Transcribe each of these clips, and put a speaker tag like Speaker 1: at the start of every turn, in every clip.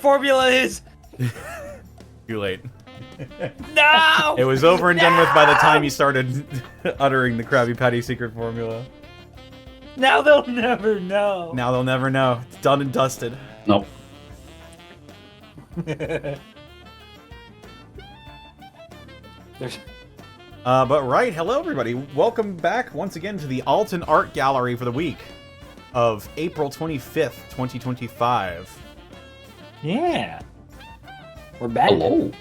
Speaker 1: formula is.
Speaker 2: Too late.
Speaker 1: No!
Speaker 2: It was over and done with by the time you started uttering the Krabby Patty secret formula.
Speaker 1: Now they'll never know.
Speaker 2: Now they'll never know. It's done and dusted.
Speaker 3: Nope.
Speaker 1: There's...
Speaker 2: But right, hello everybody. Welcome back once again to the Alton Art Gallery for the week of April 25th, 2025.
Speaker 1: Yeah. We're back.
Speaker 3: Hello.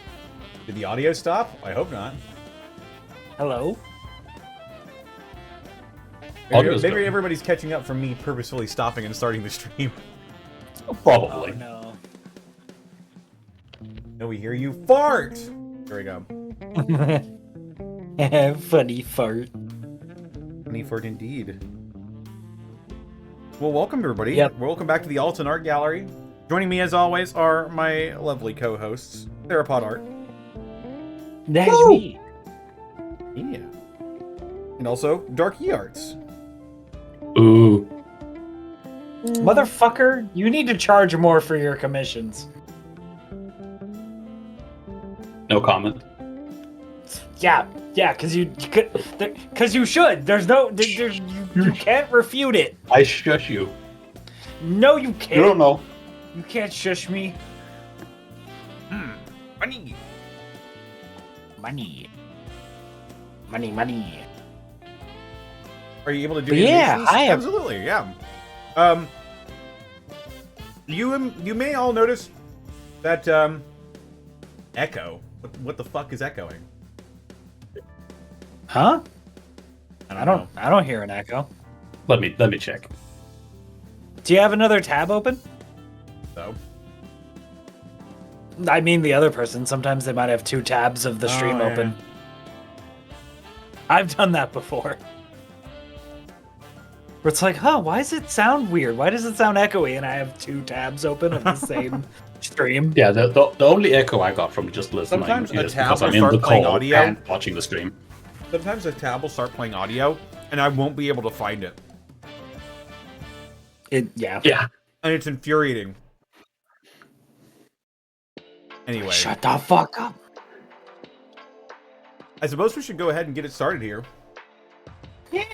Speaker 2: Did the audio stop? I hope not.
Speaker 1: Hello.
Speaker 2: Maybe everybody's catching up from me purposefully stopping and starting the stream.
Speaker 3: Probably.
Speaker 1: Oh, no.
Speaker 2: No, we hear you fart! There we go.
Speaker 1: Funny fart.
Speaker 2: Funny fart indeed. Well, welcome everybody.
Speaker 1: Yep.
Speaker 2: Welcome back to the Alton Art Gallery. Joining me as always are my lovely co-hosts, Therapod Art.
Speaker 1: That's
Speaker 3: Woo!
Speaker 1: me.
Speaker 2: Yeah. And also, Dark E Arts.
Speaker 3: Ooh.
Speaker 1: Motherfucker, you need to charge more for your commissions.
Speaker 3: No comment.
Speaker 1: Yeah, because you should. There's no, you can't refute it.
Speaker 3: I shush you.
Speaker 1: No, you can't.
Speaker 3: You don't know.
Speaker 1: You can't shush me.
Speaker 2: Money.
Speaker 1: Money.
Speaker 2: Are you able to do
Speaker 1: Yeah,
Speaker 2: animations?
Speaker 1: I am.
Speaker 2: Absolutely, yeah. You may all notice that echo. What the fuck is echoing?
Speaker 1: Huh?
Speaker 2: I don't know.
Speaker 1: I don't hear an echo.
Speaker 3: Let me check.
Speaker 1: Do you have another tab open?
Speaker 2: So.
Speaker 1: I mean the other person. Sometimes they might have two tabs of the stream
Speaker 2: yeah.
Speaker 1: open. I've done that before. Where it's like, why does it sound weird? Why does it sound echoey? And I have two tabs open of the same stream.
Speaker 3: Yeah, the only echo I got from just listening
Speaker 2: Sometimes a
Speaker 3: is
Speaker 2: tab
Speaker 3: because
Speaker 2: will
Speaker 3: I'm in
Speaker 2: start
Speaker 3: the
Speaker 2: playing
Speaker 3: call
Speaker 2: audio.
Speaker 3: and watching the stream.
Speaker 2: Sometimes a tab will start playing audio, and I won't be able to find it.
Speaker 1: Yeah.
Speaker 2: And it's infuriating. Anyway.
Speaker 1: Shut the fuck up.
Speaker 2: I suppose we should go ahead and get it started here.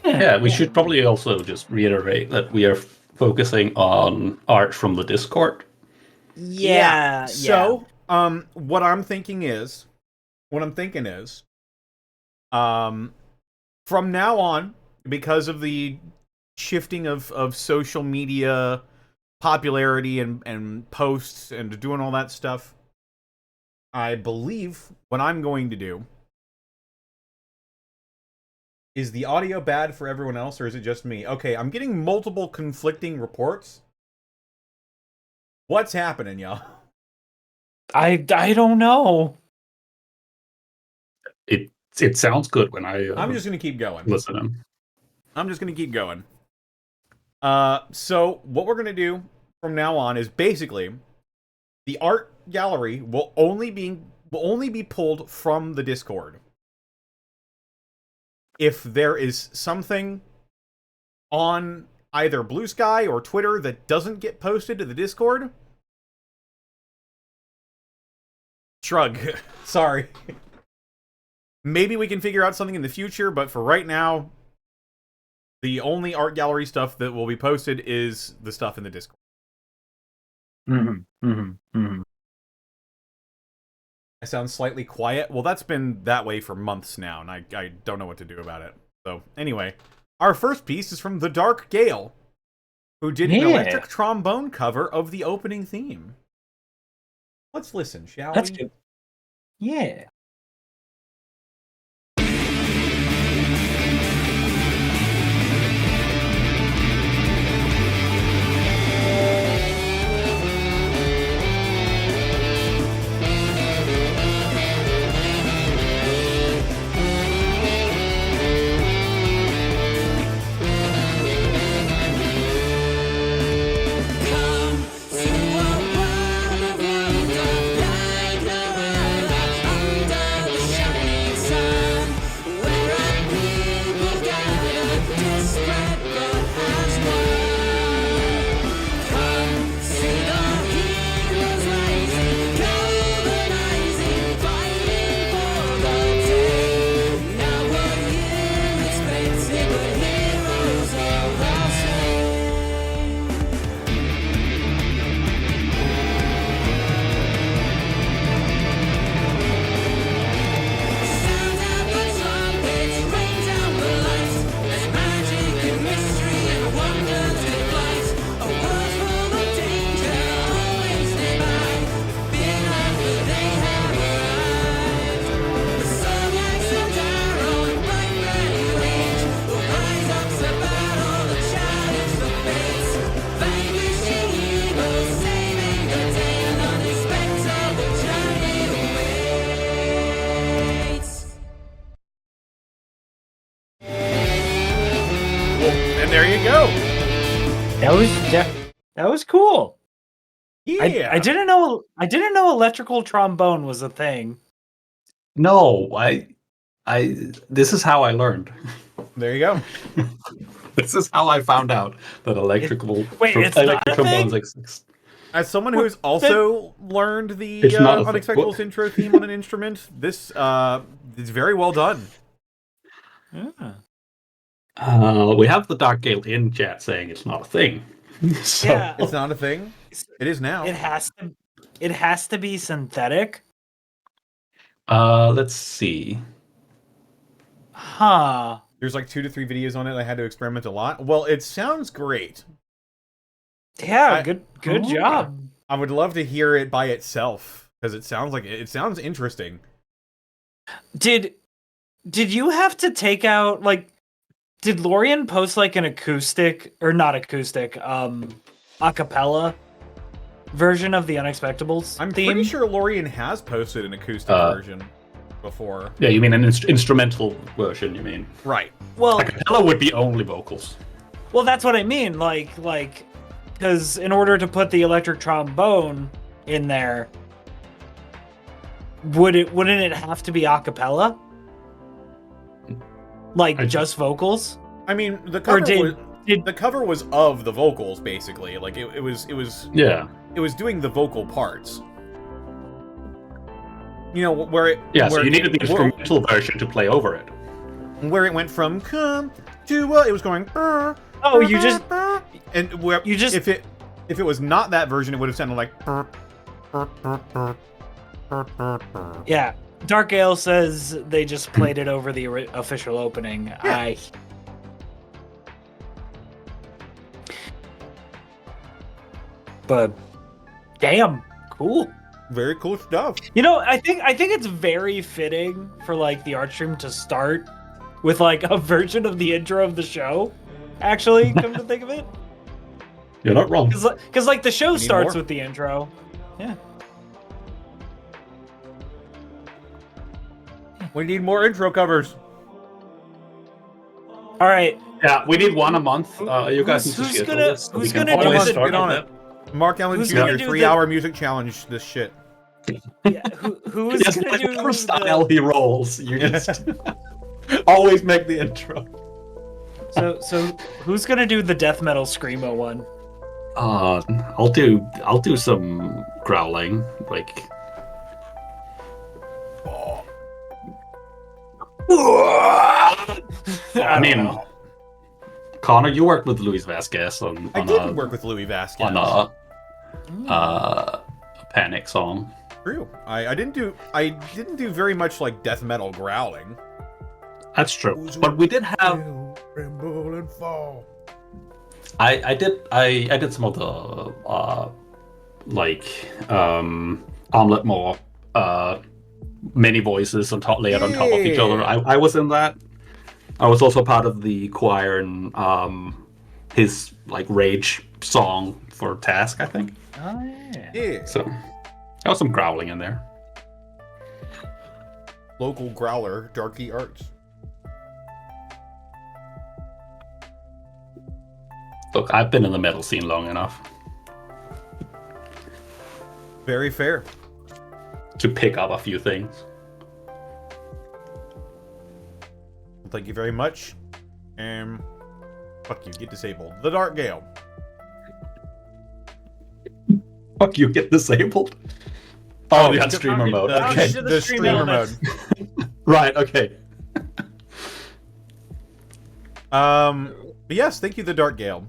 Speaker 3: Yeah, we should probably also just reiterate that we are focusing on art from the Discord.
Speaker 1: Yeah.
Speaker 2: So, what I'm thinking is, from now on, because of the shifting of social media popularity and posts and doing all that stuff, I believe what I'm going to do is the audio bad for everyone else, or is it just me? Okay, I'm getting multiple conflicting reports. What's happening, y'all?
Speaker 1: I don't know.
Speaker 3: It sounds good when
Speaker 2: I'm just gonna keep going.
Speaker 3: Listen.
Speaker 2: I'm just gonna keep going. So what we're gonna do from now on is basically the art gallery will only be pulled from the Discord. If there is something on either Blue Sky or Twitter that doesn't get posted to the Discord, shrug. Sorry. Maybe we can figure out something in the future, but for right now, the only art gallery stuff that will be posted is the stuff in the Discord. I sound slightly quiet. Well, that's been that way for months now, and I don't know what to do about it. So, anyway, our first piece is from The Dark Gale, who did an electric trombone cover of the opening theme. Let's listen, shall
Speaker 1: That's
Speaker 2: we?
Speaker 1: good. Yeah.
Speaker 4: Come to a world of wonder, light the
Speaker 1: Yeah, that was cool.
Speaker 2: Yeah.
Speaker 1: I didn't know electrical trombone was a thing.
Speaker 3: No, this is how I learned.
Speaker 2: There you go.
Speaker 3: This is how I found out that
Speaker 1: It's not a
Speaker 3: trombones
Speaker 1: thing?
Speaker 3: exist.
Speaker 2: As someone who's also learned the
Speaker 3: It's not a thing.
Speaker 2: Unexpectables intro theme on an instrument, this is very well done.
Speaker 1: Yeah.
Speaker 3: We have the Dark Gale in chat saying it's not a thing. So,
Speaker 1: Yeah.
Speaker 2: It's not a thing. It is now.
Speaker 1: It has to be synthetic.
Speaker 3: let's see.
Speaker 1: Huh.
Speaker 2: There's like 2 to 3 videos on it. I had to experiment a lot. Well, it sounds great.
Speaker 1: Yeah, good job.
Speaker 2: I would love to hear it by itself because it sounds interesting.
Speaker 1: Did you have to take out did Lorian post like an acoustic or not acoustic a cappella version of the Unexpectables
Speaker 2: I'm
Speaker 1: theme?
Speaker 2: pretty sure Lorian has posted an acoustic version before.
Speaker 3: Yeah, you mean an instrumental version, you mean?
Speaker 2: Right.
Speaker 1: Well,
Speaker 3: A cappella would be only vocals.
Speaker 1: well, that's what I mean. Like, because in order to put the electric trombone in there, wouldn't it have to be a cappella? Like just vocals?
Speaker 2: I mean, the cover
Speaker 1: did
Speaker 2: the cover was of the vocals basically. Like it was
Speaker 3: Yeah.
Speaker 2: it was doing the vocal parts. You know where it
Speaker 3: So you needed the instrumental version to play over it.
Speaker 2: Where it went from come to it was going.
Speaker 1: Oh, you just
Speaker 2: and where
Speaker 1: you just
Speaker 2: if it was not that version, it would have sounded like.
Speaker 1: Yeah. Dark Gale says they just played it over the official opening.
Speaker 2: Yeah.
Speaker 1: But damn, cool.
Speaker 2: Very cool stuff.
Speaker 1: You know, I think it's very fitting for like the art stream to start with like a version of the intro of the show. Actually, come to think of it,
Speaker 3: You're not wrong.
Speaker 1: because like the show starts
Speaker 2: more.
Speaker 1: with the intro. Yeah.
Speaker 2: We need more intro covers.
Speaker 1: All right.
Speaker 3: Yeah, we need one a month. You guys need to
Speaker 1: who's
Speaker 3: schedule
Speaker 1: gonna-
Speaker 3: this. So
Speaker 1: who's
Speaker 3: we can
Speaker 1: gonna do
Speaker 3: always
Speaker 1: the-
Speaker 3: start
Speaker 2: Get on
Speaker 3: with
Speaker 2: it.
Speaker 3: that.
Speaker 2: Mark Allen
Speaker 1: Who's
Speaker 2: Jr.
Speaker 1: gonna do
Speaker 2: 3-hour music challenge. This shit.
Speaker 1: Yeah. Who's
Speaker 3: Yes,
Speaker 1: gonna do
Speaker 3: whatever style
Speaker 1: the,
Speaker 3: he rolls, you just always make the intro.
Speaker 1: so who's gonna do the death metal screamo one?
Speaker 3: I'll do some growling, like. I mean, Connor, you worked with Luis Vasquez on
Speaker 2: I did work with Louis Vasquez.
Speaker 3: on a Panic song.
Speaker 2: True. I didn't do very much like death metal growling.
Speaker 3: That's true, but we did have.
Speaker 2: Tremble and fall.
Speaker 3: I did some of the omelet more many voices layered on top of each other. I was in that. I was also part of the choir in his like rage song for Task, I think.
Speaker 1: Oh yeah.
Speaker 2: Yeah.
Speaker 3: So there was some growling in there.
Speaker 2: Local growler, Darky Arts.
Speaker 3: Look, I've been in the metal scene long enough
Speaker 2: Very fair.
Speaker 3: to pick up a few things.
Speaker 2: Thank you very much. Fuck you, get disabled. The Dark Gale.
Speaker 3: Fuck you, get disabled. Oh, you had streamer mode. Okay.
Speaker 2: The streamer mode.
Speaker 3: Right, okay.
Speaker 2: But yes, thank you, the Dark Gale.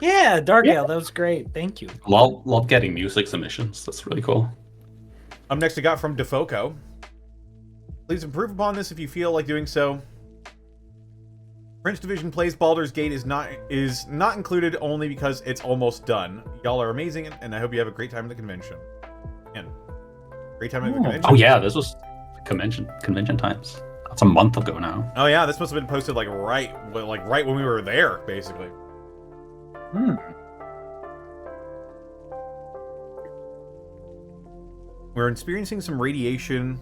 Speaker 1: Yeah, Dark Gale, that was great. Thank you.
Speaker 3: Love getting music submissions. That's really cool.
Speaker 2: Up next, I got from Defoco. Please improve upon this if you feel like doing so. French Division Plays Baldur's Gate is not included only because it's almost done. Y'all are amazing, and I hope you have a great time at the convention. And great time at the convention.
Speaker 3: Oh yeah, this was convention times. That's a month ago now.
Speaker 2: Oh yeah, this must have been posted like right when we were there, basically. We're experiencing some radiation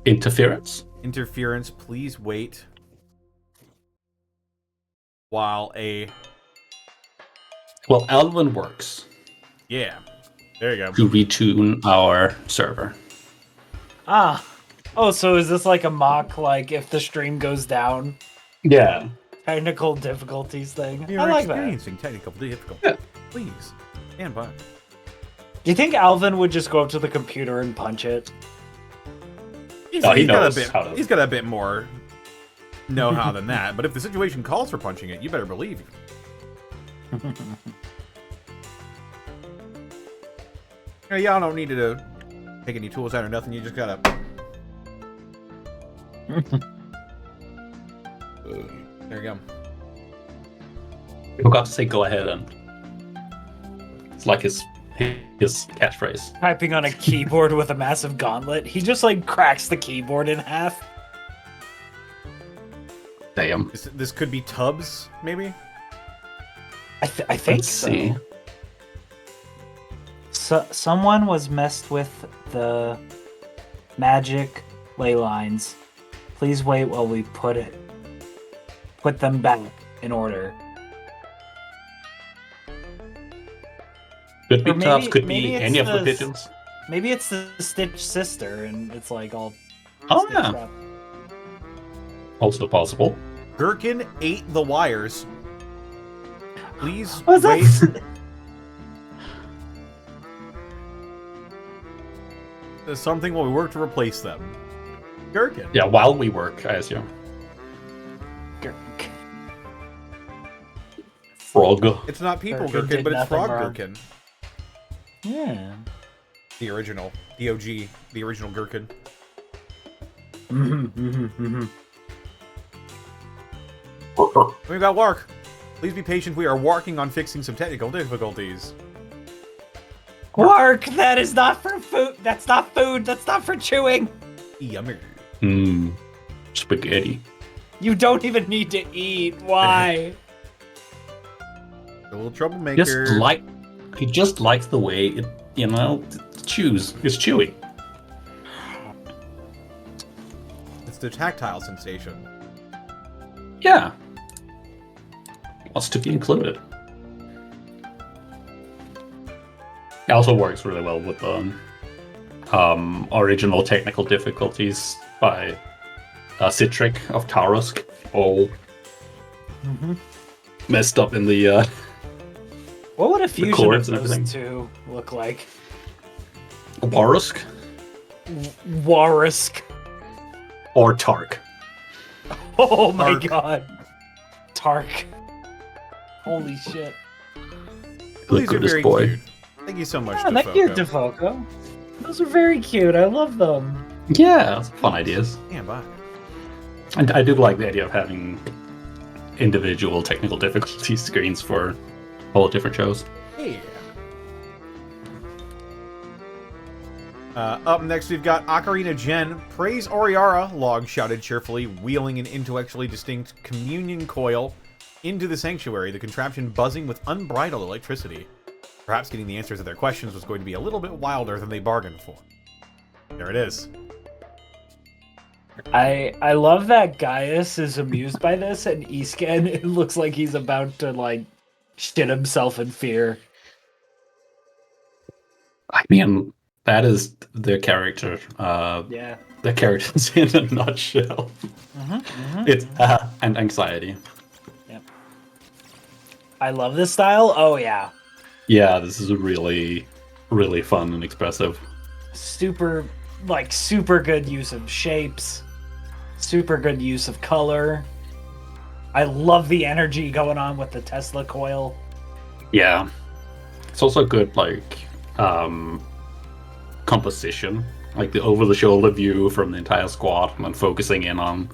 Speaker 3: Interference.
Speaker 2: interference. Please wait while a
Speaker 3: Well, Alton works
Speaker 2: Yeah. There you go.
Speaker 3: to retune our server.
Speaker 1: Ah. Oh, so is this like a mock, like, if the stream goes down,
Speaker 3: Yeah.
Speaker 1: technical difficulties thing?
Speaker 2: You're
Speaker 1: I like that.
Speaker 2: experiencing technical difficulty.
Speaker 3: Yeah.
Speaker 2: Please, stand by.
Speaker 1: Do you think Alvin would just go up to the computer and punch it?
Speaker 2: He's
Speaker 3: he
Speaker 2: got
Speaker 3: knows
Speaker 2: a bit.
Speaker 3: how to-
Speaker 2: He's got a bit more know-how than that. But if the situation calls for punching it, you better believe it. Y'all don't need to take any tools out or nothing. You just gotta. There you go.
Speaker 3: You forgot to say go ahead and it's like his catchphrase.
Speaker 1: Typing on a keyboard with a massive gauntlet. He just like cracks the keyboard in half.
Speaker 3: Damn.
Speaker 2: This could be Tubbs, maybe.
Speaker 1: I think
Speaker 3: Let's
Speaker 1: so.
Speaker 3: see.
Speaker 1: Someone was messed with the magic ley lines. Please wait while we put them back in order.
Speaker 3: Could be
Speaker 1: Or
Speaker 3: Tubbs, could
Speaker 1: maybe
Speaker 3: be
Speaker 1: it's
Speaker 3: any of the
Speaker 1: the-
Speaker 3: pigeons.
Speaker 1: Maybe it's the Stitch sister, and it's like all.
Speaker 3: Oh,
Speaker 1: stitched
Speaker 3: yeah.
Speaker 1: up.
Speaker 3: Also possible.
Speaker 2: Gherkin ate the wires. Please
Speaker 1: Was that?
Speaker 2: wait. There's something while we work to replace them. Gherkin.
Speaker 3: Yeah, while we work, I assume. Frog.
Speaker 2: It's not people
Speaker 1: Gherkin
Speaker 2: Gherkin,
Speaker 1: did
Speaker 2: but it's
Speaker 1: nothing
Speaker 2: Frog
Speaker 1: wrong.
Speaker 2: Gherkin.
Speaker 1: Yeah.
Speaker 2: The original. The OG. The original Gherkin. We got work. Please be patient. We are working on fixing some technical difficulties.
Speaker 1: Quark, that is not for food. That's not food. That's not for chewing.
Speaker 2: Yummy.
Speaker 3: Spaghetti.
Speaker 1: You don't even need to eat. Why?
Speaker 2: A little troublemaker.
Speaker 3: He just likes the way it, chews. It's chewy.
Speaker 2: It's the tactile sensation.
Speaker 3: Yeah. Wants to be included. It also works really well with the original technical difficulties by Citric of Tarusk, all messed up in the
Speaker 1: What would a fusion of
Speaker 3: chords and
Speaker 1: those
Speaker 3: everything.
Speaker 1: two look like?
Speaker 3: Warusk
Speaker 1: Warisk.
Speaker 3: or Tark.
Speaker 1: Oh my
Speaker 2: Tark.
Speaker 1: god. Tark. Holy shit.
Speaker 3: The
Speaker 2: These are
Speaker 3: goodest
Speaker 2: very
Speaker 3: boy.
Speaker 2: cute. Thank you so much,
Speaker 1: Yeah, thank you,
Speaker 2: Defoco.
Speaker 1: Defoco. Those are very cute. I love them.
Speaker 3: Yeah, fun ideas.
Speaker 2: Yeah, bye.
Speaker 3: And I do like the idea of having individual technical difficulty screens for all the different shows.
Speaker 2: Yeah. Up next, we've got Ocarina Gen. Praise Oriara, Log shouted cheerfully, wheeling an intellectually distinct communion coil into the sanctuary, the contraption buzzing with unbridled electricity. Perhaps getting the answers to their questions was going to be a little bit wilder than they bargained for. There it is.
Speaker 1: I love that Gaius is amused by this, and Isken, it looks like he's about to, like, shit himself in fear.
Speaker 3: I mean, that is their character.
Speaker 1: Yeah.
Speaker 3: The characters in a nutshell. It's and anxiety.
Speaker 1: I love this style. Oh, yeah.
Speaker 3: Yeah, this is really, really fun and expressive.
Speaker 1: Super good use of shapes. Super good use of color. I love the energy going on with the Tesla coil.
Speaker 3: Yeah, it's also good composition, like the over-the-shoulder view from the entire squad, and then focusing in on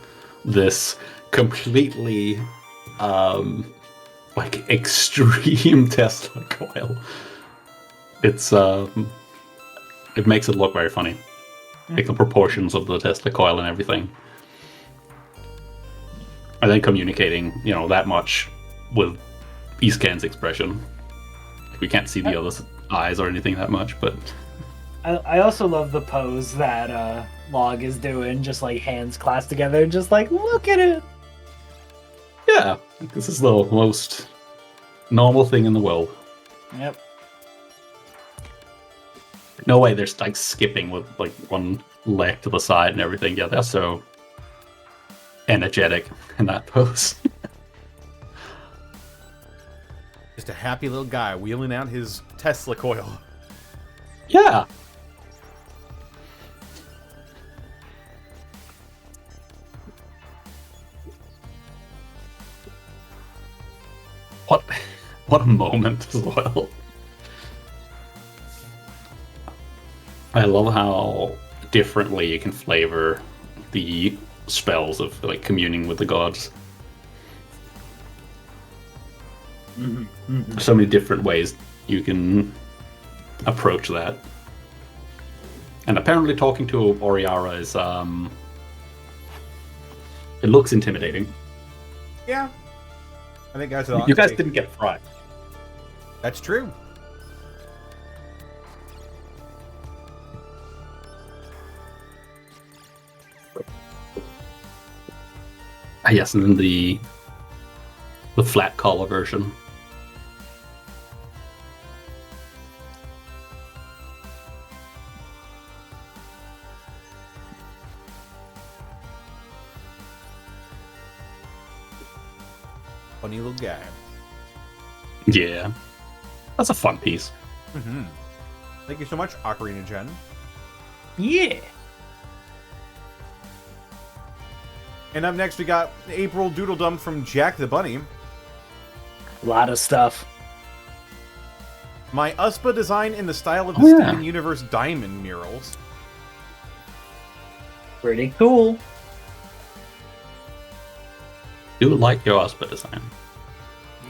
Speaker 3: this completely extreme Tesla coil. It's it makes it look very funny, like the proportions of the Tesla coil and everything. And then communicating, that much with Isken's expression. We can't see the other's eyes or anything that much, but
Speaker 1: I also love the pose that Log is doing, just like hands clasped together, just like, look at it.
Speaker 3: yeah, this is the most normal thing in the world.
Speaker 1: Yep.
Speaker 3: No way they're like skipping with like one leg to the side and everything. Yeah, they're so energetic in that pose.
Speaker 2: Just a happy little guy wheeling out his Tesla coil.
Speaker 3: Yeah. What a moment as well. I love how differently you can flavor the spells of like communing with the gods. So many different ways you can approach that. And apparently talking to Oriara is it looks intimidating.
Speaker 2: Yeah. I think that's
Speaker 3: You guys didn't get fried.
Speaker 2: That's true.
Speaker 3: Yes, and then the flat collar version.
Speaker 2: Funny little guy.
Speaker 3: Yeah. That's a fun piece.
Speaker 2: Mm-hmm. Thank you so much, Ocarina Gen.
Speaker 1: Yeah.
Speaker 2: And up next, we got April Doodledum from Jack the Bunny.
Speaker 1: A lot of stuff.
Speaker 2: My USPA design in the style of the Steven Universe Diamond murals.
Speaker 1: Pretty cool.
Speaker 3: Do like your Ospa design.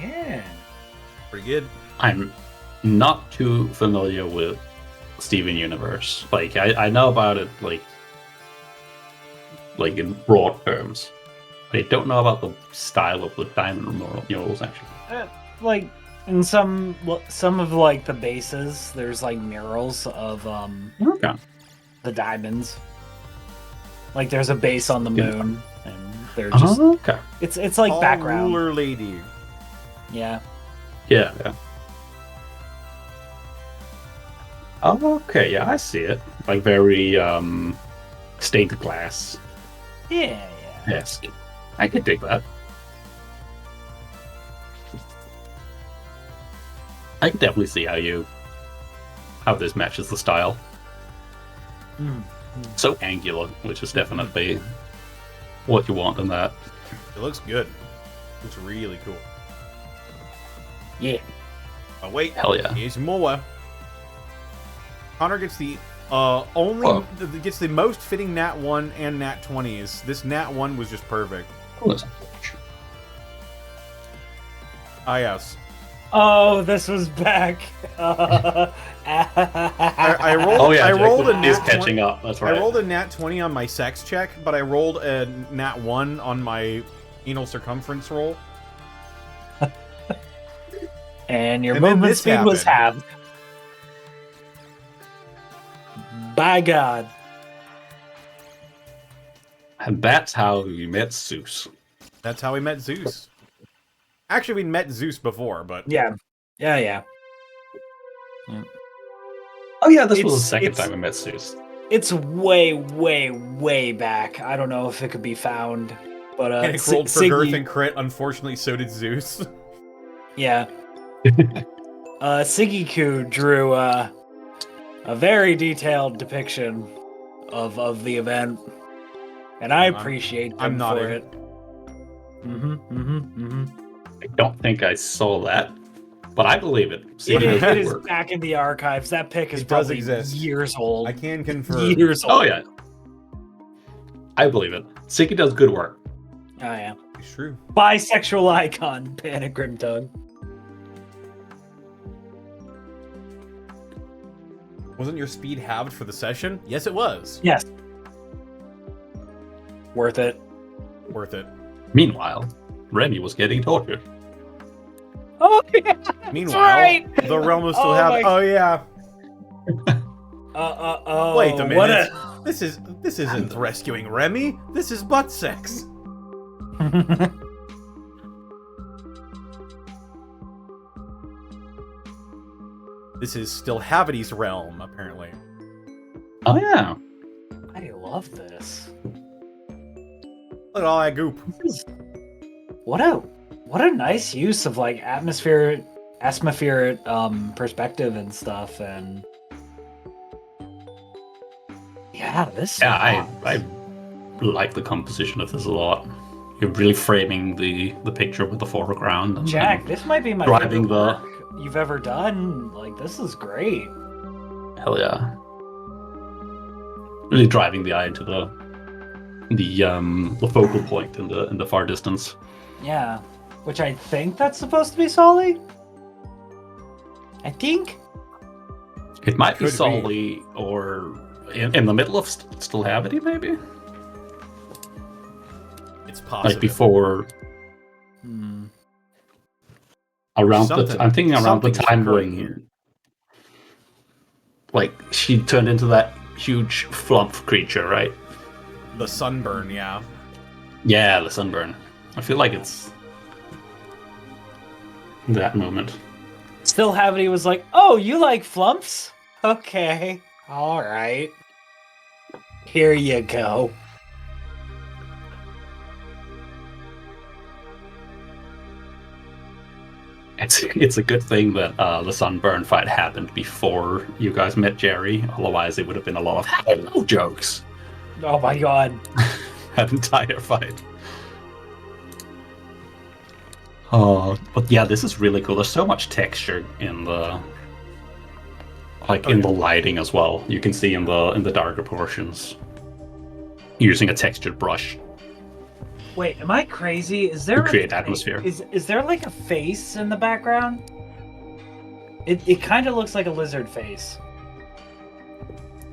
Speaker 1: Yeah.
Speaker 2: Pretty good.
Speaker 3: I'm not too familiar with Steven Universe. Like I know about it like in broad terms. I don't know about the style of the diamond murals actually.
Speaker 1: Like in some of like the bases, there's like murals of
Speaker 3: Okay.
Speaker 1: the diamonds. Like there's a base on the moon, and they're just
Speaker 3: okay.
Speaker 1: it's like
Speaker 2: Tall
Speaker 1: background.
Speaker 2: ruler lady.
Speaker 1: Yeah.
Speaker 3: Yeah. Oh, okay, yeah, I see it. Like very stained glass.
Speaker 1: Yeah.
Speaker 3: Yes. I could dig that. I can definitely see how this matches the style. So angular, which is definitely what you want in that.
Speaker 2: It looks good. Looks really cool.
Speaker 1: Yeah.
Speaker 2: Oh wait,
Speaker 3: Hell yeah.
Speaker 2: here's more. Connor gets the gets the most fitting Nat 1 and Nat 20s. This Nat 1 was just perfect. Ah yes.
Speaker 1: Oh, this was back.
Speaker 2: I rolled. I rolled a
Speaker 3: is
Speaker 2: Nat
Speaker 3: catching
Speaker 2: 20,
Speaker 3: up. That's right.
Speaker 2: I rolled a Nat 20 on my sex check, but I rolled a Nat 1 on my anal circumference roll.
Speaker 1: And your
Speaker 2: And then
Speaker 1: movement
Speaker 2: this
Speaker 1: speed was
Speaker 2: happened.
Speaker 1: halved. By God.
Speaker 3: And that's how we met Zeus.
Speaker 2: That's how we met Zeus. Actually, we met Zeus before, but
Speaker 1: Yeah.
Speaker 3: Oh yeah, this was the
Speaker 1: It's-
Speaker 3: second
Speaker 1: it's-
Speaker 3: time we met Zeus.
Speaker 1: It's way, way, way back. I don't know if it could be found, but
Speaker 2: Panic rolled for girth and crit. Unfortunately, so did Zeus.
Speaker 1: yeah. Siggy-Ku drew a very detailed depiction of the event, and I appreciate
Speaker 2: I'm
Speaker 1: them
Speaker 2: not
Speaker 1: for
Speaker 2: in.
Speaker 1: it.
Speaker 3: I don't think I saw that, but I believe it. See,
Speaker 1: It
Speaker 3: good
Speaker 1: is
Speaker 3: work.
Speaker 1: back in the archives. That pic is
Speaker 2: It does
Speaker 1: probably
Speaker 2: exist.
Speaker 1: years old.
Speaker 2: I can confirm.
Speaker 1: Years old.
Speaker 3: Oh yeah, I believe it. Siki does good work.
Speaker 1: Oh yeah.
Speaker 2: It's true.
Speaker 1: Bisexual icon, Panic Grimtongue.
Speaker 2: Wasn't your speed halved for the session? Yes, it was.
Speaker 1: Yes. Worth it.
Speaker 2: Worth it.
Speaker 3: Meanwhile, Remy was getting tortured.
Speaker 1: Oh yeah.
Speaker 2: Meanwhile,
Speaker 1: right.
Speaker 2: the realm is still
Speaker 1: Oh
Speaker 2: have.
Speaker 1: my-
Speaker 2: Oh yeah.
Speaker 1: Oh.
Speaker 2: Wait a minute.
Speaker 1: What a...
Speaker 2: This isn't rescuing Remy. This is butt sex. This is still Havity's realm, apparently.
Speaker 3: Oh yeah.
Speaker 1: I love this.
Speaker 2: Look at all that goop.
Speaker 1: What a nice use of like atmospheric perspective and stuff, and yeah, this.
Speaker 3: Yeah, I like the composition of this a lot. You're really framing the picture with the foreground. And
Speaker 1: Jack, this might be my
Speaker 3: driving
Speaker 1: favorite work you've ever done. Like, this is great.
Speaker 3: Hell yeah. Really driving the eye into the focal point in the far distance.
Speaker 1: Yeah, which I think that's supposed to be Solly. I think
Speaker 3: It might be
Speaker 2: Could be.
Speaker 3: Solly or in the middle of still Havity, maybe?
Speaker 2: It's possible.
Speaker 3: Like before. Around I'm thinking around the
Speaker 2: something's
Speaker 3: time
Speaker 2: occurring
Speaker 3: when
Speaker 2: here.
Speaker 3: like she turned into that huge flump creature, right?
Speaker 2: The sunburn, yeah.
Speaker 3: Yeah, the sunburn. I feel like it's that moment.
Speaker 1: Still Havity was like, "Oh, you like flumps? Okay, all right. Here you go."
Speaker 3: It's a good thing that the sunburn fight happened before you guys met Jerry. Otherwise, it would have been a lot of hello jokes.
Speaker 1: Oh my god.
Speaker 3: That entire fight. Oh, but yeah, this is really cool. There's so much texture in the the lighting as well. You can see in the darker portions using a textured brush.
Speaker 1: Wait, am I crazy? Is there
Speaker 3: To create atmosphere.
Speaker 1: Is there like a face in the background? It kind of looks like a lizard face.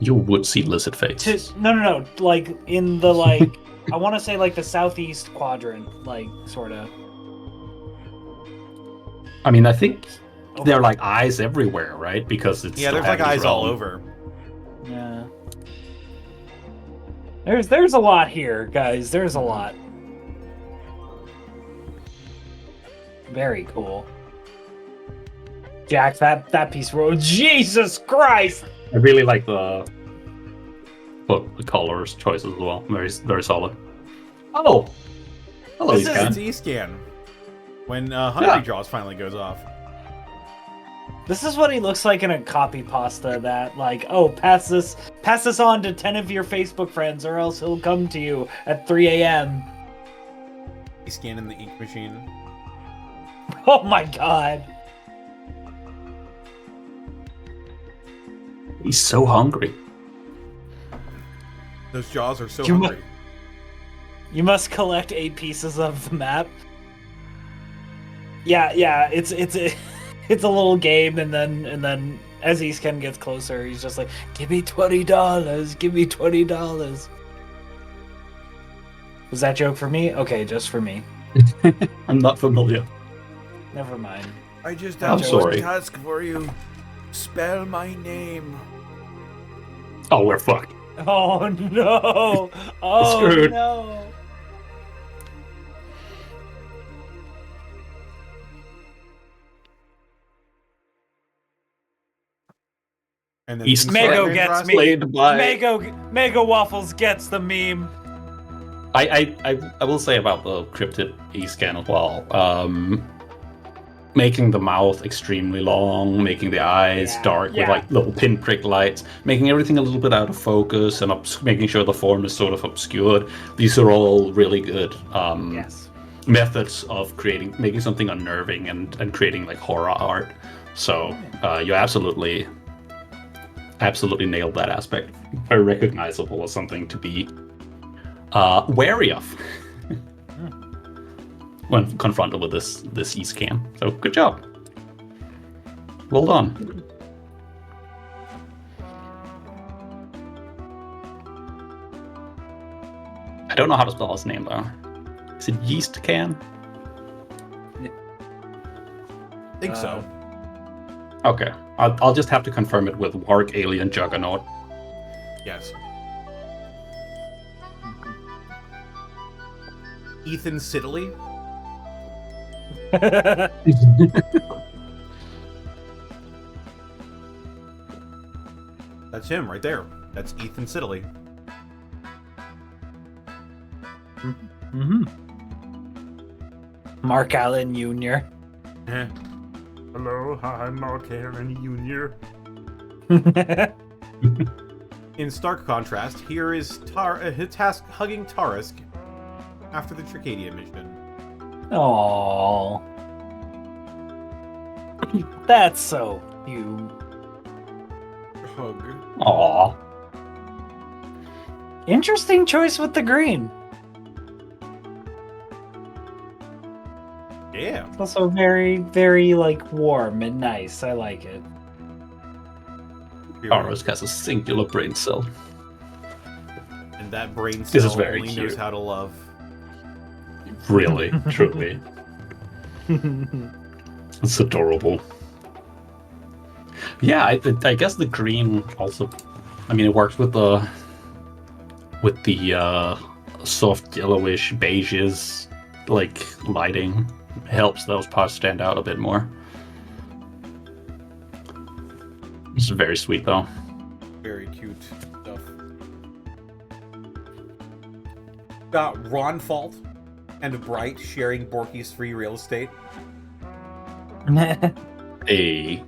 Speaker 3: You would see lizard face.
Speaker 1: No. Like in the like, I want to say like the southeast quadrant, like sort of.
Speaker 3: I mean, I think there are like eyes everywhere, right? Because it's
Speaker 2: Yeah,
Speaker 3: still
Speaker 2: there's like
Speaker 3: Havity's
Speaker 2: eyes all
Speaker 3: realm.
Speaker 2: over.
Speaker 1: Yeah. There's a lot here, guys. There's a lot. Very cool. Jack, that piece rolled. Jesus Christ!
Speaker 3: I really like the colors choices as well. Very very solid. Oh, hello,
Speaker 1: This is-
Speaker 3: Eastcan.
Speaker 2: It's E-scan. When Hungry Jaws finally goes off.
Speaker 1: This is what he looks like in a copy pasta that, like, oh, pass this on to 10 of your Facebook friends or else he'll come to you at 3 a.m.
Speaker 2: E-scan in the ink machine.
Speaker 1: Oh my god.
Speaker 3: He's so hungry.
Speaker 2: Those jaws are so
Speaker 1: You mu-
Speaker 2: hungry.
Speaker 1: You must collect 8 pieces of the map. Yeah, it's a little game, and then as Eastken gets closer, he's just like, "Give me $20, give me $20." Was that joke for me? Okay, just for me.
Speaker 3: I'm not familiar.
Speaker 1: Never mind.
Speaker 2: I just
Speaker 3: I'm
Speaker 2: have one
Speaker 3: sorry.
Speaker 2: task for you. Spell my name.
Speaker 3: Oh, we're fucked.
Speaker 1: Oh no! Oh
Speaker 3: Screwed.
Speaker 1: no!
Speaker 2: And
Speaker 3: He's
Speaker 1: Mago gets me.
Speaker 3: Played by...
Speaker 1: Mega Waffles gets the meme.
Speaker 3: I will say about the cryptid E-scan as well. Making the mouth extremely long, making the eyes dark with
Speaker 1: yeah.
Speaker 3: like little pinprick lights, making everything a little bit out of focus, and making sure the form is sort of obscured. These are all really good
Speaker 1: Yes.
Speaker 3: methods of making something unnerving and creating like horror art. So you absolutely nailed that aspect. Very recognizable as something to be wary of when confronted with this E-scan. So good job. Well done. I don't know how to spell his name though. Is it Yeast Can?
Speaker 2: I think so.
Speaker 3: Okay, I'll just have to confirm it with Warg Alien Juggernaut.
Speaker 2: Yes. Ethan Siddeley. That's him right there. That's Ethan Siddeley.
Speaker 1: Mm-hmm. Mark Allen Jr.
Speaker 2: Hello, I'm Mark Allen Jr. In stark contrast, here is Task hugging Tarisk after the Tricadia mission.
Speaker 1: Aww. That's so cute.
Speaker 2: Hug.
Speaker 3: Aw.
Speaker 1: Interesting choice with the green.
Speaker 2: Yeah.
Speaker 1: It's also very, very, like, warm and nice. I like it.
Speaker 3: Tarisk has a singular brain cell.
Speaker 2: And that brain
Speaker 3: This is
Speaker 2: cell
Speaker 3: very
Speaker 2: only
Speaker 3: cute.
Speaker 2: knows how to love.
Speaker 3: Really, truly. It's adorable. Yeah, I guess the green also. I mean, it works with the soft yellowish beiges like lighting. It helps those parts stand out a bit more. It's very sweet though.
Speaker 2: Very cute stuff. Got Ron Fault and Bright sharing Borky's free real estate.
Speaker 3: A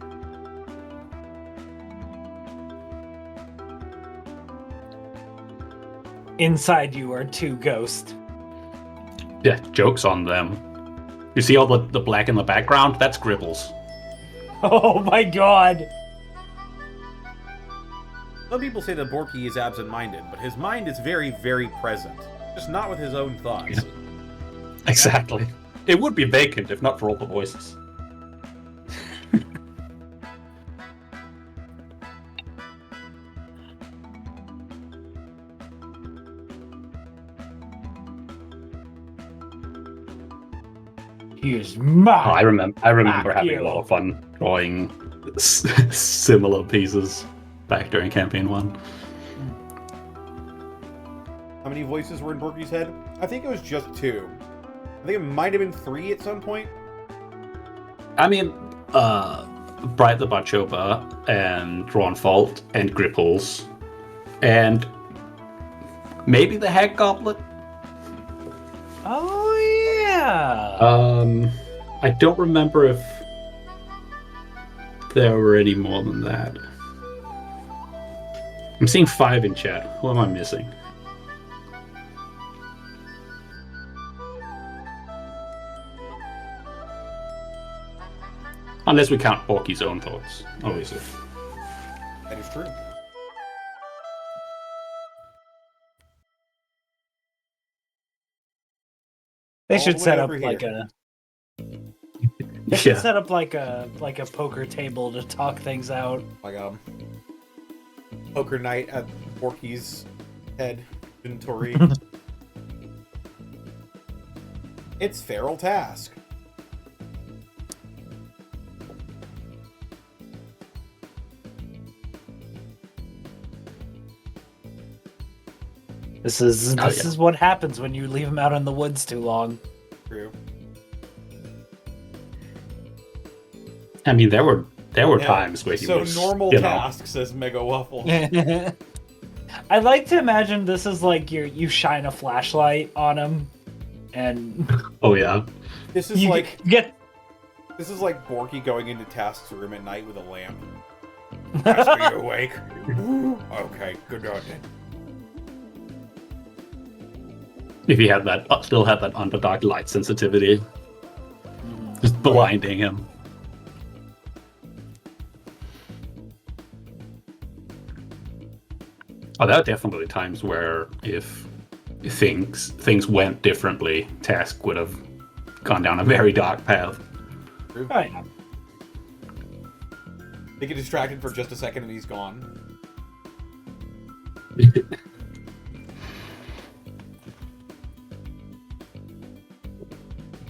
Speaker 1: Inside you are two ghosts.
Speaker 3: yeah, jokes on them. You see all the black in the background? That's Gribbles.
Speaker 1: Oh my god.
Speaker 2: Some people say that Borky is absent-minded, but his mind is very, very present. Just not with his own thoughts.
Speaker 3: Yeah. Exactly. It would be vacant if not for all the voices.
Speaker 1: Here's my.
Speaker 3: I remember having
Speaker 1: you.
Speaker 3: a lot of fun drawing similar pieces back during campaign 1.
Speaker 2: How many voices were in Borky's head? I think it was just 2. I think it might have been 3 at some point.
Speaker 3: I mean, Bright the Bachoba and Ron Fault and Gripples and maybe the Hag Goblet.
Speaker 1: Oh yeah.
Speaker 3: I don't remember if there were any more than that. I'm seeing 5 in chat. Who am I missing? Unless we count Borky's own thoughts, obviously.
Speaker 2: That is true.
Speaker 1: They
Speaker 2: all
Speaker 1: should
Speaker 2: the way
Speaker 1: set up
Speaker 2: over
Speaker 1: like
Speaker 2: here.
Speaker 1: They should set up like a poker table to talk things out.
Speaker 2: Like poker night at Borky's head inventory. It's Feral Task.
Speaker 1: This is what happens when you leave him out in the woods too long.
Speaker 2: True.
Speaker 3: I mean, there were times where he was.
Speaker 2: So normal
Speaker 3: you know,
Speaker 2: task, says Mega Waffle.
Speaker 1: I like to imagine this is like you shine a flashlight on him, and
Speaker 3: oh yeah.
Speaker 2: This is
Speaker 1: you
Speaker 2: like
Speaker 1: get.
Speaker 2: This is like Borky going into Task's room at night with a lamp. Task, are you awake? Okay, good night.
Speaker 3: If he had that, still had that underdark light sensitivity, just blinding him. Oh, there are definitely times where if things went differently, Task would have gone down a very dark path.
Speaker 2: True.
Speaker 1: Oh, yeah.
Speaker 2: They get distracted for just a second and he's gone.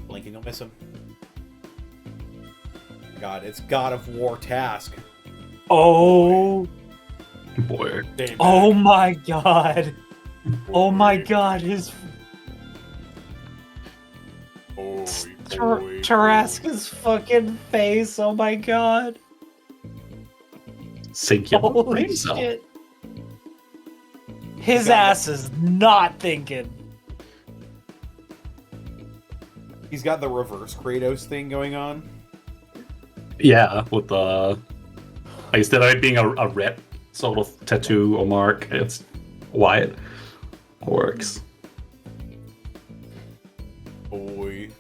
Speaker 2: Blinking, you'll miss him. God, it's God of War Task.
Speaker 1: Oh.
Speaker 3: Boy.
Speaker 1: Oh my god. Oh my god. His Tarrasca's fucking face. Oh my god.
Speaker 3: sink your
Speaker 1: Holy
Speaker 3: brain cell.
Speaker 1: shit. His ass is not thinking.
Speaker 2: He's got the reverse Kratos thing going on.
Speaker 3: Yeah, with the instead of it being a rep sort of tattoo or mark, it's Wyatt. Works.
Speaker 2: Boy.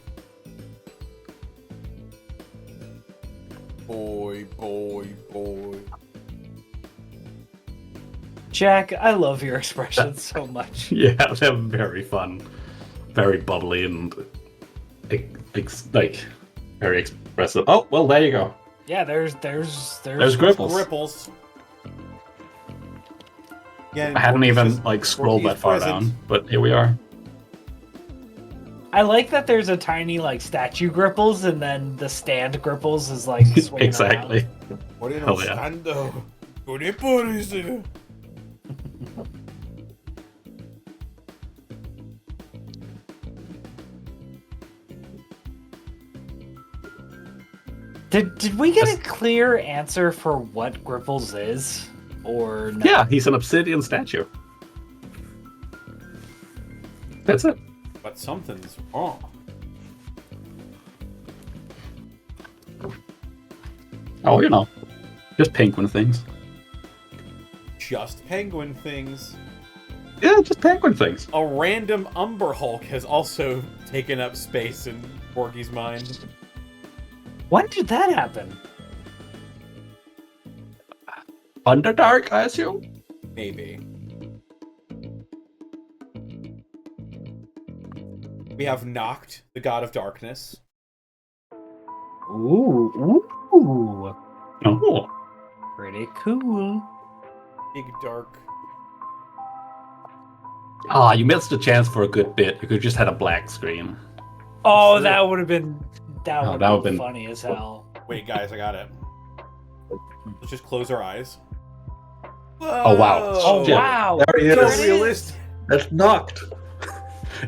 Speaker 2: Boy, boy, boy.
Speaker 1: Jack, I love your expressions so much.
Speaker 3: Yeah, they're very fun, very bubbly, and like very expressive. Oh well, there you go.
Speaker 1: Yeah, there's
Speaker 3: Gripples.
Speaker 2: Gripples. Yeah,
Speaker 3: I hadn't even
Speaker 2: Porky's
Speaker 3: scrolled that far
Speaker 2: present.
Speaker 3: down, but here we are.
Speaker 1: I like that there's a tiny statue Gripples, and then the stand Gripples is swinging
Speaker 3: Exactly.
Speaker 2: What in
Speaker 3: Hell yeah.
Speaker 2: stando? Gripples.
Speaker 1: Did we get a clear answer for what Gripples is, or no?
Speaker 3: Yeah, he's an obsidian statue. That's it.
Speaker 2: But something's wrong.
Speaker 3: Oh, just penguin things.
Speaker 2: Just penguin things.
Speaker 3: Yeah, just penguin things.
Speaker 2: A random Umber Hulk has also taken up space in Porky's mind.
Speaker 1: When did that happen?
Speaker 3: Underdark, I assume.
Speaker 2: Maybe. We have Noct, the god of darkness.
Speaker 1: Ooh.
Speaker 3: Oh.
Speaker 1: Pretty cool.
Speaker 2: Big dark.
Speaker 3: Ah, you missed a chance for a good bit. You could just had a black screen.
Speaker 1: Oh,
Speaker 2: Sure.
Speaker 1: that would have been
Speaker 3: that
Speaker 1: would
Speaker 3: would've
Speaker 1: have been
Speaker 3: been-
Speaker 1: funny as hell.
Speaker 2: Wait, guys, I got it. Let's just close our eyes.
Speaker 3: Oh, wow.
Speaker 1: Oh
Speaker 3: Shit.
Speaker 1: wow!
Speaker 4: There he
Speaker 2: So
Speaker 4: is.
Speaker 2: realistic.
Speaker 4: That's knocked.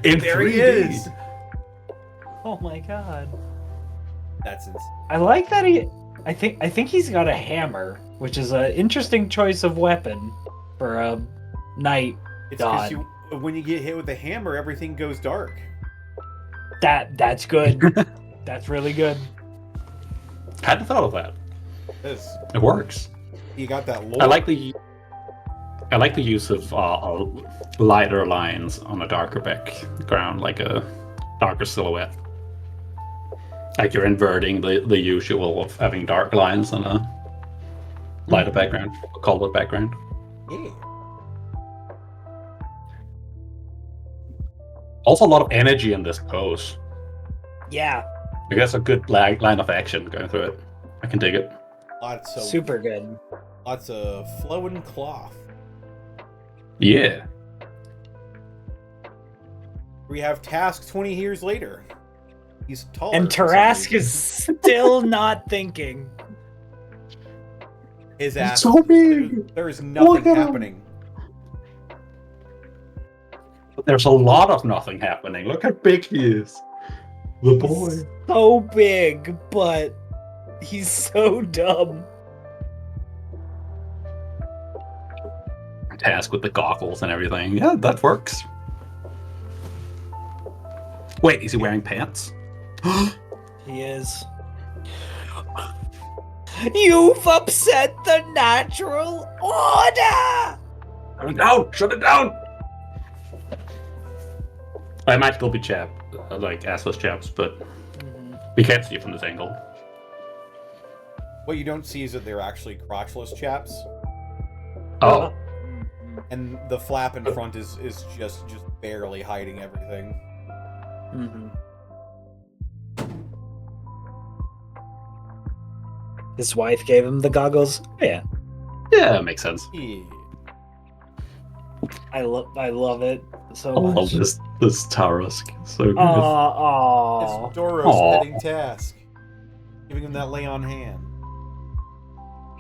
Speaker 3: In
Speaker 2: There he
Speaker 3: 3D.
Speaker 2: is.
Speaker 1: Oh my god!
Speaker 2: That's insane.
Speaker 1: I like that he. I think he's got a hammer, which is an interesting choice of weapon for a knight.
Speaker 2: It's
Speaker 1: God.
Speaker 2: because when you get hit with the hammer, everything goes dark.
Speaker 1: That's good. That's really good.
Speaker 3: Hadn't thought of that.
Speaker 2: This.
Speaker 3: It works.
Speaker 2: You got that lore.
Speaker 3: I like the use of lighter lines on a darker background, like a darker silhouette. Like you're inverting the usual of having dark lines on a lighter background, a colored background.
Speaker 2: Yeah.
Speaker 3: Also, a lot of energy in this pose.
Speaker 1: Yeah,
Speaker 3: Like that's a good line of action going through it. I can dig it.
Speaker 1: super good.
Speaker 2: Lots of flowing cloth.
Speaker 3: Yeah.
Speaker 2: We have Task 20 years later. He's taller.
Speaker 1: And
Speaker 2: for some
Speaker 1: Tarask
Speaker 2: reason.
Speaker 1: is still not thinking.
Speaker 2: His ass.
Speaker 4: so big.
Speaker 2: There is nothing
Speaker 4: Look at him.
Speaker 2: happening.
Speaker 3: But there's a lot of nothing happening. Look how big he is. The boy.
Speaker 1: He's so big, but he's so dumb.
Speaker 3: Task with the goggles and everything. Yeah, that works. Wait, is he wearing pants?
Speaker 1: He is. You've upset the natural order!
Speaker 3: Shut it down! Shut it down! I might still be like assless chaps, but we can't see it from this angle.
Speaker 2: What you don't see is that they're actually crotchless chaps,
Speaker 3: Oh,
Speaker 2: and the flap in front is just barely hiding everything.
Speaker 1: Mm-hmm. His wife gave him the goggles. Yeah,
Speaker 3: yeah, makes sense.
Speaker 2: Yeah.
Speaker 1: I love it so
Speaker 3: I love
Speaker 1: much.
Speaker 3: this Tarusk. So good.
Speaker 1: Aw.
Speaker 2: It's Doros
Speaker 3: Aw.
Speaker 2: petting Task, giving him that lay on hand.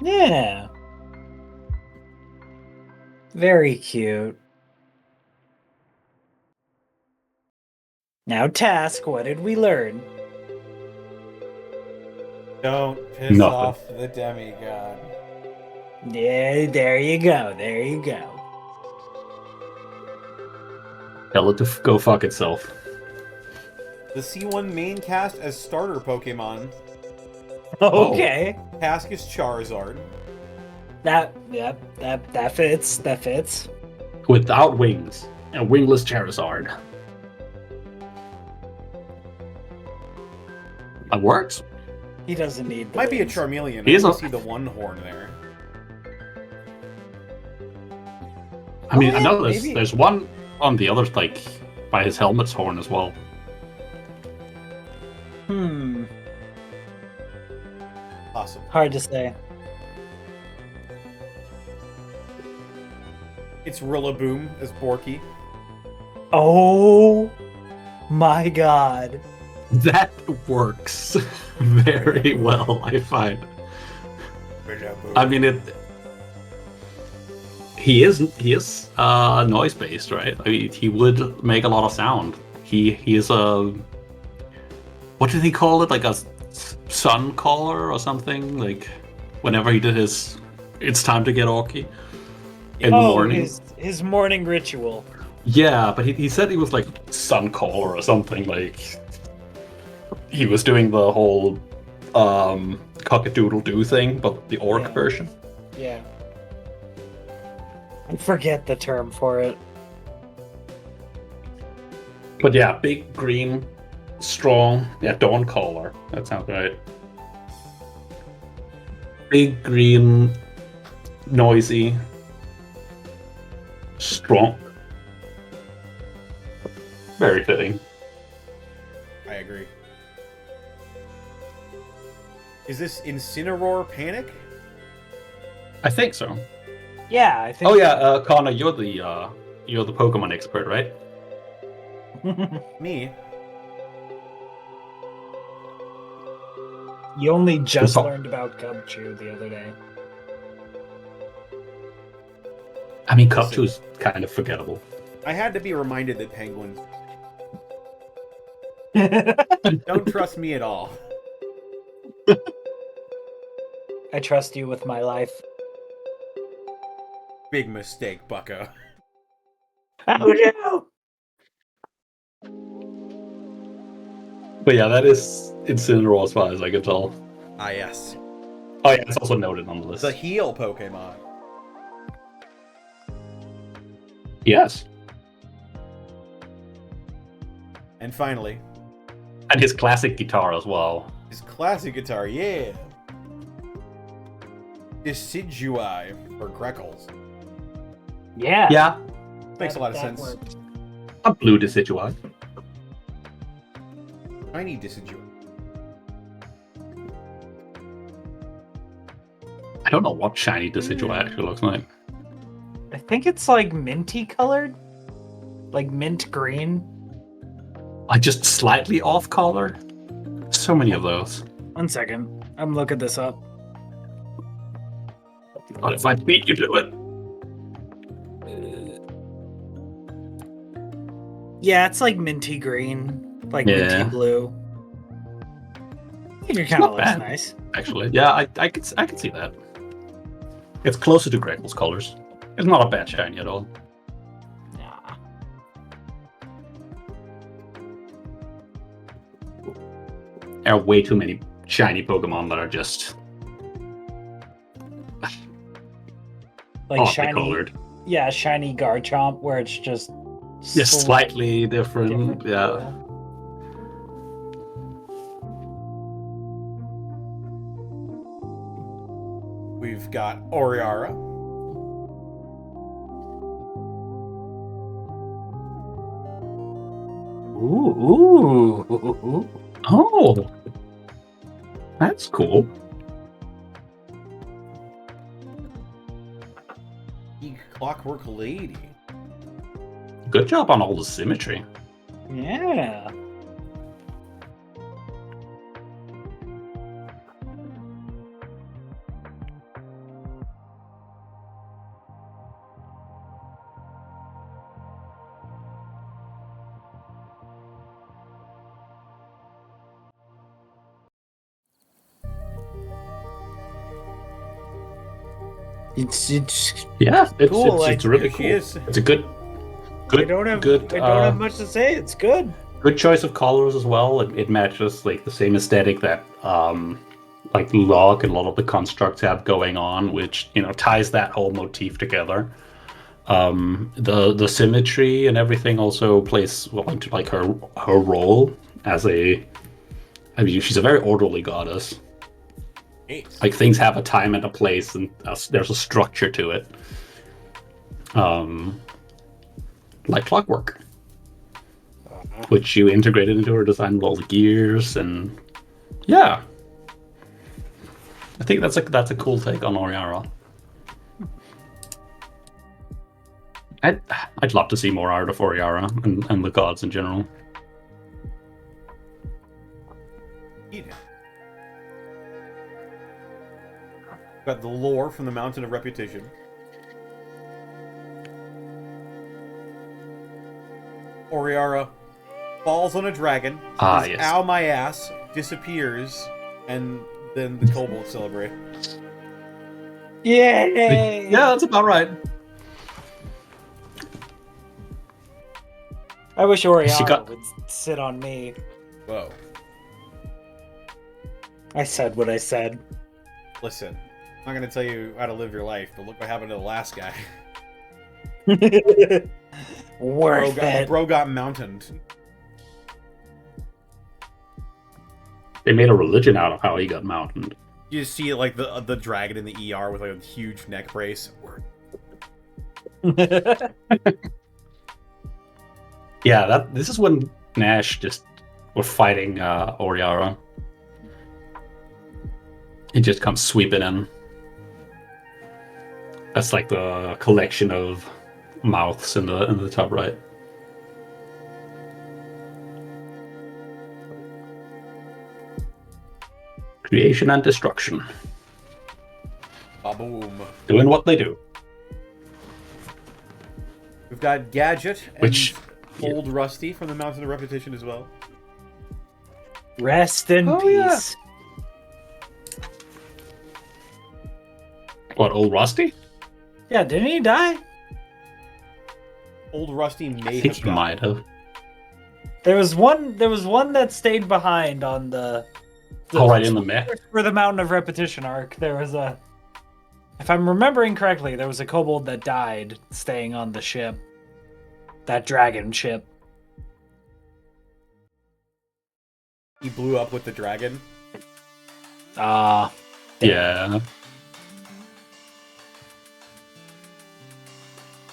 Speaker 1: Yeah. Very cute. Now, Task, what did we learn?
Speaker 2: Don't piss
Speaker 3: Nothing.
Speaker 2: off the demigod.
Speaker 1: Yeah, there you go. There you go.
Speaker 3: Tell it to go fuck itself.
Speaker 2: The C1 main cast as starter Pokemon.
Speaker 1: Okay.
Speaker 2: Task is Charizard.
Speaker 1: That fits. That fits.
Speaker 3: Without wings. And wingless Charizard. That works.
Speaker 1: He doesn't need the
Speaker 2: Might be a
Speaker 1: wings.
Speaker 2: Charmeleon.
Speaker 3: He
Speaker 2: I
Speaker 3: is
Speaker 2: only
Speaker 3: a-
Speaker 2: see the one horn there.
Speaker 3: I mean,
Speaker 1: Oh,
Speaker 3: I
Speaker 1: yeah,
Speaker 3: know
Speaker 1: maybe.
Speaker 3: there's one on the other, like, by his helmet's horn as well.
Speaker 2: Awesome.
Speaker 1: Hard to say.
Speaker 2: It's Rillaboom as Borky.
Speaker 1: Oh my god.
Speaker 3: That works very well, I find.
Speaker 2: Rillaboom.
Speaker 3: I mean, he is noise based, right? I mean, he would make a lot of sound. He is a, what did he call it? Like a sun caller or something? Like whenever he did his "It's time to get orky" in the morning.
Speaker 1: His morning ritual.
Speaker 3: Yeah, but he said he was like sun caller or something. Like he was doing the whole cock-a-doodle-doo thing, but the orc
Speaker 1: Yeah.
Speaker 3: version.
Speaker 1: Yeah. I forget the term for it.
Speaker 3: But yeah, big, green, strong. Yeah, dawn caller. That sounds right. Big, green, noisy, strong. Very fitting.
Speaker 2: I agree. Is this Incineroar Panic?
Speaker 3: I think so.
Speaker 1: Yeah, I think.
Speaker 3: Oh yeah, Connor, you're the Pokemon expert, right?
Speaker 2: Me?
Speaker 1: You only just
Speaker 3: Oh.
Speaker 1: learned about Gumchew the other day.
Speaker 3: I mean, Cupchew's kind of forgettable.
Speaker 2: I had to be reminded that penguins don't trust me at all.
Speaker 1: I trust you with my life.
Speaker 2: Big mistake, bucko.
Speaker 1: Oh no!
Speaker 3: But yeah, that is Incineroar as far as I can tell.
Speaker 2: Ah, yes.
Speaker 3: Oh yeah, it's also noted on the list.
Speaker 2: The heal Pokemon.
Speaker 3: Yes.
Speaker 2: And finally,
Speaker 3: And his classic guitar as well.
Speaker 2: his classic guitar, yeah. Decidui for Greckles.
Speaker 1: Yeah.
Speaker 3: Yeah,
Speaker 2: Makes a lot of
Speaker 1: that
Speaker 2: sense.
Speaker 1: works.
Speaker 3: a blue Decidueye.
Speaker 2: I need Decidui.
Speaker 3: I don't know what shiny Decidueye actually looks like.
Speaker 1: I think it's like minty colored, like mint green.
Speaker 3: Like just slightly off color. So many of those.
Speaker 1: 1 second, I'm looking this up.
Speaker 3: What if I beat you to it?
Speaker 1: Yeah, it's like minty green, like
Speaker 3: Yeah.
Speaker 1: minty blue. I think it kind
Speaker 3: not
Speaker 1: of looks
Speaker 3: bad.
Speaker 1: nice.
Speaker 3: Actually, yeah, I could see that. It's closer to Greggle's colors. It's not a bad shiny at all.
Speaker 1: Nah.
Speaker 3: There are way too many shiny Pokemon that are just
Speaker 1: Like
Speaker 3: oddly
Speaker 1: shiny,
Speaker 3: colored.
Speaker 1: yeah, shiny Garchomp, where it's just
Speaker 3: Slightly different. Yeah.
Speaker 1: color.
Speaker 2: We've got Oriara.
Speaker 3: Ooh. Oh. That's cool.
Speaker 2: Clockwork Lady.
Speaker 3: Good job on all the symmetry.
Speaker 1: Yeah. It's
Speaker 3: Yeah, it's
Speaker 1: cool.
Speaker 3: it's really
Speaker 2: Here she
Speaker 3: cool.
Speaker 2: is.
Speaker 3: It's a good
Speaker 1: I don't have much to say. It's good.
Speaker 3: good choice of colors as well. It matches like the same aesthetic that like Log and a lot of the constructs have going on, which ties that whole motif together. The symmetry and everything also plays well into like her role as a. I mean, she's a very orderly goddess. Like things have a time and a place, and there's a structure to it. Like clockwork, which you integrated into her design with all the gears, and yeah, I think that's a cool take on Oriara. I'd love to see more art of Oriara and the gods in general.
Speaker 2: Got the lore from the Mountain of Repetition. Oriara falls on a dragon, says,
Speaker 3: yes.
Speaker 2: "Ow my ass," disappears, and then the kobolds celebrate.
Speaker 1: Yay!
Speaker 3: Yeah, that's about right.
Speaker 1: I wish Oriana
Speaker 3: got-
Speaker 1: would sit on me.
Speaker 2: Whoa.
Speaker 1: I said what I said.
Speaker 2: Listen, I'm not gonna tell you how to live your life, but look what happened to the last guy.
Speaker 1: Worth it.
Speaker 2: Bro got mountained.
Speaker 3: They made a religion out of how he got mounted.
Speaker 2: You just see like the dragon in the ER with like a huge neck brace.
Speaker 3: Yeah, this is when Nash just was fighting Oriara. He just comes sweeping in. That's like the collection of mouths in the top right. Creation and destruction.
Speaker 2: Ba-boom.
Speaker 3: Doing what they do.
Speaker 2: We've got Gadget and
Speaker 3: Which-
Speaker 2: Old Rusty from the Mountain of Repetition as well.
Speaker 1: Rest in
Speaker 3: yeah.
Speaker 1: peace.
Speaker 3: What, old Rusty?
Speaker 1: Yeah, didn't he die?
Speaker 2: Old Rusty
Speaker 3: I
Speaker 2: may
Speaker 3: think
Speaker 2: have
Speaker 3: he
Speaker 2: died.
Speaker 3: might have.
Speaker 1: There was one that stayed behind on the
Speaker 3: Oh, right in the mech.
Speaker 1: for the Mountain of Repetition arc. There was if I'm remembering correctly, there was a kobold that died staying on the ship. That dragon ship.
Speaker 2: He blew up with the dragon.
Speaker 3: Yeah.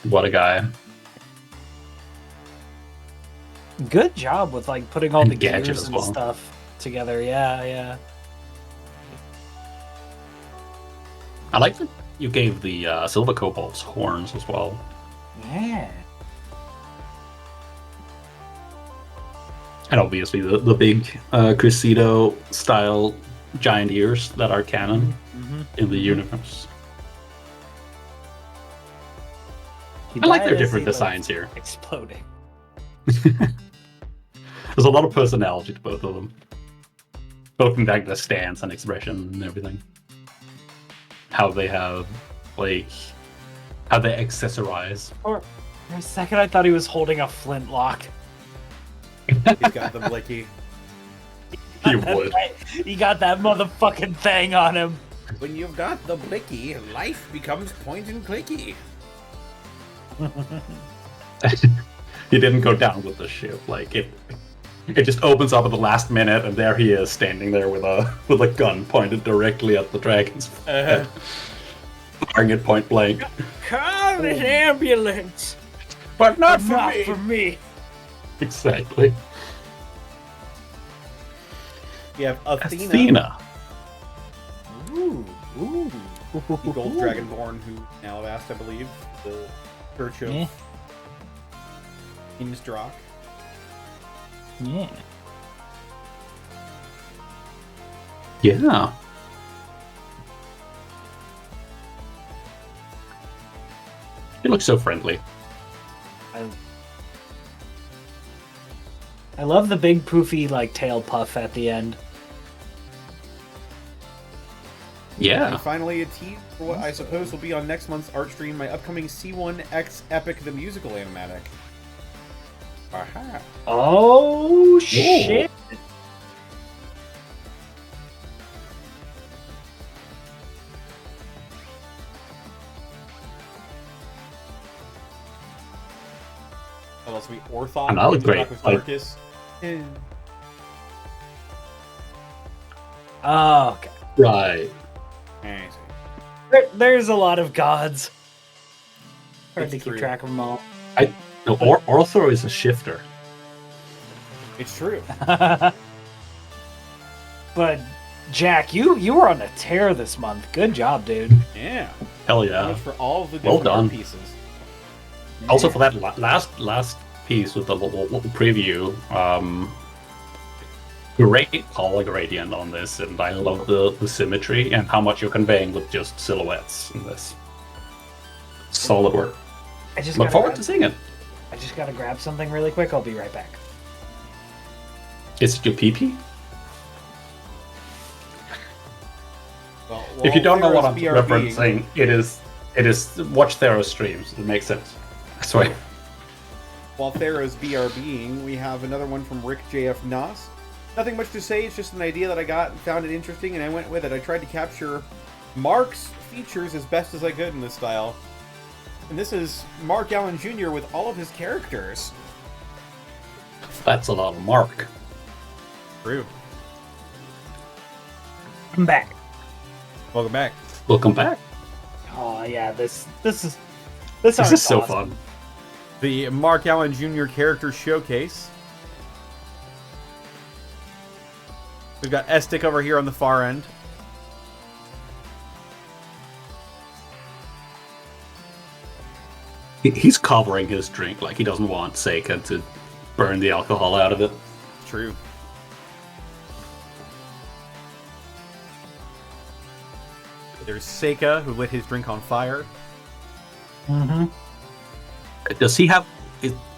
Speaker 3: What a guy.
Speaker 1: Good job with like putting all
Speaker 3: And
Speaker 1: the
Speaker 3: Gadget
Speaker 1: gears
Speaker 3: as
Speaker 1: and
Speaker 3: well.
Speaker 1: stuff together. Yeah.
Speaker 3: I like that you gave the Silver Kobolds horns as well.
Speaker 1: Yeah.
Speaker 3: And obviously the big Crusader style giant ears that are canon in the universe.
Speaker 1: He
Speaker 3: I like
Speaker 1: died
Speaker 3: their
Speaker 1: as
Speaker 3: different
Speaker 1: he was
Speaker 3: designs here.
Speaker 1: Exploding.
Speaker 3: There's a lot of personality to both of them. Both in like the stance and expression and everything. How they have, like, how they accessorize.
Speaker 1: For a second, I thought he was holding a flintlock.
Speaker 2: He's got the blicky.
Speaker 3: He would.
Speaker 1: He got that motherfucking thing on him.
Speaker 2: When you've got the blicky, life becomes point and clicky.
Speaker 3: He didn't go down with the ship. Like it just opens up at the last minute, and there he is standing there with a gun pointed directly at the dragon's head, firing it point blank.
Speaker 1: Call an ambulance,
Speaker 3: But not
Speaker 1: not for me.
Speaker 3: Exactly.
Speaker 2: You have
Speaker 3: Athena.
Speaker 1: Ooh.
Speaker 2: the gold dragonborn who now asked, I believe, the Church of
Speaker 1: Yeah.
Speaker 2: Innsdrock.
Speaker 1: Yeah.
Speaker 3: Yeah. He looks so friendly.
Speaker 1: I love the big poofy like tail puff at the end.
Speaker 3: Yeah.
Speaker 2: And finally, a tease for what I suppose will be on next month's art stream, my upcoming C1X Epic the Musical animatic. Aha.
Speaker 1: Oh shit!
Speaker 2: That'll also be Orthon.
Speaker 3: And that was great.
Speaker 2: Darkus.
Speaker 1: Oh, okay.
Speaker 3: Right.
Speaker 1: There's a lot of gods. Hard
Speaker 2: It's
Speaker 1: to keep
Speaker 2: true.
Speaker 1: track of them all.
Speaker 3: No, Ortho is a shifter.
Speaker 2: It's true.
Speaker 1: But Jack, you were on a tear this month. Good job, dude.
Speaker 2: Yeah.
Speaker 3: Hell
Speaker 2: So
Speaker 3: yeah.
Speaker 2: much for all of the
Speaker 3: Well
Speaker 2: different
Speaker 3: done.
Speaker 2: art pieces.
Speaker 3: Also for that last piece with the little preview, great color gradient on this, and I love the symmetry and how much you're conveying with just silhouettes in this. Solid work.
Speaker 1: I just
Speaker 3: Look
Speaker 1: gotta
Speaker 3: forward
Speaker 1: grab,
Speaker 3: to seeing it.
Speaker 1: I just gotta grab something really quick. I'll be right back.
Speaker 3: Is it your PP?
Speaker 2: Well,
Speaker 3: If you don't know what I'm
Speaker 2: Theros BRB,
Speaker 3: referencing, it is watch Theros streams. It makes sense. I swear.
Speaker 2: While Theros BRBing, we have another one from Rick JF Nos. Nothing much to say, it's just an idea that I got and found it interesting, and I went with it. I tried to capture Mark's features as best as I could in this style. And this is Mark Allen Jr. with all of his characters.
Speaker 3: That's a lot of mark.
Speaker 2: True.
Speaker 1: I'm back.
Speaker 2: Welcome back.
Speaker 3: Welcome back.
Speaker 1: Oh yeah, this is
Speaker 3: This
Speaker 1: art's
Speaker 3: is so
Speaker 1: awesome.
Speaker 3: fun.
Speaker 2: The Mark Allen Jr. Character Showcase. We've got Estic over here on the far end.
Speaker 3: He's covering his drink like he doesn't want Seika to burn the alcohol out of it.
Speaker 2: True. There's Seika, who lit his drink on fire.
Speaker 1: Mm-hmm.
Speaker 3: Does he have?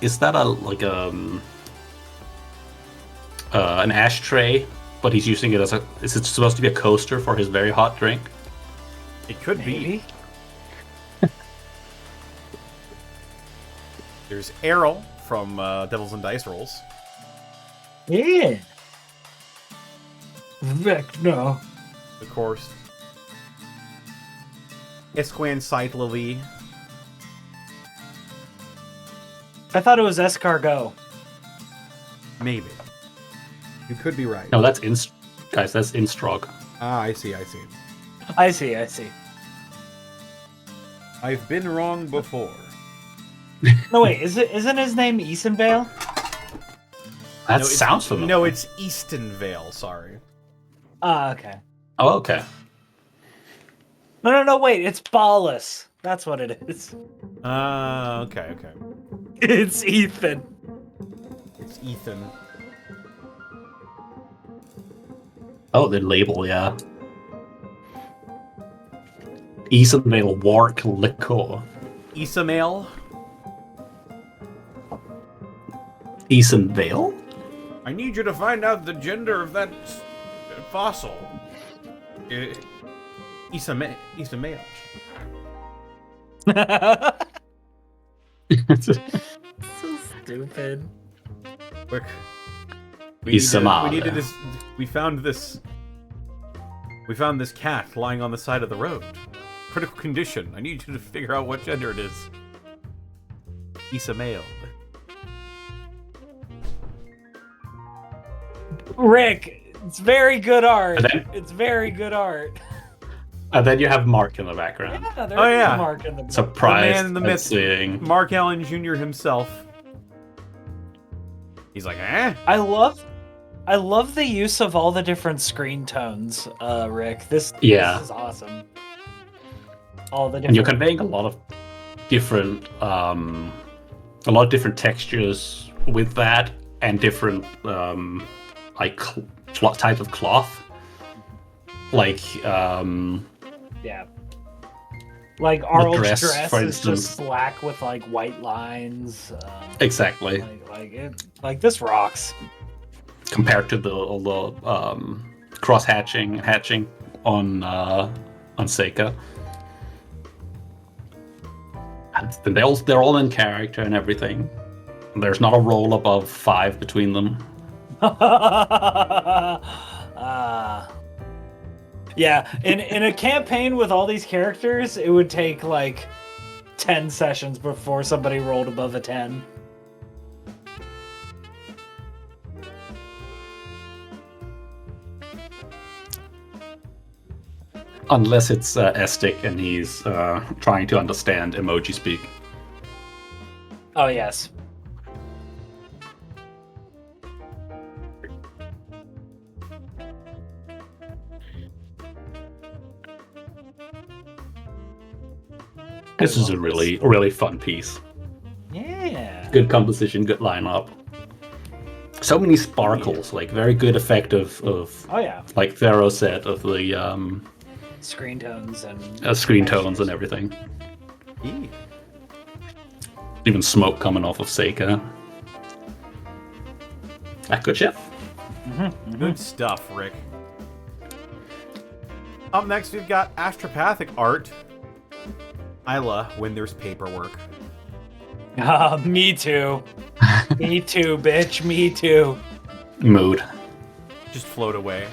Speaker 3: Is that a like an ashtray? But he's using it as a. Is it supposed to be a coaster for his very hot drink?
Speaker 2: It could be.
Speaker 1: Maybe.
Speaker 2: There's Errol from Devils and Dice Rolls.
Speaker 1: Yeah. No.
Speaker 2: Of course. Esquan Scythe
Speaker 1: I thought it was escargot.
Speaker 2: Maybe. You could be right.
Speaker 3: No, that's guys. That's Instrog.
Speaker 2: Ah, I see.
Speaker 1: I see.
Speaker 2: I've been wrong before.
Speaker 1: No wait, isn't his name Easonvale?
Speaker 3: That
Speaker 2: No, it's-
Speaker 3: sounds familiar.
Speaker 2: No, it's Eastonvale, sorry.
Speaker 1: Ah, okay.
Speaker 3: Oh, okay.
Speaker 1: No, wait, it's Ballus. That's what it is.
Speaker 2: Okay.
Speaker 1: It's Ethan.
Speaker 2: It's Ethan.
Speaker 3: Oh, the label, yeah. Easonvale Wark Liquor.
Speaker 2: Isamail.
Speaker 3: Easonvale?
Speaker 2: I need you to find out the gender of that fossil. Isamail.
Speaker 1: So stupid.
Speaker 2: Quick.
Speaker 3: Isamada.
Speaker 2: We found this cat lying on the side of the road. Critical condition. I need you to figure out what gender it is. Isamail.
Speaker 1: Rick, it's very good art.
Speaker 3: And then-
Speaker 1: It's very good art.
Speaker 3: And then you have Mark in the background.
Speaker 1: Yeah, there's
Speaker 2: Oh, yeah.
Speaker 1: a mark in the
Speaker 3: Surprised
Speaker 2: The man in the
Speaker 3: at
Speaker 2: midst.
Speaker 3: seeing.
Speaker 2: Mark Allen Jr. himself. He's like, eh?
Speaker 1: I love the use of all the different screen tones, Rick. This is awesome. All the different
Speaker 3: And you're conveying a lot of different textures with that, and different type of cloth.
Speaker 1: Yeah. Like Arl's
Speaker 3: dress,
Speaker 1: dress
Speaker 3: for
Speaker 1: is
Speaker 3: instance.
Speaker 1: just black with like white lines.
Speaker 3: Exactly.
Speaker 1: Like this rocks.
Speaker 3: Compared to all the cross hatching on Seika. And they're all in character and everything. There's not a roll above 5 between them.
Speaker 1: Yeah, in a campaign with all these characters, it would take like 10 sessions before somebody rolled above a 10.
Speaker 3: Unless it's Estic and he's trying to understand emoji speak.
Speaker 1: Oh, yes.
Speaker 3: This is a really, really fun piece.
Speaker 1: Yeah.
Speaker 3: Good composition, good lineup. So many sparkles, like very good effect of
Speaker 1: Oh, yeah.
Speaker 3: like Thero said, of the
Speaker 1: Screen tones and...
Speaker 3: screen tones and everything. Even smoke coming off of Seika. Good shit.
Speaker 2: Good stuff, Rick. Up next, we've got astropathic art. Isla, when there's paperwork.
Speaker 1: Me too. Me too, bitch. Me too.
Speaker 3: Mood.
Speaker 2: Just float away.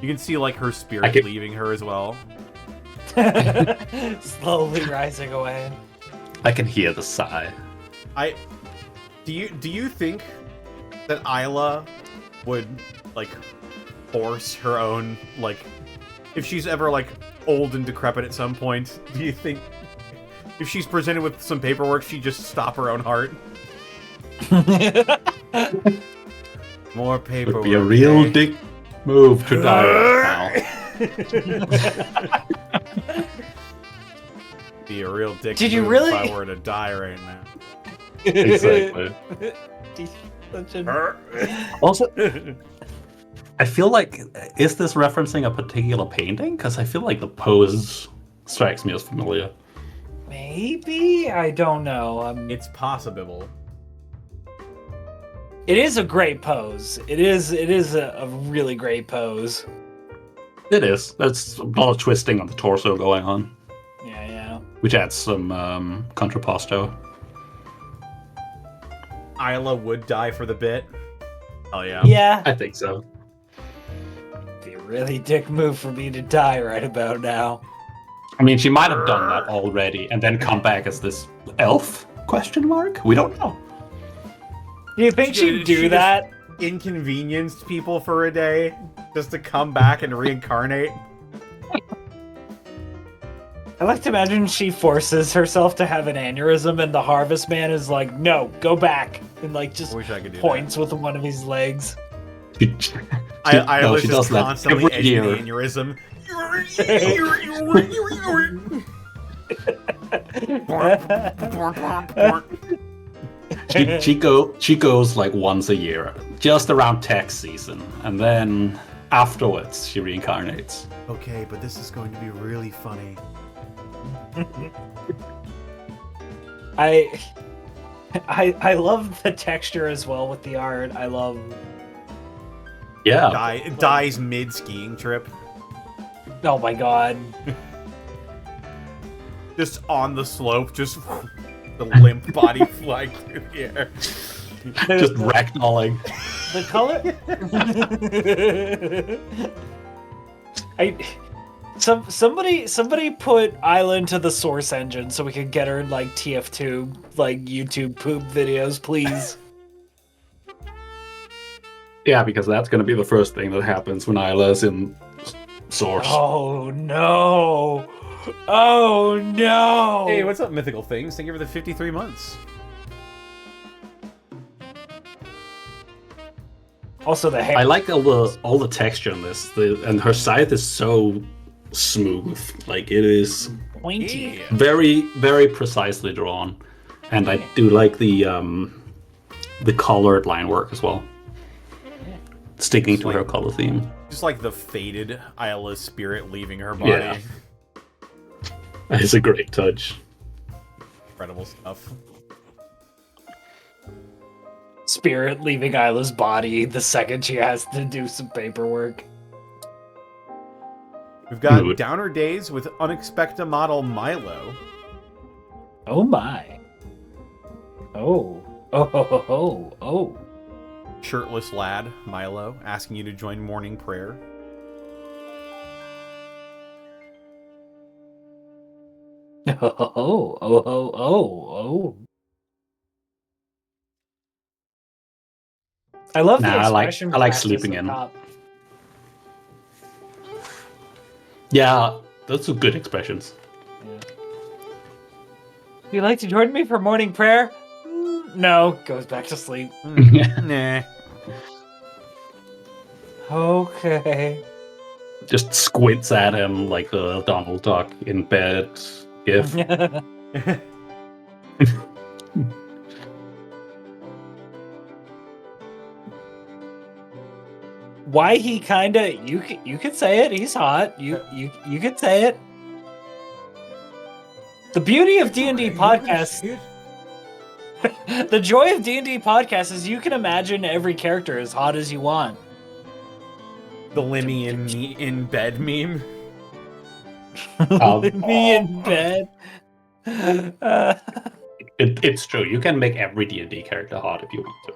Speaker 2: You can see, like, her spirit leaving her as well.
Speaker 1: Slowly rising away.
Speaker 3: I can hear the sigh.
Speaker 2: Do you think that Isla would, like, force her own, like, if she's ever, like, old and decrepit at some point, do you think if she's presented with some paperwork, she'd just stop her own heart? More paperwork.
Speaker 3: Would be a real dick move to die right now.
Speaker 2: Be a real dick
Speaker 1: Did you
Speaker 2: move
Speaker 1: really?
Speaker 2: if I were to die right now.
Speaker 3: Exactly. Also, I feel like, is this referencing a particular painting? Because I feel like the pose strikes me as familiar.
Speaker 1: Maybe? I don't know.
Speaker 2: It's possible.
Speaker 1: It is a great pose. It is a really great pose.
Speaker 3: It is. There's a lot of twisting on the torso going on,
Speaker 1: Yeah.
Speaker 3: which adds some contrapposto.
Speaker 2: Isla would die for the bit. Oh yeah.
Speaker 1: Yeah.
Speaker 3: I think so.
Speaker 1: Be a really dick move for me to die right about now.
Speaker 3: I mean, she might have done that already and then come back as this elf? Question mark? We don't know.
Speaker 1: Do you think she'd do that?
Speaker 2: Inconvenienced people for a day just to come back and reincarnate.
Speaker 1: I like to imagine she forces herself to have an aneurysm and the Harvest Man is like, no, go back. And like just
Speaker 2: Wish I could do
Speaker 1: points with one of his legs.
Speaker 2: I was
Speaker 3: she
Speaker 2: just
Speaker 3: does that
Speaker 2: constantly
Speaker 3: every
Speaker 2: edging
Speaker 3: year.
Speaker 2: the aneurysm.
Speaker 3: She goes like once a year, just around tax season, and then afterwards she reincarnates.
Speaker 2: Okay, but this is going to be really funny.
Speaker 1: I love the texture as well with the art. I love...
Speaker 3: Yeah.
Speaker 2: Dies mid skiing trip.
Speaker 1: Oh my god.
Speaker 2: Just on the slope, just the limp body flying through the air.
Speaker 3: Just ragdolling.
Speaker 1: The color... Somebody put Isla into the Source engine so we could get her in like TF2, like YouTube poop videos, please.
Speaker 3: Yeah, because that's going to be the first thing that happens when Isla's in Source.
Speaker 1: Oh no! Oh no!
Speaker 2: Hey, what's up, mythical things? Thank you for the 53 months.
Speaker 1: Also, the hair.
Speaker 3: I like all the texture on this, and her scythe is so smooth. Like, it is
Speaker 1: Pointy.
Speaker 3: very, very precisely drawn, and I do like the colored line work as well, sticking to her color theme.
Speaker 2: Just like the faded Isla's spirit leaving her body.
Speaker 3: Yeah. It's a great touch.
Speaker 2: Incredible stuff.
Speaker 1: Spirit leaving Isla's body the second she has to do some paperwork.
Speaker 2: We've got
Speaker 3: Mood.
Speaker 2: Downer Days with Unexpected Model Milo.
Speaker 1: Oh my. Oh. Oh.
Speaker 2: Shirtless lad, Milo, asking you to join morning prayer.
Speaker 1: Oh. I love the
Speaker 3: Nah,
Speaker 1: expression.
Speaker 3: I like
Speaker 1: practice
Speaker 3: sleeping
Speaker 1: of
Speaker 3: in.
Speaker 1: Cop.
Speaker 3: Yeah, those are good expressions.
Speaker 1: Yeah. Would you like to join me for morning prayer? No, goes back to sleep.
Speaker 2: Nah.
Speaker 1: Okay.
Speaker 3: Just squints at him like a Donald Duck in bed gif.
Speaker 1: Why he kinda you could say it, he's hot. You could say it. The beauty of D&D podcasts, the joy of D&D podcasts is you can imagine every character as hot as you want.
Speaker 2: The Limmy in bed meme.
Speaker 1: Me in bed.
Speaker 3: It's true. You can make every D&D character hot if you want to.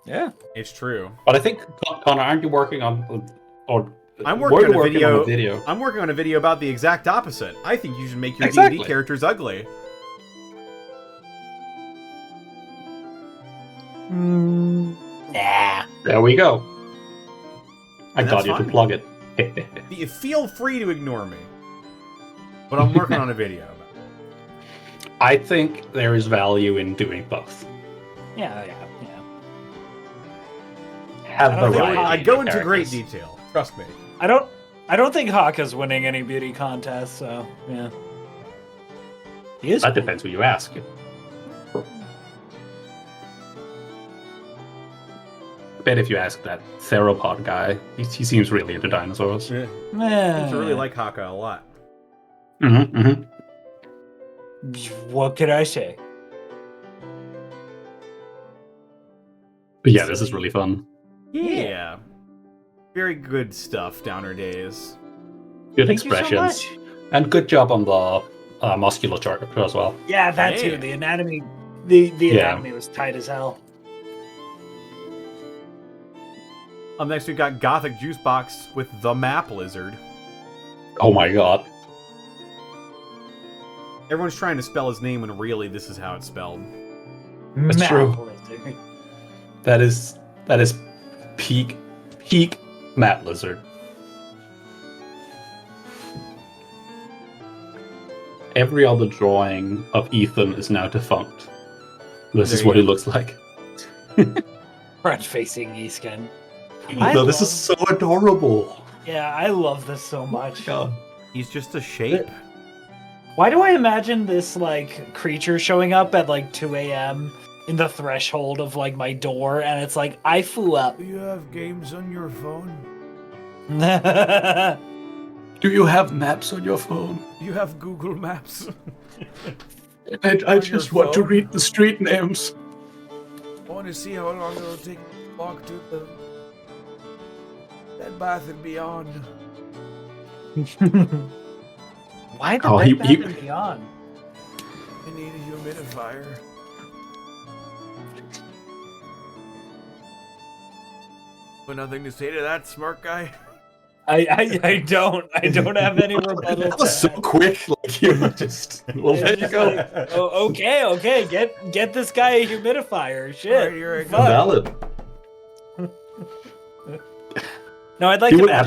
Speaker 1: Yeah.
Speaker 2: It's true.
Speaker 3: But I think, Connor, aren't you working on... Or
Speaker 2: I'm
Speaker 3: were
Speaker 2: working
Speaker 3: you
Speaker 2: on a video.
Speaker 3: video.
Speaker 2: I'm working on a video about the exact opposite. I think you should make your
Speaker 3: Exactly.
Speaker 2: D&D characters ugly.
Speaker 1: Nah.
Speaker 3: There we go. I
Speaker 2: That's
Speaker 3: got you
Speaker 2: fine.
Speaker 3: to plug it.
Speaker 2: Feel free to ignore me. But I'm working on a video.
Speaker 3: I think there is value in doing both.
Speaker 1: Yeah.
Speaker 3: Have
Speaker 1: I don't think
Speaker 3: variety.
Speaker 2: I
Speaker 3: in
Speaker 2: go
Speaker 3: your
Speaker 2: into great
Speaker 3: characters.
Speaker 2: detail. Trust me.
Speaker 1: I don't think Haka's winning any beauty contest, so yeah. He is.
Speaker 3: That depends who you ask. I bet if you ask that theropod guy, he seems really into dinosaurs.
Speaker 2: Yeah.
Speaker 1: Eh.
Speaker 2: I really like Haka a lot.
Speaker 3: Mm-hmm.
Speaker 1: What could I say?
Speaker 3: But yeah, this is really fun.
Speaker 2: Yeah. Very good stuff, Downer Days.
Speaker 3: Good
Speaker 1: Thank you so
Speaker 3: expressions. And good job on the musculature as well.
Speaker 1: Yeah, that
Speaker 2: Yeah.
Speaker 1: too. The anatomy, the
Speaker 3: Yeah.
Speaker 1: anatomy was tight as hell.
Speaker 2: Up next, we've got Gothic Juice Box with the Map Lizard.
Speaker 3: Oh my god.
Speaker 2: Everyone's trying to spell his name when really this is how it's spelled.
Speaker 3: That's true.
Speaker 1: Lizard.
Speaker 3: That is peak map lizard. Every other drawing of Ethan is now defunct. This is
Speaker 2: There
Speaker 3: what
Speaker 2: you
Speaker 3: he
Speaker 2: go.
Speaker 3: looks like.
Speaker 1: Front-facing Easkin.
Speaker 3: No, this is so adorable.
Speaker 1: Yeah, I love this so much.
Speaker 3: God.
Speaker 2: He's just a shape.
Speaker 1: Why do I imagine this like creature showing up at like 2 a.m. in the threshold of like my door, and it's like I flew up.
Speaker 2: Do you have games on your phone?
Speaker 3: Do you have maps on your phone?
Speaker 2: You have Google Maps.
Speaker 3: I
Speaker 2: just want to read
Speaker 3: the street names.
Speaker 5: I want to see how long it'll take to walk to the Bed Bath and Beyond.
Speaker 1: Why the
Speaker 3: Oh,
Speaker 1: Bed
Speaker 3: he-
Speaker 1: Bath
Speaker 3: he-
Speaker 1: and Beyond?
Speaker 5: I need a humidifier. But nothing to say to that, smart guy.
Speaker 1: I don't have any rebuttal.
Speaker 3: That was
Speaker 1: to
Speaker 3: so
Speaker 1: that.
Speaker 3: quick. Like you just well, there you
Speaker 1: It's
Speaker 3: go.
Speaker 1: like, oh, okay, get this guy a humidifier. Shit.
Speaker 5: Alright, here I go.
Speaker 1: Fuck.
Speaker 3: Valid.
Speaker 1: No, I'd like
Speaker 3: He
Speaker 1: to
Speaker 3: would
Speaker 1: imagine-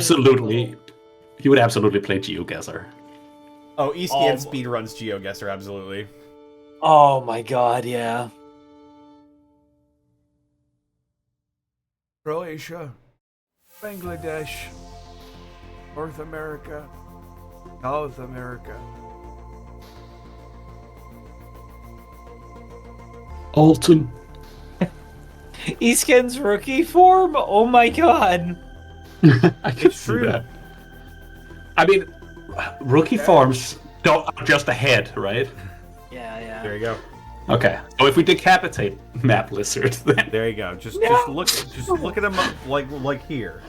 Speaker 3: absolutely play GeoGuessr.
Speaker 2: Oh, Eascan speedruns GeoGuessr, absolutely.
Speaker 1: Oh my god, yeah.
Speaker 5: Croatia, Bangladesh, North America, South America.
Speaker 3: Alton.
Speaker 1: Easkin's rookie form? Oh my god.
Speaker 3: I can
Speaker 2: It's
Speaker 3: see
Speaker 2: true.
Speaker 3: that. I mean, rookie forms don't are just a head, right?
Speaker 1: Yeah.
Speaker 2: There you go.
Speaker 3: Okay, so if we decapitate Map Lizard, then
Speaker 2: There you go. Just look at him up, like here.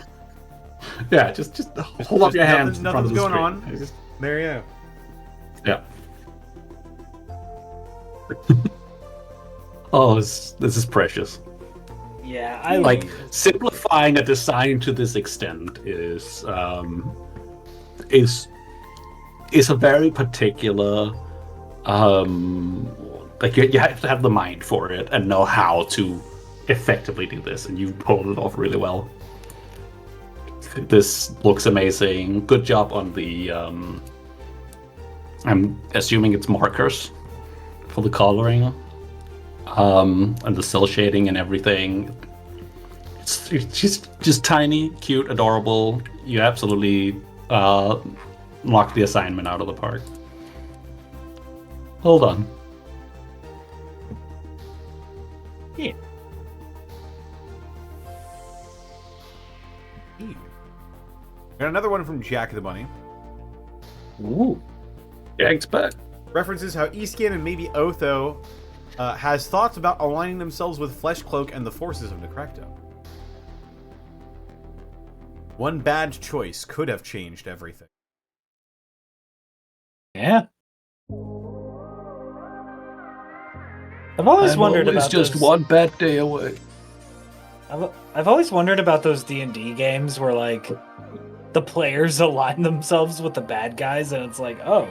Speaker 3: Yeah, just hold up your hands in front of
Speaker 2: Nothing's
Speaker 3: the
Speaker 2: going
Speaker 3: screen.
Speaker 2: on. Just, there you go.
Speaker 3: Yeah. Oh, this is precious.
Speaker 1: Yeah, I
Speaker 3: Like
Speaker 1: love it.
Speaker 3: simplifying a design to this extent is a very particular like you have to have the mind for it and know how to effectively do this, and you've pulled it off really well. This looks amazing. Good job on the I'm assuming it's markers for the coloring, and the cell shading and everything. It's just tiny, cute, adorable. You absolutely knocked the assignment out of the park. Hold on.
Speaker 1: Yeah.
Speaker 2: Got another one from Jack the Bunny.
Speaker 3: Ooh. Jack's back.
Speaker 2: References how Escan and maybe Otho has thoughts about aligning themselves with Fleshcloak and the forces of Necrecto. One bad choice could have changed everything.
Speaker 1: Yeah. I've always wondered about
Speaker 3: just
Speaker 1: those,
Speaker 3: one bad day away.
Speaker 1: I've always wondered about those D&D games where like the players align themselves with the bad guys, and it's like, oh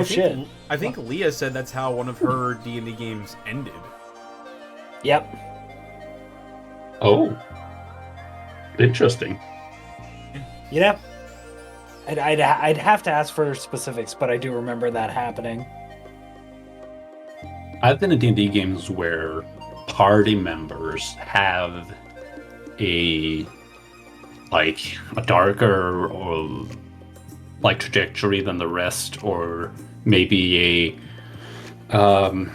Speaker 1: shit.
Speaker 2: I think Leah said that's how one of her D&D games ended.
Speaker 1: Yep.
Speaker 3: Oh. Interesting.
Speaker 1: Yeah. I'd have to ask for specifics, but I do remember that happening.
Speaker 3: I've been in D&D games where party members have a darker or like trajectory than the rest, or maybe an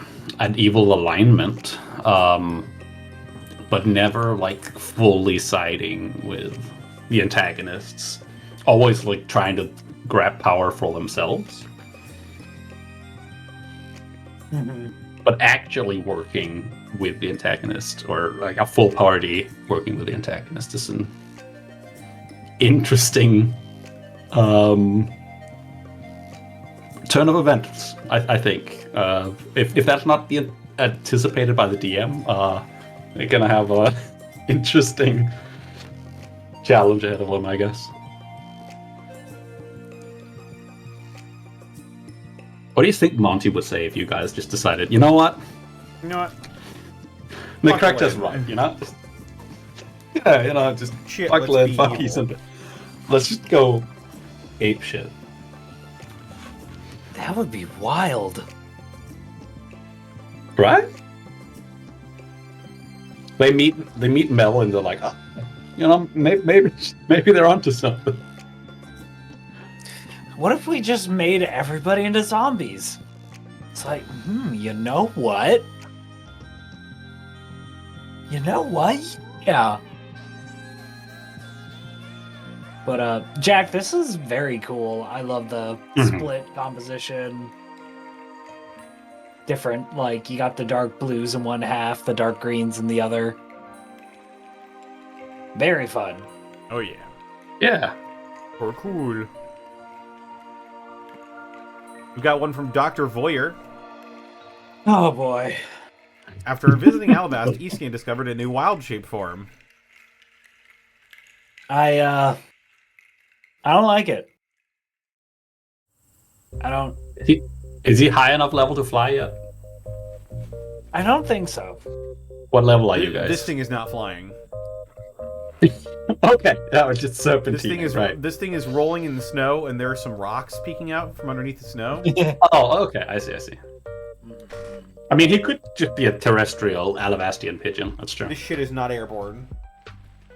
Speaker 3: evil alignment, but never like fully siding with the antagonists. Always like trying to grab power for themselves.
Speaker 1: Mm-hmm.
Speaker 3: But actually working with the antagonist, or like a full party working with the antagonist, is an interesting turn of events, I think. If that's not anticipated by the DM, they're gonna have a interesting challenge ahead of them, I guess. What do you think Monty would say if you guys just decided, you know what?
Speaker 2: You know what?
Speaker 3: Necrecto's right, you know? Yeah, you know, just
Speaker 2: Shit,
Speaker 3: fuck
Speaker 2: let's
Speaker 3: Lynn,
Speaker 2: be
Speaker 3: fuck
Speaker 2: evil.
Speaker 3: Ethan. Let's just go ape shit.
Speaker 1: That would be wild.
Speaker 3: Right? They meet Mel and they're like, oh, you know, maybe they're onto something.
Speaker 1: What if we just made everybody into zombies? It's like, you know what? You know what? Yeah. But Jack, this is very cool. I love the split composition. Different, like you got the dark blues in one half, the dark greens in the other. Very fun.
Speaker 2: Oh yeah.
Speaker 3: Yeah.
Speaker 2: Or cool. We got one from Dr. Voyer.
Speaker 1: Oh boy.
Speaker 2: After visiting Alabast, Escan discovered a new wild shape form.
Speaker 1: I don't like it. I don't
Speaker 3: Is he high enough level to fly yet?
Speaker 1: I don't think so.
Speaker 3: What level are you guys?
Speaker 2: This thing is not flying.
Speaker 3: Okay, that was just serpentine.
Speaker 2: This thing is rolling in the snow, and there are some rocks peeking out from underneath the snow.
Speaker 3: Oh, okay, I see. I mean, he could just be a terrestrial Alabastian pigeon. That's true.
Speaker 2: This shit is not airborne.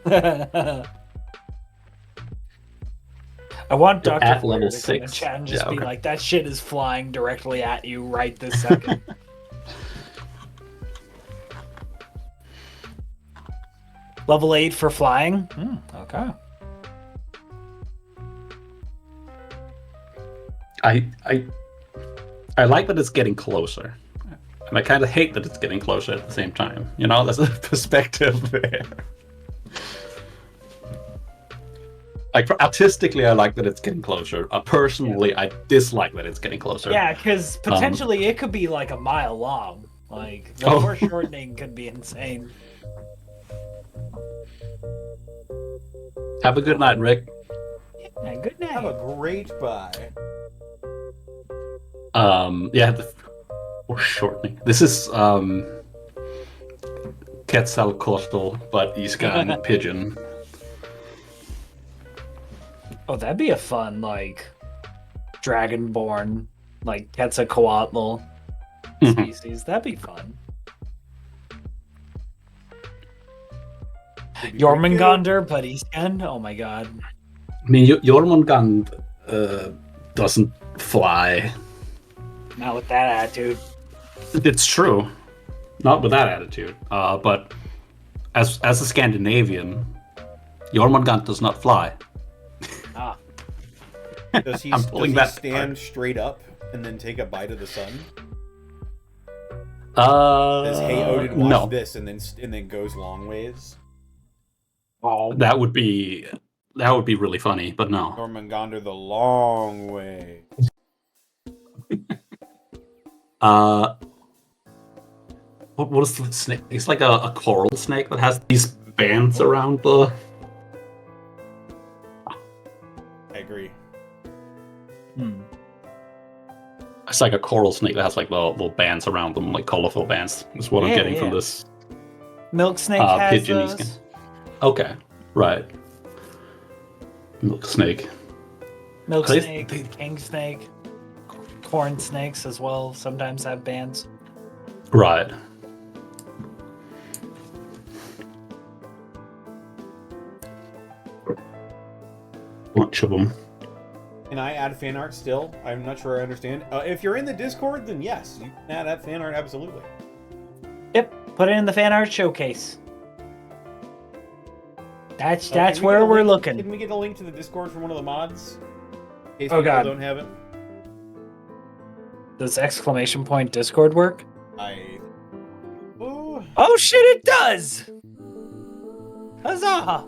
Speaker 1: I want
Speaker 3: You're
Speaker 1: Dr.
Speaker 3: at
Speaker 1: Flair
Speaker 3: level
Speaker 1: to come in
Speaker 3: 6.
Speaker 1: chat and just
Speaker 3: Yeah,
Speaker 1: be
Speaker 3: okay.
Speaker 1: like, that shit is flying directly at you right this second. Level 8 for flying? Okay.
Speaker 3: I like that it's getting closer. And I kind of hate that it's getting closer at the same time. You know, there's a perspective there. Like artistically, I like that it's getting closer. Personally, I dislike that it's getting closer.
Speaker 1: Yeah, because potentially it could be like a mile long. Like the
Speaker 3: Oh.
Speaker 1: foreshortening could be insane.
Speaker 3: Have a good night, Rick.
Speaker 1: Yeah, good
Speaker 2: Have a
Speaker 1: night.
Speaker 2: great bye.
Speaker 3: Yeah, the foreshortening. This is Quetzalcoatl, but he's got a pigeon.
Speaker 1: Oh, that'd be a fun like dragonborn, like Quetzalcoatl
Speaker 3: Mhm.
Speaker 1: species. That'd be fun.
Speaker 2: Could be
Speaker 1: Jormungandr, but he's Ken. Oh my god.
Speaker 3: I mean, Jormungand doesn't fly.
Speaker 1: Not with that attitude.
Speaker 3: It's true, not with that attitude. But as a Scandinavian, Jormungand does not fly.
Speaker 1: Ah,
Speaker 2: good. Does he,
Speaker 3: I'm
Speaker 2: does
Speaker 3: pulling
Speaker 2: he
Speaker 3: that
Speaker 2: stand
Speaker 3: apart.
Speaker 2: straight up and then take a bite of the sun?
Speaker 3: Uh,
Speaker 2: Does Hey Odin watch
Speaker 3: no,
Speaker 2: this and then goes long ways?
Speaker 1: oh,
Speaker 3: that would be really funny, but no.
Speaker 2: Jormungandr the long way.
Speaker 3: What is the snake? It's like a coral snake that has these bands around the.
Speaker 2: I agree.
Speaker 1: hmm.
Speaker 3: It's like a coral snake that has like the little bands around them, like colorful bands. Is what I'm
Speaker 1: Yeah,
Speaker 3: getting
Speaker 1: yeah.
Speaker 3: from this.
Speaker 1: Milk snake has
Speaker 3: pigeon
Speaker 1: those.
Speaker 3: skin. Okay, right. Milk snake.
Speaker 1: Milk
Speaker 3: They-
Speaker 1: snake,
Speaker 3: they-
Speaker 1: king snake, corn snakes as well. Sometimes have bands.
Speaker 3: Right. Bunch of them.
Speaker 2: Can I add fan art still? I'm not sure I understand. If you're in the Discord, then yes, you can add fan art absolutely.
Speaker 1: Yep, put it in the fan art showcase. That's
Speaker 2: Can we get
Speaker 1: where
Speaker 2: a
Speaker 1: we're
Speaker 2: link-
Speaker 1: looking.
Speaker 2: Can we get a link to the Discord from one of the mods? In case
Speaker 1: Oh,
Speaker 2: people
Speaker 1: God.
Speaker 2: don't have it.
Speaker 1: Does exclamation point Discord work?
Speaker 2: Oh,
Speaker 1: Oh shit, it does! Huzzah!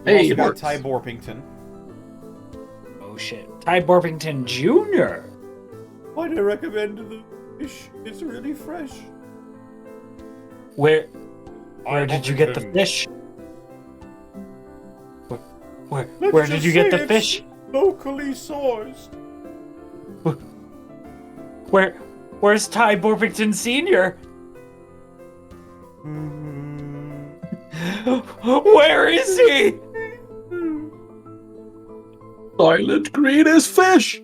Speaker 2: we
Speaker 3: Hey,
Speaker 2: also
Speaker 3: it
Speaker 2: got
Speaker 3: works.
Speaker 2: Ty Borpington.
Speaker 1: Oh shit. Ty Borpington Jr.
Speaker 2: Why'd I recommend the fish? It's really fresh.
Speaker 1: Where did you get the
Speaker 2: Borpington.
Speaker 1: fish? Where did you get the fish?
Speaker 2: Locally sourced.
Speaker 1: Where's Ty Borpington Sr.? Where is he?
Speaker 3: Silent green is fish.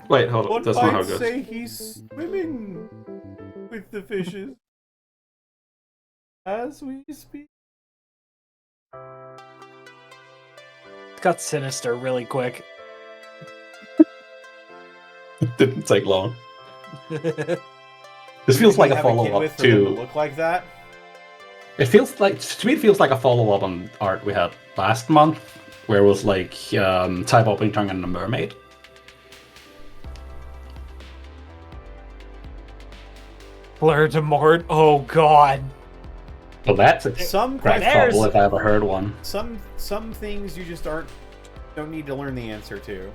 Speaker 3: Wait, hold on.
Speaker 2: One
Speaker 3: That's not how
Speaker 2: might
Speaker 3: it goes.
Speaker 2: say he's swimming with the fishes as we speak.
Speaker 1: It got sinister really quick.
Speaker 3: It didn't take long. This feels like a
Speaker 2: Have kid
Speaker 3: follow-up
Speaker 2: with for them to
Speaker 3: to.
Speaker 2: look like that.
Speaker 3: It feels like to me. It feels like a follow-up on art we had last month, where it was like Ty Boppington and a mermaid.
Speaker 1: Blur de Mort. Oh god.
Speaker 3: Well, that's a
Speaker 2: Some
Speaker 3: crack
Speaker 1: There's-
Speaker 3: bubble if I ever heard one.
Speaker 2: some things you just don't need to learn the answer to.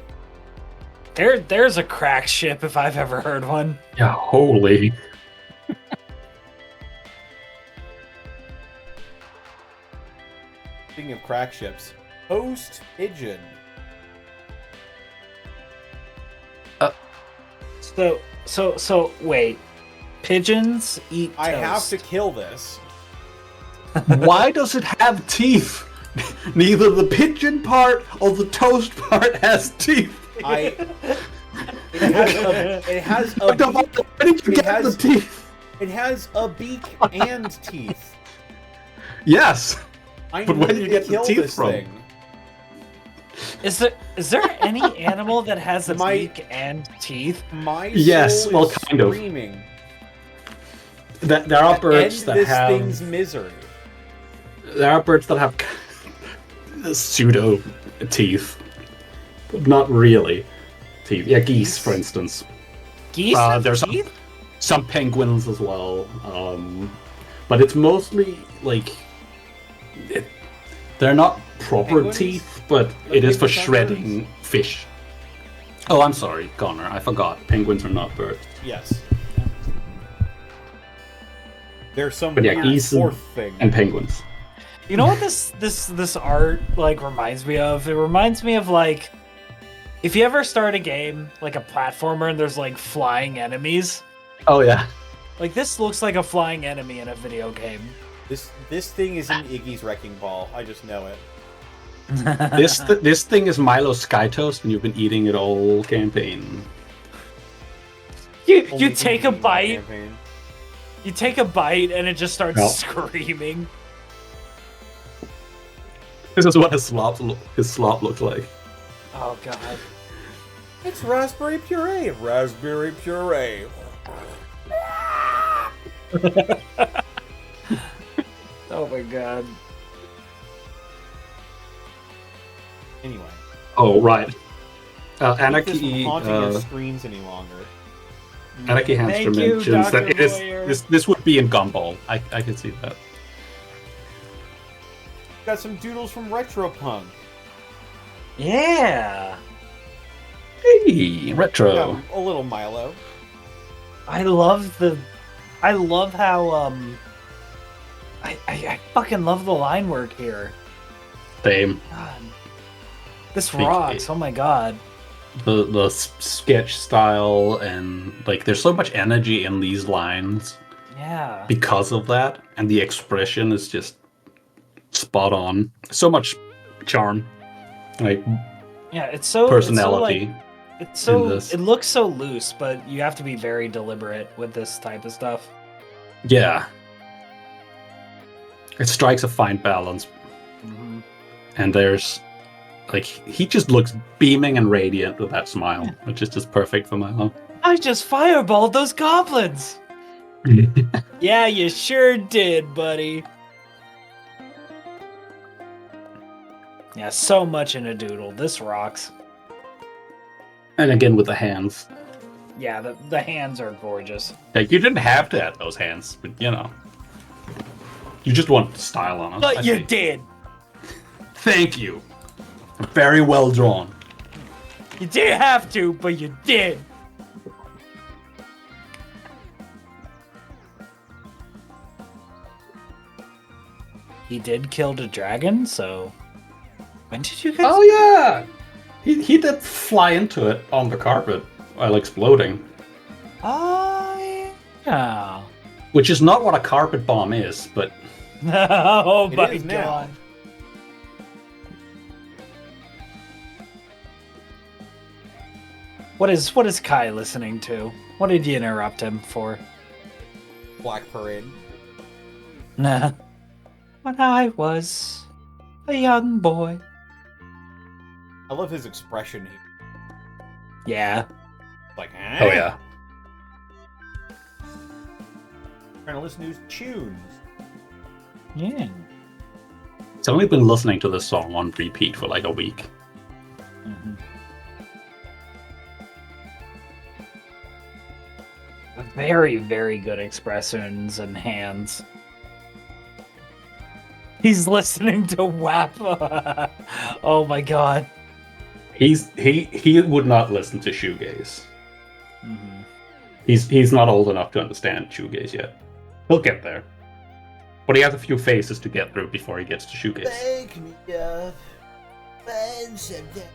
Speaker 1: There's a crack ship if I've ever heard one.
Speaker 3: Yeah, holy.
Speaker 2: Speaking of crack ships, Host Pigeon.
Speaker 1: So wait. Pigeons eat toast.
Speaker 2: I have to kill this.
Speaker 3: Why does it have teeth? Neither the pigeon part or the toast part has teeth.
Speaker 2: It has a
Speaker 3: Where did you
Speaker 2: It
Speaker 3: get
Speaker 2: has-
Speaker 3: the teeth?
Speaker 2: It has a beak and teeth.
Speaker 3: Yes.
Speaker 2: I
Speaker 3: But where do
Speaker 2: need
Speaker 3: you
Speaker 2: to
Speaker 3: get the
Speaker 2: kill
Speaker 3: teeth
Speaker 2: this
Speaker 3: from?
Speaker 2: thing.
Speaker 1: Is there any animal that has a
Speaker 2: My-
Speaker 1: beak and teeth?
Speaker 2: My
Speaker 3: Yes,
Speaker 2: soul
Speaker 3: well,
Speaker 2: is
Speaker 3: kind of.
Speaker 2: screaming.
Speaker 3: There are birds
Speaker 2: End
Speaker 3: that
Speaker 2: this
Speaker 3: have.
Speaker 2: thing's misery.
Speaker 3: There are birds that have pseudo teeth, but not really teeth. Yeah, geese, for instance.
Speaker 1: Geese have
Speaker 3: there's
Speaker 1: teeth?
Speaker 3: some penguins as well, but it's mostly like They're not proper
Speaker 2: Penguins?
Speaker 3: teeth, but
Speaker 2: Like
Speaker 3: it is for
Speaker 2: penguins are
Speaker 3: shredding fish. Oh, I'm sorry, Connor. I forgot. Penguins are not birds.
Speaker 2: Yes. There's some
Speaker 3: But yeah,
Speaker 2: weird
Speaker 3: geese
Speaker 2: fourth thing.
Speaker 3: and penguins.
Speaker 1: You know what this art like reminds me of? It reminds me of like if you ever start a game like a platformer and there's like flying enemies.
Speaker 3: Oh yeah.
Speaker 1: Like this looks like a flying enemy in a video game.
Speaker 2: This thing is in Iggy's wrecking ball. I just know it.
Speaker 3: This thing is Milo Sky Toast, and you've been eating it all campaign.
Speaker 1: you
Speaker 2: Only
Speaker 1: take a
Speaker 2: thing in the
Speaker 1: bite,
Speaker 2: campaign.
Speaker 1: you take a bite, and it just starts
Speaker 3: Nope.
Speaker 1: screaming.
Speaker 3: This is what his slop looks like.
Speaker 1: Oh god.
Speaker 2: It's raspberry puree. Raspberry puree.
Speaker 1: Oh my god.
Speaker 2: Anyway.
Speaker 3: Oh right.
Speaker 2: Keep this
Speaker 3: Anarchy.
Speaker 2: from haunting our screens any longer.
Speaker 3: Anarchy Hamster
Speaker 1: Thank you,
Speaker 3: mentions
Speaker 1: Dr.
Speaker 3: that it is
Speaker 1: Boyer.
Speaker 3: this would be in Gumball. I can see that.
Speaker 2: Got some doodles from Retropunk.
Speaker 1: Yeah.
Speaker 3: Hey, retro.
Speaker 2: Got a little Milo.
Speaker 1: I love how I fucking love the line work here.
Speaker 3: Same.
Speaker 1: God. This
Speaker 3: Think
Speaker 1: rocks.
Speaker 3: it-
Speaker 1: Oh my god.
Speaker 3: The sketch style and like there's so much energy in these lines
Speaker 1: Yeah.
Speaker 3: because of that, and the expression is just spot on. So much charm, like
Speaker 1: Yeah, it's so
Speaker 3: personality.
Speaker 1: It's so
Speaker 3: in this.
Speaker 1: it looks so loose, but you have to be very deliberate with this type of stuff.
Speaker 3: Yeah, it strikes a fine balance,
Speaker 1: Mm-hmm.
Speaker 3: and there's like he just looks beaming and radiant with that smile, which is just perfect for Milo.
Speaker 1: I just fireballed those goblins. Yeah, you sure did, buddy. Yeah, so much in a doodle. This rocks.
Speaker 3: And again with the hands.
Speaker 1: Yeah, the hands are gorgeous.
Speaker 3: Like you didn't have to have those hands, but you know, you just want style on it.
Speaker 1: But
Speaker 3: I
Speaker 1: you
Speaker 3: see.
Speaker 1: did.
Speaker 3: Thank you. Very well drawn.
Speaker 1: You didn't have to, but you did. He did kill the dragon, so when did you guys?
Speaker 3: Oh yeah, he did fly into it on the carpet while exploding,
Speaker 1: Oh, yeah.
Speaker 3: which is not what a carpet bomb is, but
Speaker 1: Oh
Speaker 2: It
Speaker 1: my
Speaker 2: is now.
Speaker 1: god. What is Kai listening to? What did you interrupt him for?
Speaker 2: Black Parade.
Speaker 1: Nah. When I was a young boy.
Speaker 2: I love his expression here.
Speaker 1: Yeah.
Speaker 2: Like,
Speaker 3: oh yeah,
Speaker 2: Trying to listen to his tunes.
Speaker 1: Yeah.
Speaker 3: it's only been listening to this song on repeat for like a week.
Speaker 1: Mhm. Very, very good expressions and hands. He's listening to WAP. Oh my god.
Speaker 3: He would not listen to shoegaze.
Speaker 1: Mhm.
Speaker 3: He's not old enough to understand shoegaze yet. He'll get there, but he has a few phases to get through before he gets to shoegaze.
Speaker 5: Wake me up when September.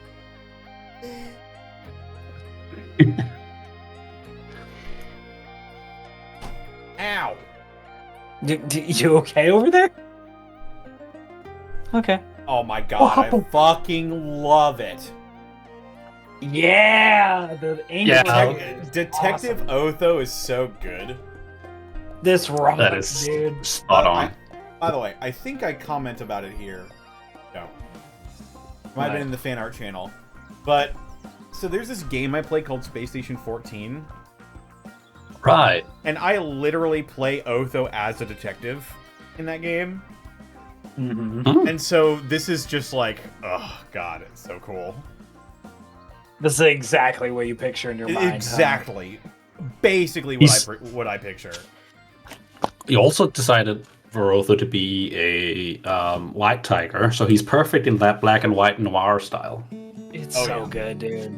Speaker 2: Ow!
Speaker 1: You okay over there? Okay.
Speaker 2: Oh my god, I fucking love it.
Speaker 1: Yeah, the angel.
Speaker 3: Yeah.
Speaker 2: Detective Otho is so good.
Speaker 1: This rocks,
Speaker 3: That is
Speaker 1: dude.
Speaker 3: spot on.
Speaker 2: By the way, I think I comment about it here. No. Might have been in the fan art channel. But, so there's this game I play called Space Station 14.
Speaker 3: Right.
Speaker 2: And I literally play Otho as a detective in that game.
Speaker 1: Mhm.
Speaker 2: And so this is just like, oh god, it's so cool.
Speaker 1: This is exactly what you picture in your mind. huh?
Speaker 2: Exactly. Basically
Speaker 3: He's-
Speaker 2: what I picture.
Speaker 3: He also decided for Otho to be a white tiger, so he's perfect in that black and white noir style.
Speaker 1: It's
Speaker 2: Oh,
Speaker 1: so
Speaker 2: yeah.
Speaker 1: good, dude.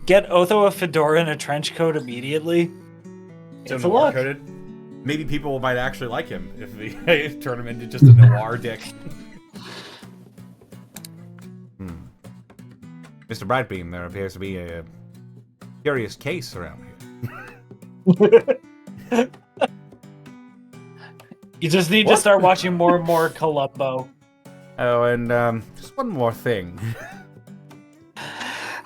Speaker 1: Get Otho a fedora and a trench coat immediately.
Speaker 2: So
Speaker 1: It's a
Speaker 2: noir
Speaker 1: look.
Speaker 2: coded. Maybe people might actually like him if they turn him into just a noir dick. Mr. Brightbeam, there appears to be a curious case around here.
Speaker 1: You just need to start watching more and more Columbo.
Speaker 2: Oh, and just one more thing.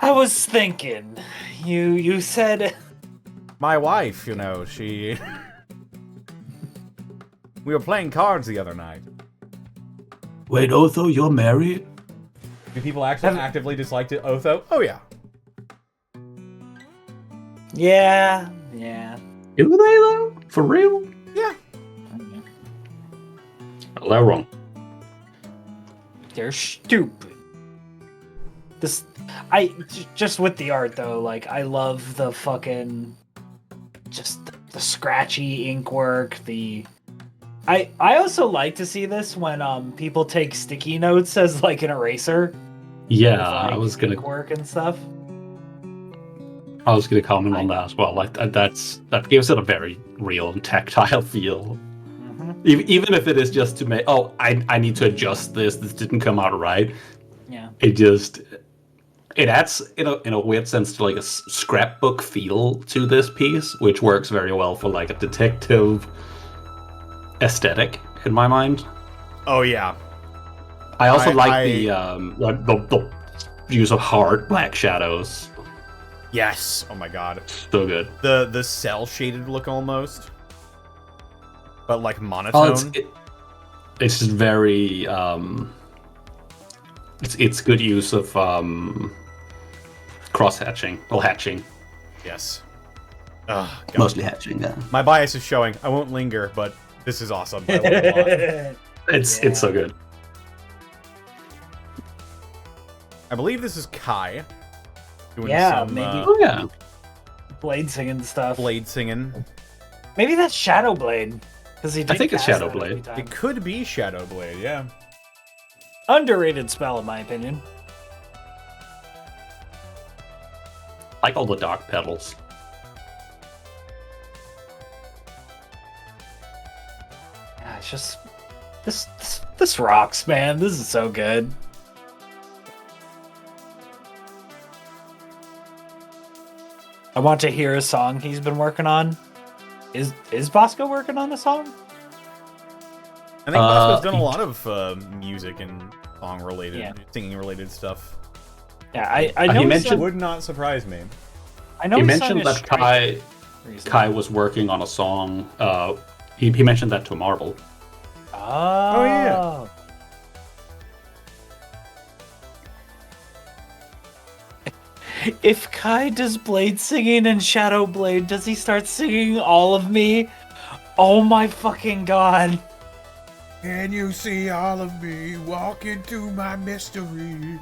Speaker 1: I was thinking, you said
Speaker 2: My wife, you know, she... We were playing cards the other night.
Speaker 3: Wait, Otho, you're married?
Speaker 2: Do people actually actively dislike Otho? Oh, yeah.
Speaker 1: yeah.
Speaker 3: Do they though? For real?
Speaker 2: Yeah.
Speaker 3: Well, they're wrong.
Speaker 1: They're stupid. Just with the art though, like I love the fucking just the scratchy ink work. I also like to see this when people take sticky notes as like an eraser.
Speaker 3: Yeah,
Speaker 1: with, like,
Speaker 3: I was gonna
Speaker 1: ink work and stuff.
Speaker 3: comment on that as well. Like that gives it a very real and tactile feel. Even if it is just to make, oh, I need to adjust this. This didn't come out right.
Speaker 1: Yeah.
Speaker 3: It adds in a weird sense to like a scrapbook feel to this piece, which works very well for like a detective aesthetic in my mind.
Speaker 2: Oh, yeah.
Speaker 3: I also like the use of hard black shadows.
Speaker 2: Yes. Oh, my God.
Speaker 3: So good.
Speaker 2: The cell-shaded look almost. But, like, monotone.
Speaker 3: It's just very it's good use of cross-hatching. Well, hatching.
Speaker 2: Yes. Oh, God.
Speaker 3: Mostly hatching, yeah.
Speaker 2: My bias is showing. I won't linger, but this is awesome. I love it a lot.
Speaker 3: It's so good.
Speaker 2: I believe this is Kai. Doing
Speaker 1: Yeah,
Speaker 2: some,
Speaker 1: maybe.
Speaker 3: Oh yeah.
Speaker 1: Blade singing stuff.
Speaker 2: blade singing.
Speaker 1: Maybe that's Shadowblade. Because he did
Speaker 3: I think it's
Speaker 1: cast that
Speaker 3: Shadowblade.
Speaker 1: every time.
Speaker 2: It could be Shadowblade, yeah.
Speaker 1: Underrated spell, in my opinion.
Speaker 3: I like all the dark petals.
Speaker 1: Yeah, it's just this rocks, man. This is so good. I want to hear a song he's been working on. Is Bosco working on a song?
Speaker 2: I think Bosco's done a lot of music and song-related,
Speaker 1: Yeah.
Speaker 2: singing-related stuff.
Speaker 1: Yeah, I know.
Speaker 3: He
Speaker 1: he
Speaker 3: mentioned-
Speaker 1: sung-
Speaker 2: Would not surprise me.
Speaker 1: I know
Speaker 3: He
Speaker 1: he
Speaker 3: mentioned
Speaker 1: sung a
Speaker 3: that
Speaker 1: strike recently.
Speaker 3: Kai was working on a song. He mentioned that to Marvel.
Speaker 1: Oh,
Speaker 2: yeah.
Speaker 1: If Kai does Blade singing and Shadowblade, does he start singing All of Me? Oh my fucking god.
Speaker 5: Can you see all of me walk into my mystery?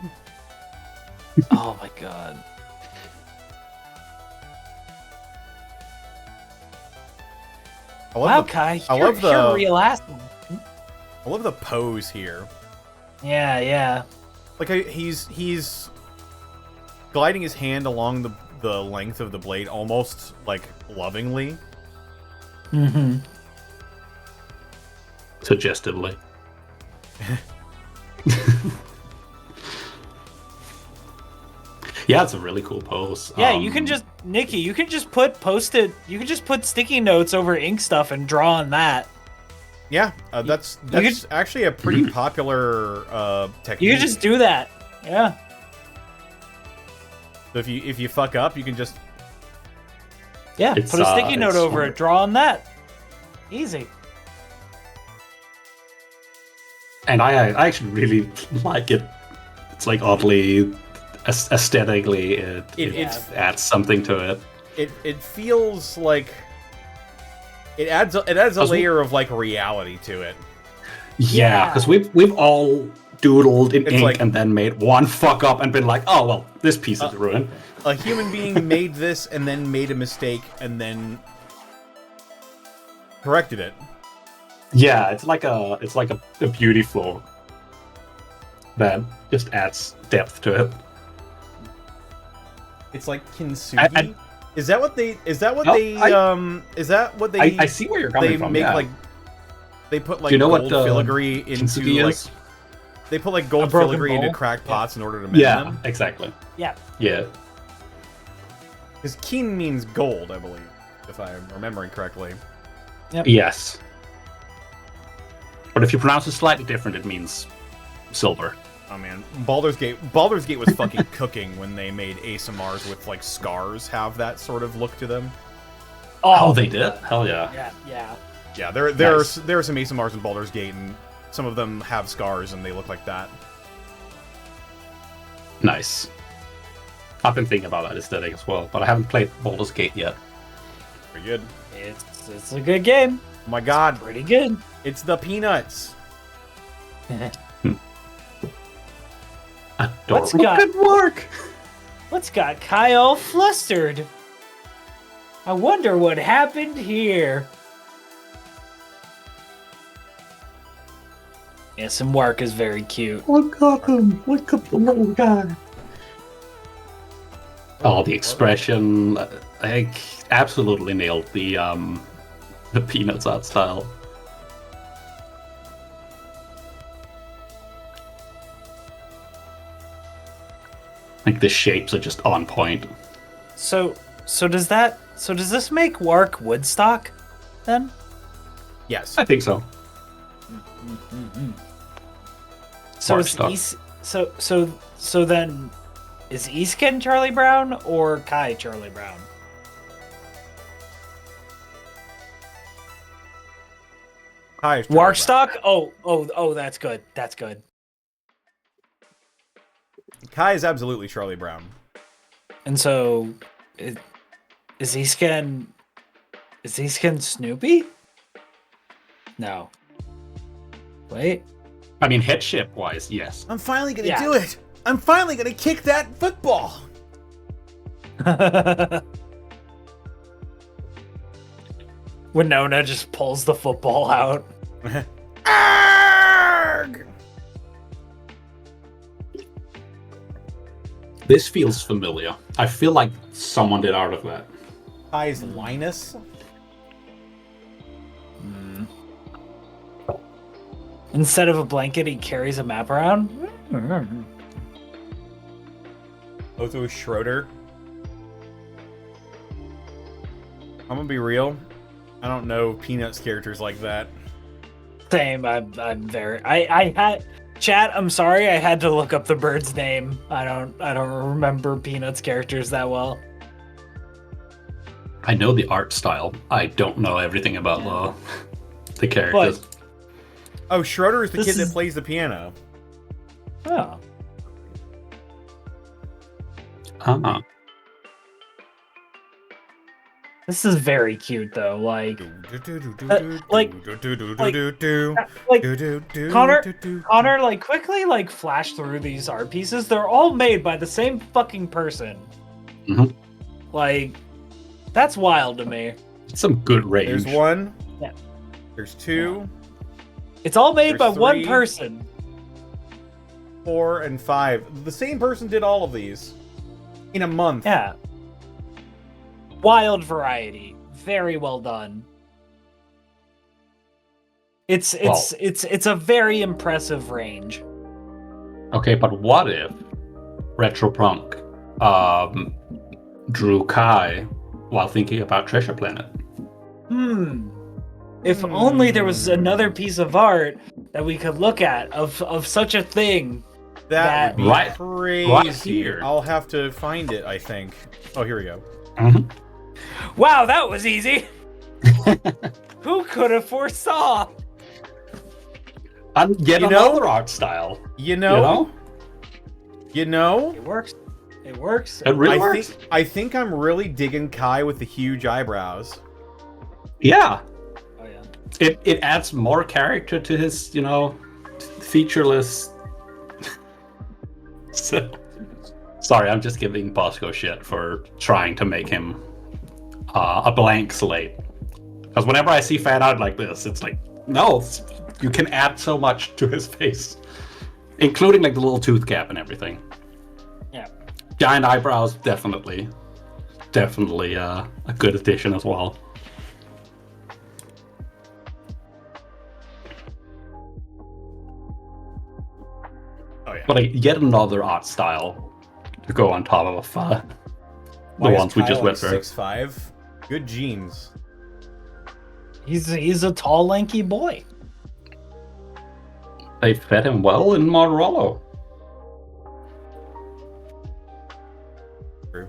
Speaker 1: Oh my god.
Speaker 2: I
Speaker 1: Wow,
Speaker 2: love
Speaker 1: Kai,
Speaker 2: I
Speaker 1: you're,
Speaker 2: love the-
Speaker 1: you're a real asshole.
Speaker 2: I love the pose here.
Speaker 1: Yeah.
Speaker 2: Like he's gliding his hand along the length of the blade, almost like lovingly.
Speaker 1: Mm-hmm.
Speaker 3: Suggestively. Yeah, it's a really cool pose.
Speaker 1: Yeah, you can just Nikki, you can just put sticky notes over ink stuff and draw on that.
Speaker 2: Yeah, that's actually a pretty popular technique.
Speaker 1: You can just do that. Yeah.
Speaker 2: So if you fuck up, you can just
Speaker 1: Yeah,
Speaker 3: It's,
Speaker 1: put a sticky
Speaker 3: it's
Speaker 1: note over
Speaker 3: smart.
Speaker 1: it, draw on that. Easy.
Speaker 3: And I actually really like it. It's like oddly aesthetically, it adds something to it.
Speaker 2: it feels like it adds a layer of like reality to it.
Speaker 3: Yeah, because we've all doodled in
Speaker 2: It's
Speaker 3: ink
Speaker 2: like-
Speaker 3: and then made one fuck up and been like, oh well, this piece is ruined.
Speaker 2: A human being made this and then made a mistake and then corrected it.
Speaker 3: Yeah, it's like a beauty floor that just adds depth to it.
Speaker 2: It's like kintsugi. Is that what they? Is that what
Speaker 3: No,
Speaker 2: they? Is that what they?
Speaker 3: I see where you're coming
Speaker 2: they
Speaker 3: from.
Speaker 2: make
Speaker 3: Yeah.
Speaker 2: like. They put like
Speaker 3: Do you know
Speaker 2: gold
Speaker 3: what
Speaker 2: filigree into
Speaker 3: kintsugi
Speaker 2: like.
Speaker 3: is?
Speaker 2: They put like gold
Speaker 1: broken
Speaker 2: filigree into
Speaker 1: bowl?
Speaker 2: cracked pots in order to mend
Speaker 3: Yeah,
Speaker 2: them.
Speaker 3: exactly.
Speaker 1: Yeah.
Speaker 3: Yeah.
Speaker 2: Because kin means gold, I believe, if I'm remembering correctly.
Speaker 3: Yes. But if you pronounce it slightly different, it means silver.
Speaker 2: Oh man, Baldur's Gate was fucking cooking when they made ASMRs with like scars have that sort of look to them.
Speaker 3: Oh, they did? Hell yeah.
Speaker 1: Yeah.
Speaker 2: Yeah, there
Speaker 3: Nice.
Speaker 2: are some ASMRs in Baldur's Gate, and some of them have scars and they look like that.
Speaker 3: Nice. I've been thinking about that aesthetic as well, but I haven't played Baldur's Gate yet.
Speaker 2: Pretty good.
Speaker 1: It's a good game.
Speaker 2: Oh my god,
Speaker 1: Pretty good.
Speaker 2: it's the peanuts.
Speaker 1: What's
Speaker 3: Adorable.
Speaker 1: got-
Speaker 3: Good work!
Speaker 1: What's got Kai all flustered? I wonder what happened here. Yeah, some work is very cute.
Speaker 3: Look at him! Look at the little guy! Oh, the expression, like, absolutely nailed the Peanuts art style. Like the shapes are just on point.
Speaker 1: So does this make Wark Woodstock then?
Speaker 2: Yes.
Speaker 3: I think so.
Speaker 1: So is
Speaker 3: Warstock.
Speaker 1: so then is Easkin Charlie Brown or Kai Charlie Brown?
Speaker 2: Hi,
Speaker 1: Warstock? Oh, that's good. That's good.
Speaker 2: Kai is absolutely Charlie Brown.
Speaker 1: And so is Easkin Snoopy? No. Wait.
Speaker 3: I mean, headship wise, yes.
Speaker 2: I'm finally gonna
Speaker 1: Yeah.
Speaker 2: do it. I'm finally gonna kick that football.
Speaker 1: Winona just pulls the football out.
Speaker 2: Arrgh!
Speaker 3: This feels familiar. I feel like someone did art of that.
Speaker 2: Kai's Linus.
Speaker 1: Instead of a blanket, he carries a map around.
Speaker 2: Otho Schroeder. I'm gonna be real. I don't know Peanuts characters like that.
Speaker 1: Same. I'm very. I had chat. I'm sorry. I had to look up the bird's name. I don't remember Peanuts characters that well.
Speaker 3: I know the art style. I don't know everything about the characters.
Speaker 2: Oh, Schroeder is the
Speaker 1: This
Speaker 2: kid
Speaker 1: is-
Speaker 2: that plays the piano.
Speaker 1: Oh.
Speaker 3: Uh-huh.
Speaker 1: This is very cute though. Like Connor, like quickly like flash through these art pieces. They're all made by the same fucking person.
Speaker 3: Mhm.
Speaker 1: Like, that's wild to me.
Speaker 3: Some good range.
Speaker 2: There's one.
Speaker 1: Yeah.
Speaker 2: There's two,
Speaker 1: It's all made by
Speaker 2: There's
Speaker 1: one
Speaker 2: three.
Speaker 1: person.
Speaker 2: 4, and 5. The same person did all of these in a month.
Speaker 1: Yeah. Wild variety. Very well done. It's a very impressive range.
Speaker 3: Okay, but what if Retropunk drew Kai while thinking about Treasure Planet?
Speaker 1: If only there was another piece of art that we could look at of such a thing.
Speaker 2: That would be
Speaker 3: Right-
Speaker 2: crazy.
Speaker 3: right here.
Speaker 2: I'll have to find it, I think. Oh, here we go.
Speaker 3: Mhm.
Speaker 1: Wow, that was easy. Who could have foresaw?
Speaker 3: And yet
Speaker 2: You know-
Speaker 3: another art style.
Speaker 2: You know?
Speaker 1: It works. It works.
Speaker 3: It really
Speaker 2: I
Speaker 3: works.
Speaker 2: think I'm really digging Kai with the huge eyebrows.
Speaker 3: Yeah.
Speaker 1: Oh yeah.
Speaker 3: It adds more character to his, featureless. Sorry, I'm just giving Bosco shit for trying to make him a blank slate. Because whenever I see fan art like this, it's like, no, you can add so much to his face, including like the little tooth gap and everything.
Speaker 1: Yeah.
Speaker 3: Giant eyebrows, definitely a good addition as well.
Speaker 2: Oh yeah.
Speaker 3: But like, yet another art style to go on top of the ones we just went through.
Speaker 2: 6'5". Good genes.
Speaker 1: He's a tall, lanky boy.
Speaker 3: They fed him well in Marlolo.
Speaker 2: True.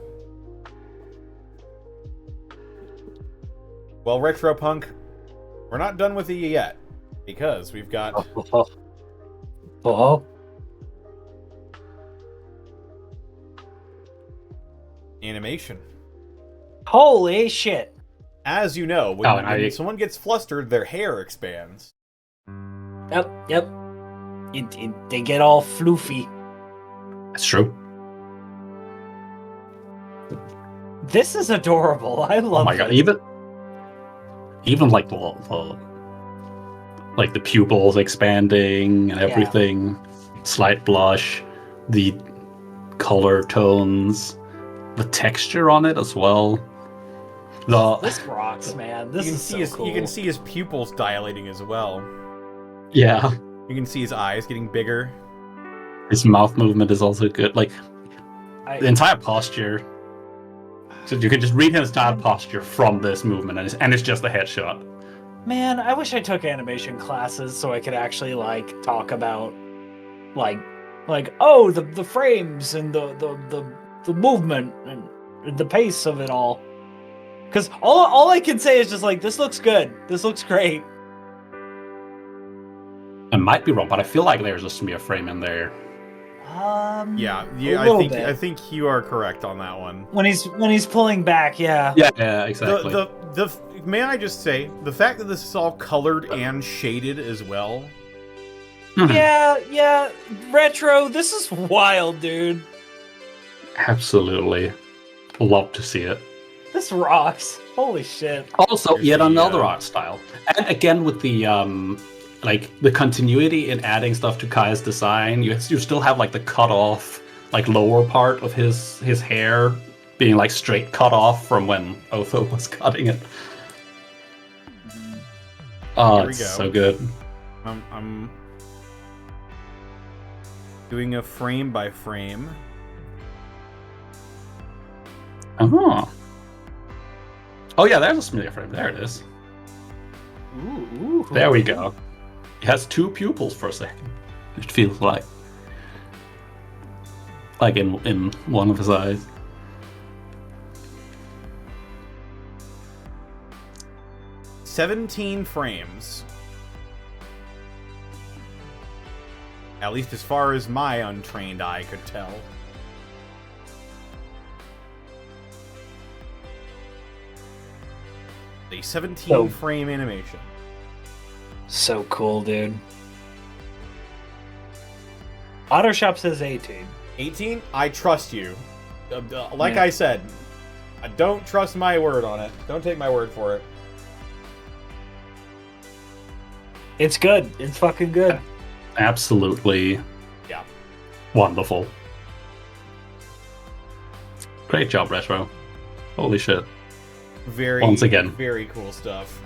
Speaker 2: Well, Retropunk, we're not done with you yet, because we've got
Speaker 1: Oh.
Speaker 2: animation.
Speaker 1: Holy shit.
Speaker 2: As you know, when someone gets flustered, their hair expands.
Speaker 1: Yep. They get all floofy.
Speaker 3: That's true.
Speaker 1: This is adorable. I love
Speaker 3: Oh my god, even like the like the pupils expanding and everything, slight blush, the color tones, the texture on it as well.
Speaker 1: This rocks, man. This is so cool.
Speaker 2: You can see his pupils dilating as well.
Speaker 3: Yeah,
Speaker 2: You can see his eyes getting bigger.
Speaker 3: his mouth movement is also good. Like the entire posture. So you can just read his entire posture from this movement, and it's just a headshot.
Speaker 1: Man, I wish I took animation classes so I could actually like talk about like oh the frames and the movement and the pace of it all. Because all I can say is just like, this looks good. This looks great.
Speaker 3: I might be wrong, but I feel like there's a smear frame in there.
Speaker 2: I think you are correct on that one.
Speaker 1: When he's pulling back, yeah.
Speaker 3: Yeah, exactly.
Speaker 2: May I just say, the fact that this is all colored and shaded as well.
Speaker 1: Yeah, retro. This is wild, dude.
Speaker 3: Absolutely, love to see it.
Speaker 1: This rocks. Holy shit.
Speaker 3: Also, yet another art style, and again with the like the continuity in adding stuff to Kai's design. You still have like the cut off, like lower part of his hair being like straight cut off from when Otho was cutting it. Oh, it's so good.
Speaker 2: I'm doing a frame by frame.
Speaker 3: Oh yeah, there's a smear frame. There it is.
Speaker 1: Ooh.
Speaker 3: There we go. He has two pupils for a second. It feels like in one of his eyes.
Speaker 2: "17 frames. At least as far as my untrained eye could tell. A 17 frame animation.
Speaker 1: So cool, dude. Autoshop says 18.
Speaker 2: 18? I trust you. I said, I don't trust my word on it. Don't take my word for it.
Speaker 1: It's good. It's fucking good.
Speaker 3: Absolutely.
Speaker 2: Yeah.
Speaker 3: Wonderful. Great job, Retro. Holy shit. Once again.
Speaker 2: Very cool stuff.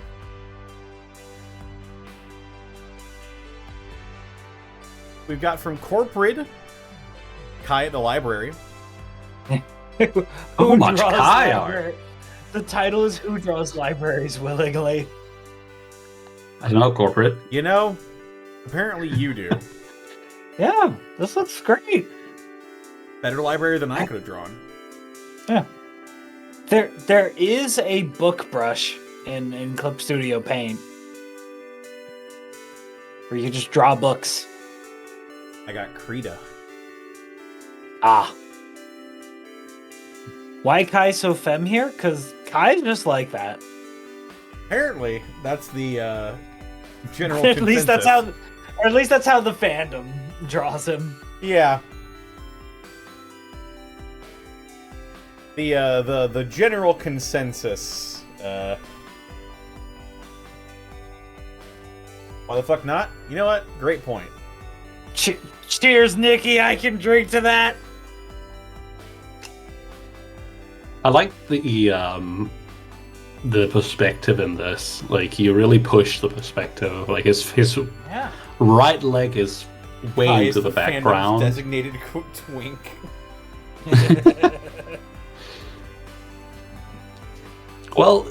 Speaker 2: We've got from Corporate, Kai at the library.
Speaker 3: How much Kai art?
Speaker 1: The title is Who Draws Libraries Willingly.
Speaker 3: I don't know, Corporate.
Speaker 2: You know, apparently you do.
Speaker 1: Yeah, this looks great.
Speaker 2: Better library than I could have drawn.
Speaker 1: Yeah. There is a book brush in Clip Studio Paint where you just draw books.
Speaker 2: I got Krita.
Speaker 1: Ah. Why Kai so femme here? Because Kai's just like that.
Speaker 2: Apparently, that's the general
Speaker 1: At least that's how the fandom draws him.
Speaker 2: Yeah. The general consensus Why the fuck not? You know what? Great point.
Speaker 1: Cheers, Nikki. I can drink to that.
Speaker 3: I like the perspective in this. Like, you really push the perspective. Like, his
Speaker 1: Yeah.
Speaker 3: right leg is way
Speaker 2: Kai
Speaker 3: into
Speaker 2: is
Speaker 3: the
Speaker 2: fandom's
Speaker 3: background.
Speaker 2: Designated twink.
Speaker 3: Well,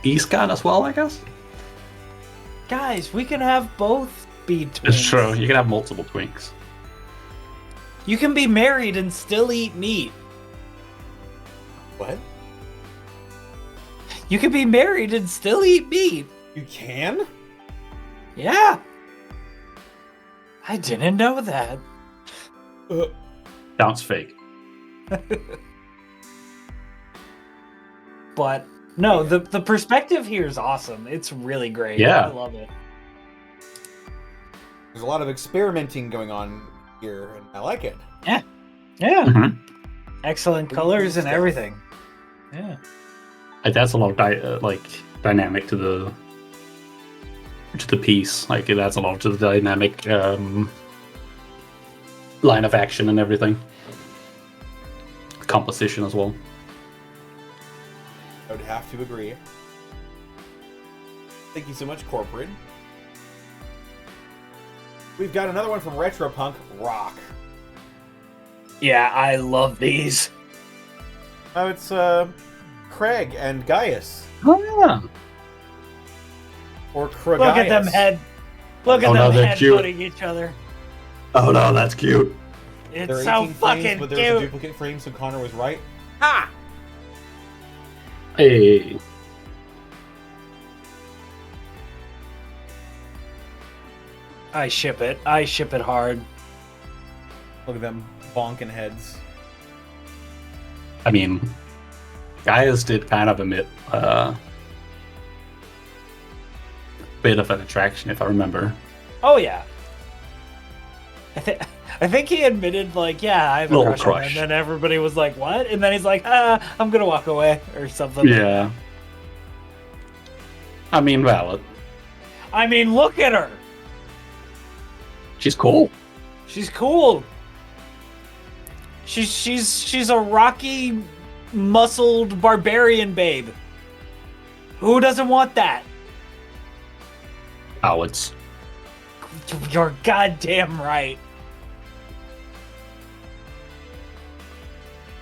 Speaker 3: Eastcan as well, I guess.
Speaker 1: Guys, we can have both be twins.
Speaker 3: It's true. You can have multiple twinks.
Speaker 1: You can be married and still eat meat.
Speaker 2: What?
Speaker 1: You can be married and still eat meat.
Speaker 2: You can?
Speaker 1: Yeah. I didn't know that.
Speaker 3: Sounds fake.
Speaker 1: But no, the perspective here is awesome. It's really great.
Speaker 3: Yeah.
Speaker 1: I love it.
Speaker 2: There's a lot of experimenting going on here, and I like it.
Speaker 1: Yeah.
Speaker 3: Mhm.
Speaker 1: Excellent colors and everything. Yeah.
Speaker 3: It adds a lot of dynamic to the piece. Like, it adds a lot to the dynamic line of action and everything. Composition as well.
Speaker 2: I would have to agree. Thank you so much, Corporate. We've got another one from Retropunk Rock.
Speaker 1: Yeah, I love these.
Speaker 2: Oh, it's Craig and Gaius.
Speaker 3: Ah.
Speaker 2: Or Kragaius.
Speaker 1: Look at them Look at
Speaker 3: Oh, no,
Speaker 1: them
Speaker 3: they're cute.
Speaker 1: headbutting each other.
Speaker 3: Oh no, that's cute.
Speaker 1: It's
Speaker 2: They're
Speaker 1: so
Speaker 2: 18
Speaker 1: fucking
Speaker 2: frames, but there's a
Speaker 1: cute.
Speaker 2: duplicate frame, so Connor was right. Ha!
Speaker 3: Hey.
Speaker 1: I ship it. I ship it hard.
Speaker 2: Look at them bonking heads.
Speaker 3: I mean, Gaius did kind of emit a bit of an attraction, if I remember.
Speaker 1: Oh yeah. I think he admitted, like, yeah, I have a
Speaker 3: Little
Speaker 1: crush on him.
Speaker 3: crush.
Speaker 1: And then everybody was like, what? And then he's like, I'm gonna walk away or something.
Speaker 3: Yeah. I mean, valid.
Speaker 1: I mean, look at her.
Speaker 3: She's cool.
Speaker 1: She's cool. She's a rocky, muscled barbarian babe. Who doesn't want that?
Speaker 3: Cowards.
Speaker 1: You're goddamn right.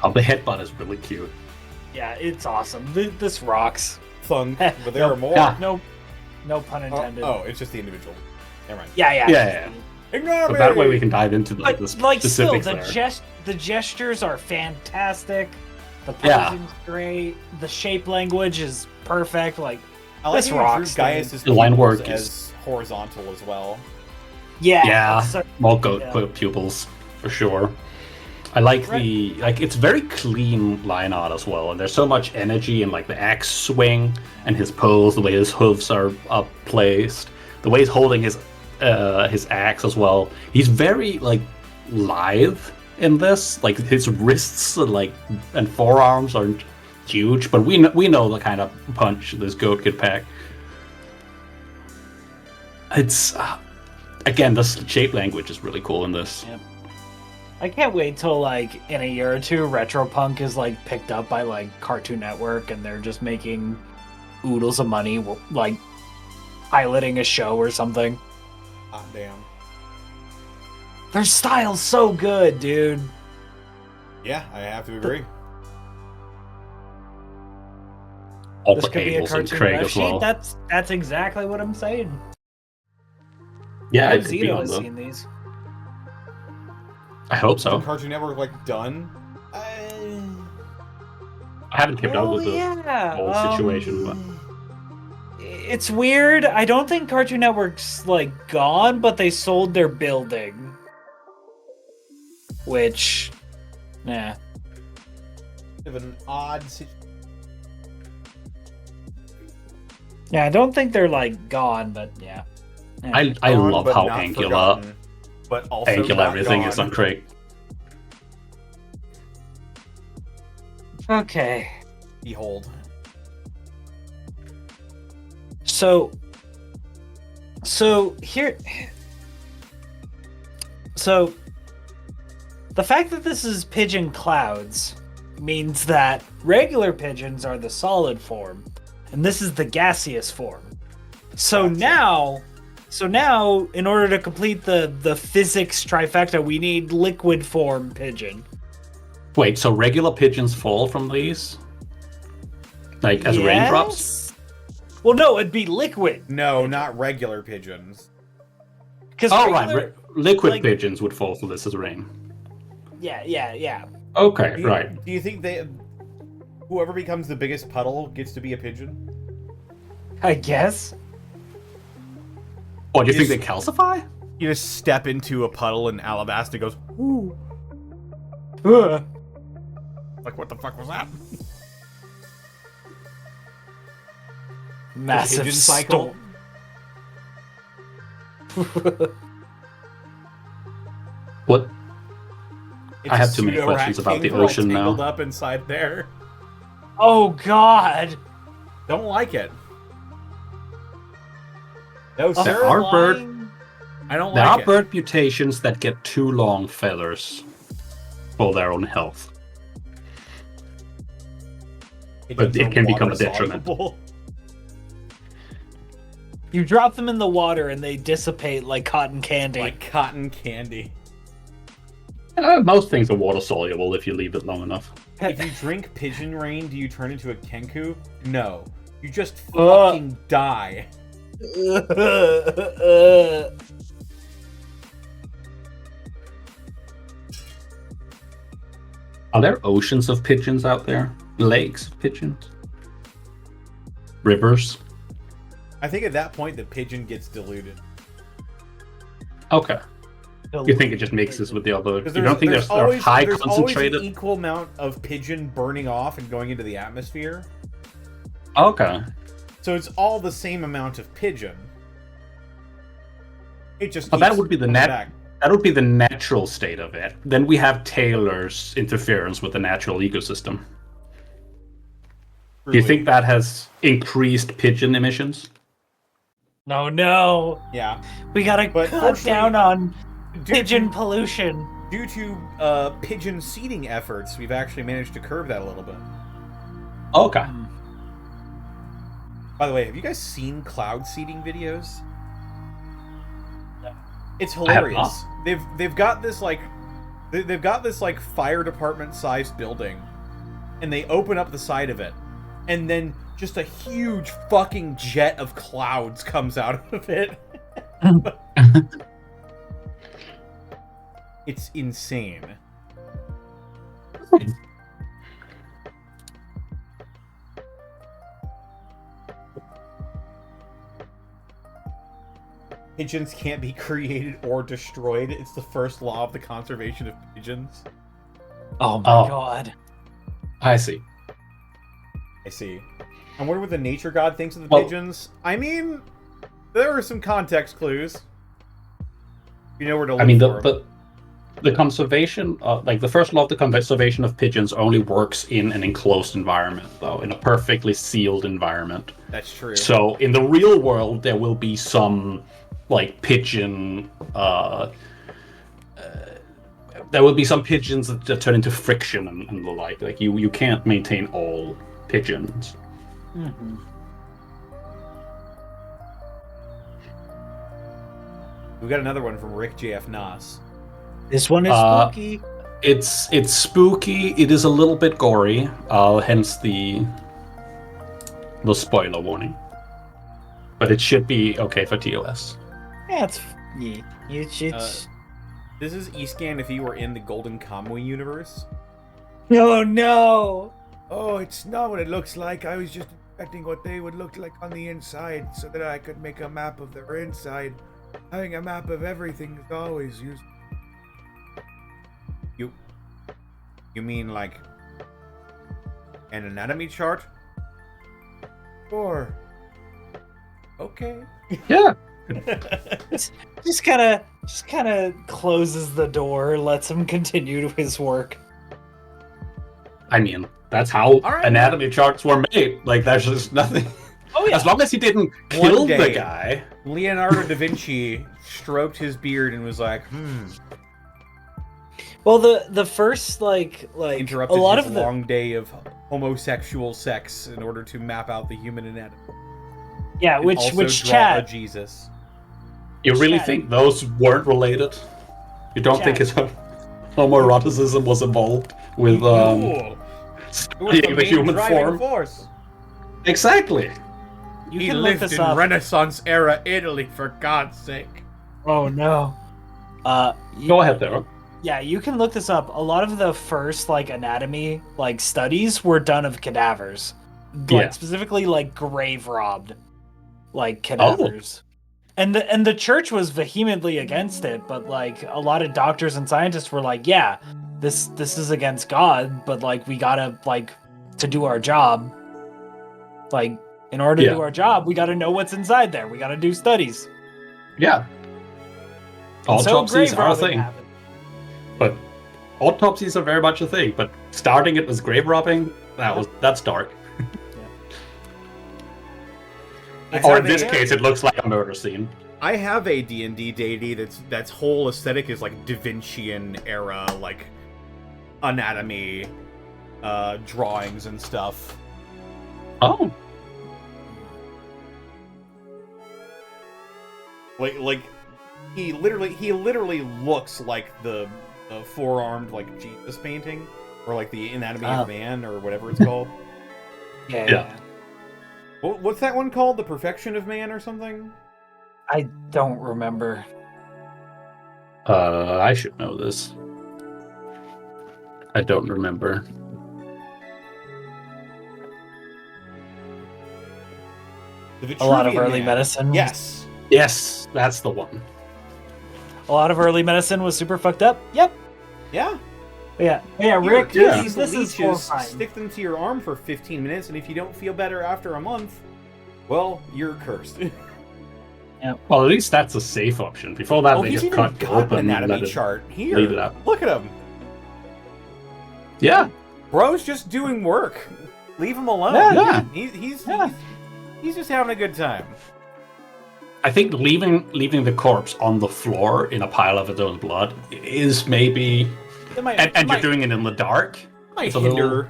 Speaker 3: Oh, the headbutt is really cute.
Speaker 1: Yeah, it's awesome. This rocks.
Speaker 2: Fun, but there are more.
Speaker 3: Yeah.
Speaker 1: No pun intended.
Speaker 2: Oh, it's just the individual. Never mind.
Speaker 1: Yeah.
Speaker 3: Yeah.
Speaker 2: Ignore
Speaker 3: But
Speaker 2: me!
Speaker 3: that way we can dive into the
Speaker 1: But like still,
Speaker 3: specifics
Speaker 1: the gestures are fantastic. The
Speaker 3: Yeah.
Speaker 1: posing's great. The shape language is perfect. Like,
Speaker 2: I like
Speaker 1: this
Speaker 2: how you drew
Speaker 1: rocks,
Speaker 2: Gaius'
Speaker 3: The line
Speaker 2: pupils
Speaker 3: work
Speaker 2: as horizontal as well.
Speaker 1: yeah,
Speaker 3: Yeah.
Speaker 1: so-
Speaker 3: More goat
Speaker 1: Yeah.
Speaker 3: pupils, for sure. I like it's very clean line art as well, and there's so much energy in like the axe swing and his pose, the way his hooves are up placed, the way he's holding his axe as well. He's very like lithe in this. Like his wrists and forearms aren't huge, but we know the kind of punch this goat could pack. It's again, the shape language is really cool in this.
Speaker 1: Yeah. I can't wait till like in a year or two, Retropunk is like picked up by like Cartoon Network, and they're just making oodles of money, like piloting a show or something.
Speaker 2: Ah, damn.
Speaker 1: Their style's so good, dude.
Speaker 2: Yeah, I have to agree.
Speaker 3: All
Speaker 1: This
Speaker 3: the
Speaker 1: could be a
Speaker 3: cables and
Speaker 1: cartoon
Speaker 3: Craig
Speaker 1: ref
Speaker 3: as well.
Speaker 1: sheet. That's exactly what I'm saying.
Speaker 3: Yeah,
Speaker 1: I
Speaker 3: it
Speaker 1: hope
Speaker 3: could be
Speaker 1: Zeno
Speaker 3: on
Speaker 1: has
Speaker 3: the.
Speaker 1: seen these.
Speaker 3: I hope
Speaker 2: Is
Speaker 3: so.
Speaker 2: Cartoon Network done?
Speaker 3: I haven't kept up with the whole situation, but
Speaker 1: It's weird. I don't think Cartoon Network's like gone, but they sold their building. Which, yeah.
Speaker 2: Bit of an odd situation.
Speaker 1: Yeah, I don't think they're like gone, but yeah. Yeah.
Speaker 3: I
Speaker 2: Gone,
Speaker 3: love
Speaker 2: but
Speaker 3: how
Speaker 2: not
Speaker 3: angular
Speaker 2: forgotten, but also not
Speaker 3: everything is
Speaker 2: gone.
Speaker 3: on Craig.
Speaker 1: Okay.
Speaker 2: Behold.
Speaker 1: So So here, so the fact that this is pigeon clouds means that regular pigeons are the solid form, and this is the gaseous form. So now, in order to complete the physics trifecta, we need liquid form pigeon.
Speaker 3: Wait, so regular pigeons fall from these? Like, as raindrops?
Speaker 1: Well, no, it'd be liquid.
Speaker 5: No, not regular pigeons.
Speaker 3: Oh, right. Liquid pigeons would fall from this as rain.
Speaker 1: Yeah.
Speaker 3: Okay, right.
Speaker 5: Do you think whoever becomes the biggest puddle gets to be a pigeon?
Speaker 1: I guess.
Speaker 3: Oh, do you think they calcify?
Speaker 5: You just step into a puddle and Alabasta goes, ooh. Like, what the fuck was that?
Speaker 1: Massive
Speaker 5: Pigeon cycle.
Speaker 3: What?
Speaker 5: It's
Speaker 3: I have
Speaker 5: a
Speaker 3: too many
Speaker 5: pseudo-rat
Speaker 3: questions about the
Speaker 5: king all
Speaker 3: ocean now.
Speaker 5: tangled up inside there.
Speaker 1: Oh God!
Speaker 5: Don't like it. No,
Speaker 3: There
Speaker 5: sir.
Speaker 3: are bird.
Speaker 5: I don't
Speaker 3: There
Speaker 5: like
Speaker 3: are
Speaker 5: it.
Speaker 3: bird mutations that get too long feathers for their own health. But it can become a detriment.
Speaker 5: Water-soluble.
Speaker 1: You drop them in the water and they dissipate like cotton candy.
Speaker 5: Like cotton candy.
Speaker 3: Most things are water soluble if you leave it long enough.
Speaker 5: If you drink pigeon rain, do you turn into a kenku? No. You just fucking die.
Speaker 3: Are there oceans of pigeons out there? Lakes of pigeons? Rivers?
Speaker 5: I think at that point the pigeon gets diluted.
Speaker 3: Okay. You think it just mixes with the other? You
Speaker 5: Because
Speaker 3: don't think they're
Speaker 5: always,
Speaker 3: high
Speaker 5: there's
Speaker 3: concentrated?
Speaker 5: always an equal amount of pigeon burning off and going into the atmosphere.
Speaker 3: Okay.
Speaker 5: So it's all the same amount of pigeon. It just
Speaker 3: But that
Speaker 5: keeps
Speaker 3: would be the
Speaker 5: coming back.
Speaker 3: that would be the natural state of it. Then we have Taylor's interference with the natural ecosystem. Do you think that has increased pigeon emissions?
Speaker 1: No.
Speaker 5: Yeah.
Speaker 1: We gotta
Speaker 5: But
Speaker 1: cut
Speaker 5: fortunately,
Speaker 1: down on
Speaker 5: due
Speaker 1: pigeon
Speaker 5: to-
Speaker 1: pollution.
Speaker 5: Due to pigeon seeding efforts, we've actually managed to curb that a little bit.
Speaker 3: Okay.
Speaker 5: By the way, have you guys seen cloud seeding videos? It's
Speaker 3: I have
Speaker 5: hilarious. They've got this like fire department sized building, and they open up the side of it, and then just a huge fucking jet of clouds comes out of it. It's insane. Pigeons can't be created or destroyed. It's the first law of the conservation of pigeons.
Speaker 1: Oh my
Speaker 3: Oh.
Speaker 1: God.
Speaker 3: I see.
Speaker 5: I see. I wonder what the nature god thinks of the
Speaker 3: Well-
Speaker 5: pigeons. I mean, there are some context clues. You know where to look
Speaker 3: I mean,
Speaker 5: for 'em.
Speaker 3: the conservation, like the first law of the conservation of pigeons only works in an enclosed environment, though, in a perfectly sealed environment.
Speaker 5: That's true.
Speaker 3: So in the real world, there will be some, like, pigeon, there will be some pigeons that turn into friction and the like. Like, you can't maintain all pigeons.
Speaker 1: Mm-hmm.
Speaker 5: We got another one from Rick JF Nas.
Speaker 1: This one is
Speaker 3: Uh,
Speaker 1: spooky.
Speaker 3: It's spooky. It is a little bit gory. Hence the spoiler warning. But it should be okay for TOS.
Speaker 1: Yeah, it's
Speaker 5: This is Escan if he were in the Golden Kamuy universe.
Speaker 1: Oh no!
Speaker 6: Oh, it's not what it looks like. I was just expecting what they would look like on the inside so that I could make a map of their inside. Having a map of everything is always useful.
Speaker 5: You mean like an anatomy chart?
Speaker 6: Or
Speaker 5: Okay.
Speaker 3: Yeah.
Speaker 1: Just kind of closes the door, lets him continue his work.
Speaker 3: I mean, that's how
Speaker 5: All right.
Speaker 3: anatomy charts were made. Like, there's just nothing.
Speaker 1: Oh yeah.
Speaker 3: As long as he didn't
Speaker 5: One
Speaker 3: kill the
Speaker 5: day.
Speaker 3: guy.
Speaker 5: Leonardo da Vinci stroked his beard and was like,
Speaker 1: Well, the first like
Speaker 5: interrupted
Speaker 1: a lot
Speaker 5: his
Speaker 1: of the
Speaker 5: long day of homosexual sex in order to map out the human anatomy.
Speaker 1: yeah,
Speaker 5: And
Speaker 1: which
Speaker 5: also draw a
Speaker 1: Chad
Speaker 5: Jesus.
Speaker 3: You really
Speaker 1: Chad.
Speaker 3: think those weren't related? You don't think
Speaker 1: Chad.
Speaker 3: his homoeroticism was involved with
Speaker 5: Cool. Who was
Speaker 3: studying the
Speaker 5: main
Speaker 3: human
Speaker 5: driving
Speaker 3: form?
Speaker 5: force?
Speaker 3: Exactly.
Speaker 1: you
Speaker 5: He
Speaker 1: can look
Speaker 5: lived
Speaker 1: this
Speaker 5: in
Speaker 1: up.
Speaker 5: Renaissance era Italy, for God's sake.
Speaker 1: Oh no.
Speaker 3: Go ahead, there.
Speaker 1: Yeah, you can look this up. A lot of the first like anatomy like studies were done of cadavers, like
Speaker 3: Yeah.
Speaker 1: specifically like grave robbed, like cadavers. And the church was vehemently against it, but like a lot of doctors and scientists were like, yeah, this is against God, but like we gotta like to do our job. Like in order to
Speaker 3: Yeah.
Speaker 1: do our job, we gotta know what's inside there. We gotta do studies.
Speaker 3: Yeah.
Speaker 1: And so
Speaker 3: Autopsies
Speaker 1: grave
Speaker 3: are a
Speaker 1: robbing
Speaker 3: thing.
Speaker 1: happened.
Speaker 3: But autopsies are very much a thing. But starting it as grave robbing, that's dark. Or in this case, it looks like a murder scene.
Speaker 5: I have a D&D deity that's whole aesthetic is like Da Vincian era, like anatomy, drawings and stuff.
Speaker 3: Oh,
Speaker 5: Like he literally looks like the four-armed like Jesus painting, or like the Anatomy of Man, or whatever it's called.
Speaker 1: Yeah.
Speaker 5: What's that one called? The Perfection of Man, or something?
Speaker 1: I don't remember.
Speaker 3: I should know this. I don't remember.
Speaker 5: The
Speaker 1: A lot of
Speaker 5: Vitruvian
Speaker 1: early
Speaker 5: Man.
Speaker 1: medicine.
Speaker 5: Yes.
Speaker 3: Yes, that's the one.
Speaker 1: A lot of early medicine was super fucked up. Yep.
Speaker 5: Yeah.
Speaker 1: Yeah. Yeah,
Speaker 5: Here,
Speaker 1: Rick,
Speaker 5: take
Speaker 1: this
Speaker 5: these
Speaker 1: is
Speaker 5: leeches,
Speaker 1: horrifying.
Speaker 5: stick them to your arm for 15 minutes, and if you don't feel better after a month, well, you're cursed.
Speaker 3: Well, at least that's a safe option. Before that,
Speaker 5: Oh,
Speaker 3: they
Speaker 5: he's
Speaker 3: just
Speaker 5: even
Speaker 3: cut you
Speaker 5: got
Speaker 3: open
Speaker 5: an
Speaker 3: and let
Speaker 5: anatomy
Speaker 3: it
Speaker 5: chart. Here,
Speaker 3: leave it out.
Speaker 5: look at him.
Speaker 3: Yeah,
Speaker 5: Bro's just doing work. Leave him alone.
Speaker 3: Yeah.
Speaker 5: He's just having a good time.
Speaker 3: I think leaving the corpse on the floor in a pile of its own blood is maybe,
Speaker 5: It might,
Speaker 3: and you're doing it in the dark.
Speaker 5: might
Speaker 3: it's a
Speaker 5: hinder
Speaker 3: little-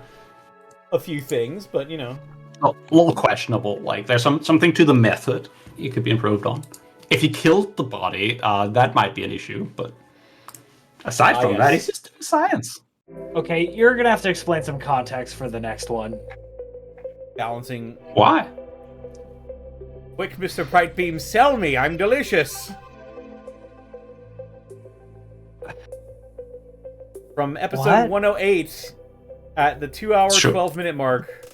Speaker 5: a few things, but you know.
Speaker 3: A little questionable. Like there's something to the method you could be improved on. If you killed the body, that might be an issue. But aside from that,
Speaker 5: yes.
Speaker 3: it's just doing science.
Speaker 1: Okay, you're gonna have to explain some context for the next one.
Speaker 5: Balancing.
Speaker 3: Why?
Speaker 5: Quick, Mr. Brightbeam, sell me. I'm delicious. From episode
Speaker 1: What?
Speaker 5: 108 at the 2-hour,
Speaker 3: Sure.
Speaker 5: 12-minute mark.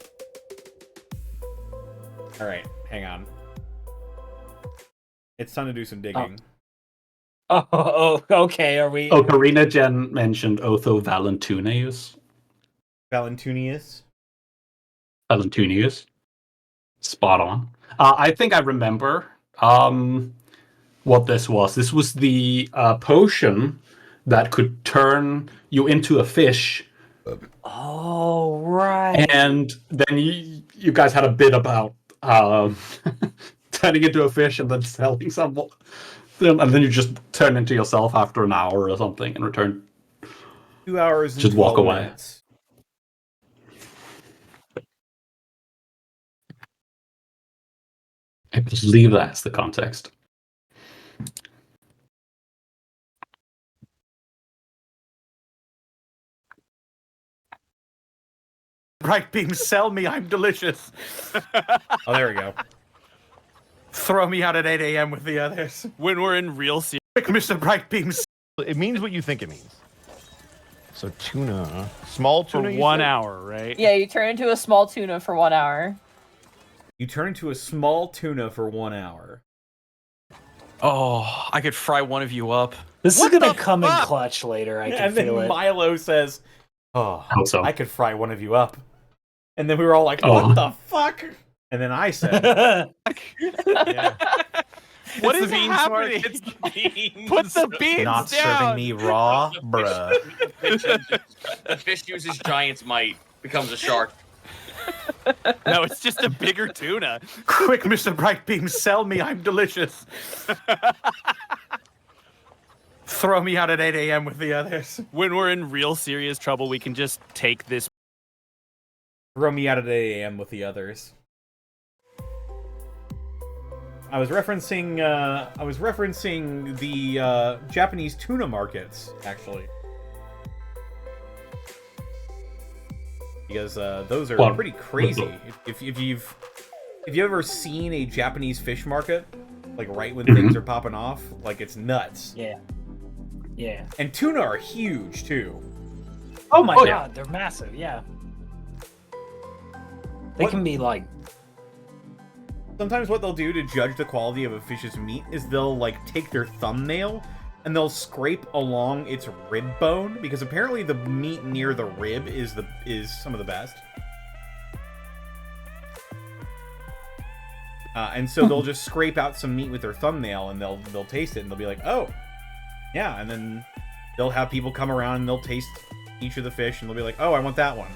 Speaker 5: All right, hang on. It's time to do some digging.
Speaker 1: Oh, okay. Are we?
Speaker 3: Oh, Karina Jen mentioned Otho Valentunius.
Speaker 5: Valentunius.
Speaker 3: Valentunius. Spot on. I think I remember what this was. This was the potion that could turn you into a fish.
Speaker 1: Oh, right.
Speaker 3: And then you guys had a bit about turning into a fish and then selling someone. And then you just turn into yourself after an hour or something and return.
Speaker 5: 2 hours and
Speaker 3: Just walk
Speaker 5: 12
Speaker 3: away.
Speaker 5: minutes.
Speaker 3: I believe that's the context.
Speaker 5: Brightbeam, sell me. I'm delicious. Oh, there we go. Throw me out at 8 a.m. with the others.
Speaker 7: When we're in real serious.
Speaker 5: Quick, Mr. Brightbeam.
Speaker 8: It means what you think it means. So tuna, small
Speaker 7: For
Speaker 8: tuna. you
Speaker 7: 1
Speaker 8: said?
Speaker 7: hour, right?
Speaker 9: Yeah, you turn into a small tuna for 1 hour.
Speaker 5: You turn into a small tuna for 1 hour.
Speaker 7: Oh, I could fry one of you up.
Speaker 1: This
Speaker 5: What
Speaker 1: is gonna
Speaker 5: the
Speaker 1: come in
Speaker 5: fuck?
Speaker 1: clutch later. I can
Speaker 5: And then
Speaker 1: feel it.
Speaker 5: Milo says, "Oh,
Speaker 3: Hope so.
Speaker 5: I could fry one of you up." And then we were all like,
Speaker 3: Oh.
Speaker 5: "What the fuck?" And then I said,
Speaker 8: Yeah.
Speaker 7: What
Speaker 8: It's
Speaker 7: is
Speaker 8: the beans, Mark.
Speaker 7: happening?
Speaker 8: It's the beans.
Speaker 7: Put the beans
Speaker 5: "Not
Speaker 7: down.
Speaker 5: serving me raw, bruh."
Speaker 10: The fish uses giant's might, becomes a shark.
Speaker 7: No, it's just a bigger tuna.
Speaker 5: Quick, Mr. Brightbeam, sell me. I'm delicious. Throw me out at 8 a.m. with the others.
Speaker 7: When we're in real serious trouble, we can just take this.
Speaker 5: Throw me out at 8 a.m. with the others. I was referencing the Japanese tuna markets, actually. Because those are pretty crazy. If you've ever seen a Japanese fish market, like right when things are popping off, like it's nuts.
Speaker 1: Yeah. Yeah.
Speaker 5: And tuna are huge too.
Speaker 1: Oh my god, they're massive. Yeah. They can be like.
Speaker 5: Sometimes what they'll do to judge the quality of a fish's meat is they'll like take their thumbnail and they'll scrape along its rib bone, because apparently the meat near the rib is some of the best. And so they'll just scrape out some meat with their thumbnail and they'll taste it and they'll be like, oh, yeah. And then they'll have people come around and they'll taste each of the fish and they'll be like, oh, I want that one.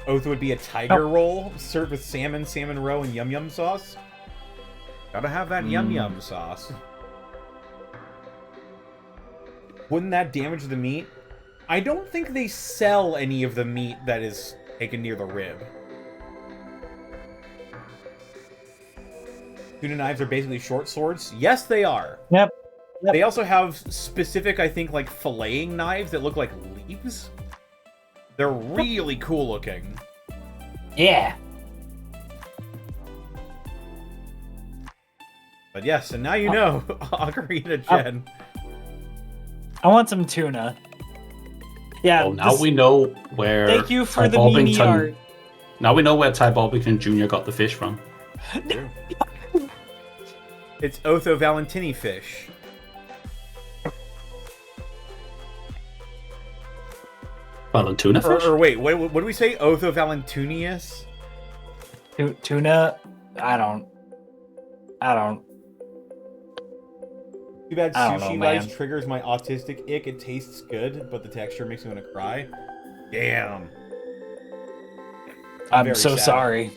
Speaker 5: Oath would be a tiger roll served with salmon roe, and yum yum sauce. Gotta have that yum yum sauce. Wouldn't that damage the meat? I don't think they sell any of the meat that is taken near the rib. Tuna knives are basically short swords. Yes, they are.
Speaker 1: Yep.
Speaker 5: They also have specific, I think, like filleting knives that look like leaves. They're really cool looking.
Speaker 1: Yeah.
Speaker 5: But yes, and now you know, Ocarina Jen.
Speaker 1: I want some tuna. Yeah.
Speaker 3: Well, now we know where.
Speaker 1: Thank you for
Speaker 3: Ty
Speaker 1: the meme
Speaker 3: Bobbington-
Speaker 1: art.
Speaker 3: Now we know where Ty Bobbington Jr. got the fish from.
Speaker 5: It's Otho Valentini fish.
Speaker 3: Valentuna fish?
Speaker 5: Or wait, what did we say? Otho Valentunius?
Speaker 1: Tuna? I don't.
Speaker 5: Too bad
Speaker 1: I don't
Speaker 5: sushi
Speaker 1: know,
Speaker 5: rice
Speaker 1: man.
Speaker 5: triggers my autistic ick. It tastes good, but the texture makes me want to cry. Damn.
Speaker 1: I'm
Speaker 5: very
Speaker 1: so
Speaker 5: sad.
Speaker 1: sorry.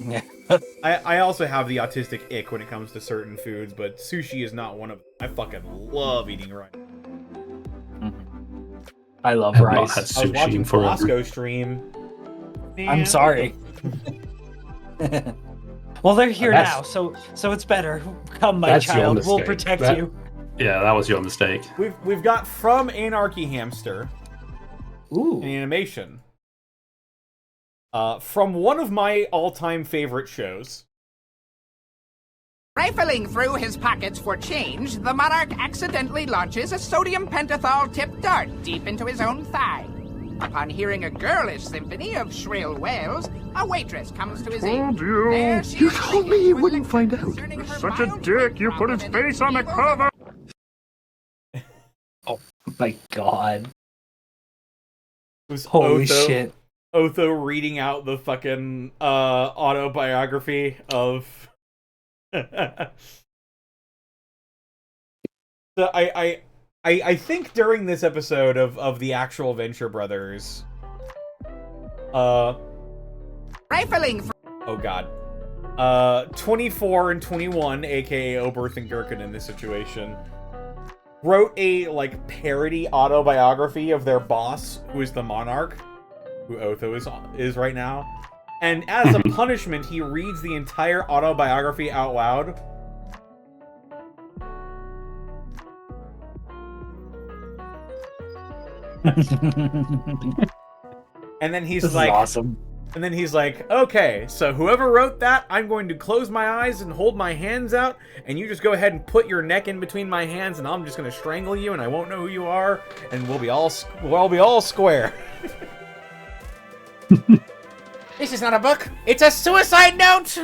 Speaker 1: Yeah.
Speaker 5: I also have the autistic ick when it comes to certain foods, but sushi is not one of them. I fucking love eating rice.
Speaker 1: I love
Speaker 3: I've not
Speaker 1: rice.
Speaker 3: had
Speaker 5: I was
Speaker 3: sushi
Speaker 5: watching
Speaker 3: in forever.
Speaker 5: Blasco stream.
Speaker 1: I'm sorry. Well, they're here now,
Speaker 3: That's-
Speaker 1: so it's better. Come, my
Speaker 3: That's your
Speaker 1: child. We'll
Speaker 3: mistake.
Speaker 1: protect
Speaker 3: That-
Speaker 1: you.
Speaker 3: Yeah, that was your mistake.
Speaker 5: We've got From Anarchy Hamster,
Speaker 1: Ooh.
Speaker 5: an animation. From one of my all-time favorite shows.
Speaker 10: Rifling through his pockets for change, the monarch accidentally launches a sodium pentothal-tipped dart deep into his own thigh. Upon hearing a girlish symphony of shrill wails, a waitress comes to his aid.
Speaker 6: Told you.
Speaker 10: There she
Speaker 6: You
Speaker 10: is
Speaker 6: told me
Speaker 10: speaking
Speaker 6: you
Speaker 10: with
Speaker 6: wouldn't
Speaker 10: Lecter
Speaker 6: find out.
Speaker 10: concerning
Speaker 6: You're
Speaker 10: her
Speaker 6: such a
Speaker 10: mild
Speaker 6: dick.
Speaker 10: weight
Speaker 6: You put
Speaker 10: problem
Speaker 6: his
Speaker 10: and
Speaker 6: face on the
Speaker 10: evil-
Speaker 6: cover.
Speaker 1: Oh my god.
Speaker 5: It was
Speaker 1: Holy shit.
Speaker 5: Otho reading out the fucking autobiography of. So I think during this episode of the actual Venture Brothers,
Speaker 10: Rifling through
Speaker 5: oh god, 24 and 21, aka Oberth and Gherkin in this situation, wrote a like parody autobiography of their boss, who is the monarch, who Otho is right now, and as a punishment, he reads the entire autobiography out loud. And then he's
Speaker 1: This is
Speaker 5: like,
Speaker 1: awesome.
Speaker 5: and then he's like, okay, so whoever wrote that, I'm going to close my eyes and hold my hands out, and you just go ahead and put your neck in between my hands, and I'm just going to strangle you, and I won't know who you are, and we'll be all square. This is not a book. It's a suicide note.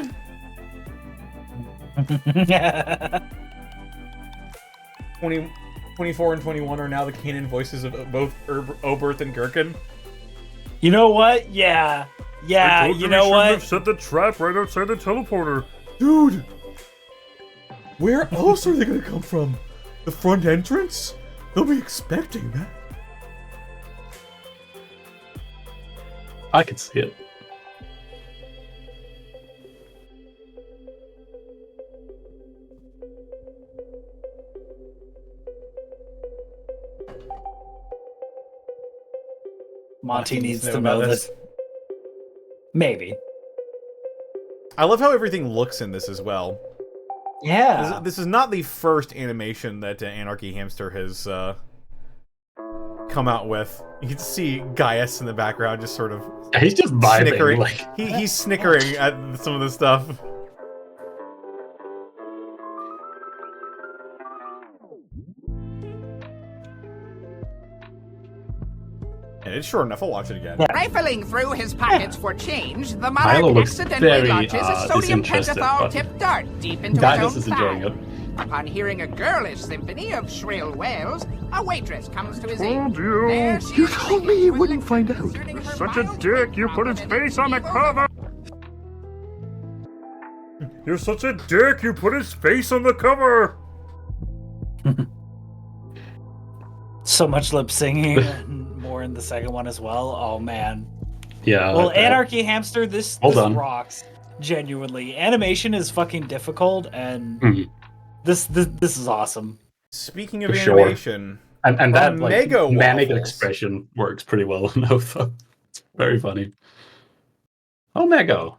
Speaker 5: 24 and 21 are now the canon voices of both Oberth and Gherkin.
Speaker 1: You know what? Yeah. Yeah, you know what?
Speaker 6: Set the trap right outside the teleporter.
Speaker 5: Dude! Where else are they gonna come from? The front entrance? They'll be expecting that.
Speaker 3: I can see it.
Speaker 1: Monty needs to know this. Maybe.
Speaker 2: I love how everything looks in this as well.
Speaker 1: Yeah.
Speaker 2: This is not the first animation that Anarchy Hamster has come out with. You can see Gaius in the background just sort of
Speaker 3: He's just vibing.
Speaker 2: snickering.
Speaker 3: Like...
Speaker 2: He's snickering at some of the stuff. And it's short enough, I'll watch it again.
Speaker 10: Rifling through his pockets for change, the
Speaker 3: Milo
Speaker 10: monarch
Speaker 3: looks
Speaker 10: accidentally
Speaker 3: very,
Speaker 10: launches a sodium
Speaker 3: disinterested,
Speaker 10: pentothal
Speaker 3: but
Speaker 10: tipped dart deep into
Speaker 3: Gaius
Speaker 10: his
Speaker 3: is
Speaker 10: own
Speaker 3: enjoying
Speaker 10: thigh.
Speaker 3: it.
Speaker 10: Upon hearing a girlish symphony of shrill wails, a waitress comes to his aid.
Speaker 11: Told you.
Speaker 10: There she
Speaker 11: You
Speaker 10: is,
Speaker 11: told me you wouldn't find
Speaker 10: concerning
Speaker 11: out.
Speaker 10: her
Speaker 11: Such a
Speaker 10: vile
Speaker 11: dick. You put his
Speaker 10: problem
Speaker 11: face on the
Speaker 10: and
Speaker 11: cover. You're such a dick. You put his face on the cover.
Speaker 1: So much lip singing, more in the second one as well. Oh man.
Speaker 3: Yeah.
Speaker 1: Well, Anarchy Hamster, this
Speaker 3: on.
Speaker 1: rocks. Genuinely, animation is fucking difficult, and this is awesome.
Speaker 2: Speaking of
Speaker 3: For sure.
Speaker 2: animation,
Speaker 3: And that like
Speaker 2: Mega
Speaker 3: manic
Speaker 2: Waffles.
Speaker 3: expression works pretty well in Otho. It's very funny. Omega.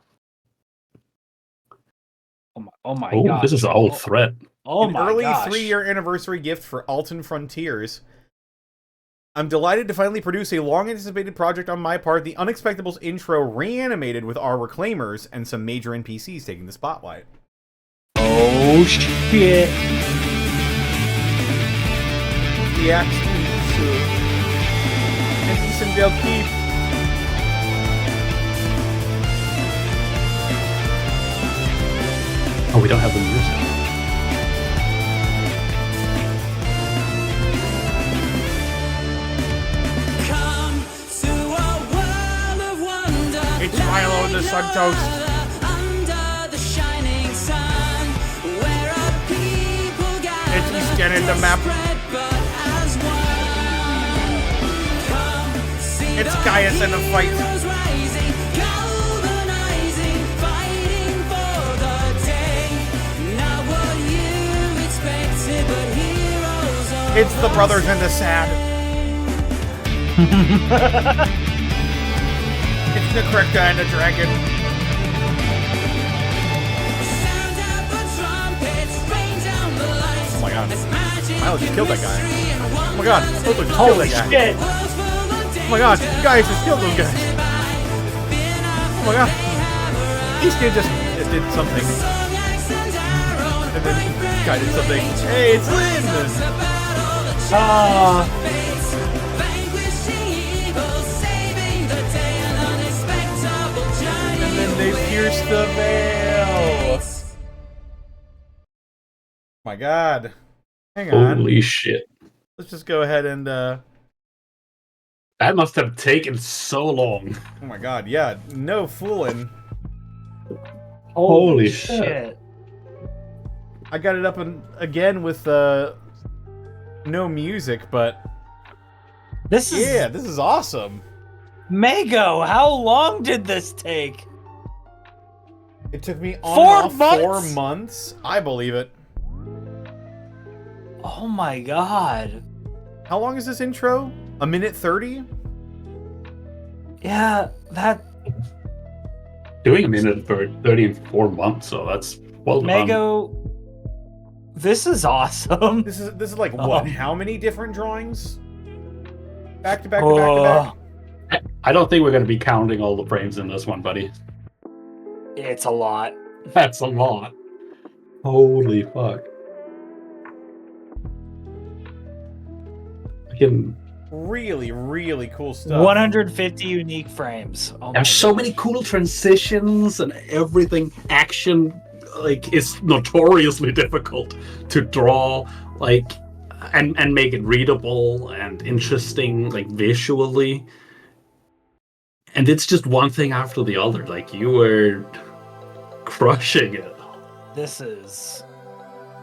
Speaker 1: Oh my
Speaker 3: Oh,
Speaker 1: god.
Speaker 3: this is an old threat.
Speaker 1: Oh
Speaker 2: an
Speaker 1: my
Speaker 2: early
Speaker 1: gosh.
Speaker 2: 3-year anniversary gift for Alton Frontiers. I'm delighted to finally produce a long-anticipated project on my part, the Unexpectables intro reanimated with our Reclaimers and some major NPCs taking the spotlight.
Speaker 1: Oh shit.
Speaker 2: The axe and Easondale Keep.
Speaker 3: Oh, we don't have the music.
Speaker 2: It's Milo and the Sun Toast. It's East Canada map. It's Gaius in the fight. It's the brothers in the sad. It's the Krekka and the dragon. Oh my god. Milo just killed that guy. Oh my god. Alton just killed that guy.
Speaker 1: Shit.
Speaker 2: Oh my god. You guys just killed those guys. Oh my god. Eastgate just did something. And then this guy did something. Hey, it's Lynn! And then they pierced the veil. Oh my god. Hang on.
Speaker 3: Holy shit.
Speaker 2: Let's just go ahead and
Speaker 3: That must have taken so long.
Speaker 2: oh my god, yeah, no fooling.
Speaker 3: Holy shit.
Speaker 2: I got it up again with no music, but
Speaker 1: This is
Speaker 2: yeah, this is awesome.
Speaker 1: Mago, how long did this take?
Speaker 2: It took me on
Speaker 1: 4
Speaker 2: and off
Speaker 1: months?
Speaker 2: 4 months. I believe it.
Speaker 1: Oh my god.
Speaker 2: How long is this intro? 1:30?
Speaker 1: Yeah, that
Speaker 3: Doing a minute for 30 in 4 months, so that's well done.
Speaker 1: Mago. This is awesome.
Speaker 2: This is like what?
Speaker 1: Oh.
Speaker 2: How many different drawings? Back to back to back to back.
Speaker 3: I don't think we're going to be counting all the frames in this one, buddy.
Speaker 1: It's a lot.
Speaker 3: That's a lot. Holy fuck. I can...
Speaker 2: Really, really cool stuff.
Speaker 1: 150 unique frames. Oh my
Speaker 3: There's so
Speaker 1: gosh.
Speaker 3: many cool transitions and everything. Action, like, is notoriously difficult to draw, like, and make it readable and interesting, like, visually. And it's just one thing after the other. Like, you were crushing it.
Speaker 1: This is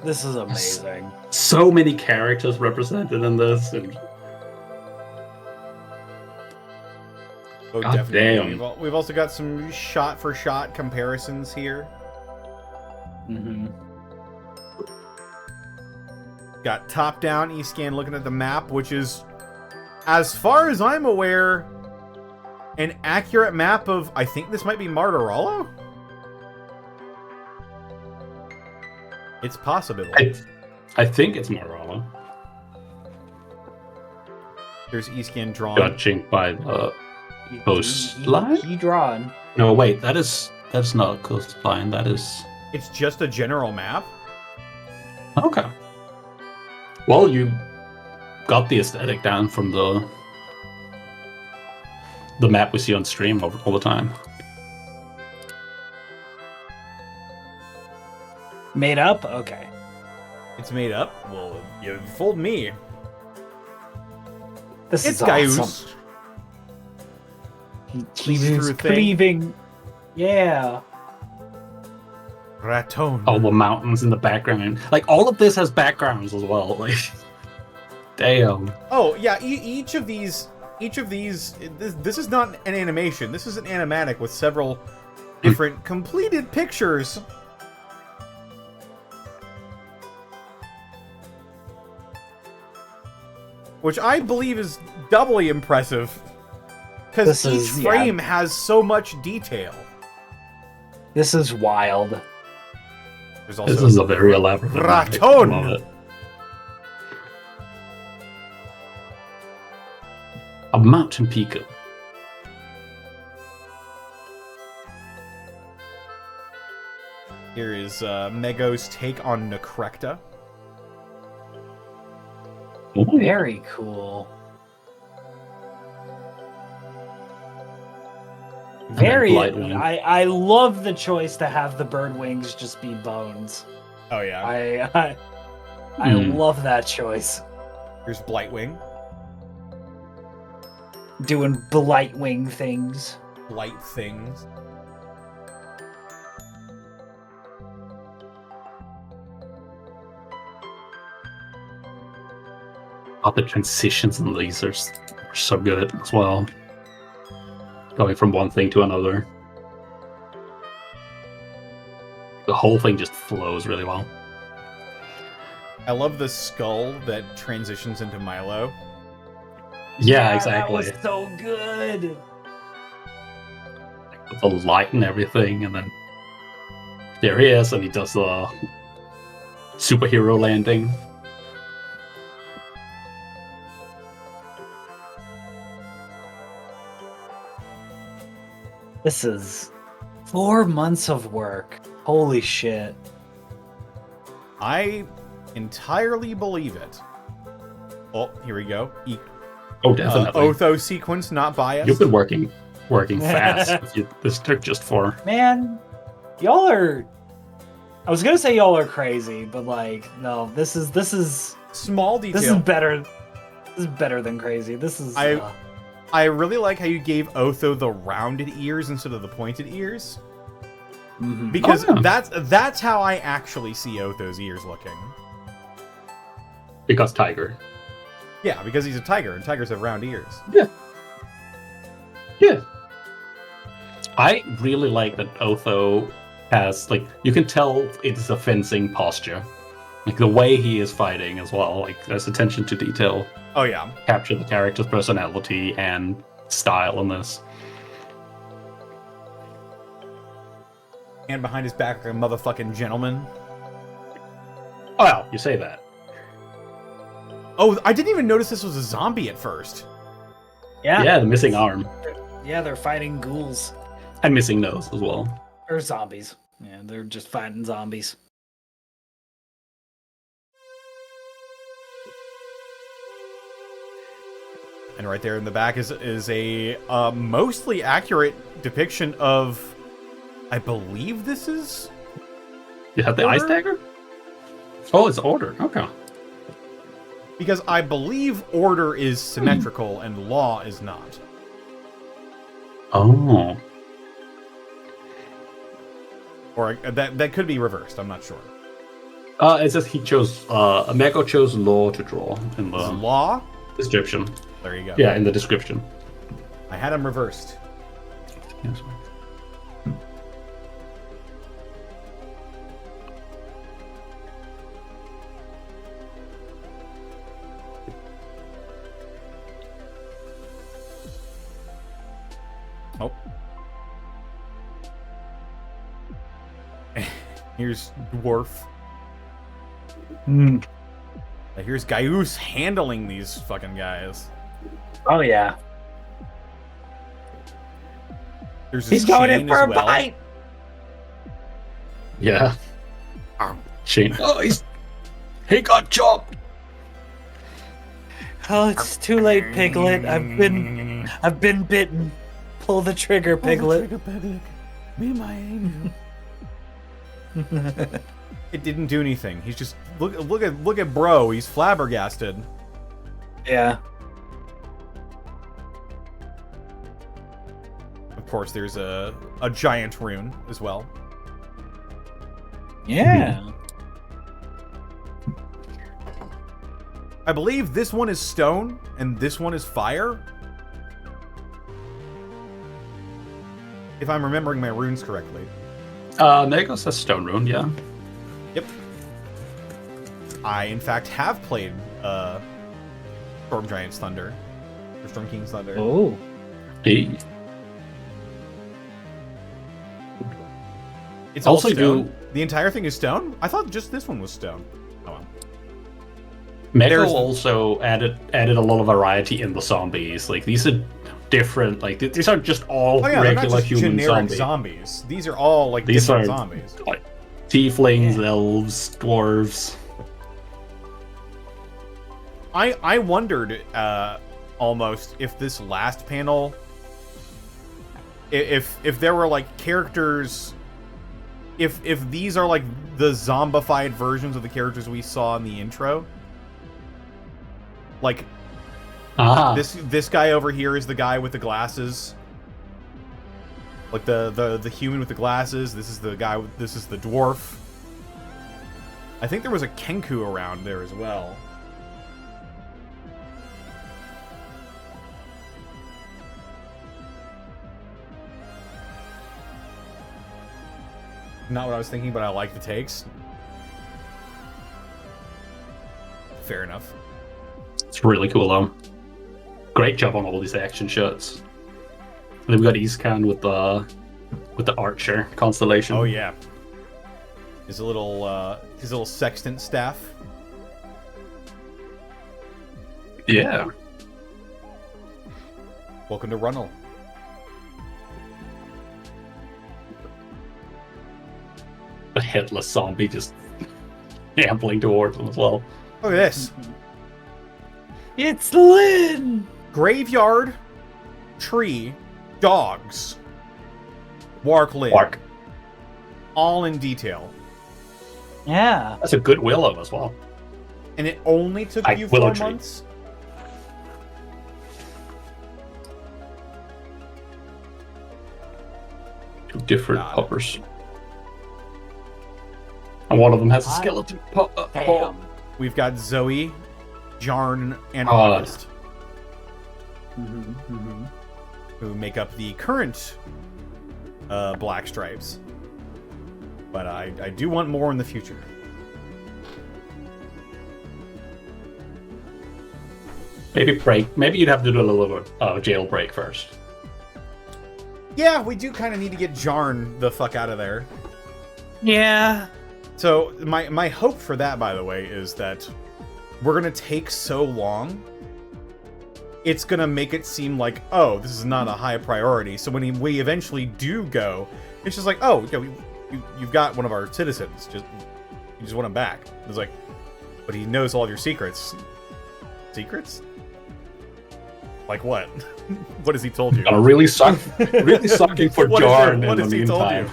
Speaker 1: amazing.
Speaker 3: So many characters represented in this, and
Speaker 5: Oh,
Speaker 3: God
Speaker 5: definitely.
Speaker 3: damn.
Speaker 5: We've also got some shot-for-shot comparisons here.
Speaker 1: Mm-hmm.
Speaker 5: Got top-down E-scan looking at the map, which is, as far as I'm aware, an accurate map of, I think this might be Martirolo? It's possible.
Speaker 3: I think it's Martirolo.
Speaker 5: There's E-scan drawn.
Speaker 3: Judging by the coastline?
Speaker 1: He drawn.
Speaker 3: No, wait, that's not a coastline. That is.
Speaker 5: It's just a general map?
Speaker 3: Okay. Well, you got the aesthetic down from the map we see on stream all the time.
Speaker 1: Made up? Okay.
Speaker 5: It's made up? Well, you fooled me.
Speaker 1: This
Speaker 5: It's
Speaker 1: is
Speaker 5: Gaius.
Speaker 1: awesome.
Speaker 5: Cleaving
Speaker 1: He's
Speaker 5: through thing.
Speaker 1: cleaving. Yeah.
Speaker 5: Raton.
Speaker 3: All the mountains in the background. Like, all of this has backgrounds as well. Like, damn.
Speaker 5: Oh, yeah, each of these, this is not an animation. This is an animatic with several different completed pictures. Which I believe is doubly impressive. Because each frame has so much detail.
Speaker 1: This is wild.
Speaker 5: There's also
Speaker 3: This is a very elaborate animatic.
Speaker 5: Raton!
Speaker 3: I love it. A mountain peak.
Speaker 5: Here is Mego's take on Necrecta.
Speaker 1: Very cool. Very.
Speaker 3: Lightning.
Speaker 1: I love the choice to have the bird wings just be bones.
Speaker 5: Oh yeah.
Speaker 1: I love that choice.
Speaker 5: Here's Blightwing.
Speaker 1: Doing Blightwing things.
Speaker 5: Blight things.
Speaker 3: Oh, the transitions in these are so good as well. Going from one thing to another. The whole thing just flows really well.
Speaker 5: I love the skull that transitions into Milo.
Speaker 3: Yeah, exactly.
Speaker 1: That was so good.
Speaker 3: With the light and everything, and then there he is, and he does the superhero landing.
Speaker 1: This is 4 months of work. Holy shit.
Speaker 5: I entirely believe it. Oh, here we go.
Speaker 3: Oh, definitely.
Speaker 5: Otho sequence, not biased.
Speaker 3: You've been working fast. This took just 4.
Speaker 1: Man, y'all are. I was gonna say y'all are crazy, but like, no, this is
Speaker 5: small detail.
Speaker 1: This is better. This is better than crazy. This is.
Speaker 5: I really like how you gave Otho the rounded ears instead of the pointed ears.
Speaker 1: Mm-hmm.
Speaker 5: Because that's how I actually see Otho's ears looking.
Speaker 3: Because tiger.
Speaker 5: Yeah, because he's a tiger, and tigers have round ears.
Speaker 3: Yeah. Yeah. I really like that Otho has, like, you can tell it's a fencing posture. Like, the way he is fighting as well. Like, there's attention to detail.
Speaker 5: Oh, yeah.
Speaker 3: Capture the character's personality and style in this.
Speaker 5: And behind his back like a motherfucking gentleman.
Speaker 3: Oh, well, you say that.
Speaker 5: Oh, I didn't even notice this was a zombie at first.
Speaker 1: Yeah.
Speaker 3: Yeah, the missing arm.
Speaker 1: Yeah, they're fighting ghouls.
Speaker 3: And missing nose as well.
Speaker 1: Or zombies. Yeah, they're just fighting zombies.
Speaker 5: And right there in the back is a mostly accurate depiction of, I believe this is...
Speaker 3: You have the ice dagger? Oh, it's order. Okay.
Speaker 5: Because I believe order is symmetrical and law is not.
Speaker 3: Oh.
Speaker 5: Or that could be reversed, I'm not sure.
Speaker 3: It says he chose, Meko chose law to draw in the
Speaker 5: Law?
Speaker 3: description.
Speaker 5: There you go.
Speaker 3: Yeah, in the description.
Speaker 5: I had him reversed.
Speaker 3: Yes.
Speaker 5: Oh. Here's Dwarf. Here's Gaius handling these fucking guys.
Speaker 1: Oh yeah.
Speaker 5: There's
Speaker 1: He's going in for a bite.
Speaker 3: Yeah. Shane. Oh, he got chopped.
Speaker 1: Oh, it's too late, Piglet. I've been bitten. Pull the trigger, Piglet.
Speaker 5: Be my angel. It didn't do anything. He's just look at bro. He's flabbergasted.
Speaker 1: Yeah.
Speaker 5: Of course, there's a giant rune as well.
Speaker 1: Yeah.
Speaker 5: I believe this one is stone and this one is fire. If I'm remembering my runes correctly.
Speaker 3: Negos has stone rune, yeah.
Speaker 5: Yep. I, in fact, have played Storm Giant's Thunder. Or Storm King's Thunder.
Speaker 1: Oh.
Speaker 3: Hey.
Speaker 5: It's all
Speaker 3: Also,
Speaker 5: stone. The entire thing is stone? I thought just this one was stone. Oh well.
Speaker 3: Mego also added a lot of variety in the zombies. Like, these are different. Like, these aren't just all
Speaker 5: They're not
Speaker 3: regular
Speaker 5: just
Speaker 3: human
Speaker 5: generic
Speaker 3: zombies.
Speaker 5: These are all like
Speaker 3: These
Speaker 5: different
Speaker 3: are
Speaker 5: zombies.
Speaker 3: like tieflings, elves, dwarves.
Speaker 5: I wondered almost if this last panel, if there were like characters, if these are like the zombified versions of the characters we saw in the intro. Like this guy over here is the guy with the glasses. Like the human with the glasses. This is the guy. This is the dwarf. I think there was a Kenku around there as well. Not what I was thinking, but I like the takes. Fair enough.
Speaker 3: It's really cool, great job on all these action shots. And then we got Iskan with the archer constellation.
Speaker 5: Oh yeah. His little sextant staff.
Speaker 3: Yeah.
Speaker 5: Welcome to Runnel.
Speaker 3: A headless zombie just ambling towards him as well.
Speaker 5: Look at this.
Speaker 1: It's Lynn!
Speaker 5: Graveyard, tree, dogs. Wark Lynn.
Speaker 3: Wark.
Speaker 5: All in detail.
Speaker 1: Yeah.
Speaker 3: That's a good willow as well.
Speaker 5: And it only took
Speaker 3: Like
Speaker 5: you
Speaker 3: willow
Speaker 5: 4
Speaker 3: tree.
Speaker 5: months?
Speaker 3: Two different puppers. And one of them has a skeleton paw.
Speaker 5: We've got Zoe, Jarn, and
Speaker 3: Oh.
Speaker 5: August. Who make up the current Black Stripes. But I do want more in the future.
Speaker 3: Maybe you'd have to do a little bit of jailbreak first.
Speaker 5: Yeah, we do kind of need to get Jarn the fuck out of there.
Speaker 1: Yeah.
Speaker 5: So my hope for that, by the way, is that we're gonna take so long. It's gonna make it seem like, oh, this is not a high priority. So when we eventually do go, it's just like, oh, you've got one of our citizens. You just want him back. It's like, but he knows all of your secrets. Secrets? Like what? What has he told you?
Speaker 3: Really sucking for Jarn
Speaker 5: What
Speaker 3: in
Speaker 5: has
Speaker 3: the
Speaker 5: he told
Speaker 3: meantime.
Speaker 5: you?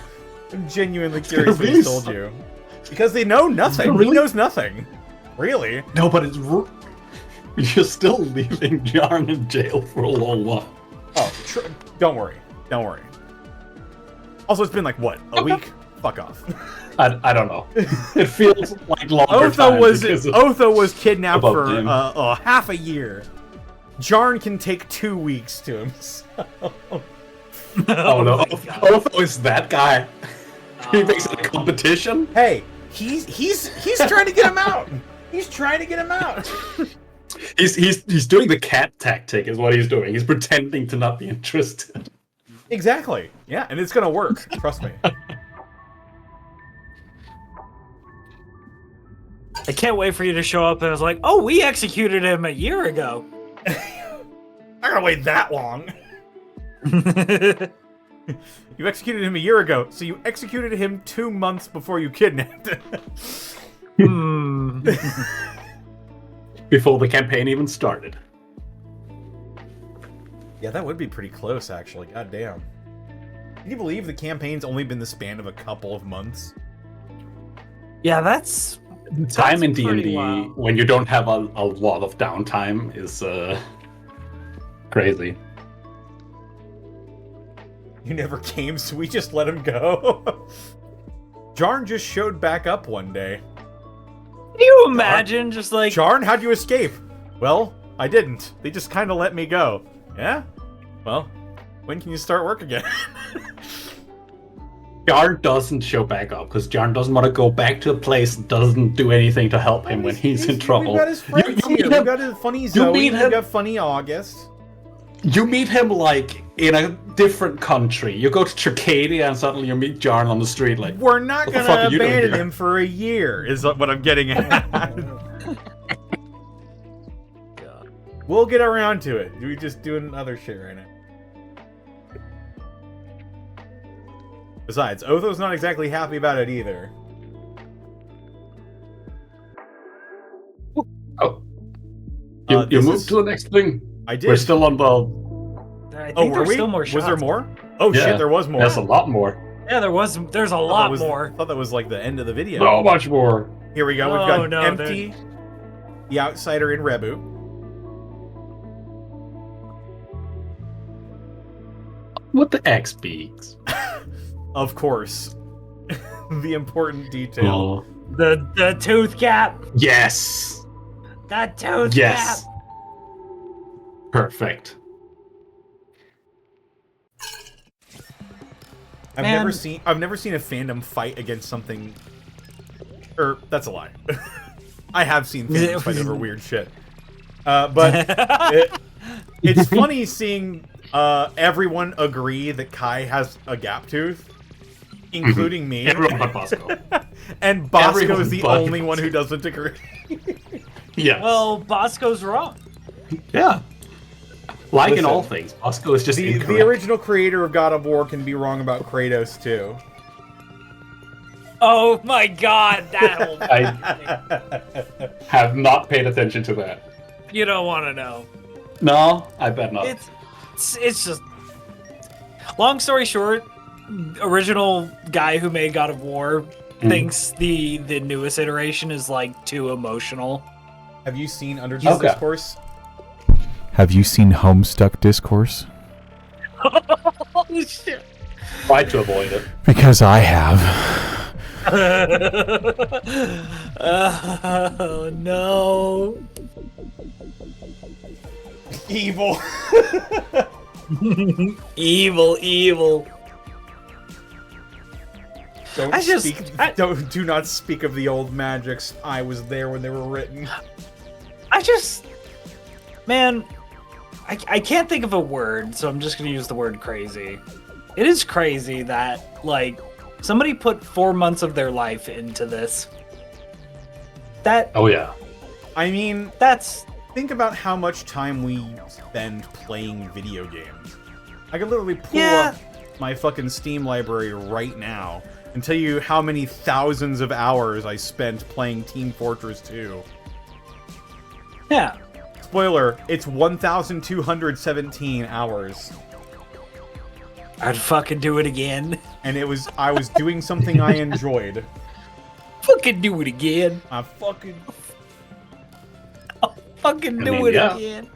Speaker 5: I'm genuinely curious what
Speaker 3: really
Speaker 5: he's told you. Because they know nothing. He knows nothing. Really?
Speaker 3: No, but you're still leaving Jarn in jail for a long while.
Speaker 5: Oh, don't worry. Don't worry. Also, it's been like, what, a week? Fuck off.
Speaker 3: I don't know. It feels like longer time.
Speaker 5: Otho was kidnapped
Speaker 3: above
Speaker 5: for
Speaker 3: him.
Speaker 5: half a year. Jarn can take 2 weeks to himself.
Speaker 3: Oh no! Otho is that guy. He makes it a competition.
Speaker 5: Hey, he's trying to get him out. He's trying to get him out.
Speaker 3: He's doing the cat tactic, is what he's doing. He's pretending to not be interested.
Speaker 5: Exactly. Yeah, and it's gonna work. Trust me.
Speaker 1: I can't wait for you to show up and it's like, oh, we executed him a year ago.
Speaker 5: I gotta wait that long. You executed him a year ago, so you executed him 2 months before you kidnapped him.
Speaker 3: Before the campaign even started.
Speaker 5: Yeah, that would be pretty close, actually. God damn. Can you believe the campaign's only been the span of a couple of months?
Speaker 1: Yeah, that's
Speaker 3: Time in
Speaker 1: pretty
Speaker 3: D&D
Speaker 1: wild.
Speaker 3: when you don't have a lot of downtime is crazy.
Speaker 5: You never came, so we just let him go. Jarn just showed back up one day.
Speaker 1: Can you imagine just like...
Speaker 5: Jarn, how'd you escape? Well, I didn't. They just kind of let me go. Yeah? Well, when can you start work again?
Speaker 3: Jarn doesn't show back up because Jarn doesn't want to go back to a place that doesn't do anything to help him when he's in trouble.
Speaker 5: We've got his friends here. We've got his funny Zoe. We've got funny August.
Speaker 3: You meet him like in a different country. You go to Tricadia and suddenly you meet Jarn on the street. Like,
Speaker 5: we're not
Speaker 3: what the
Speaker 5: gonna
Speaker 3: fuck are you doing
Speaker 5: abandon
Speaker 3: here?
Speaker 5: him for a year. Is what I'm getting at. We'll get around to it. We're just doing other shit right now. Besides, Otho's not exactly happy about it either.
Speaker 3: Oh, you moved
Speaker 5: is...
Speaker 3: to the next thing.
Speaker 5: I did.
Speaker 3: We're still on the.
Speaker 1: I think
Speaker 5: Oh, were
Speaker 1: there's
Speaker 5: we?
Speaker 1: still more shots.
Speaker 5: Was there more? Oh
Speaker 3: Yeah,
Speaker 5: shit, there was more.
Speaker 3: There's a lot more.
Speaker 1: Yeah, there's a lot more.
Speaker 5: I thought that was like the end of the video.
Speaker 3: So much more.
Speaker 5: Here we go. We've
Speaker 1: Oh,
Speaker 5: got
Speaker 1: no,
Speaker 5: Empty, the Outsider, and Rebu.
Speaker 3: What the X beaks?
Speaker 5: Of course. The important detail.
Speaker 3: Oh.
Speaker 1: The tooth cap.
Speaker 3: Yes.
Speaker 1: That tooth
Speaker 3: Yes.
Speaker 1: cap.
Speaker 3: Perfect.
Speaker 5: I've
Speaker 1: Man.
Speaker 5: never seen a fandom fight against something. Or that's a lie. I have seen fandoms fight over weird shit. But it's funny seeing everyone agree that Kai has a gap tooth, including me.
Speaker 3: Everyone but Bosco.
Speaker 5: And Bosco
Speaker 3: Everyone
Speaker 5: is the
Speaker 3: but
Speaker 5: only one who doesn't agree.
Speaker 3: Yes.
Speaker 1: Well, Bosco's wrong.
Speaker 3: Yeah. Like in
Speaker 5: Listen,
Speaker 3: all things, Bosco is just
Speaker 5: the
Speaker 3: incorrect.
Speaker 5: original creator of God of War can be wrong about Kratos too.
Speaker 1: Oh my god, that whole
Speaker 3: I have not paid attention to that.
Speaker 1: You don't want to know.
Speaker 3: No, I bet not.
Speaker 1: It's just... Long story short, original guy who made God of War thinks the newest iteration is like too emotional.
Speaker 5: Have you seen Undertale
Speaker 3: Okay.
Speaker 5: Discourse? Have you seen Homestuck Discourse?
Speaker 1: Oh shit.
Speaker 3: Try to avoid it.
Speaker 5: Because I have.
Speaker 1: Oh no.
Speaker 5: Evil.
Speaker 1: Evil.
Speaker 5: Do not speak of the old magics. I was there when they were written.
Speaker 1: Man, I can't think of a word, so I'm just gonna use the word crazy. It is crazy that, like, somebody put 4 months of their life into this.
Speaker 3: Oh yeah.
Speaker 5: I mean,
Speaker 1: That's...
Speaker 5: think about how much time we spend playing video games. I could literally pull
Speaker 1: Yeah.
Speaker 5: up my fucking Steam library right now and tell you how many thousands of hours I spent playing Team Fortress 2.
Speaker 1: Yeah.
Speaker 5: Spoiler, it's 1,217 hours.
Speaker 1: I'd fucking do it again.
Speaker 5: And I was doing something I enjoyed.
Speaker 1: Fucking do it again.
Speaker 5: I fucking...
Speaker 1: Fucking do
Speaker 3: I mean,
Speaker 1: it
Speaker 3: yeah.
Speaker 1: again.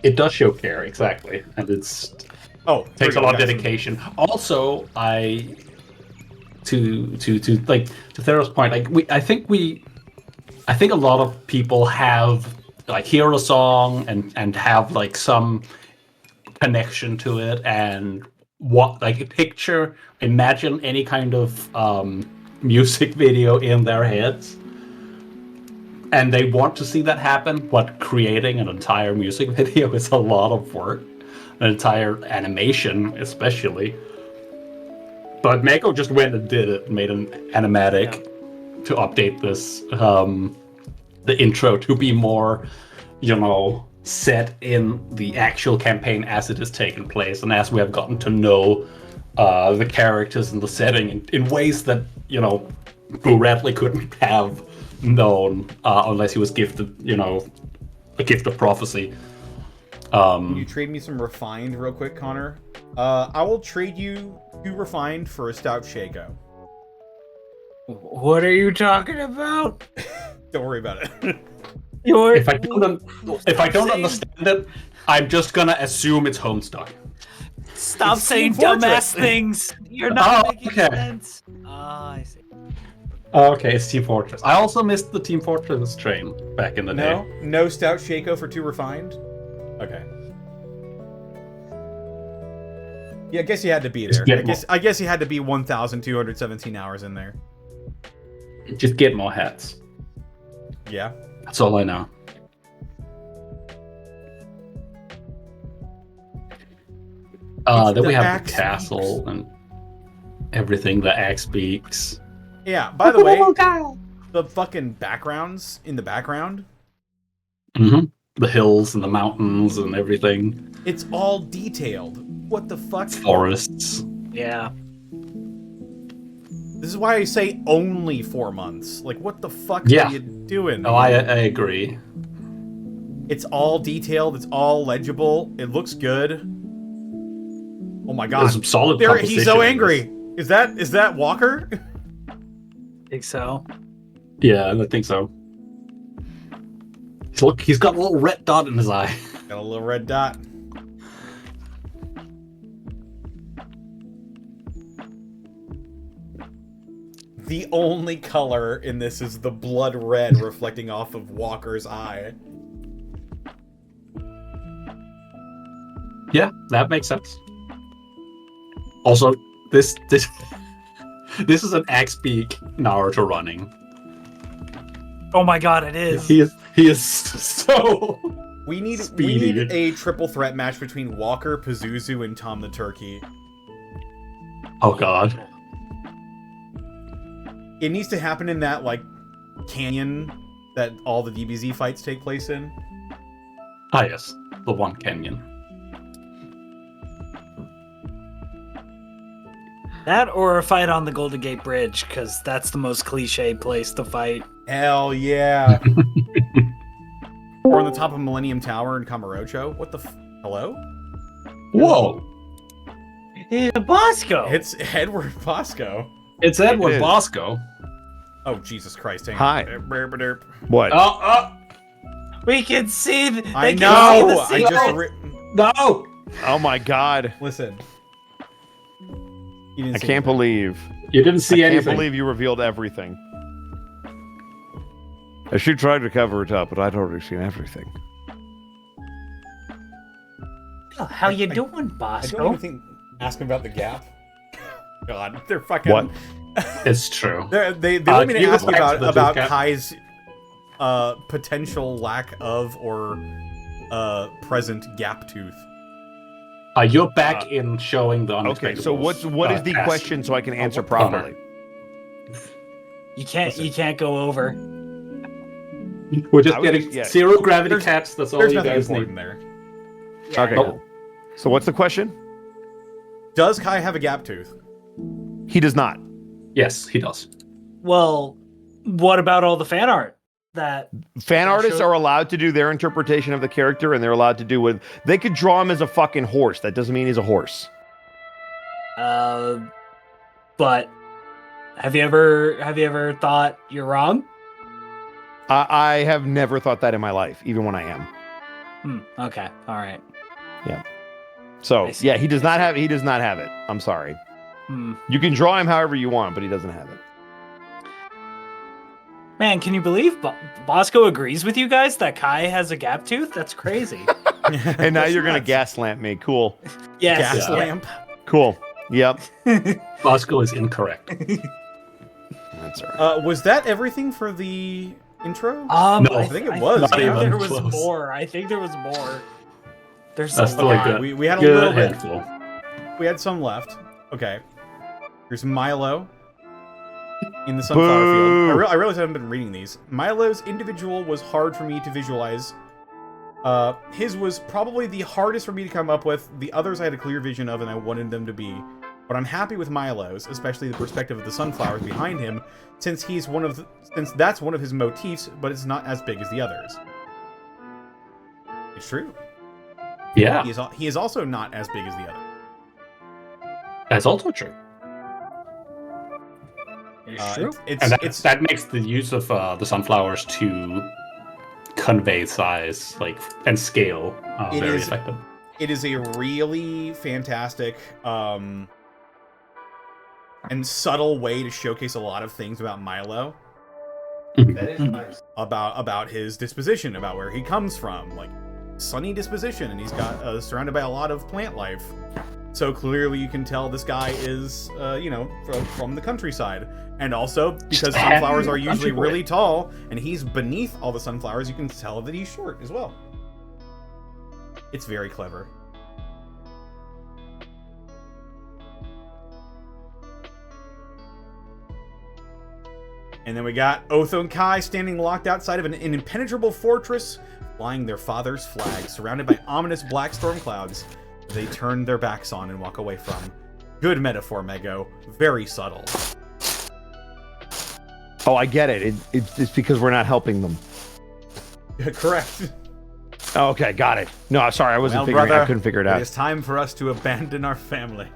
Speaker 3: It does show care, exactly. And it's takes a lot of dedication. Also, to Theros' point, like I think a lot of people have like hear a song and have like some connection to it, and imagine any kind of music video in their heads, and they want to see that happen, but creating an entire music video is a lot of work, an entire animation especially. But Mako just went and did it, made an animatic to update this, the intro to be more, set in the actual campaign as it is taking place, and as we have gotten to know the characters and the setting in ways that, Boo Radley couldn't have known unless he was gifted, a gift of prophecy.
Speaker 5: Can you trade me some refined real quick, Connor? I will trade you 2 refined for a stout Shaco.
Speaker 1: What are you talking about?
Speaker 5: Don't worry about it.
Speaker 3: If I don't understand it, I'm just gonna assume it's Homestuck.
Speaker 1: Stop
Speaker 5: It's
Speaker 1: saying
Speaker 5: Team Fortress.
Speaker 1: dumbass things. You're not making
Speaker 3: okay.
Speaker 1: sense. I see.
Speaker 3: Okay, it's Team Fortress. I also missed the Team Fortress train back in the day.
Speaker 5: No stout Shaco for 2 refined? Okay. Yeah, I guess you had to be there. I guess you had to be 1,217 hours in there.
Speaker 3: Just get more hats.
Speaker 5: Yeah.
Speaker 3: That's all I know. Then we have the castle and everything, the axe beaks.
Speaker 5: Yeah, by the way, the fucking backgrounds in the background.
Speaker 3: Mm-hmm. The hills and the mountains and everything.
Speaker 5: It's all detailed. What the fuck?
Speaker 3: Forests.
Speaker 1: Yeah.
Speaker 5: This is why I say only 4 months. Like, what the fuck
Speaker 3: Yeah.
Speaker 5: are you doing?
Speaker 3: Oh, I agree.
Speaker 5: It's all detailed. It's all legible. It looks good. Oh my god!
Speaker 3: There's some solid
Speaker 5: He's
Speaker 3: composition
Speaker 5: so
Speaker 3: in
Speaker 5: angry. Is that Walker?
Speaker 1: Think so.
Speaker 3: Yeah, I think so. Look, he's got a little red dot in his eye.
Speaker 5: Got a little red dot. The only color in this is the blood red reflecting off of Walker's eye.
Speaker 3: Yeah, that makes sense. Also, this is an axe beak Naruto running.
Speaker 1: Oh my god, it is.
Speaker 3: He is so
Speaker 5: We need
Speaker 3: speedy.
Speaker 5: a triple threat match between Walker, Pazuzu, and Tom the Turkey.
Speaker 3: Oh god.
Speaker 5: It needs to happen in that canyon that all the DBZ fights take place in.
Speaker 3: Ah yes, the one canyon.
Speaker 1: That or a fight on the Golden Gate Bridge, because that's the most cliche place to fight.
Speaker 5: Hell yeah. Or on the top of Millennium Tower in Kamurocho. What the hello?
Speaker 3: Whoa!
Speaker 1: It's Bosco.
Speaker 5: It's Edward Bosco.
Speaker 3: It's Edward
Speaker 8: is.
Speaker 3: Bosco.
Speaker 5: Oh, Jesus Christ. Hang
Speaker 8: Hi.
Speaker 5: on.
Speaker 8: What?
Speaker 3: Oh,
Speaker 1: We can see.
Speaker 5: I know. I
Speaker 1: Can see
Speaker 5: just.
Speaker 3: no!
Speaker 8: Oh my god.
Speaker 5: Listen. You didn't
Speaker 8: I
Speaker 5: see
Speaker 8: can't
Speaker 5: anything.
Speaker 8: believe.
Speaker 3: You didn't see
Speaker 8: I can't
Speaker 3: anything.
Speaker 8: believe you revealed everything. She tried to cover it up, but I'd already seen everything.
Speaker 1: How you doing,
Speaker 5: I don't
Speaker 1: Bosco?
Speaker 5: even think. Ask him about the gap. God, they're fucking.
Speaker 8: What?
Speaker 3: It's true.
Speaker 5: They want me
Speaker 3: can
Speaker 5: to
Speaker 3: you
Speaker 5: ask
Speaker 3: go
Speaker 5: you
Speaker 3: back to the
Speaker 5: about
Speaker 3: discount?
Speaker 5: Kai's potential lack of or present gap tooth.
Speaker 3: You're back in showing the
Speaker 8: Okay,
Speaker 3: unexpected.
Speaker 8: so what is the
Speaker 3: task.
Speaker 8: question so I can answer
Speaker 5: what
Speaker 8: properly?
Speaker 1: You can't go over.
Speaker 3: We're just
Speaker 8: I was
Speaker 3: getting
Speaker 8: just- yeah.
Speaker 3: zero gravity
Speaker 5: There's-
Speaker 3: cats. That's all
Speaker 5: There's
Speaker 3: you
Speaker 5: nothing
Speaker 3: guys
Speaker 5: important
Speaker 3: need.
Speaker 5: there.
Speaker 8: Okay.
Speaker 3: Oh.
Speaker 8: So what's the question?
Speaker 5: Does Kai have a gap tooth?
Speaker 8: He does not.
Speaker 3: Yes, he does.
Speaker 1: Well, what about all the fan art? That
Speaker 8: Fan artists
Speaker 1: sure.
Speaker 8: are allowed to do their interpretation of the character, and they're allowed to do with. They could draw him as a fucking horse. That doesn't mean he's a horse.
Speaker 1: but have you ever thought you're wrong?
Speaker 8: I have never thought that in my life, even when I am.
Speaker 1: Okay. All right.
Speaker 8: So
Speaker 1: I see.
Speaker 8: yeah, he does not have it. I'm sorry. You can draw him however you want, but he doesn't have it.
Speaker 1: Man, can you believe Bosco agrees with you guys that Kai has a gap tooth? That's crazy.
Speaker 8: And now you're gonna gas lamp me. Cool.
Speaker 1: Yes.
Speaker 2: Gas lamp.
Speaker 8: Cool. Yep.
Speaker 3: Bosco is incorrect.
Speaker 8: That's all right.
Speaker 2: Was that everything for the intro?
Speaker 3: No,
Speaker 2: I think it was.
Speaker 1: I think
Speaker 3: even
Speaker 1: there was
Speaker 3: close.
Speaker 1: more. I think there was more. There's
Speaker 3: That's
Speaker 1: a
Speaker 3: still
Speaker 1: lot.
Speaker 3: a good.
Speaker 2: We had a
Speaker 3: good
Speaker 2: little bit.
Speaker 3: handful.
Speaker 2: We had some left. Okay. Here's Milo in the sunflower field. I realize I haven't been reading these. Milo's individual was hard for me to visualize. His was probably the hardest for me to come up with. The others I had a clear vision of and I wanted them to be. But I'm happy with Milo's, especially the perspective of the sunflowers behind him, since that's one of his motifs, but it's not as big as the others. It's true.
Speaker 3: Yeah,
Speaker 2: He is also not as big as the other.
Speaker 3: that's also true.
Speaker 1: It's true.
Speaker 3: And that makes the use of the sunflowers to convey size, and scale very effective.
Speaker 2: It is a really fantastic and subtle way to showcase a lot of things about Milo.
Speaker 1: That is nice.
Speaker 2: About his disposition, about where he comes from, sunny disposition, and he's got surrounded by a lot of plant life. So clearly you can tell this guy is, from the countryside. And also, because sunflowers are usually really tall, and he's beneath all the sunflowers, you can tell that he's short as well. It's very clever. And then we got Otho and Kai standing locked outside of an impenetrable fortress, flying their father's flag, surrounded by ominous black storm clouds. They turn their backs on and walk away from. Good metaphor, Mego. Very subtle.
Speaker 8: Oh, I get it. It's because we're not helping them.
Speaker 2: Correct.
Speaker 8: Oh, okay, got it. No, sorry, I couldn't figure it out.
Speaker 2: It is time for us to abandon our family.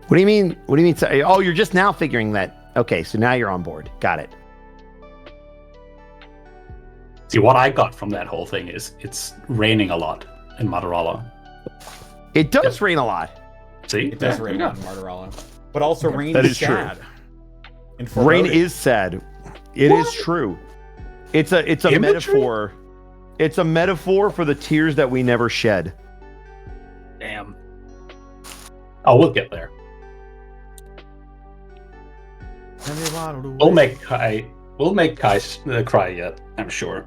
Speaker 8: What do you mean? What do you mean? Oh, you're just now figuring that. Okay, so now you're on board. Got it.
Speaker 3: See, what I got from that whole thing is it's raining a lot in Matarala.
Speaker 8: It does rain a lot.
Speaker 3: See?
Speaker 2: It does rain on Martarala. But also rain
Speaker 8: That
Speaker 2: is
Speaker 8: is true.
Speaker 2: sad. And
Speaker 8: Rain
Speaker 2: foreboding.
Speaker 8: is sad. It is true. It's a
Speaker 3: Imagery?
Speaker 8: metaphor. It's a metaphor for the tears that we never shed.
Speaker 1: Damn.
Speaker 3: Oh, we'll get there. We'll make Kai cry yet, I'm sure.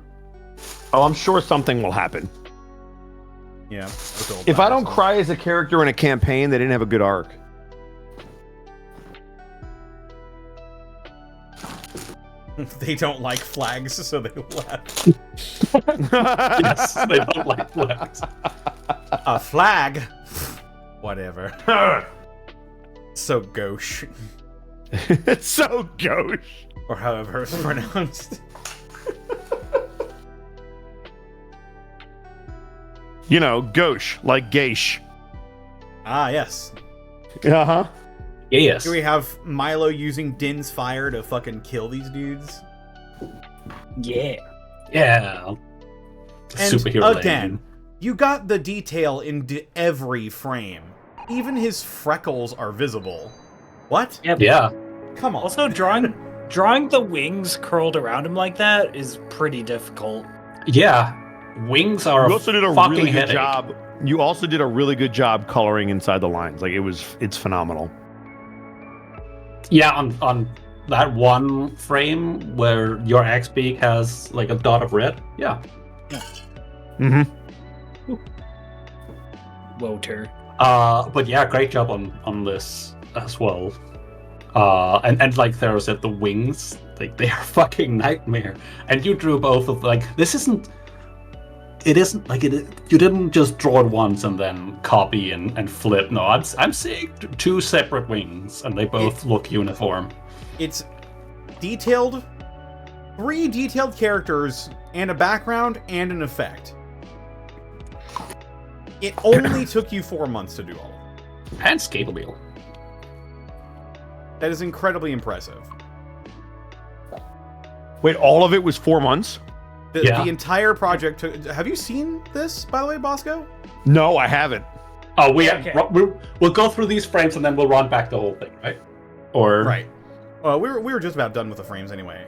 Speaker 8: Oh, I'm sure something will happen.
Speaker 2: Yeah.
Speaker 8: If I don't cry as a character in a campaign, they didn't have a good arc.
Speaker 2: They don't like flags, so they left.
Speaker 3: Yes, they don't like flags.
Speaker 2: A flag? Whatever. So gauche.
Speaker 8: It's so gauche.
Speaker 2: Or however it's pronounced.
Speaker 8: You know, gauche, like gauche.
Speaker 2: Ah, yes.
Speaker 8: Uh-huh.
Speaker 3: Yes.
Speaker 2: Do we have Milo using Din's fire to fucking kill these dudes?
Speaker 1: Yeah.
Speaker 3: Yeah.
Speaker 2: And
Speaker 3: Superhero
Speaker 2: again,
Speaker 3: lane.
Speaker 2: you got the detail into every frame. Even his freckles are visible. What?
Speaker 1: Yep.
Speaker 3: Yeah.
Speaker 2: Come on.
Speaker 1: Also, drawing the wings curled around him like that is pretty difficult.
Speaker 3: Yeah. Wings are
Speaker 8: You also did a
Speaker 3: fucking
Speaker 8: really good
Speaker 3: headache.
Speaker 8: job. You also did a really good job coloring inside the lines. It's phenomenal.
Speaker 3: Yeah, on that one frame where your axe beak has like a dot of red. Yeah.
Speaker 8: Mm-hmm.
Speaker 1: Woter.
Speaker 3: But yeah, great job on this as well. And like Thera said, the wings, like they are fucking nightmare. And you drew both of it isn't like you didn't just draw it once and then copy and flip. No, I'm seeing two separate wings and they both look uniform.
Speaker 2: It's detailed. 3 detailed characters and a background and an effect. It only took you 4 months to do all of it.
Speaker 3: And scale wheel.
Speaker 2: That is incredibly impressive.
Speaker 8: Wait, all of it was 4 months?
Speaker 2: The entire project took... Have you seen this, by the way, Bosco?
Speaker 8: No, I haven't.
Speaker 3: Oh, we'll go through these frames and then we'll run back the whole thing, right? Or
Speaker 2: Right. We were just about done with the frames anyway.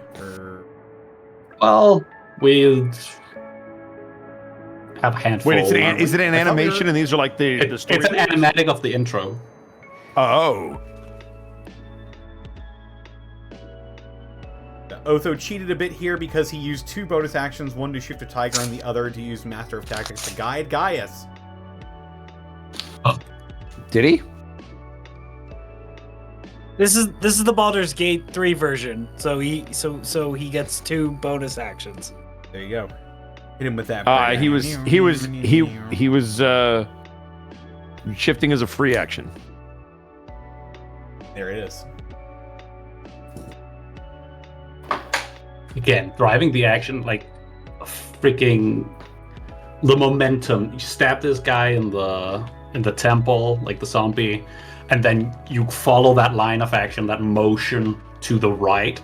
Speaker 3: Well, we have a handful.
Speaker 8: Wait, is it an animation and these are like the story?
Speaker 3: It's an animatic of the intro.
Speaker 8: Oh.
Speaker 2: Otho cheated a bit here because he used 2 bonus actions, one to shift a tiger and the other to use Master of Tactics to guide Gaius.
Speaker 8: Did he?
Speaker 1: This is the Baldur's Gate 3 version, so he gets 2 bonus actions.
Speaker 2: There you go. Hit him with that.
Speaker 8: He was shifting as a free action.
Speaker 2: There it is.
Speaker 3: Again, driving the action like freaking the momentum. You stab this guy in the temple, like the zombie, and then you follow that line of action, that motion to the right,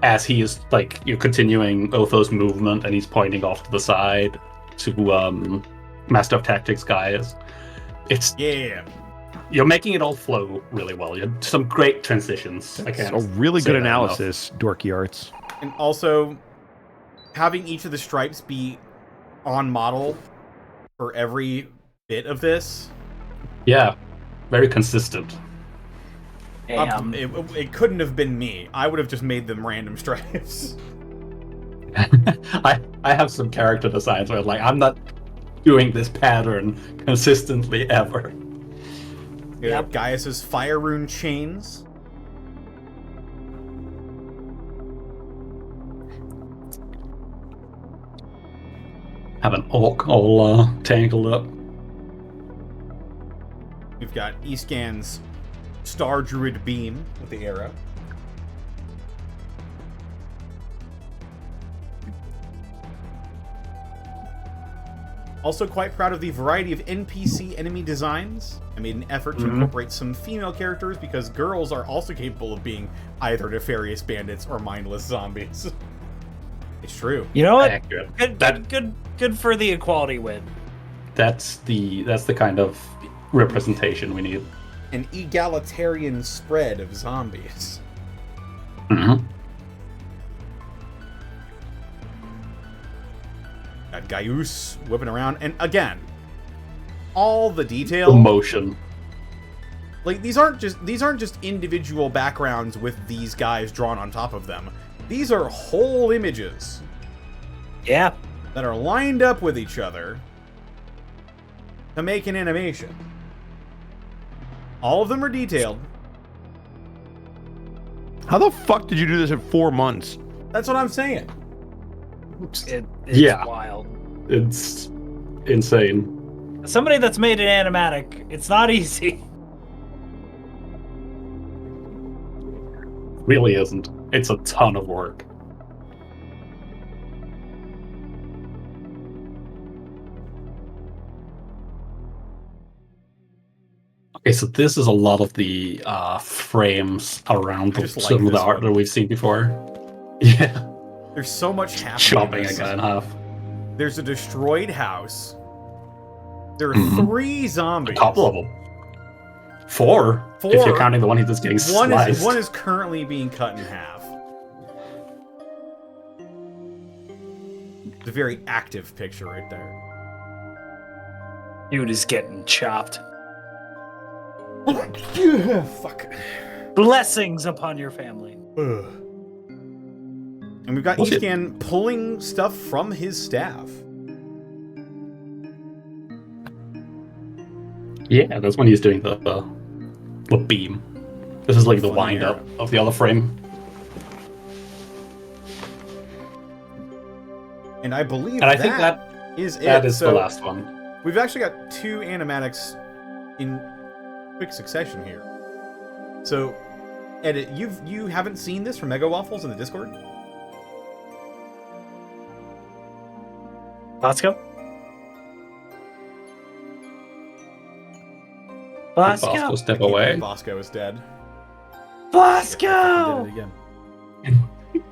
Speaker 3: as he is like you're continuing Otho's movement, and he's pointing off to the side to Master of Tactics guys. You're making it all flow really well. You have some great transitions.
Speaker 8: It's a really good analysis, Dorky Arts.
Speaker 2: And also, having each of the stripes be on model for every bit of this.
Speaker 3: Yeah, very consistent.
Speaker 2: It couldn't have been me. I would have just made them random stripes.
Speaker 3: I have some character designs where like I'm not doing this pattern consistently ever.
Speaker 2: Yep. Gaius's fire rune chains.
Speaker 3: Have an orc all tangled up.
Speaker 2: We've got Escan's Star Druid Beam with the arrow. Also quite proud of the variety of NPC enemy designs. I made an effort to incorporate some female characters because girls are also capable of being either nefarious bandits or mindless zombies. It's true.
Speaker 1: You know what?
Speaker 3: Accurate.
Speaker 1: Good for the equality win.
Speaker 3: That's the kind of representation we need.
Speaker 2: An egalitarian spread of zombies.
Speaker 3: Mm-hmm.
Speaker 2: Got Gaius whipping around, and again, all the detail,
Speaker 3: emotion.
Speaker 2: Like these aren't just individual backgrounds with these guys drawn on top of them. These are whole images.
Speaker 1: Yeah.
Speaker 2: That are lined up with each other to make an animation. All of them are detailed.
Speaker 8: How the fuck did you do this in 4 months?
Speaker 2: That's what I'm saying.
Speaker 1: It's wild.
Speaker 3: It's insane.
Speaker 1: Somebody that's made an animatic, it's not easy.
Speaker 3: Really isn't. It's a ton of work. Okay, so this is a lot of the frames around some of the art that we've seen before. Yeah.
Speaker 2: There's so much happening.
Speaker 3: Chopping a guy in half.
Speaker 2: There's a destroyed house. There are 3 zombies.
Speaker 3: A couple of them. 4, if you're counting the one that's getting sliced.
Speaker 2: One is currently being cut in half. It's a very active picture right there.
Speaker 1: Dude is getting chopped.
Speaker 2: Fuck.
Speaker 1: Blessings upon your family.
Speaker 2: And we've got Escan pulling stuff from his staff.
Speaker 3: Yeah, that's when he's doing the beam. This is like the wind up of the other frame.
Speaker 2: And I believe
Speaker 3: I think that
Speaker 2: is it.
Speaker 3: That is the last one.
Speaker 2: We've actually got 2 animatics in quick succession here. So, Edit, you haven't seen this from Mega Waffles in the Discord?
Speaker 1: Bosco? Bosco!
Speaker 3: Bosco, step away.
Speaker 2: Bosco is dead.
Speaker 1: Bosco!
Speaker 2: Did it again.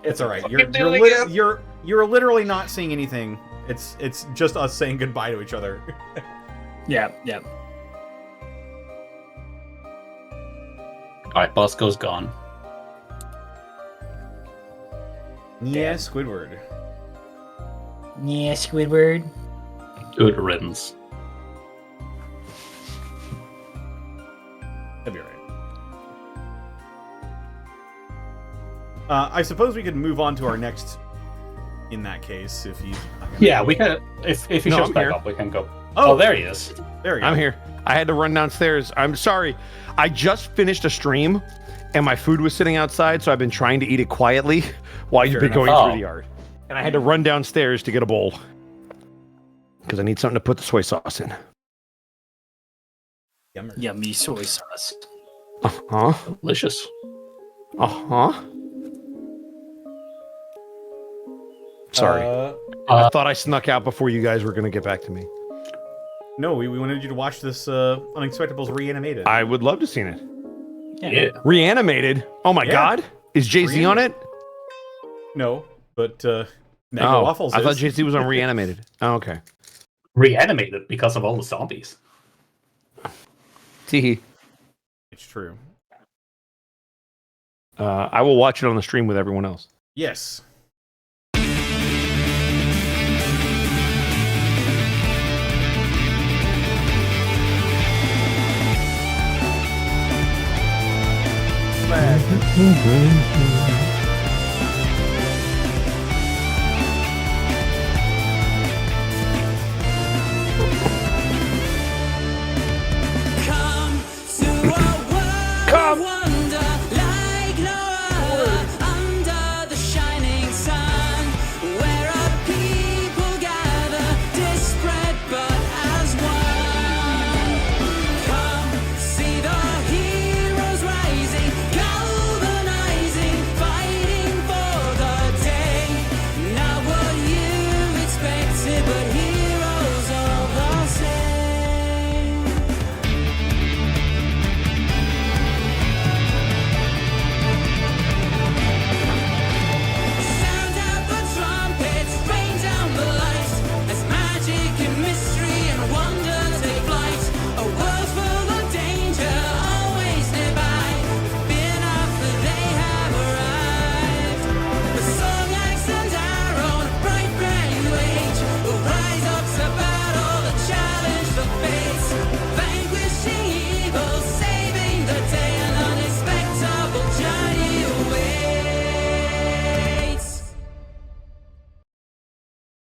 Speaker 2: It's alright. You're literally not seeing anything. It's just us saying goodbye to each other.
Speaker 1: Yeah.
Speaker 3: Alright, Bosco's gone.
Speaker 5: Yeah, Squidward.
Speaker 1: Yeah, Squidward.
Speaker 3: Good riddance.
Speaker 5: That'd be right. I suppose we could move on to our next. In that case, if he's not gonna
Speaker 3: Yeah, we can. If he
Speaker 8: No,
Speaker 3: shows
Speaker 8: I'm
Speaker 3: back
Speaker 8: here.
Speaker 3: up, we can go.
Speaker 5: Oh.
Speaker 3: Oh, there he is.
Speaker 5: there you go.
Speaker 8: I'm here. I had to run downstairs. I'm sorry. I just finished a stream and my food was sitting outside, so I've been trying to eat it quietly while you've
Speaker 5: Fair
Speaker 8: been going
Speaker 3: enough.
Speaker 8: through the yard. And I had to run downstairs to get a bowl. Because I need something to put the soy sauce in.
Speaker 5: Yummer.
Speaker 1: Yummy soy sauce.
Speaker 8: Uh-huh.
Speaker 3: Delicious.
Speaker 8: Uh-huh. Sorry. I thought I snuck out before you guys were going to get back to me.
Speaker 5: No, we wanted you to watch this Unexpectables Reanimated.
Speaker 8: I would love to seen it.
Speaker 3: Yeah.
Speaker 8: Reanimated? Oh my
Speaker 5: Yeah.
Speaker 8: god. Is Jay-Z on it?
Speaker 5: No, but Mega Waffles
Speaker 8: I
Speaker 5: is.
Speaker 8: thought Jay-Z was on Reanimated. Oh, okay.
Speaker 3: Reanimated because of all the zombies.
Speaker 8: Tee.
Speaker 5: It's true.
Speaker 8: I will watch it on the stream with everyone else.
Speaker 5: Yes.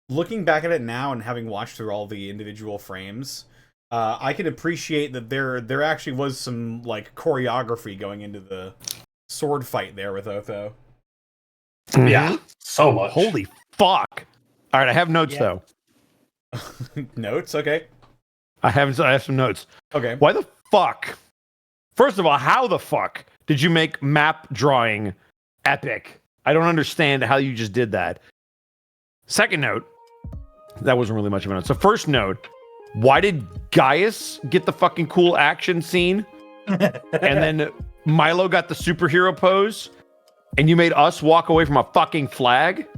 Speaker 5: Looking back at it now and having watched through all the individual frames, I can appreciate that there actually was some like choreography going into the sword fight there with Otho.
Speaker 3: Yeah, so much.
Speaker 8: Holy fuck. All right, I have notes though.
Speaker 5: Notes, okay.
Speaker 8: I have some notes.
Speaker 5: Okay.
Speaker 8: Why the fuck? First of all, how the fuck did you make map drawing epic? I don't understand how you just did that. Second note, that wasn't really much of a note. So first note, why did Gaius get the fucking cool action scene? And then Milo got the superhero pose? And you made us walk away from a fucking flag?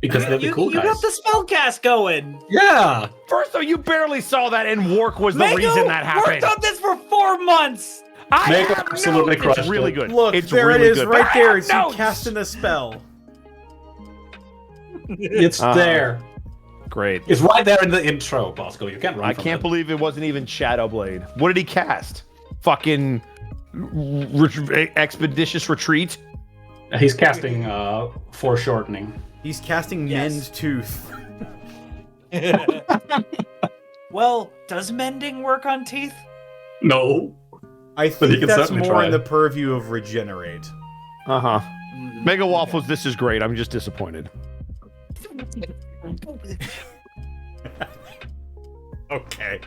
Speaker 3: Because they're the cool
Speaker 1: You
Speaker 3: guys.
Speaker 1: got the spellcast going.
Speaker 3: Yeah.
Speaker 8: First of all, you barely saw that, and Wark was the reason that happened.
Speaker 1: Worked on this for 4 months.
Speaker 8: I
Speaker 3: Mega
Speaker 8: have
Speaker 3: absolutely
Speaker 8: notes.
Speaker 3: crushed
Speaker 8: It's really
Speaker 3: it.
Speaker 8: good.
Speaker 5: Look,
Speaker 8: it's
Speaker 5: there
Speaker 8: really
Speaker 5: it is
Speaker 8: good.
Speaker 5: right
Speaker 8: But I
Speaker 5: there.
Speaker 8: have
Speaker 5: It's you
Speaker 8: notes.
Speaker 5: casting the spell.
Speaker 3: It's there.
Speaker 8: Great.
Speaker 3: It's right there in the intro, Bosco. You can't run
Speaker 8: I
Speaker 3: from
Speaker 8: can't
Speaker 3: it.
Speaker 8: believe it wasn't even Shadowblade. What did he cast? Fucking Expeditious Retreat?
Speaker 3: He's casting foreshortening.
Speaker 5: He's casting
Speaker 1: Yes.
Speaker 5: Mend Tooth.
Speaker 1: Well, does mending work on teeth?
Speaker 3: No.
Speaker 5: I
Speaker 3: But he
Speaker 5: think
Speaker 3: can
Speaker 5: that's
Speaker 3: certainly
Speaker 5: more
Speaker 3: try.
Speaker 5: in the purview of Regenerate.
Speaker 8: Uh-huh. Mega Waffles, this is great. I'm just disappointed.
Speaker 5: Okay.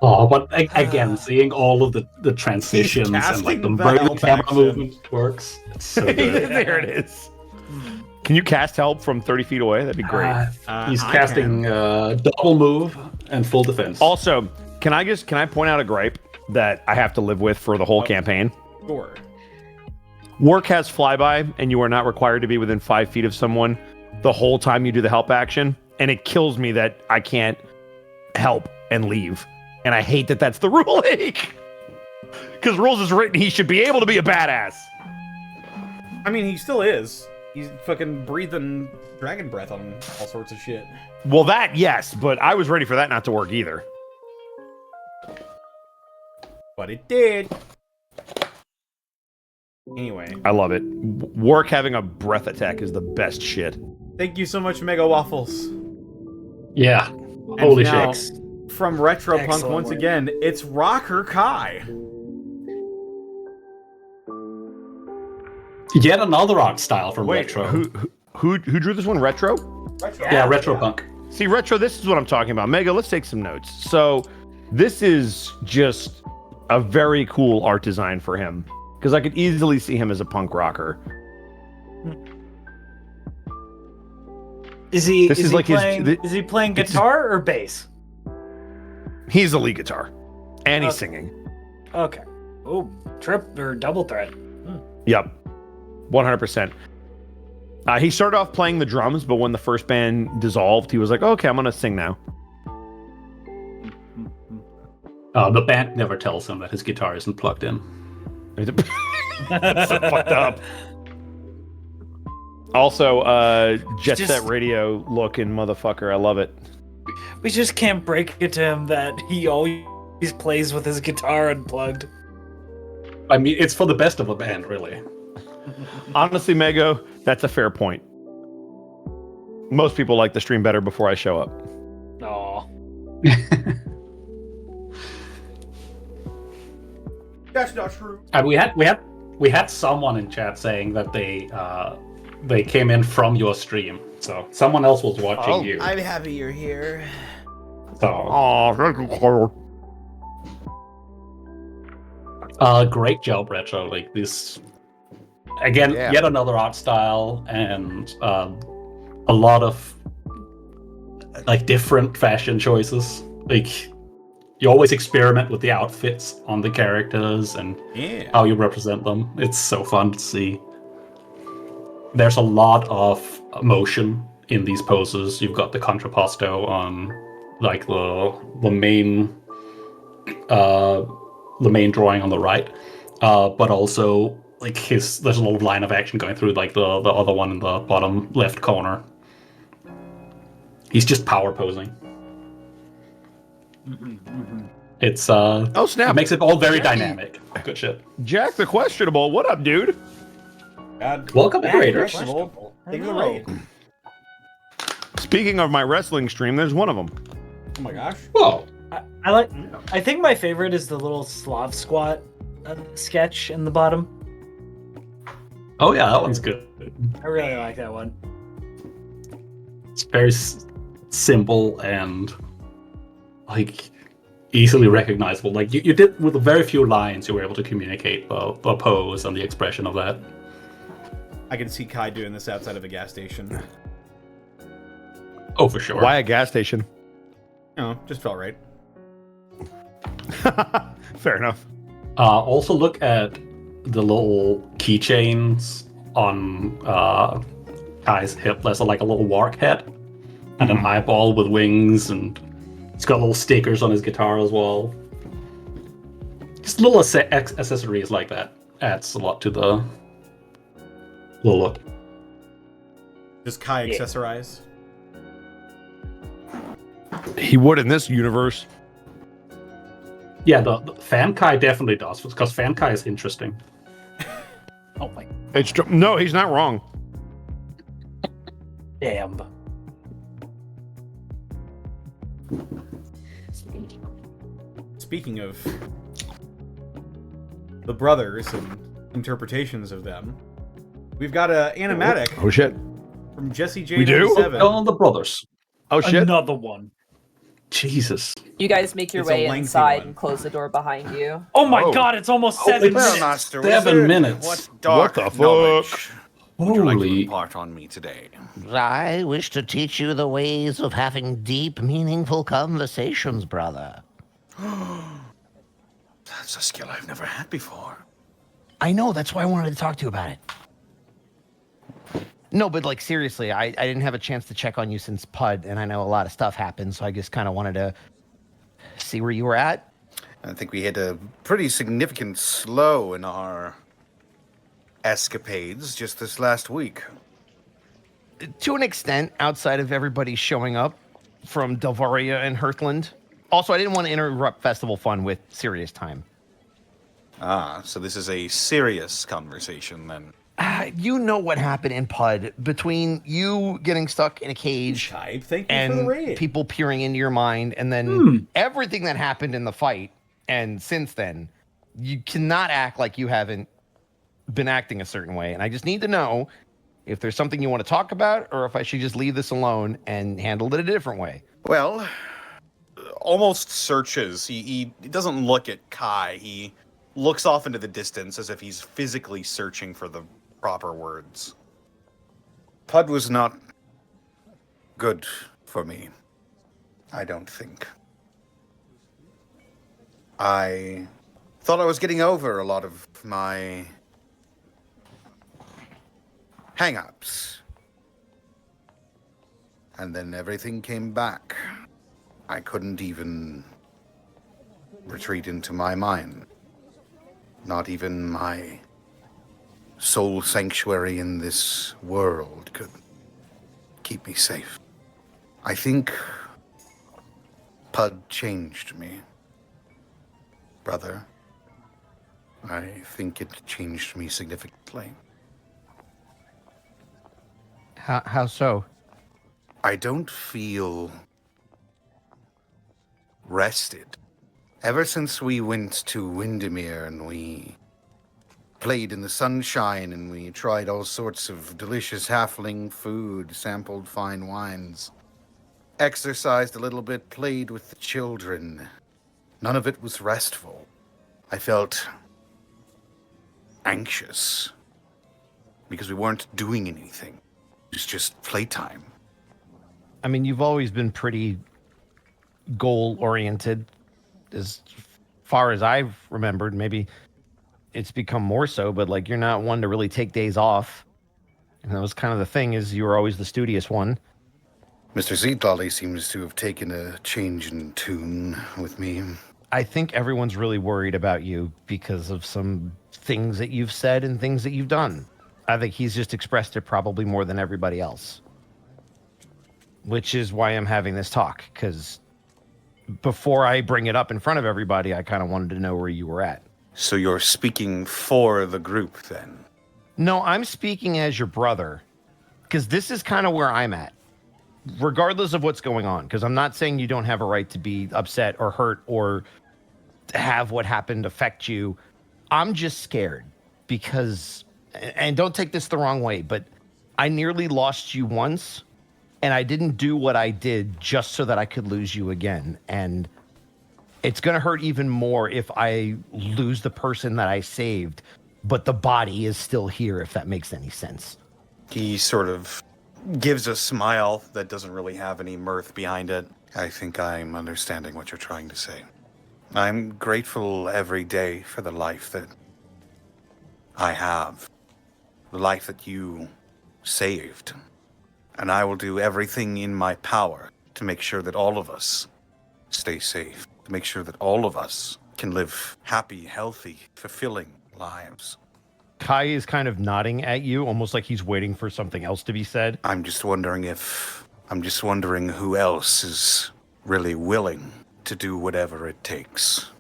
Speaker 3: Oh, but again, seeing all of the transitions and like the
Speaker 5: casting the
Speaker 3: very
Speaker 5: help
Speaker 3: camera
Speaker 5: action.
Speaker 3: movement works. It's so good.
Speaker 8: There it is. Can you cast help from 30 feet away? That'd be great.
Speaker 3: He's
Speaker 5: I
Speaker 3: casting double move and full defense.
Speaker 8: Also, can I point out a gripe that I have to live with for the whole campaign?
Speaker 5: Sure.
Speaker 8: Work has flyby, and you are not required to be within 5 feet of someone the whole time you do the help action. And it kills me that I can't help and leave. And I hate that that's the rule. Because rules is written, he should be able to be a badass.
Speaker 5: I mean, he still is. He's fucking breathing dragon breath on all sorts of shit.
Speaker 8: Well, that, yes, but I was ready for that not to work either.
Speaker 5: But it did. Anyway.
Speaker 8: I love it. Wark having a breath attack is the best shit.
Speaker 5: Thank you so much, Mega Waffles.
Speaker 3: Yeah.
Speaker 5: And
Speaker 3: Holy
Speaker 5: now,
Speaker 3: shit.
Speaker 5: From Retropunk
Speaker 1: Excellent
Speaker 5: once
Speaker 1: work.
Speaker 5: again, it's Rocker Kai.
Speaker 3: Yet another art style from
Speaker 8: Wait,
Speaker 3: Retro.
Speaker 8: who drew this one? Retro?
Speaker 3: Yeah, Retropunk.
Speaker 8: See, Retro, this is what I'm talking about. Mega, let's take some notes. So, this is just a very cool art design for him. Because I could easily see him as a punk rocker.
Speaker 1: Is he?
Speaker 8: This
Speaker 1: is
Speaker 8: is
Speaker 1: he
Speaker 8: like his-
Speaker 1: playing?
Speaker 8: thi-
Speaker 1: Is he playing
Speaker 8: it's-
Speaker 1: guitar or bass?
Speaker 8: He's a lead guitar. And he's
Speaker 1: Okay.
Speaker 8: singing.
Speaker 1: Okay. Oh, trip or double threat.
Speaker 8: Yep. 100%. He started off playing the drums, but when the first band dissolved, he was like, okay, I'm going to sing now.
Speaker 3: The band never tells him that his guitar isn't plugged in.
Speaker 8: That's so fucked up. Also, Jet
Speaker 1: Just-
Speaker 8: Set Radio looking motherfucker. I love it.
Speaker 1: We just can't break it to him that he always plays with his guitar unplugged.
Speaker 3: I mean, it's for the best of the band, really.
Speaker 8: Honestly, Mego, that's a fair point. Most people like the stream better before I show up.
Speaker 1: Aw.
Speaker 5: That's not true.
Speaker 3: And we had someone in chat saying that they came in from your stream, so someone else was watching you.
Speaker 12: I'm happy you're here.
Speaker 3: So,
Speaker 8: Oh, thank you, Carl.
Speaker 3: great job, Retro. Like this, again,
Speaker 12: Yeah.
Speaker 3: yet another art style and a lot of like different fashion choices. Like you always experiment with the outfits on the characters and
Speaker 5: Yeah.
Speaker 3: how you represent them. It's so fun to see. There's a lot of motion in these poses. You've got the contrapposto on like the main drawing on the right, but also like there's a little line of action going through like the other one in the bottom left corner. He's just power posing. It's
Speaker 8: Oh, snap.
Speaker 3: it makes it all very dynamic. Good shit.
Speaker 8: Jack the Questionable. What up, dude?
Speaker 5: God.
Speaker 3: Welcome to
Speaker 1: Back
Speaker 3: Raiders.
Speaker 5: Questionable. Take the
Speaker 1: know.
Speaker 5: raid.
Speaker 8: Speaking of my wrestling stream, there's one of them.
Speaker 5: Oh my gosh.
Speaker 3: Whoa.
Speaker 1: I like. I think my favorite is the little Slav squat sketch in the bottom.
Speaker 3: Oh yeah, that one's good.
Speaker 1: I really like that one.
Speaker 3: It's very simple and like easily recognizable. Like you did with very few lines, you were able to communicate the pose and the expression of that.
Speaker 5: I can see Kai doing this outside of a gas station.
Speaker 3: Oh, for sure.
Speaker 8: Why a gas station?
Speaker 5: You know, just felt right.
Speaker 8: Fair enough.
Speaker 3: Also look at the little keychains on Kai's hip. There's like a little wark head and an eyeball with wings, and it's got little stickers on his guitar as well. Just little accessories like that adds a lot to the look.
Speaker 5: Does Kai accessorize?
Speaker 8: He would in this universe.
Speaker 3: Yeah, the Fan Kai definitely does, because Fan Kai is interesting.
Speaker 1: Oh my
Speaker 8: No, he's not wrong.
Speaker 1: damn.
Speaker 5: Speaking of the brothers and interpretations of them, we've got a animatic
Speaker 8: Oh shit.
Speaker 5: from Jesse J.
Speaker 8: We do?
Speaker 5: 97.
Speaker 3: Oh, the brothers.
Speaker 8: Oh shit.
Speaker 1: Another one.
Speaker 3: Jesus.
Speaker 9: You guys make your
Speaker 5: It's a
Speaker 9: way
Speaker 5: lengthy
Speaker 9: inside
Speaker 5: one.
Speaker 9: and close the door behind you.
Speaker 1: Oh my
Speaker 8: Oh.
Speaker 1: god! It's almost
Speaker 3: Oh,
Speaker 1: 7
Speaker 3: it's-
Speaker 1: minutes.
Speaker 12: Master
Speaker 3: 7
Speaker 12: Wizard,
Speaker 3: minutes.
Speaker 12: What dark
Speaker 8: What the fuck?
Speaker 12: knowledge would you like to
Speaker 3: Holy.
Speaker 12: impart on me today?
Speaker 13: I wish to teach you the ways of having deep, meaningful conversations, brother.
Speaker 12: That's a skill I've never had before.
Speaker 13: I know, that's why I wanted to talk to you about it. No, but like seriously, I didn't have a chance to check on you since PUD, and I know a lot of stuff happened, so I just kind of wanted to see where you were at.
Speaker 12: I think we hit a pretty significant slow in our escapades just this last week.
Speaker 13: to an extent, outside of everybody showing up from Delvaria and Hearthland. Also, I didn't want to interrupt festival fun with serious time.
Speaker 12: Ah, so this is a serious conversation then.
Speaker 13: You know what happened in Pud between you getting stuck in a cage
Speaker 5: Thank you for the
Speaker 13: and
Speaker 5: raid.
Speaker 13: people peering into your mind, and then everything that happened in the fight. And since then, you cannot act like you haven't been acting a certain way. And I just need to know if there's something you want to talk about, or if I should just leave this alone and handle it a different way.
Speaker 12: Well, almost searches. He doesn't look at Kai. He looks off into the distance as if he's physically searching for the proper words. Pud was not good for me, I don't think. I thought I was getting over a lot of my hang-ups. And then everything came back. I couldn't even retreat into my mind. Not even my soul sanctuary in this world could keep me safe. I think Pud changed me, brother. I think it changed me significantly.
Speaker 13: How so?
Speaker 12: I don't feel rested. Ever since we went to Windermere and we played in the sunshine and we tried all sorts of delicious halfling food, sampled fine wines, exercised a little bit, played with the children, none of it was restful. I felt anxious because we weren't doing anything. It was just playtime.
Speaker 13: I mean, you've always been pretty goal-oriented, as far as I've remembered. Maybe it's become more so, but like you're not one to really take days off. And that was kind of the thing, is you were always the studious one.
Speaker 12: Mr. Zeetlolly seems to have taken a change in tune with me.
Speaker 13: I think everyone's really worried about you because of some things that you've said and things that you've done. I think he's just expressed it probably more than everybody else. Which is why I'm having this talk, because before I bring it up in front of everybody, I kind of wanted to know where you were at.
Speaker 12: So you're speaking for the group, then?
Speaker 13: No, I'm speaking as your brother, because this is kind of where I'm at, regardless of what's going on, because I'm not saying you don't have a right to be upset or hurt or have what happened affect you. I'm just scared because, and don't take this the wrong way, but I nearly lost you once, and I didn't do what I did just so that I could lose you again. And it's going to hurt even more if I lose the person that I saved, but the body is still here, if that makes any sense.
Speaker 12: He sort of gives a smile that doesn't really have any mirth behind it. I think I'm understanding what you're trying to say. I'm grateful every day for the life that I have, the life that you saved. And I will do everything in my power to make sure that all of us stay safe, to make sure that all of us can live happy, healthy, fulfilling lives.
Speaker 13: Kai is kind of nodding at you, almost like he's waiting for something else to be said.
Speaker 12: I'm just wondering who else is really willing to do whatever it takes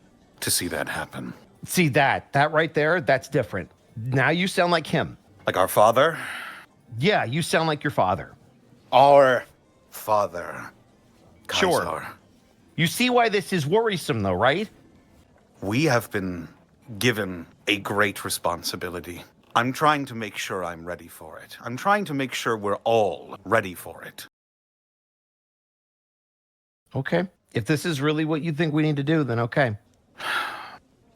Speaker 12: to see that happen.
Speaker 13: See that right there, that's different. Now you sound like him.
Speaker 12: Like our father?
Speaker 13: Yeah, you sound like your father.
Speaker 12: Our father.
Speaker 13: Sure.
Speaker 12: Kaisar.
Speaker 13: You see why this is worrisome, though, right?
Speaker 12: We have been given a great responsibility. I'm trying to make sure I'm ready for it. I'm trying to make sure we're all ready for it.
Speaker 13: Okay. If this is really what you think we need to do, then okay.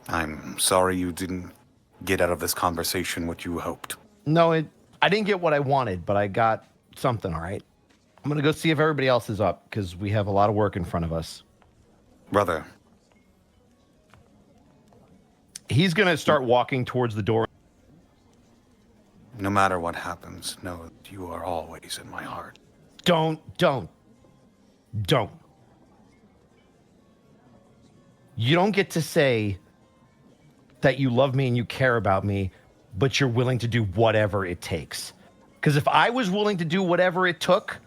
Speaker 12: I'm sorry you didn't get out of this conversation what you hoped.
Speaker 13: No, I didn't get what I wanted, but I got something, all right? I'm going to go see if everybody else is up, because we have a lot of work in front of us.
Speaker 12: Brother.
Speaker 13: He's going to start walking towards the door.
Speaker 12: No matter what happens, know that you are always in my heart.
Speaker 13: Don't. You don't get to say that you love me and you care about me, but you're willing to do whatever it takes. Because if I was willing to do whatever it took,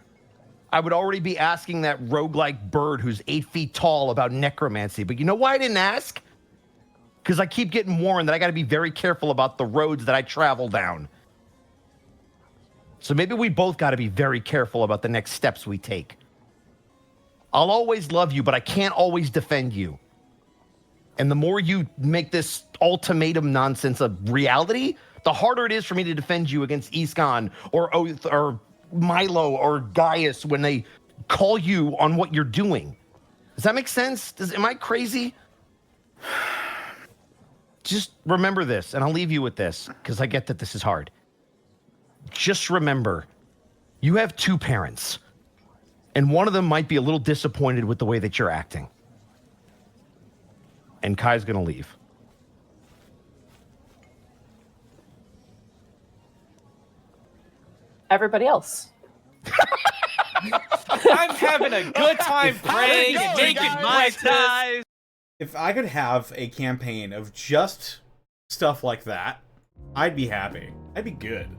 Speaker 13: I would already be asking that roguelike bird who's 8 feet tall about necromancy. But you know why I didn't ask? Because I keep getting warned that I got to be very careful about the roads that I travel down. So maybe we both got to be very careful about the next steps we take. I'll always love you, but I can't always defend you. And the more you make this ultimatum nonsense a reality, the harder it is for me to defend you against Iskan or Oath or Milo or Gaius when they call you on what you're doing. Does that make sense? Am I crazy? Just remember this, and I'll leave you with this, because I get that this is hard. Just remember, you have 2 parents, and one of them might be a little disappointed with the way that you're acting. And Kai's gonna leave.
Speaker 9: Everybody else.
Speaker 1: I'm having a good time praying and making my ties.
Speaker 5: If I could have a campaign of just stuff like that, I'd be happy. I'd be good.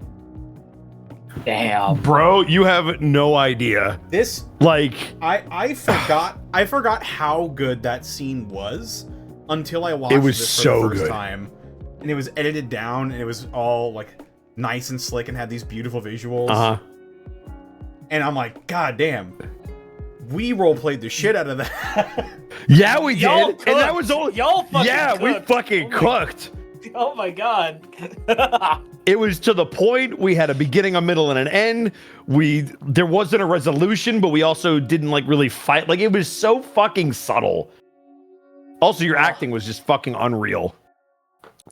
Speaker 1: Damn.
Speaker 8: Bro, you have no idea.
Speaker 5: This
Speaker 8: like
Speaker 5: I forgot how good that scene was until I watched
Speaker 8: it was
Speaker 5: this for
Speaker 8: so
Speaker 5: the first
Speaker 8: good.
Speaker 5: time. And it was edited down and it was all like nice and slick and had these beautiful visuals.
Speaker 8: Uh-huh.
Speaker 5: And I'm like, God damn. We roleplayed the shit out of that.
Speaker 8: Yeah, we
Speaker 1: Y'all
Speaker 8: did. And that was all
Speaker 1: y'all fucking
Speaker 8: yeah, we
Speaker 1: cooked.
Speaker 8: fucking cooked.
Speaker 1: Oh my god.
Speaker 8: It was to the point. We had a beginning, a middle, and an end. There wasn't a resolution, but we also didn't like really fight. Like it was so fucking subtle. Also, your acting was just fucking unreal.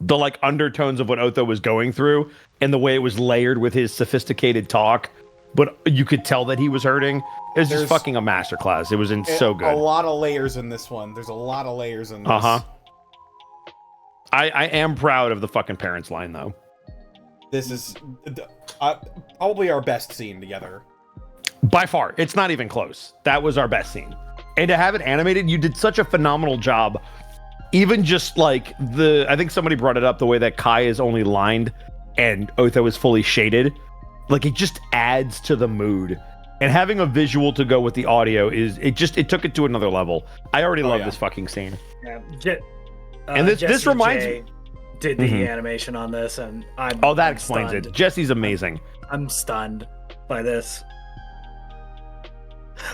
Speaker 8: The like undertones of what Otho was going through and the way it was layered with his sophisticated talk, but you could tell that he was hurting. It was just fucking a masterclass. It was so good.
Speaker 5: A lot of layers in this one. There's a lot of layers in this.
Speaker 8: Uh-huh. I am proud of the fucking parents line though.
Speaker 5: This is probably our best scene together.
Speaker 8: By far. It's not even close. That was our best scene. And to have it animated, you did such a phenomenal job. Even just like I think somebody brought it up, the way that Kai is only lined and Otho is fully shaded. Like it just adds to the mood. And having a visual to go with the audio it took it to another level. I already love this fucking scene.
Speaker 1: Yeah.
Speaker 8: And this reminds me.
Speaker 1: Did the animation on this, and
Speaker 8: that explains
Speaker 1: stunned.
Speaker 8: it. Jesse's amazing.
Speaker 1: I'm stunned by this.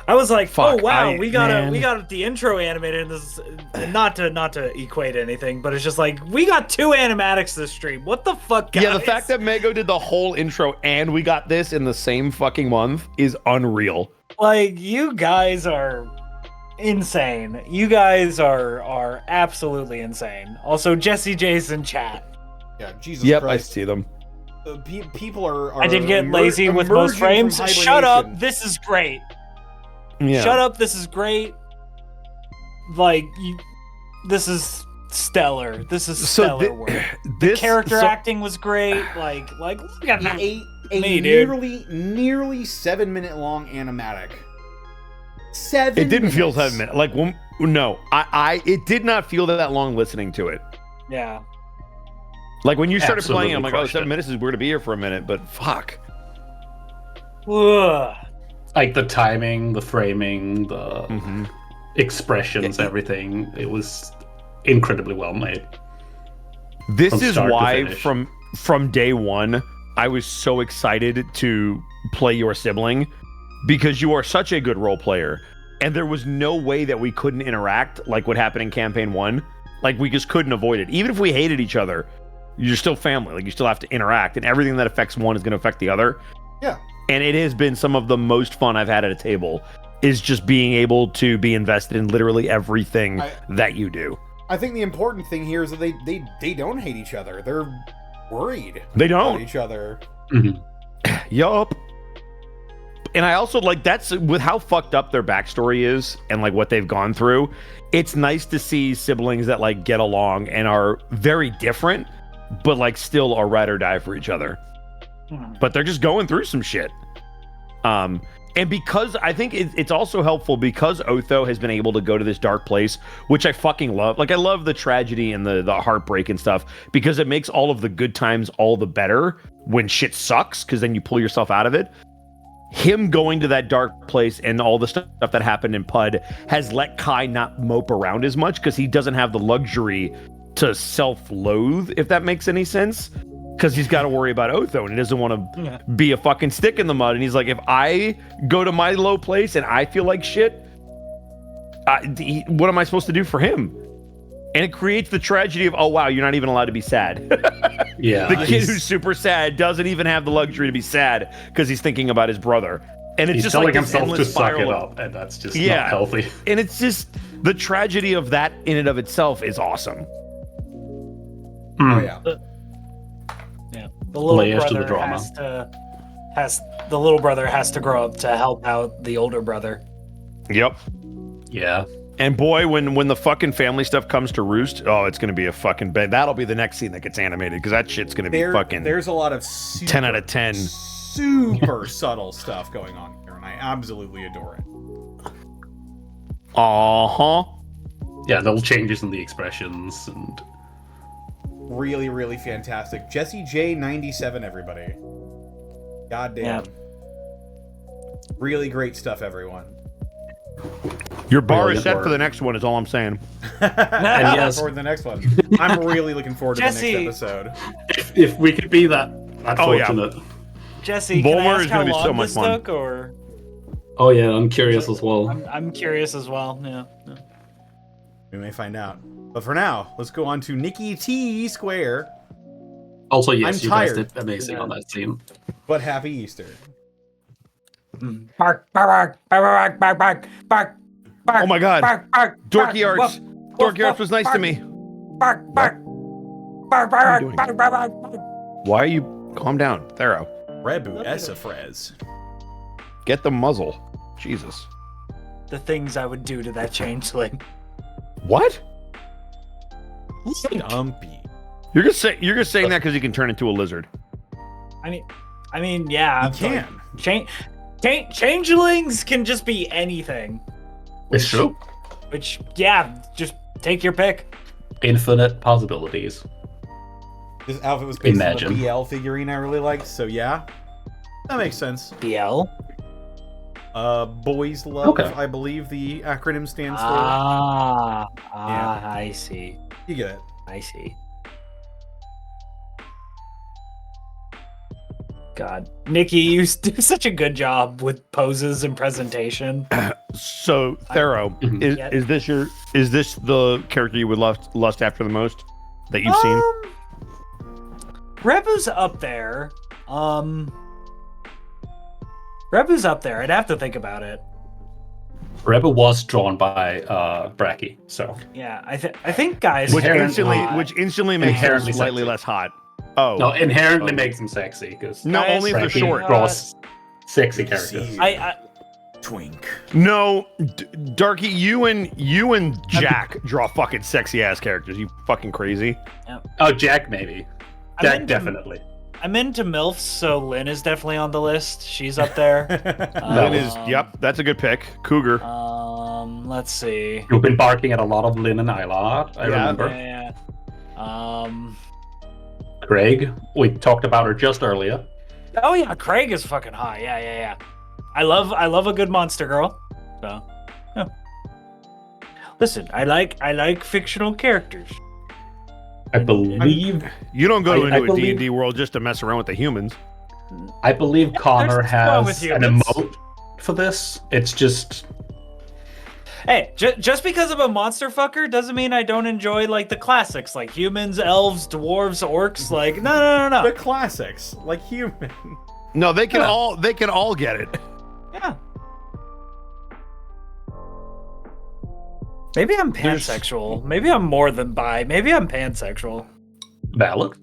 Speaker 1: I was like,
Speaker 8: Fuck,
Speaker 1: oh wow, we got the intro animated, and this is not to equate anything, but it's just like we got 2 animatics this stream. What the fuck, guys?
Speaker 8: Yeah, the fact that Mego did the whole intro and we got this in the same fucking month is unreal.
Speaker 1: Like, you guys are insane. You guys are absolutely insane. Also, Jesse J's in chat.
Speaker 5: Yeah, Jesus
Speaker 8: Yep,
Speaker 5: Christ.
Speaker 8: I see them.
Speaker 5: People are
Speaker 1: I did get lazy with most frames. Shut up. This is great.
Speaker 8: Yeah.
Speaker 1: Shut up. This is great. Like, this is stellar. This is stellar work. The character acting was great. Like look at that.
Speaker 5: A
Speaker 1: Me, dude.
Speaker 5: nearly 7-minute long animatic. 7
Speaker 8: It didn't
Speaker 5: minutes.
Speaker 8: feel 7 minutes. Like, no, it did not feel that long listening to it.
Speaker 1: Yeah.
Speaker 8: Like when you started
Speaker 3: Absolutely
Speaker 8: playing, I'm like, oh,
Speaker 3: crushed
Speaker 8: 7
Speaker 3: it.
Speaker 8: minutes is weird to be here for a minute, but fuck.
Speaker 1: Ugh.
Speaker 3: Like the timing, the framing, the expressions, everything. It was incredibly well made.
Speaker 8: This
Speaker 3: From
Speaker 8: is
Speaker 3: start to
Speaker 8: why
Speaker 3: finish.
Speaker 8: from day one, I was so excited to play your sibling because you are such a good role player. And there was no way that we couldn't interact like what happened in campaign 1. Like we just couldn't avoid it. Even if we hated each other, you're still family. Like you still have to interact, and everything that affects one is going to affect the other.
Speaker 5: Yeah.
Speaker 8: And it has been some of the most fun I've had at a table is just being able to be invested in literally everything that you do.
Speaker 5: I think the important thing here is that they don't hate each other. They're worried.
Speaker 8: They don't.
Speaker 5: About each other.
Speaker 8: Yup. And I also like that's with how fucked up their backstory is and like what they've gone through. It's nice to see siblings that like get along and are very different, but like still are ride or die for each other. But they're just going through some shit. And because I think it's also helpful because Otho has been able to go to this dark place, which I fucking love. Like, I love the tragedy and the heartbreak and stuff because it makes all of the good times all the better when shit sucks, because then you pull yourself out of it. Him going to that dark place and all the stuff that happened in Pud has let Kai not mope around as much because he doesn't have the luxury to self-loathe, if that makes any sense. Because he's got to worry about Otho and he doesn't want to be a fucking stick in the mud. And he's like, if I go to my low place and I feel like shit, what am I supposed to do for him? And it creates the tragedy of, oh, wow, you're not even allowed to be sad.
Speaker 3: Yeah.
Speaker 8: The kid who's super sad doesn't even have the luxury to be sad because he's thinking about his brother. And it's
Speaker 3: He's
Speaker 8: just
Speaker 3: telling
Speaker 8: like this
Speaker 3: himself
Speaker 8: endless
Speaker 3: to suck it
Speaker 8: spiral.
Speaker 3: up, and that's just not healthy.
Speaker 8: And it's just the tragedy of that in and of itself is awesome.
Speaker 5: Oh yeah.
Speaker 1: The little
Speaker 3: Layers to the
Speaker 1: brother
Speaker 3: drama.
Speaker 1: the little brother has to grow up to help out the older brother.
Speaker 8: Yep.
Speaker 3: Yeah.
Speaker 8: And boy, when the fucking family stuff comes to roost, oh, it's gonna be a fucking bed. That'll be the next scene that gets animated because that shit's gonna be fucking.
Speaker 5: There's a lot of
Speaker 8: 10 out of 10.
Speaker 5: super subtle stuff going on here, and I absolutely adore it.
Speaker 3: Yeah, little changes in the expressions and
Speaker 5: Really, really fantastic. Jesse J97, everybody. Goddamn.
Speaker 1: Yeah.
Speaker 5: Really great stuff, everyone.
Speaker 8: Your bar
Speaker 3: Brilliant
Speaker 8: is set
Speaker 3: work.
Speaker 8: for the next one, is all I'm saying.
Speaker 5: And
Speaker 3: yes.
Speaker 5: forward to the next one. I'm really looking forward to
Speaker 1: Jesse.
Speaker 5: the next episode.
Speaker 3: if we could be that fortunate.
Speaker 1: Jesse, can I
Speaker 8: Volmer
Speaker 1: ask
Speaker 8: is
Speaker 1: how
Speaker 8: gonna be
Speaker 1: long
Speaker 8: so much
Speaker 1: this
Speaker 8: fun.
Speaker 1: took, or
Speaker 3: Oh yeah, I'm curious as well.
Speaker 1: I'm curious as well. Yeah.
Speaker 5: We may find out. But for now, let's go on to Nikki T Square.
Speaker 3: Also, yes,
Speaker 5: I'm
Speaker 3: you guys
Speaker 5: tired.
Speaker 3: did amazing on that scene.
Speaker 5: But happy Easter.
Speaker 1: Bark, bark, bark, bark, bark, bark, bark.
Speaker 8: Oh my god.
Speaker 1: Bark, bark,
Speaker 8: Dorky
Speaker 1: bark,
Speaker 8: Arts.
Speaker 1: woof,
Speaker 8: Dorky
Speaker 1: woof,
Speaker 8: Arts was nice to
Speaker 1: bark,
Speaker 8: me.
Speaker 1: Bark, bark, bark,
Speaker 8: What are
Speaker 1: bark,
Speaker 8: you
Speaker 1: bark, bark, bark, bark.
Speaker 8: Why are you... Calm down, Thero.
Speaker 5: Rebu Esafrez.
Speaker 8: Get the muzzle. Jesus.
Speaker 1: The things I would do to that changeling.
Speaker 8: What?
Speaker 5: Dumpy.
Speaker 8: You're just saying that because he can turn into a lizard.
Speaker 1: I mean, yeah.
Speaker 5: He can.
Speaker 1: Changelings can just be anything.
Speaker 3: It's true.
Speaker 1: Which, yeah, just take your pick.
Speaker 3: Infinite possibilities.
Speaker 5: This outfit was based
Speaker 3: Imagine.
Speaker 5: on the BL figurine I really liked, so yeah. That makes sense.
Speaker 1: BL?
Speaker 5: Boys Love,
Speaker 3: Okay.
Speaker 5: I believe the acronym stands for.
Speaker 1: I see.
Speaker 5: You get it.
Speaker 1: I see. God, Nikki, you do such a good job with poses and presentation.
Speaker 8: So, Thero,
Speaker 1: Yeah.
Speaker 8: is this the character you would lust after the most that you've seen?
Speaker 1: Rebu's up there. Rebu's up there. I'd have to think about it.
Speaker 3: Rebel was drawn by Bracky, so
Speaker 1: Yeah, I think guys.
Speaker 8: Which
Speaker 3: Inherently-
Speaker 8: instantly makes him
Speaker 3: inherently
Speaker 8: slightly
Speaker 3: sexy.
Speaker 8: less hot. Oh.
Speaker 3: no, inherently makes him sexy because
Speaker 8: No,
Speaker 1: Guys,
Speaker 8: only for
Speaker 3: Bracky
Speaker 8: short.
Speaker 3: draws sexy characters.
Speaker 1: I
Speaker 5: Twink.
Speaker 8: No, Darky, you and Jack draw fucking sexy ass characters. You fucking crazy.
Speaker 3: Oh, Jack maybe.
Speaker 1: I'm
Speaker 3: Jack
Speaker 1: into-
Speaker 3: definitely.
Speaker 1: I'm into MILFs, so Lynn is definitely on the list. She's up there.
Speaker 8: Lynn is, yep, that's a good pick. Cougar.
Speaker 1: Let's see.
Speaker 3: You've been barking at a lot of Lynn and Isla. I remember.
Speaker 1: Yeah.
Speaker 3: Greg, we talked about her just earlier.
Speaker 1: Oh yeah, Craig is fucking hot. Yeah. I love a good monster girl. So, yeah. Listen, I like fictional characters.
Speaker 3: I believe
Speaker 8: You don't go
Speaker 3: I
Speaker 8: into a
Speaker 3: believe-
Speaker 8: D&D world just to mess around with the humans.
Speaker 3: Connor
Speaker 1: there's wrong with
Speaker 3: has an
Speaker 1: humans.
Speaker 3: emote for this. It's just
Speaker 1: Hey, just because I'm a monster fucker doesn't mean I don't enjoy like the classics, like humans, elves, dwarves, orcs. Like no.
Speaker 5: The classics, like human.
Speaker 8: No, they can all get it.
Speaker 1: Yeah. Maybe I'm pansexual. Maybe I'm more than bi. Maybe I'm pansexual.
Speaker 3: valid.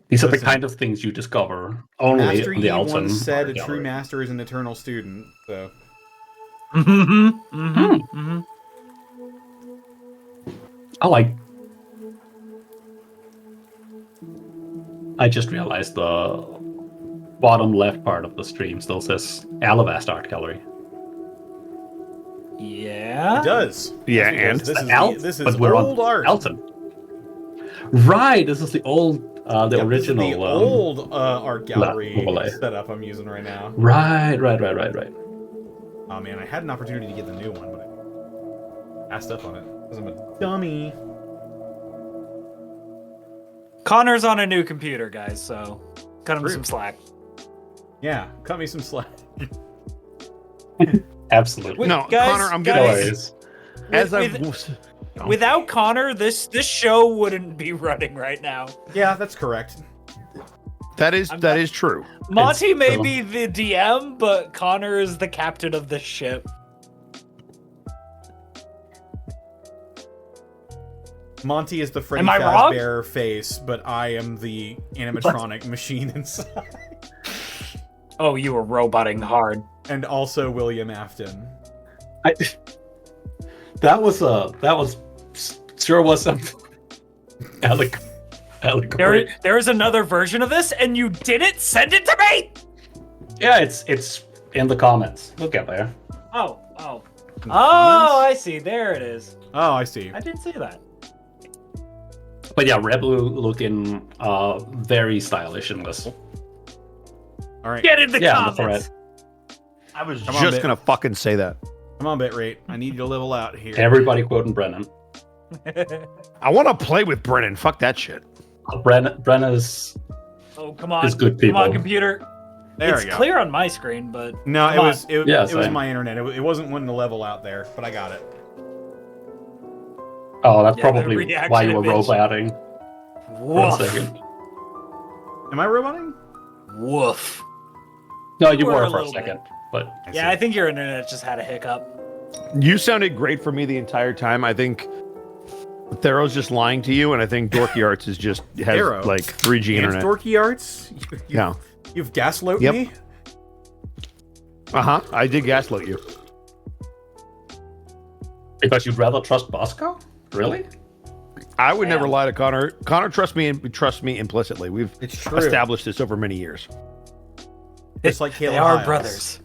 Speaker 3: These are the
Speaker 5: Listen.
Speaker 3: kind of things you discover only
Speaker 5: Master
Speaker 3: on the
Speaker 5: Yi
Speaker 3: Alton.
Speaker 5: once said a
Speaker 3: Gallery.
Speaker 5: true master is an eternal student, so.
Speaker 3: I just realized bottom left part of the stream still says Alavast Art Gallery.
Speaker 1: Yeah.
Speaker 5: It does.
Speaker 8: Yeah,
Speaker 5: That's because
Speaker 8: and
Speaker 5: this is
Speaker 3: but we're
Speaker 5: old
Speaker 3: on
Speaker 5: art.
Speaker 3: Alton. Right, this is the old, the original.
Speaker 5: This is the old art gallery
Speaker 3: overlay.
Speaker 5: setup I'm using right now.
Speaker 3: Right.
Speaker 5: Oh man, I had an opportunity to get the new one, but I passed up on it because I'm a dummy.
Speaker 1: Connor's on a new computer, guys, so cut him
Speaker 5: True.
Speaker 1: some slack.
Speaker 5: Yeah, cut me some slack.
Speaker 3: Absolutely.
Speaker 8: No,
Speaker 1: Guys,
Speaker 8: Connor, I'm
Speaker 1: guys,
Speaker 8: gonna. As
Speaker 1: without Connor, this show wouldn't be running right now.
Speaker 5: Yeah, that's correct.
Speaker 8: That is true.
Speaker 1: Monty may be the DM, but Connor is the captain of the ship.
Speaker 5: Monty is the Freddy
Speaker 1: Am I wrong?
Speaker 5: Fazbear face, but I am the animatronic machine inside.
Speaker 1: Oh, you were roboting hard.
Speaker 5: And also William Afton.
Speaker 3: That was sure was something. Alec.
Speaker 1: There is another version of this, and you didn't send it to me.
Speaker 3: Yeah, it's in the comments. Look at there.
Speaker 1: Oh, I see. There it is.
Speaker 5: Oh, I see.
Speaker 1: I didn't see that.
Speaker 3: But yeah, Rebel looking very stylish in this.
Speaker 5: All right.
Speaker 1: Get in the
Speaker 3: Yeah,
Speaker 1: comments.
Speaker 8: I was
Speaker 5: Come on,
Speaker 8: just
Speaker 5: Bit.
Speaker 8: gonna fucking say that.
Speaker 5: Come on, bitrate. I need you to level out here.
Speaker 3: Everybody quoting Brennan.
Speaker 8: I want to play with Brennan. Fuck that shit.
Speaker 3: Brenna's
Speaker 1: Oh, come on.
Speaker 3: is good people.
Speaker 1: Come on, computer.
Speaker 5: There
Speaker 1: It's
Speaker 5: we go.
Speaker 1: clear on my screen, but
Speaker 5: No,
Speaker 1: come on.
Speaker 5: it
Speaker 3: Yeah,
Speaker 5: was
Speaker 3: same.
Speaker 5: my internet. It wasn't wanting to level out there, but I got it.
Speaker 3: Oh, that's
Speaker 1: Yeah, the
Speaker 3: probably
Speaker 1: reaction
Speaker 3: why you were
Speaker 1: image.
Speaker 3: roboting.
Speaker 1: Woof.
Speaker 3: 1 second.
Speaker 5: Am I roboting?
Speaker 1: Woof.
Speaker 3: No, you
Speaker 1: Were
Speaker 3: were
Speaker 1: a
Speaker 3: for a
Speaker 1: little
Speaker 3: second, but
Speaker 1: Yeah, I think your internet just had a hiccup.
Speaker 8: You sounded great for me the entire time. I think Thero's just lying to you, and I think Dorky Arts is just has
Speaker 5: Thero?
Speaker 8: like 3G
Speaker 5: And
Speaker 8: internet.
Speaker 5: Dorky Arts?
Speaker 8: Yeah.
Speaker 5: You've gaslit
Speaker 8: Yep.
Speaker 5: me?
Speaker 8: I did gaslight you.
Speaker 3: because you'd rather trust Bosco? Really?
Speaker 8: I would never
Speaker 1: Damn.
Speaker 8: lie to Connor. Connor trusts me implicitly. We've
Speaker 5: It's true.
Speaker 8: established this over many years.
Speaker 5: Just like Caleb
Speaker 1: They are
Speaker 5: Hiles.
Speaker 1: brothers.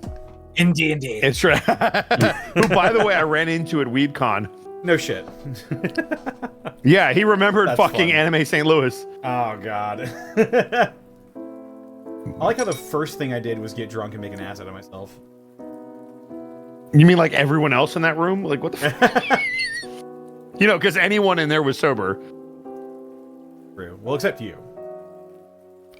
Speaker 1: In D&D.
Speaker 8: It's true. Who, by the way, I ran into at WeedCon.
Speaker 5: No shit.
Speaker 8: Yeah, he remembered
Speaker 5: That's
Speaker 8: fucking
Speaker 5: fun.
Speaker 8: Anime St. Louis.
Speaker 5: Oh, God. I like how the first thing I did was get drunk and make an ass out of myself.
Speaker 8: You mean like everyone else in that room? Like what the fuck? You know, because anyone in there was sober.
Speaker 5: True. Well, except you.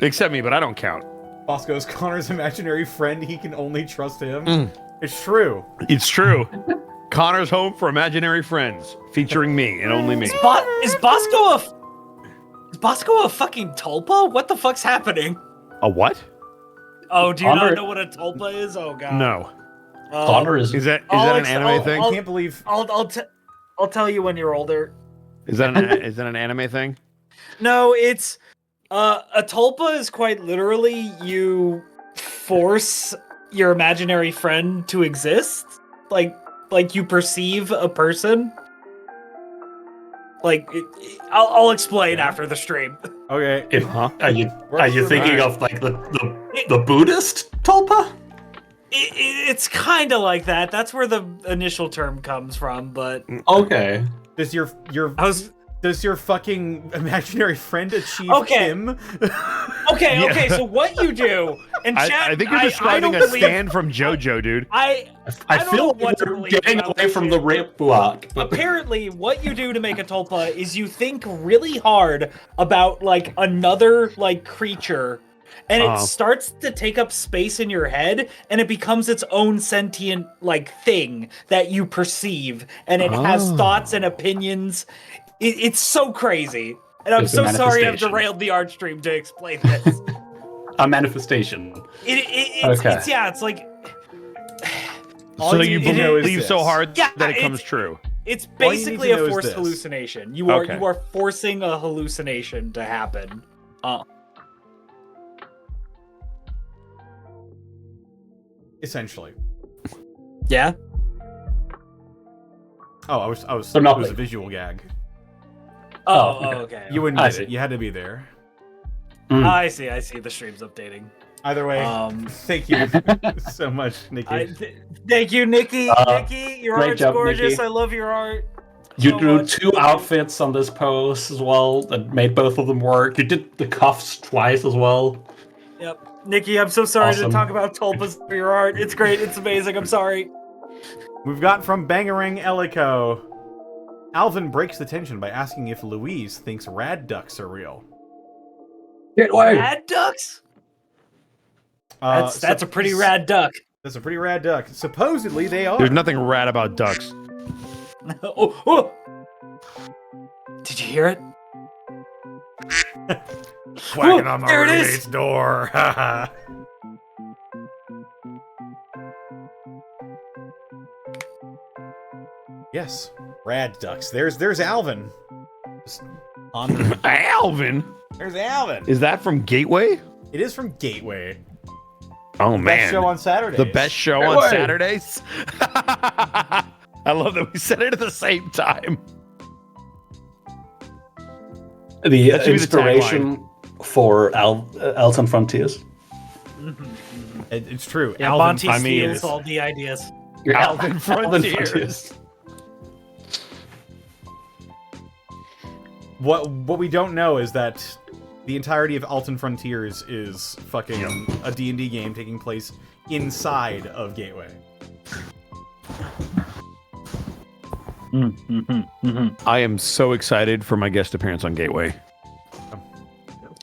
Speaker 8: Except me, but I don't count.
Speaker 5: Bosco's Connor's imaginary friend. He can only trust him.
Speaker 8: Mm.
Speaker 5: It's true.
Speaker 8: It's true. Connor's Home for Imaginary Friends, featuring me and only me.
Speaker 1: Is Bosco a fucking tulpa? What the fuck's happening?
Speaker 8: A what?
Speaker 1: Oh, do you
Speaker 3: Connor-
Speaker 1: not know what a tulpa is? Oh god.
Speaker 8: No.
Speaker 3: Connor is
Speaker 8: Is that an
Speaker 1: Alex,
Speaker 8: anime thing?
Speaker 5: I can't believe.
Speaker 1: I'll tell you when you're older.
Speaker 8: Is that an anime thing?
Speaker 1: No, it's a tulpa is quite literally you force your imaginary friend to exist. Like you perceive a person. I'll explain after the stream.
Speaker 5: Okay.
Speaker 3: Are you thinking of like the Buddhist tulpa?
Speaker 1: It's kind of like that. That's where the initial term comes from. But
Speaker 3: Okay.
Speaker 5: Does your does your fucking imaginary friend achieve
Speaker 1: Okay.
Speaker 5: him?
Speaker 1: okay. So what you do? And chat,
Speaker 8: I think you're describing
Speaker 1: I
Speaker 8: a
Speaker 1: don't believe-
Speaker 8: stand from JoJo, dude.
Speaker 1: I don't
Speaker 3: feel
Speaker 1: know
Speaker 3: like
Speaker 1: what to
Speaker 3: we're
Speaker 1: believe
Speaker 3: getting
Speaker 1: about
Speaker 3: away
Speaker 1: this
Speaker 3: from
Speaker 1: shit.
Speaker 3: the rape block.
Speaker 1: Apparently, what you do to make a tulpa is you think really hard about like another like creature, and it starts to take up space in your head, and it becomes its own sentient like thing that you perceive, and it has thoughts and opinions. It's so crazy, and I'm
Speaker 3: It's a
Speaker 1: so sorry I've
Speaker 3: manifestation.
Speaker 1: derailed the art stream to explain this.
Speaker 3: A manifestation.
Speaker 1: It's like.
Speaker 8: So you
Speaker 5: need to know is
Speaker 8: believe so
Speaker 5: this.
Speaker 8: hard
Speaker 1: Yeah,
Speaker 8: that it comes true.
Speaker 1: It's
Speaker 5: All you need
Speaker 1: basically
Speaker 5: to know
Speaker 1: a
Speaker 5: is
Speaker 1: forced
Speaker 5: this.
Speaker 1: hallucination. You
Speaker 8: Okay.
Speaker 1: are forcing a hallucination to happen.
Speaker 5: Essentially.
Speaker 1: Yeah.
Speaker 5: Oh, I was.
Speaker 3: So
Speaker 5: It was
Speaker 3: nothing.
Speaker 5: a visual gag.
Speaker 1: Oh, okay.
Speaker 5: You wouldn't
Speaker 3: I
Speaker 5: get
Speaker 3: see.
Speaker 5: it. You had to be there.
Speaker 1: I see. The stream's updating.
Speaker 5: Either way, thank you so much, Nikki.
Speaker 1: Thank you, Nikki. Nikki, your
Speaker 3: great
Speaker 1: art's
Speaker 3: job,
Speaker 1: gorgeous.
Speaker 3: Nikki.
Speaker 1: I love your art.
Speaker 3: You drew 2 outfits on this pose as well that made both of them work. You did the cuffs twice as well.
Speaker 1: Yep. Nikki, I'm so sorry
Speaker 3: Awesome.
Speaker 1: to talk about tulpas for your art. It's great. It's amazing. I'm sorry.
Speaker 5: We've got from Bangarang Elico. Alvin breaks the tension by asking if Louise thinks rad ducks are real.
Speaker 3: Get away!
Speaker 1: Rad ducks? That's a pretty rad duck.
Speaker 5: That's a pretty rad duck. Supposedly they are.
Speaker 8: There's nothing rad about ducks.
Speaker 1: oh. Did you hear it?
Speaker 6: Quacking on my
Speaker 1: there it is.
Speaker 6: roommate's door.
Speaker 5: Yes, rad ducks. There's Alvin. Just pondering.
Speaker 8: Alvin?
Speaker 5: There's Alvin.
Speaker 8: Is that from Gateway?
Speaker 5: It is from Gateway.
Speaker 8: Oh, man.
Speaker 5: Best show on Saturdays.
Speaker 8: The best show on Saturdays? I love that we said it at the same time.
Speaker 3: The
Speaker 8: That should be the
Speaker 3: inspiration for Alton Frontiers.
Speaker 5: It's true.
Speaker 1: Yeah,
Speaker 5: Alvin,
Speaker 1: Monty
Speaker 8: I mean,
Speaker 1: steals all the ideas.
Speaker 8: Alvin Frontiers.
Speaker 5: What we don't know is that the entirety of Alton Frontiers is fucking a D&D game taking place inside of Gateway.
Speaker 8: I am so excited for my guest appearance on Gateway.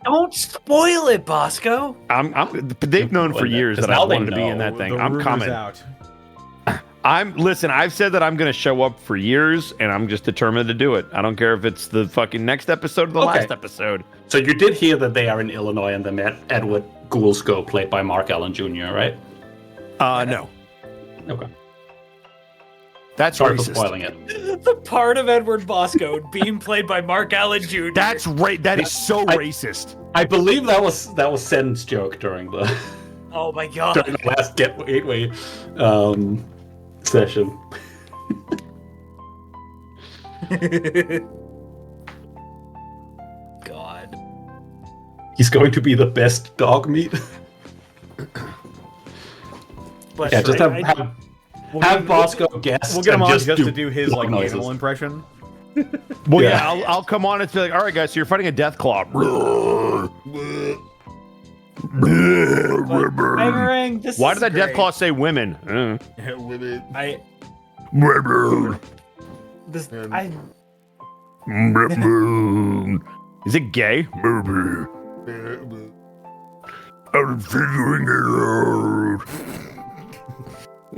Speaker 1: Don't spoil it, Bosco.
Speaker 8: They've known for years that I wanted to be in that thing.
Speaker 5: The
Speaker 8: I'm
Speaker 5: rumor's
Speaker 8: coming.
Speaker 5: out.
Speaker 8: Listen, I've said that I'm going to show up for years, and I'm just determined to do it. I don't care if it's the fucking next episode or the last episode.
Speaker 3: So you did hear that they are in Illinois and they met Edward Goulsco, played by Mark Allen Jr., right?
Speaker 8: No.
Speaker 3: Okay.
Speaker 8: That's
Speaker 3: Sorry for
Speaker 8: racist.
Speaker 3: spoiling it.
Speaker 1: The part of Edward Bosco being played by Mark Allen Jr.
Speaker 8: That's that is so racist.
Speaker 3: I believe that was Sen's joke during the
Speaker 1: Oh my god.
Speaker 3: during the last Gateway session.
Speaker 1: God.
Speaker 3: He's going to be the best dog meat.
Speaker 1: But
Speaker 3: Yeah, just have Bosco guess.
Speaker 5: We'll get him
Speaker 3: and
Speaker 5: on just
Speaker 3: do
Speaker 5: to do his
Speaker 3: dog
Speaker 5: like
Speaker 3: noises.
Speaker 5: animal impression.
Speaker 8: Well, yeah, I'll come on and be like, all right, guys, so you're fighting a death claw.
Speaker 1: Bangarang, this
Speaker 8: Why
Speaker 1: is
Speaker 8: did that death
Speaker 1: great.
Speaker 8: claw say women?
Speaker 1: I this I
Speaker 8: Is it gay? I'm figuring it out.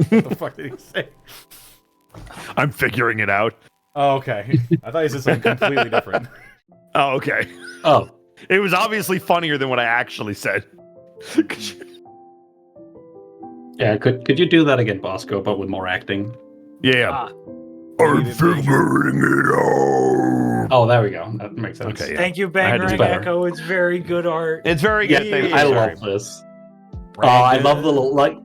Speaker 5: What the fuck did he say?
Speaker 8: I'm figuring it out.
Speaker 5: Oh, okay. I thought he said something completely different.
Speaker 8: Oh, okay.
Speaker 3: Oh.
Speaker 8: It was obviously funnier than what I actually said.
Speaker 3: Yeah, could you do that again, Bosco, but with more acting?
Speaker 8: Yeah. I'm figuring it out.
Speaker 3: Oh, there we go. That makes sense.
Speaker 8: Okay, yeah.
Speaker 1: Thank you,
Speaker 8: I had to do
Speaker 1: Bangarang
Speaker 8: better.
Speaker 1: Echo. It's very good art.
Speaker 8: It's very
Speaker 3: Yeah,
Speaker 8: good. Thank you.
Speaker 3: I
Speaker 8: Sorry.
Speaker 3: love this. Oh, I love the like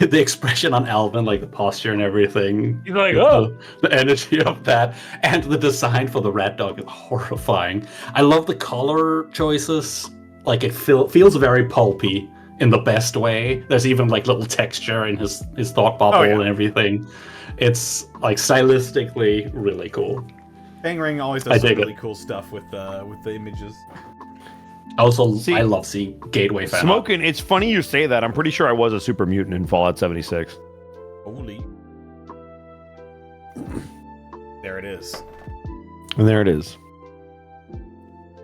Speaker 3: the expression on Alvin, like the posture and everything.
Speaker 1: He's like, oh.
Speaker 3: The energy of that, and the design for the rat dog is horrifying. I love the color choices. Like it feels very pulpy in the best way. There's even like little texture in his thought bubble and everything. It's like stylistically really cool.
Speaker 5: Bangarang always does some really cool stuff with the images.
Speaker 3: Also, I love seeing Gateway fan art.
Speaker 8: Smoking, it's funny you say that. I'm pretty sure I was a super mutant in Fallout 76.
Speaker 5: Holy. There it is.
Speaker 8: And there it is.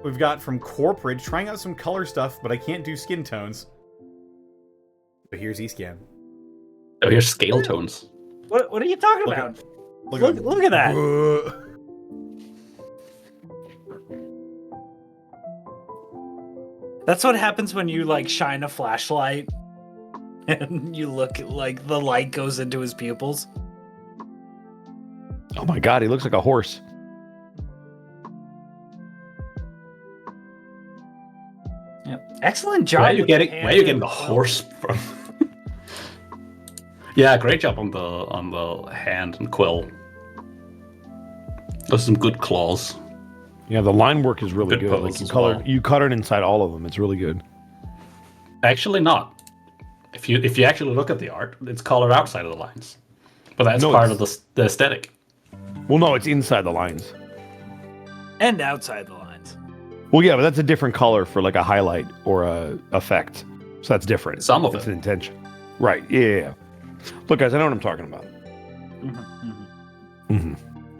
Speaker 5: We've got from Corporate trying out some color stuff, but I can't do skin tones. But here's Escan.
Speaker 3: Oh, here's scale tones.
Speaker 1: What are you talking about? Look at that. That's what happens when you like shine a flashlight and you look like the light goes into his pupils.
Speaker 8: Oh my god, he looks like a horse.
Speaker 1: Yep. Excellent job.
Speaker 3: Where are you
Speaker 1: with
Speaker 3: getting
Speaker 1: the
Speaker 3: where are you
Speaker 1: hand
Speaker 3: getting the
Speaker 1: and
Speaker 3: horse from? Yeah, great job on the hand and quill. Those are some good claws.
Speaker 8: Yeah, the line work is really
Speaker 3: Good
Speaker 8: good. Like
Speaker 3: pose
Speaker 8: you
Speaker 3: as
Speaker 8: color,
Speaker 3: well.
Speaker 8: you cut it inside all of them. It's really good.
Speaker 3: Actually, not. If you actually look at the art, it's colored outside of the lines, but that's part of the aesthetic.
Speaker 8: Well, no, it's inside the lines.
Speaker 1: And outside the lines.
Speaker 8: Well, yeah, but that's a different color for like a highlight or a effect. So that's different.
Speaker 3: Some of
Speaker 8: it's
Speaker 3: it.
Speaker 8: an intention. Right. Yeah. Look, guys, I know what I'm talking about.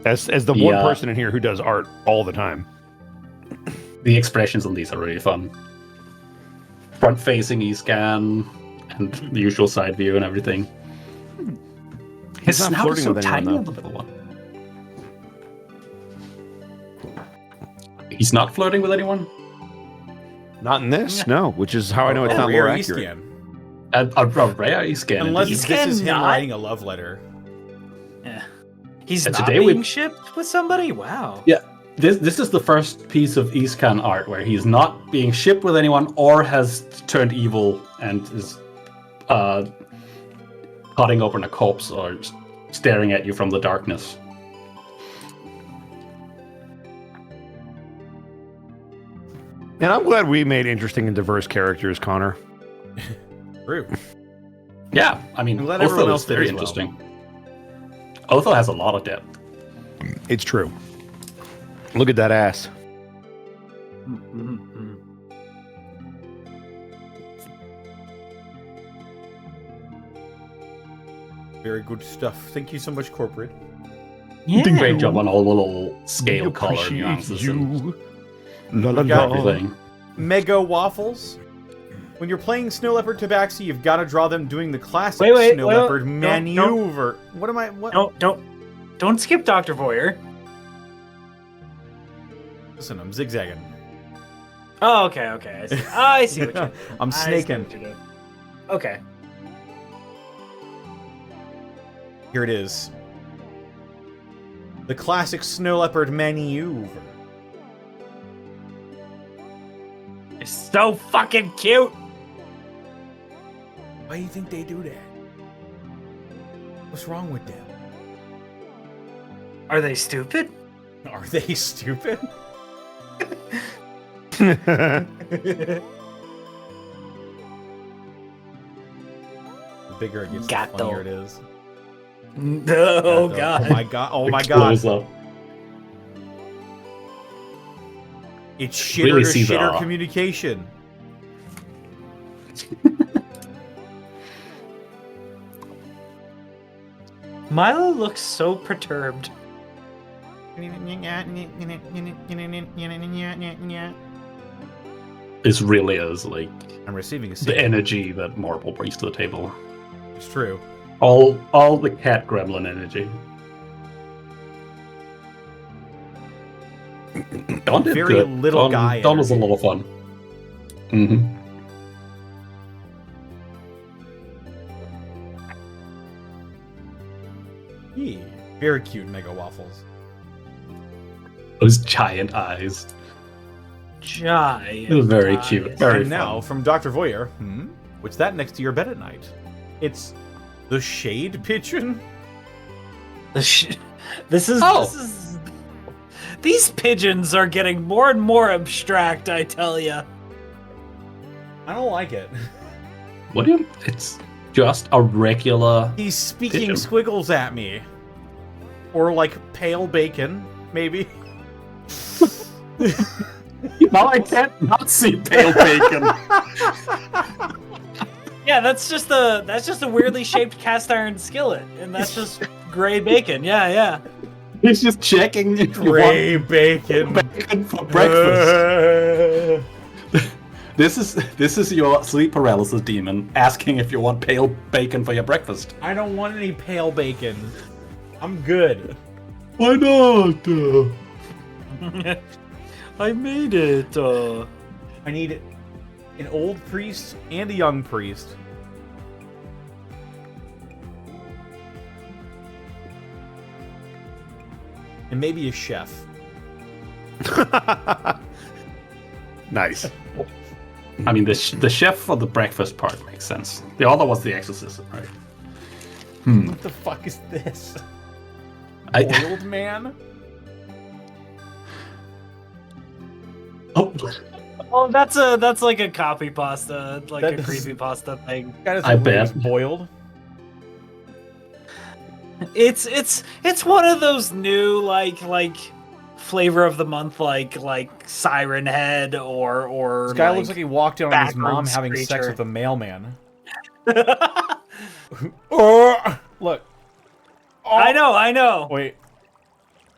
Speaker 8: As the one person in here who does art all the time.
Speaker 3: The expressions on these are really fun. Front-facing E-scan and the usual side view and everything. His
Speaker 8: not
Speaker 3: snout is
Speaker 8: flirting
Speaker 3: so
Speaker 8: with
Speaker 3: tiny
Speaker 8: anyone,
Speaker 3: on the little one. He's not flirting with anyone?
Speaker 8: Not in this, no. Which is how I know it's not more accurate.
Speaker 3: A rare E-scan.
Speaker 5: Unless
Speaker 3: indeed.
Speaker 5: this is him
Speaker 1: not-
Speaker 5: writing a love letter.
Speaker 1: Yeah. He's
Speaker 3: And
Speaker 1: not
Speaker 3: today
Speaker 1: being
Speaker 3: we-
Speaker 1: shipped with somebody? Wow.
Speaker 3: Yeah, this is the first piece of E-scan art where he's not being shipped with anyone or has turned evil and is cutting open a corpse or staring at you from the darkness.
Speaker 8: And I'm glad we made interesting and diverse characters, Connor.
Speaker 5: True.
Speaker 3: Yeah, I mean,
Speaker 5: I'm glad
Speaker 3: Otho
Speaker 5: everyone
Speaker 3: is
Speaker 5: else did
Speaker 3: very
Speaker 5: as well.
Speaker 3: interesting. Otho has a lot of depth.
Speaker 8: It's true. Look at that ass.
Speaker 5: Very good stuff. Thank you so much, corporate.
Speaker 1: Yeah.
Speaker 3: Great job on all the little scale color nuances and everything.
Speaker 5: Mega waffles. When you're playing Snow Leopard Tabaxi, you've got to draw them doing the classic
Speaker 1: Wait,
Speaker 5: Snow
Speaker 1: wait,
Speaker 5: Leopard
Speaker 1: don't-
Speaker 5: maneuver. What am I? What?
Speaker 1: Don't skip Dr. Voyer.
Speaker 5: Listen, I'm zigzagging.
Speaker 1: Oh, okay. I see. I see what you're doing.
Speaker 5: I'm
Speaker 1: I see
Speaker 5: snaking.
Speaker 1: what you're doing. Okay.
Speaker 5: Here it is. The classic Snow Leopard maneuver.
Speaker 1: It's so fucking cute.
Speaker 5: Why do you think they do that? What's wrong with them?
Speaker 1: Are they stupid?
Speaker 5: Are they stupid? The bigger it gets, the
Speaker 1: Gato.
Speaker 5: funnier it is.
Speaker 1: Oh,
Speaker 5: Gato.
Speaker 1: God.
Speaker 5: Oh my god! Oh my
Speaker 3: The
Speaker 5: god!
Speaker 3: close-up.
Speaker 5: It's shitter
Speaker 3: Really
Speaker 5: to
Speaker 3: see the-
Speaker 5: shitter communication.
Speaker 1: Milo looks so perturbed.
Speaker 3: This really is like
Speaker 5: I'm receiving a
Speaker 3: the
Speaker 5: signal.
Speaker 3: energy that Marble brings to the table.
Speaker 5: It's true.
Speaker 3: All the cat gremlin energy. Don did
Speaker 5: Very
Speaker 3: good.
Speaker 5: little
Speaker 3: Don,
Speaker 5: guy
Speaker 3: Don was a
Speaker 5: energy.
Speaker 3: lot of fun. Mm-hmm.
Speaker 5: Yeah. Very cute Mega Waffles.
Speaker 3: Those giant eyes.
Speaker 1: Giant.
Speaker 3: It was very cute.
Speaker 1: eyes.
Speaker 3: Very
Speaker 5: And now,
Speaker 3: fun.
Speaker 5: from Dr. Voyer, what's that next to your bed at night? It's the Shade Pigeon?
Speaker 1: This is.
Speaker 3: Oh.
Speaker 1: This is. These pigeons are getting more and more abstract. I tell ya.
Speaker 5: I don't like it.
Speaker 3: What do you? It's just a regular.
Speaker 5: He's speaking
Speaker 3: Pigeon.
Speaker 5: squiggles at me. Or like pale bacon, maybe.
Speaker 3: Now I can't not see pale bacon.
Speaker 1: Yeah, that's just a weirdly shaped cast iron skillet, and that's just gray bacon. Yeah.
Speaker 3: He's just checking if you
Speaker 5: Gray
Speaker 3: want
Speaker 5: bacon.
Speaker 3: bacon for breakfast. This is your sleep paralysis demon asking if you want pale bacon for your breakfast.
Speaker 5: I don't want any pale bacon. I'm good.
Speaker 3: Why not?
Speaker 1: I made it.
Speaker 5: I need an old priest and a young priest. And maybe a chef.
Speaker 8: Nice.
Speaker 3: I mean, the chef for the breakfast part makes sense. The other was the exorcism, right?
Speaker 5: What the fuck is this?
Speaker 3: I-
Speaker 5: Oiled man?
Speaker 3: Oh,
Speaker 1: Oh, that's like a copy pasta, like
Speaker 5: That
Speaker 1: a
Speaker 5: is-
Speaker 1: creepy pasta thing.
Speaker 5: That is
Speaker 3: I bet.
Speaker 5: boiled.
Speaker 1: It's one of those new like flavor of the month like Siren Head or
Speaker 5: This guy looks like he walked in on his mom
Speaker 1: Backrooms
Speaker 5: having sex
Speaker 1: creature.
Speaker 5: with a mailman. Oh, look. Oh,
Speaker 1: I know.
Speaker 5: Wait.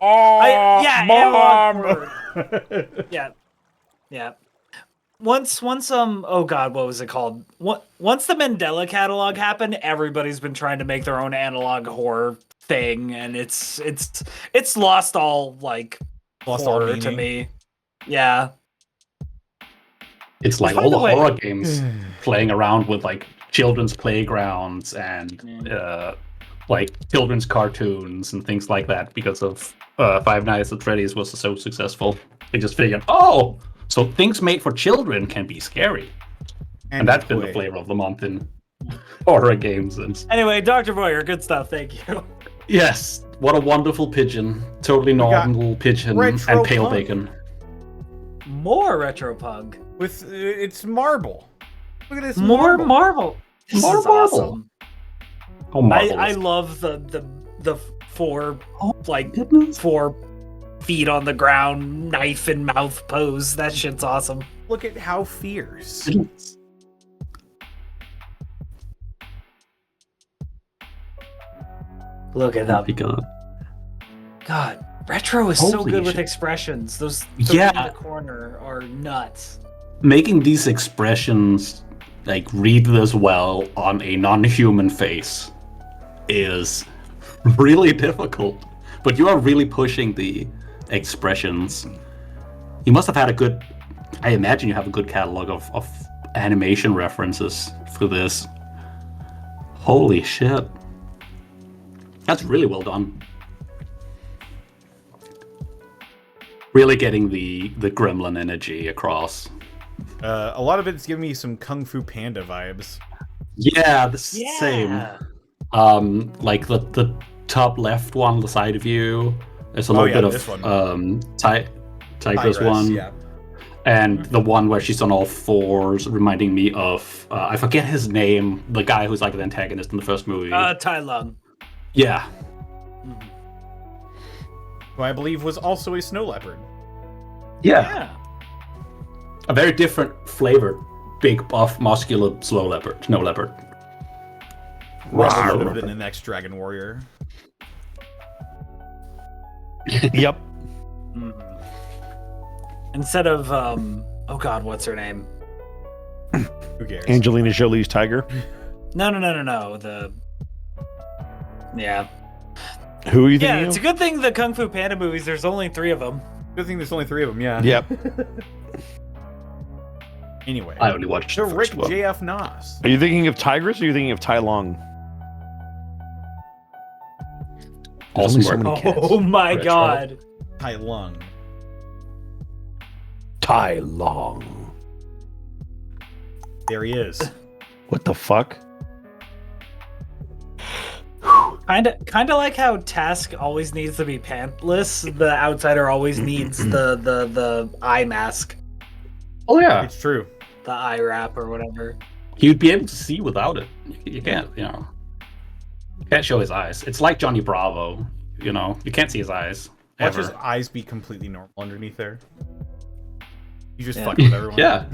Speaker 5: Oh,
Speaker 1: Analog
Speaker 5: mom.
Speaker 1: word. Yeah. Once oh god, what was it called? Once the Mandela catalog happened, everybody's been trying to make their own analog horror thing, and it's lost all like
Speaker 5: Lost all
Speaker 1: horror to
Speaker 5: meaning.
Speaker 1: me. Yeah.
Speaker 3: It's like
Speaker 1: By
Speaker 3: all
Speaker 1: the
Speaker 3: the
Speaker 1: way-
Speaker 3: horror games playing around with like children's playgrounds and like children's cartoons and things like that because of Five Nights at Freddy's was so successful. They just figured, oh, so things made for children can be scary. And that's been the flavor of the month in horror games. And
Speaker 1: Anyway, Dr. Boyer, good stuff. Thank you.
Speaker 3: yes, what a wonderful pigeon. Totally
Speaker 5: got
Speaker 3: normal pigeon
Speaker 5: retro
Speaker 3: and pale
Speaker 5: punk.
Speaker 3: bacon.
Speaker 1: More Retropug.
Speaker 5: With it's marble. Look at this
Speaker 1: More
Speaker 5: marble.
Speaker 1: marble. This
Speaker 3: More
Speaker 1: is
Speaker 3: marble.
Speaker 1: awesome.
Speaker 3: Oh, marvelous.
Speaker 1: I love the four
Speaker 3: goodness.
Speaker 1: 4 feet on the ground, knife in mouth pose. That shit's awesome.
Speaker 5: Look at how fierce.
Speaker 1: Look at that. God, Retro is so
Speaker 3: Holy
Speaker 1: good with
Speaker 3: shit.
Speaker 1: expressions. Those three
Speaker 3: Yeah.
Speaker 1: in the corner are nuts.
Speaker 3: Making these expressions like read this well on a non-human face is really difficult. But you are really pushing the expressions. You must have had a good, I imagine you have a good catalog of animation references for this. Holy shit. That's really well done. Really getting the gremlin energy across.
Speaker 5: A lot of it's giving me some Kung Fu Panda vibes.
Speaker 3: Yeah, the same. Like the top left one, the side view. There's a little bit
Speaker 5: this
Speaker 3: of
Speaker 5: one.
Speaker 3: Tigress one.
Speaker 5: Yeah.
Speaker 3: And the one where she's on all fours, reminding me of I forget his name, the guy who's like the antagonist in the first movie.
Speaker 1: Tai Lung.
Speaker 3: Yeah.
Speaker 5: Who I believe was also a snow leopard.
Speaker 3: Yeah. A very different flavored, big, buff, muscular snow leopard.
Speaker 5: Probably would have been the next Dragon Warrior.
Speaker 8: Yep.
Speaker 1: Instead of oh god, what's her name?
Speaker 5: Who cares?
Speaker 8: Angelina Jolie's tiger.
Speaker 1: No. The yeah.
Speaker 8: Who are you
Speaker 1: Yeah,
Speaker 8: thinking
Speaker 1: it's a good thing the Kung Fu Panda movies. There's only 3 of them.
Speaker 5: Good thing there's only 3 of them. Yeah.
Speaker 8: of? Yep.
Speaker 5: Anyway,
Speaker 3: I only watched
Speaker 5: the
Speaker 3: the
Speaker 5: Rick
Speaker 3: first one.
Speaker 5: J.F. Noss.
Speaker 8: Are you thinking of Tigress or are you thinking of Tai Long?
Speaker 3: Awesome
Speaker 8: There's only
Speaker 3: work.
Speaker 8: so many cats.
Speaker 1: Oh my
Speaker 3: Retro.
Speaker 1: god.
Speaker 5: Tai Lung.
Speaker 8: Tai Long.
Speaker 5: There he is.
Speaker 8: What the fuck?
Speaker 1: Kinda like how Task always needs to be pantless. The Outsider always needs the eye mask,
Speaker 3: Oh yeah,
Speaker 5: It's true.
Speaker 1: the eye wrap or whatever.
Speaker 3: you'd be able to see without it. You can't, you can't show his eyes. It's like Johnny Bravo, you can't see his eyes.
Speaker 5: Watch
Speaker 3: Ever.
Speaker 5: his eyes be completely normal underneath there. You just fuck with everyone.
Speaker 3: Yeah.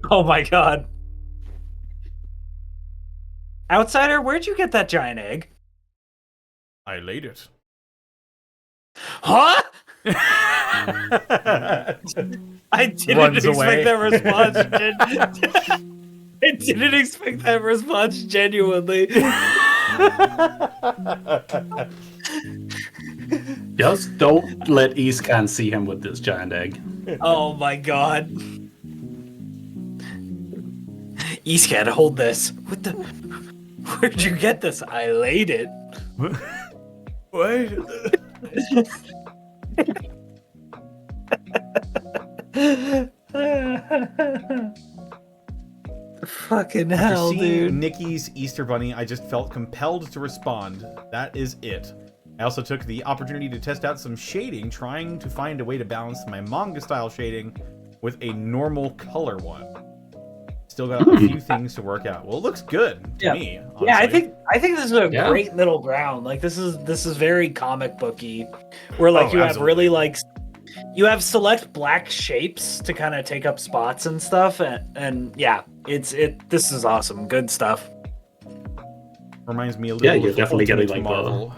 Speaker 1: Oh my god. Outsider, where'd you get that giant egg?
Speaker 5: I laid it.
Speaker 1: Huh? I didn't
Speaker 5: Runs
Speaker 1: expect
Speaker 5: away.
Speaker 1: that response. I didn't expect that response genuinely.
Speaker 3: Just don't let Eastcan see him with this giant egg.
Speaker 1: Oh my god. Eastcat, hold this. What the? Where'd you get this? I laid it.
Speaker 5: What?
Speaker 1: Fucking
Speaker 5: After
Speaker 1: hell,
Speaker 5: seeing
Speaker 1: dude.
Speaker 5: Nikki's Easter Bunny, I just felt compelled to respond. That is it. I also took the opportunity to test out some shading, trying to find a way to balance my manga-style shading
Speaker 2: with a normal color one. Still got a few things to work out. Well, it looks good to me. Honestly.
Speaker 1: Yeah, I think this is a great middle ground. Like this is very comic booky, where like you have really like you have select black shapes to kind of take up spots and stuff, and yeah, this is awesome. Good stuff.
Speaker 2: Reminds me a little.
Speaker 3: Yeah, you're definitely getting like Marvel.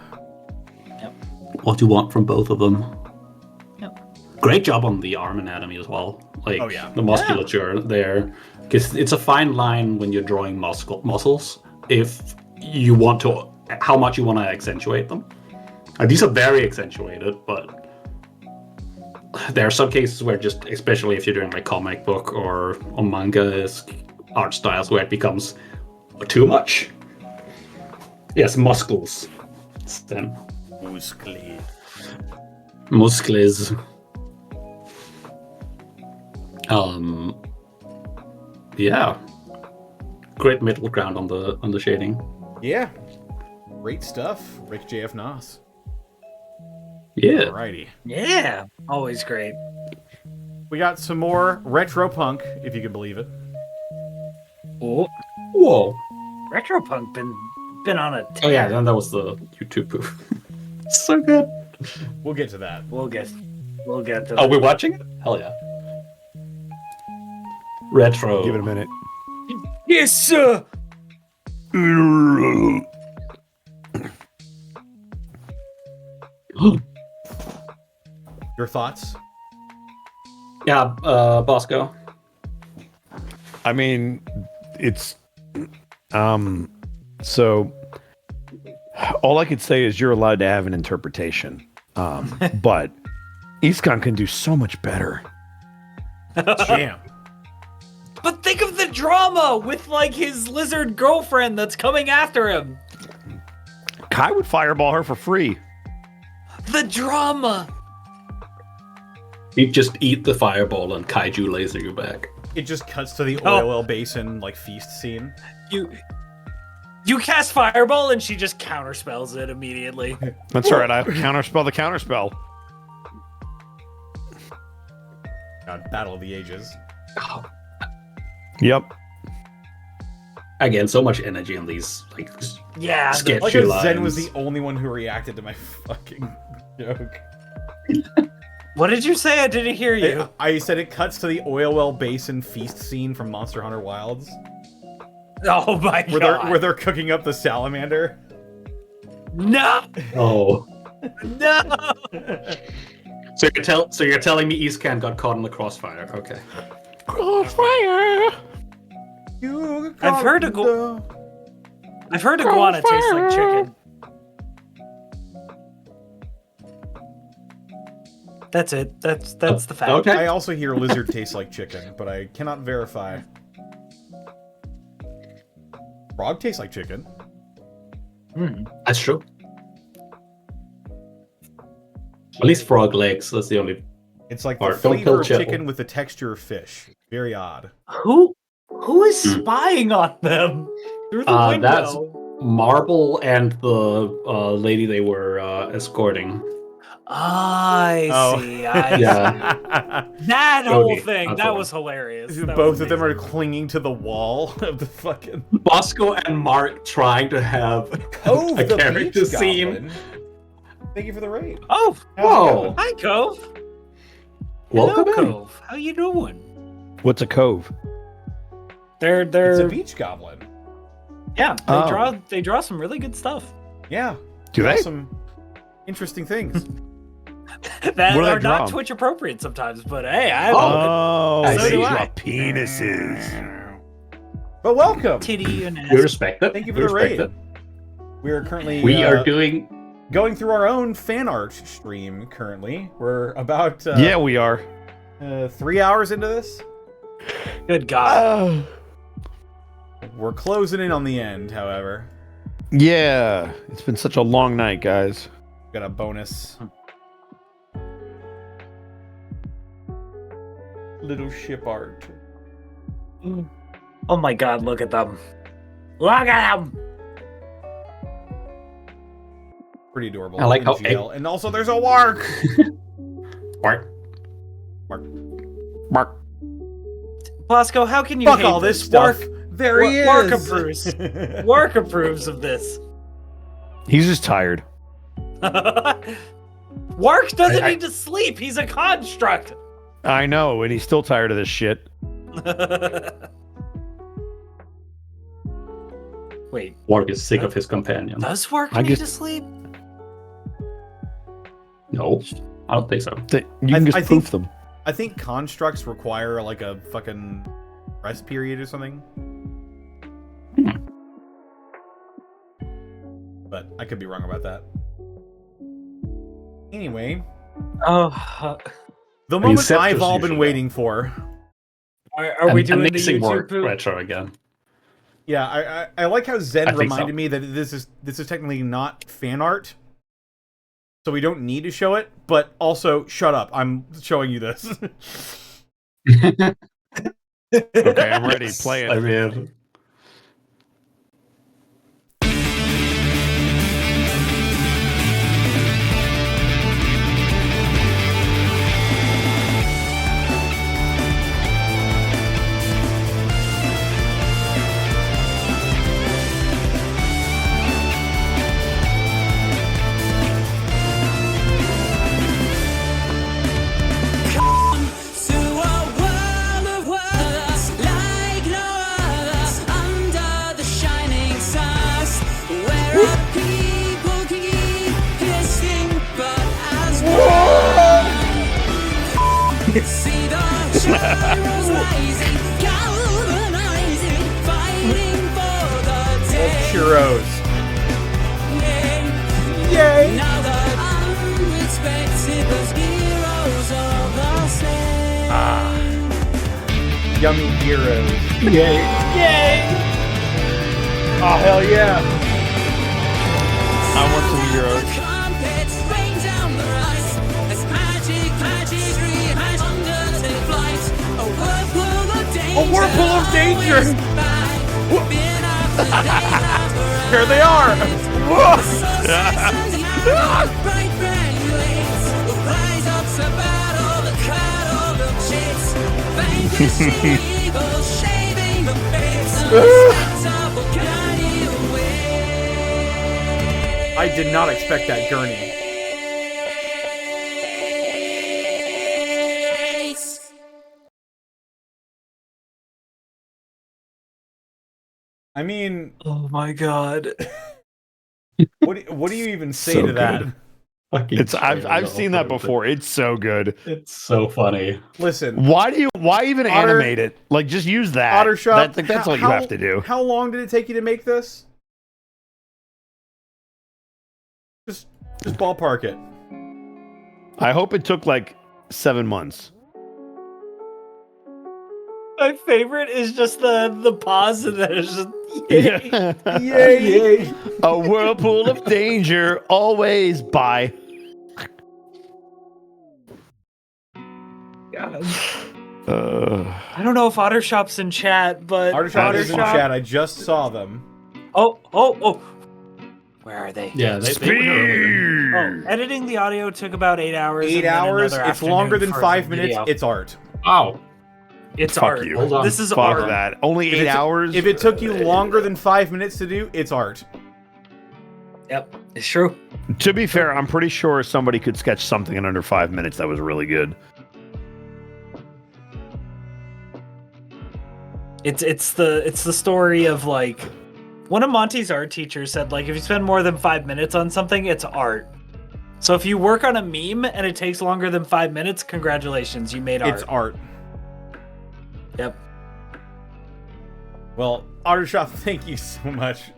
Speaker 3: What you want from both of them. Yep. Great job on the arm anatomy as well. Like the musculature there, because it's a fine line when you're drawing muscles. If you want to, how much you want to accentuate them. These are very accentuated, but there are some cases where just, especially if you're doing like comic book or manga-esque art styles, where it becomes too much. Yes, muscles. Then. Muscles. Yeah. Great middle ground on the shading.
Speaker 2: Yeah. Great stuff, Rick JF Noss.
Speaker 3: Yeah.
Speaker 2: Alrighty.
Speaker 1: Yeah. Always great.
Speaker 2: We got some more retro punk, if you can believe it.
Speaker 1: Oh.
Speaker 3: Whoa.
Speaker 1: Retro punk been on a tear.
Speaker 3: Oh yeah, then that was the YouTube poof. So good.
Speaker 2: We'll get to that.
Speaker 1: We'll get to that.
Speaker 3: Oh, we're watching it? Hell yeah. Retro.
Speaker 8: Give it a minute.
Speaker 1: Yes, sir.
Speaker 2: Your thoughts?
Speaker 3: Yeah, Bosco.
Speaker 8: I mean, it's so all I could say is you're allowed to have an interpretation. But Eastcon can do so much better.
Speaker 2: Damn.
Speaker 1: But think of the drama with like his lizard girlfriend that's coming after him.
Speaker 8: Kai would fireball her for free.
Speaker 1: The drama.
Speaker 3: You just eat the fireball and kaiju laser you back.
Speaker 2: It just cuts to the oil basin like feast scene.
Speaker 1: You cast fireball and she just counterspells it immediately.
Speaker 8: That's right. I counterspell the counterspell.
Speaker 2: God, Battle of the Ages.
Speaker 3: Oh.
Speaker 8: Yep.
Speaker 3: Again, so much energy on these like sketchy
Speaker 2: like
Speaker 3: lines.
Speaker 2: Zen was the only one who reacted to my fucking joke.
Speaker 1: What did you say? I didn't hear you.
Speaker 2: I said it cuts to the oil well basin feast scene from Monster Hunter Wilds.
Speaker 1: Oh my god.
Speaker 2: Where they're cooking up the salamander.
Speaker 1: No.
Speaker 3: Oh.
Speaker 1: No.
Speaker 3: So you're telling me Eastcan got caught in the crossfire? Okay.
Speaker 8: Crossfire.
Speaker 1: I've heard iguana tastes like chicken. That's it. That's the fact.
Speaker 3: Okay.
Speaker 2: I also hear lizard tastes like chicken, but I cannot verify. Frog tastes like chicken.
Speaker 3: That's true. At least frog legs. That's the only.
Speaker 2: It's like
Speaker 3: part.
Speaker 2: the flavor of
Speaker 3: Chill.
Speaker 2: chicken with the texture of fish. Very odd.
Speaker 1: Who is spying on them through the window?
Speaker 3: That's Marble and the lady they were escorting.
Speaker 1: I see.
Speaker 3: Yeah.
Speaker 1: That whole
Speaker 3: Okay,
Speaker 1: thing. That was hilarious.
Speaker 2: Both of them are clinging to the wall of the fucking
Speaker 3: Bosco and Mark trying to have
Speaker 2: Cove,
Speaker 3: a
Speaker 2: the
Speaker 3: character
Speaker 2: beach
Speaker 3: scene.
Speaker 2: goblin. Thank you for the raid.
Speaker 1: Oh,
Speaker 3: whoa!
Speaker 1: Hi, Cove.
Speaker 3: Welcome
Speaker 1: Hello,
Speaker 3: in.
Speaker 1: Cove. How you doing?
Speaker 8: What's a cove?
Speaker 1: They're
Speaker 2: It's a beach goblin.
Speaker 1: yeah. They draw some really good stuff.
Speaker 2: Yeah.
Speaker 8: Do
Speaker 2: Draw
Speaker 8: they?
Speaker 2: some interesting things.
Speaker 1: That
Speaker 8: What do they
Speaker 1: are
Speaker 8: draw?
Speaker 1: not Twitch appropriate sometimes, but hey, I
Speaker 8: Oh,
Speaker 1: love it. So
Speaker 8: they
Speaker 1: do
Speaker 8: draw
Speaker 1: I.
Speaker 8: penises.
Speaker 2: But welcome.
Speaker 1: Titty and ass.
Speaker 3: We respect it.
Speaker 2: Thank you for
Speaker 3: We
Speaker 2: the
Speaker 3: respect
Speaker 2: raid.
Speaker 3: it.
Speaker 2: We are currently
Speaker 3: We are doing.
Speaker 2: going through our own fan art stream currently. We're about
Speaker 8: Yeah, we are.
Speaker 2: 3 hours into this.
Speaker 1: Good God.
Speaker 2: We're closing in on the end, however.
Speaker 8: Yeah, it's been such a long night, guys.
Speaker 2: Got a bonus. Little ship art.
Speaker 1: Oh my God! Look at them. Look at them.
Speaker 2: Pretty adorable.
Speaker 3: I like how
Speaker 2: GL. And also there's a wark.
Speaker 3: Mark.
Speaker 2: Mark.
Speaker 8: Mark.
Speaker 1: Bosco, how can you
Speaker 5: Fuck
Speaker 1: hate
Speaker 5: all this
Speaker 1: stuff?
Speaker 5: stuff. There he is.
Speaker 1: Wark approves. Wark approves of this.
Speaker 8: He's just tired.
Speaker 1: Wark doesn't need to sleep. He's a construct.
Speaker 8: I know, and he's still tired of this shit.
Speaker 1: Wait.
Speaker 3: Wark is sick of his companion.
Speaker 1: Does Wark
Speaker 8: I
Speaker 1: need
Speaker 8: guess-
Speaker 1: to sleep?
Speaker 3: No, I don't think so.
Speaker 8: You can just poof them.
Speaker 5: I think constructs require like a fucking rest period or something. But I could be wrong about that. Anyway, the moment
Speaker 3: Inceptus
Speaker 5: I've all been
Speaker 3: usually.
Speaker 5: waiting for.
Speaker 1: Are we doing the
Speaker 3: Amazing
Speaker 1: YouTube
Speaker 3: Wark
Speaker 1: poop?
Speaker 3: retro again?
Speaker 5: Yeah, I like how Zen
Speaker 3: I think
Speaker 5: reminded
Speaker 3: so.
Speaker 5: me that this is technically not fan art, so we don't need to show it. But also, shut up! I'm showing you this.
Speaker 8: Okay, I'm ready. Play it.
Speaker 3: I mean,
Speaker 14: See the shadows rising, galvanizing, fighting for the day.
Speaker 5: Churros.
Speaker 14: Yay! Now the unexpected was heroes of the same.
Speaker 5: Yummy heroes.
Speaker 3: Yay!
Speaker 1: Yay!
Speaker 5: Oh hell yeah!
Speaker 8: I want some heroes.
Speaker 14: Trumpets rain down the rise as magic rehides under the flight. A whirlpool of danger.
Speaker 5: A whirlpool of danger! Here they are!
Speaker 14: Bright graduates will rise up to battle the cradle of chase. Vanquishing evil, shaving the fates. Unexpectable guiding away.
Speaker 5: I did not expect that gurney. I mean,
Speaker 1: Oh my god.
Speaker 5: what do you even say
Speaker 3: So
Speaker 5: to that?
Speaker 3: good. Fucking
Speaker 8: It's I've
Speaker 3: trailer
Speaker 8: seen that
Speaker 3: opens it.
Speaker 8: before. It's so good.
Speaker 3: It's so funny.
Speaker 5: Listen,
Speaker 8: Why even animate it? Like just use that.
Speaker 5: Ottershop,
Speaker 8: That's all you have to do.
Speaker 5: How long did it take you to make this? Just ballpark it.
Speaker 8: I hope it took like 7 months.
Speaker 1: My favorite is just the pause and then it's just yay.
Speaker 5: Yay!
Speaker 8: A whirlpool of danger, always by.
Speaker 1: God.
Speaker 8: Uh,
Speaker 1: I don't know if Ottershop's in chat, but
Speaker 5: Ottershop is in chat. I just saw them.
Speaker 1: Oh. Where are they?
Speaker 3: Yeah, they were earlier.
Speaker 1: Oh, editing the audio took about 8 hours.
Speaker 5: 8
Speaker 1: and then
Speaker 5: hours.
Speaker 1: another
Speaker 5: It's longer
Speaker 1: afternoon
Speaker 5: than
Speaker 1: for
Speaker 5: 5
Speaker 1: the
Speaker 5: minutes.
Speaker 1: video.
Speaker 5: It's art.
Speaker 3: Oh,
Speaker 1: It's
Speaker 8: fuck
Speaker 1: art.
Speaker 8: you.
Speaker 3: Hold on.
Speaker 1: This is
Speaker 8: Fuck
Speaker 1: art.
Speaker 8: that. Only 8 hours?
Speaker 5: If it took you longer than 5 minutes to do, it's art.
Speaker 1: Yep, it's true.
Speaker 8: To be fair, I'm pretty sure somebody could sketch something in under 5 minutes that was really good.
Speaker 1: It's the story of like one of Monty's art teachers said like if you spend more than 5 minutes on something, it's art. So if you work on a meme and it takes longer than 5 minutes, congratulations, you made art.
Speaker 5: It's art.
Speaker 1: Yep.
Speaker 5: Well, Ottershop, thank you so much.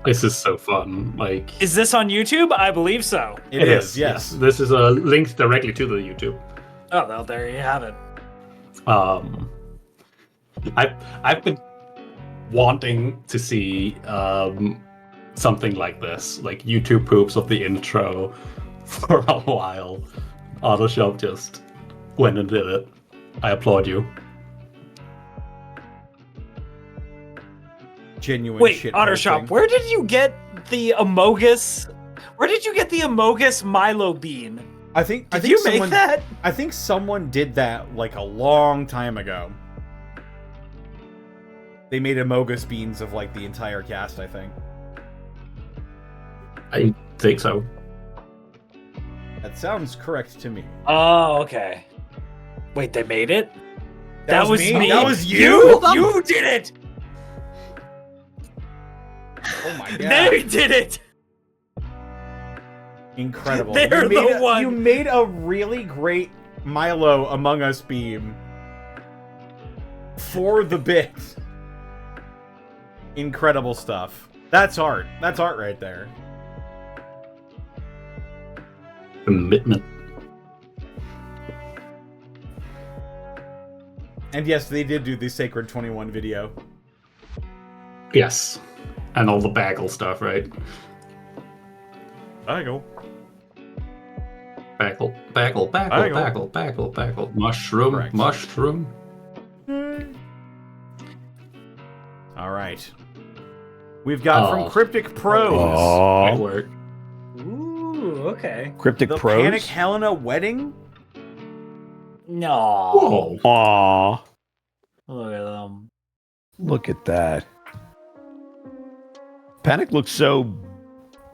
Speaker 3: this is so fun. Like,
Speaker 1: Is this on YouTube? I believe so.
Speaker 5: It is, yes.
Speaker 3: This is a link directly to the YouTube.
Speaker 1: Oh, well, there you have it.
Speaker 3: I've been wanting to see something like this, like YouTube poops of the intro for a while. Autoshop just went and did it. I applaud you.
Speaker 5: Genuine
Speaker 1: Wait,
Speaker 5: shit.
Speaker 1: Ottershop,
Speaker 5: posting.
Speaker 1: where did you get the Amogus? Where did you get the Amogus Milo bean?
Speaker 5: I think
Speaker 1: you
Speaker 5: someone,
Speaker 1: make that?
Speaker 5: I think someone did that like a long time ago. They made Amogus beans of like the entire cast, I think.
Speaker 3: I think so.
Speaker 5: That sounds correct to me.
Speaker 1: Oh, okay. Wait, they made it? That was me.
Speaker 5: That was you?
Speaker 1: You did it.
Speaker 5: Oh my god.
Speaker 1: They did it.
Speaker 5: Incredible.
Speaker 1: They're
Speaker 5: you made
Speaker 1: the one.
Speaker 5: You made a really great Milo Among Us beam for the bit. Incredible stuff. That's art. That's art right there.
Speaker 3: Commitment.
Speaker 5: And yes, they did do the Sacred 21 video.
Speaker 3: Yes. And all the bagel stuff, right?
Speaker 5: Bagel.
Speaker 3: Bagel. Mushroom.
Speaker 5: Correct.
Speaker 3: Mushroom.
Speaker 5: All right. We've got from Cryptic Pros.
Speaker 3: Might work.
Speaker 1: Ooh, okay.
Speaker 8: Cryptic
Speaker 5: The
Speaker 8: Pros.
Speaker 5: Panic Helena wedding?
Speaker 1: No.
Speaker 3: Whoa.
Speaker 8: Aw.
Speaker 1: Look at them.
Speaker 8: Look at that. Panic looks so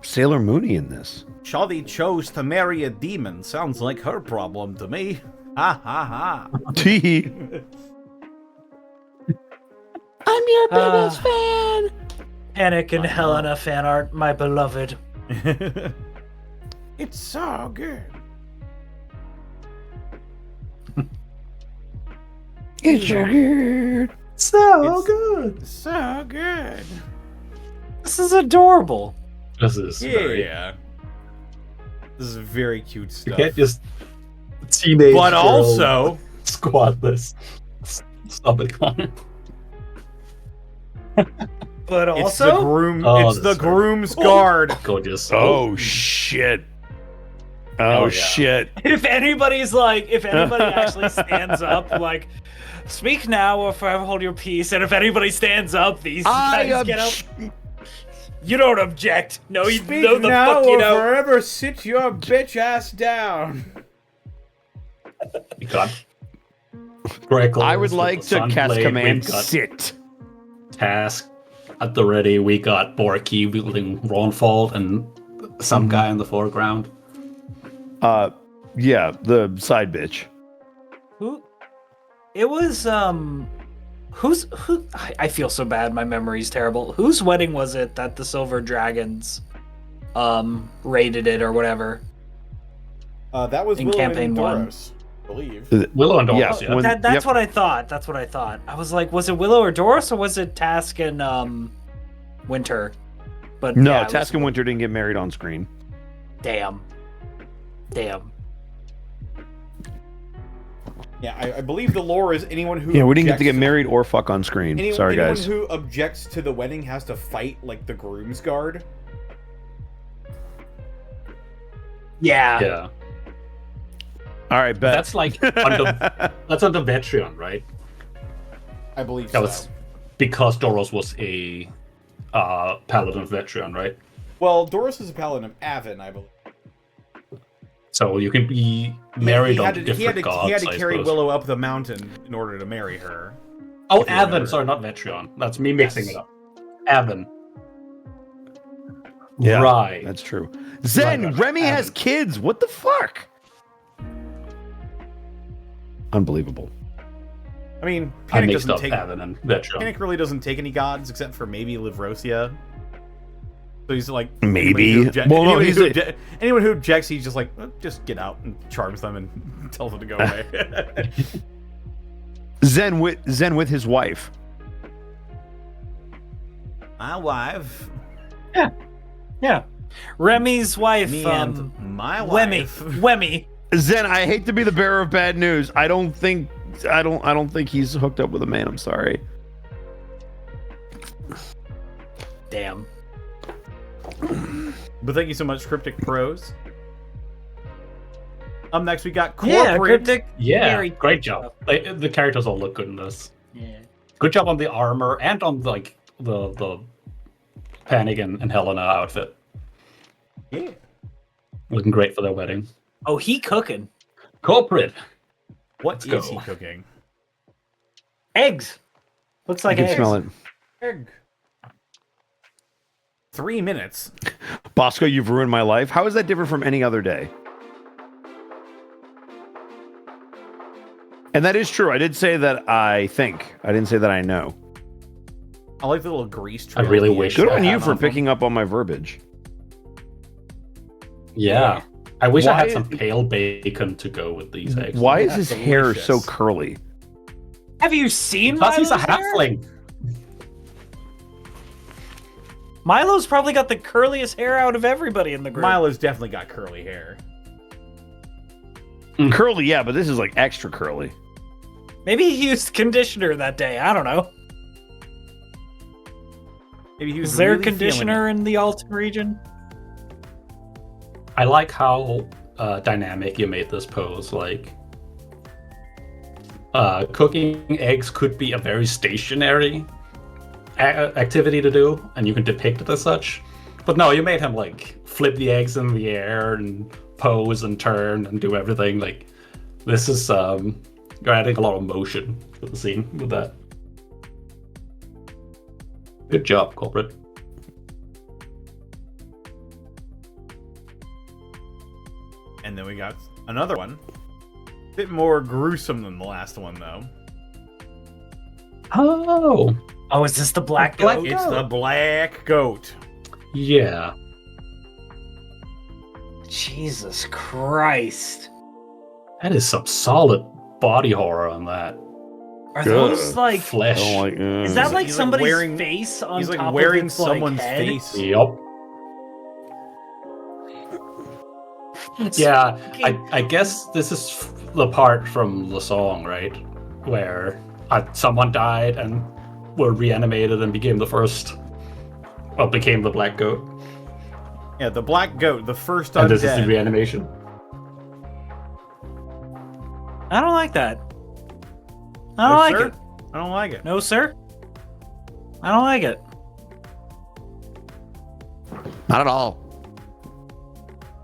Speaker 8: Sailor Moony in this.
Speaker 5: Shoddy chose to marry a demon. Sounds like her problem to me. Ha ha ha.
Speaker 8: Tee.
Speaker 1: I'm your biggest fan. Panic and Helena fan art, my beloved.
Speaker 6: It's so good.
Speaker 8: It's so good.
Speaker 1: So good.
Speaker 6: So good.
Speaker 1: This is adorable.
Speaker 3: This is very...
Speaker 5: Yeah. This is very cute
Speaker 3: You
Speaker 5: stuff.
Speaker 3: can't just teenage
Speaker 5: But
Speaker 3: girl
Speaker 5: also...
Speaker 3: squat this. Stop it, Connor.
Speaker 1: But
Speaker 5: It's the
Speaker 1: also,
Speaker 5: groom.
Speaker 3: Oh,
Speaker 5: it's the
Speaker 3: that's right.
Speaker 5: groom's guard.
Speaker 3: Gorgeous.
Speaker 8: Oh shit. Oh
Speaker 3: yeah.
Speaker 8: shit.
Speaker 1: if anybody actually stands up, like, speak now or forever hold your peace. And if anybody stands up, these guys get up. You don't object. No, you
Speaker 6: Speak
Speaker 1: know the
Speaker 6: now
Speaker 1: fuck you
Speaker 6: or
Speaker 1: know.
Speaker 6: forever sit your bitch ass down.
Speaker 3: We got Greco.
Speaker 8: I would like to cast command sit.
Speaker 3: Task at the ready. We got Borky wielding Ronfold and some guy in the foreground.
Speaker 8: Yeah, the side bitch.
Speaker 1: Who? It was who? I feel so bad. My memory's terrible. Whose wedding was it that the Silver Dragons raided it or whatever?
Speaker 5: That was
Speaker 1: In
Speaker 5: Willow
Speaker 1: campaign
Speaker 5: and
Speaker 1: one.
Speaker 5: Doros, I believe.
Speaker 3: Willow and Doros, yeah.
Speaker 8: when-
Speaker 1: That's
Speaker 8: yep.
Speaker 1: what I thought. That's what I thought. I was like, was it Willow or Doris or was it Task and Winter? But
Speaker 8: No,
Speaker 1: yeah, it was-
Speaker 8: Task and Winter didn't get married on screen.
Speaker 1: Damn.
Speaker 5: Yeah, I believe the lore is anyone who
Speaker 8: Yeah, we didn't get to
Speaker 5: objects
Speaker 8: get married or fuck on screen. Sorry,
Speaker 5: anyone
Speaker 8: guys.
Speaker 5: who objects to the wedding has to fight like the groom's guard.
Speaker 1: Yeah.
Speaker 3: Yeah.
Speaker 8: All right, bet.
Speaker 3: That's like that's under Vetreon, right?
Speaker 5: I believe
Speaker 3: That
Speaker 5: so.
Speaker 3: was because Doros was a paladin of Vetreon, right?
Speaker 5: Well, Doros is a paladin of Avon, I believe.
Speaker 3: So you can be married
Speaker 5: he
Speaker 3: on
Speaker 5: had to,
Speaker 3: different
Speaker 5: he had to,
Speaker 3: gods.
Speaker 5: he had to
Speaker 3: I
Speaker 5: carry
Speaker 3: suppose.
Speaker 5: Willow up the mountain in order to marry her.
Speaker 3: Oh,
Speaker 5: if you
Speaker 3: Avon.
Speaker 5: remember.
Speaker 3: Sorry, not Vetreon. That's me mixing it up. Avon.
Speaker 8: Yeah,
Speaker 3: Right.
Speaker 8: that's true. Zen,
Speaker 3: Right.
Speaker 8: Remy has kids. What the fuck? Unbelievable.
Speaker 5: I mean,
Speaker 3: I
Speaker 5: Panic
Speaker 3: mixed
Speaker 5: doesn't
Speaker 3: up
Speaker 5: take
Speaker 3: Avon and Vetreon.
Speaker 5: Panic really doesn't take any gods except for maybe Livrosia. So he's like
Speaker 8: Maybe.
Speaker 5: Anyone who,
Speaker 8: Well, no, he's a-
Speaker 5: anyone who objects, he's just like just get out and charms them and tells them to go away.
Speaker 8: Zen with his wife.
Speaker 5: My wife.
Speaker 1: Yeah. Remy's wife.
Speaker 5: Me and my
Speaker 1: Wemmy.
Speaker 5: wife.
Speaker 1: Wemmy.
Speaker 8: Zen, I hate to be the bearer of bad news. I don't think he's hooked up with a man. I'm sorry.
Speaker 1: Damn.
Speaker 5: But thank you so much, Cryptic Pros. Up next, we got
Speaker 1: Yeah,
Speaker 5: Corporate.
Speaker 1: Cryptic.
Speaker 3: Yeah,
Speaker 1: Very
Speaker 3: great job. The characters all look good in this.
Speaker 1: Yeah.
Speaker 3: Good job on the armor and on like the Panic and Helena outfit.
Speaker 5: Yeah.
Speaker 3: Looking great for their wedding.
Speaker 1: Oh, he cooking.
Speaker 3: Corporate.
Speaker 5: What
Speaker 3: Let's
Speaker 5: is
Speaker 3: go.
Speaker 5: he cooking?
Speaker 1: Eggs. Looks
Speaker 8: I
Speaker 1: like
Speaker 8: can
Speaker 1: eggs.
Speaker 8: smell it.
Speaker 5: Egg. 3 minutes.
Speaker 8: Bosco, you've ruined my life. How is that different from any other day? And that is true. I did say that I think. I didn't say that I know.
Speaker 5: I like the little grease
Speaker 3: I
Speaker 5: trail.
Speaker 3: really
Speaker 5: at the
Speaker 3: wish
Speaker 5: end.
Speaker 8: Good on
Speaker 3: I
Speaker 8: you
Speaker 3: had
Speaker 8: for
Speaker 3: on them.
Speaker 8: picking up on my verbiage.
Speaker 3: Yeah. I wish I
Speaker 8: Why-
Speaker 3: had some pale bacon to go with these eggs.
Speaker 8: Why
Speaker 5: Yeah,
Speaker 8: is his hair so
Speaker 5: delicious.
Speaker 8: curly?
Speaker 1: Have you seen
Speaker 3: Plus, he's a
Speaker 1: Milo's hair?
Speaker 3: halfling.
Speaker 1: Milo's probably got the curliest hair out of everybody in the group.
Speaker 5: Milo's definitely got curly hair.
Speaker 8: Curly, yeah, but this is like extra curly.
Speaker 1: Maybe he used conditioner that day. I don't know.
Speaker 5: Maybe he was
Speaker 1: Is there a
Speaker 5: really feeling
Speaker 1: conditioner in the Alton region?
Speaker 3: I like how dynamic you made this pose. Like, cooking eggs could be a very stationary activity to do, and you can depict it as such. But no, you made him like flip the eggs in the air and pose and turn and do everything. Like, this is you're adding a lot of motion to the scene with that. Good job, culprit.
Speaker 5: And then we got another one. Bit more gruesome than the last one, though.
Speaker 3: Oh,
Speaker 1: Oh, is this the black
Speaker 3: Black
Speaker 1: goat?
Speaker 5: It's the black goat.
Speaker 3: yeah.
Speaker 1: Jesus Christ.
Speaker 3: That is some solid body horror on that.
Speaker 1: Are those like
Speaker 3: Flesh.
Speaker 1: Is that like
Speaker 5: He's, like,
Speaker 1: somebody's
Speaker 5: wearing-
Speaker 1: face on
Speaker 5: He's
Speaker 1: top
Speaker 5: like wearing
Speaker 1: of its, like,
Speaker 5: someone's
Speaker 1: head?
Speaker 5: face.
Speaker 3: Yup. Yeah, I guess this is the part from the song, right? Where someone died and were reanimated and became the first. Well, became the black goat.
Speaker 5: Yeah, the black goat, the first
Speaker 3: And this is
Speaker 5: undead.
Speaker 3: the reanimation.
Speaker 1: I don't like that. I don't
Speaker 5: No,
Speaker 1: like
Speaker 5: sir.
Speaker 1: it.
Speaker 5: I don't like it.
Speaker 1: No, sir. I don't like it.
Speaker 8: Not at all.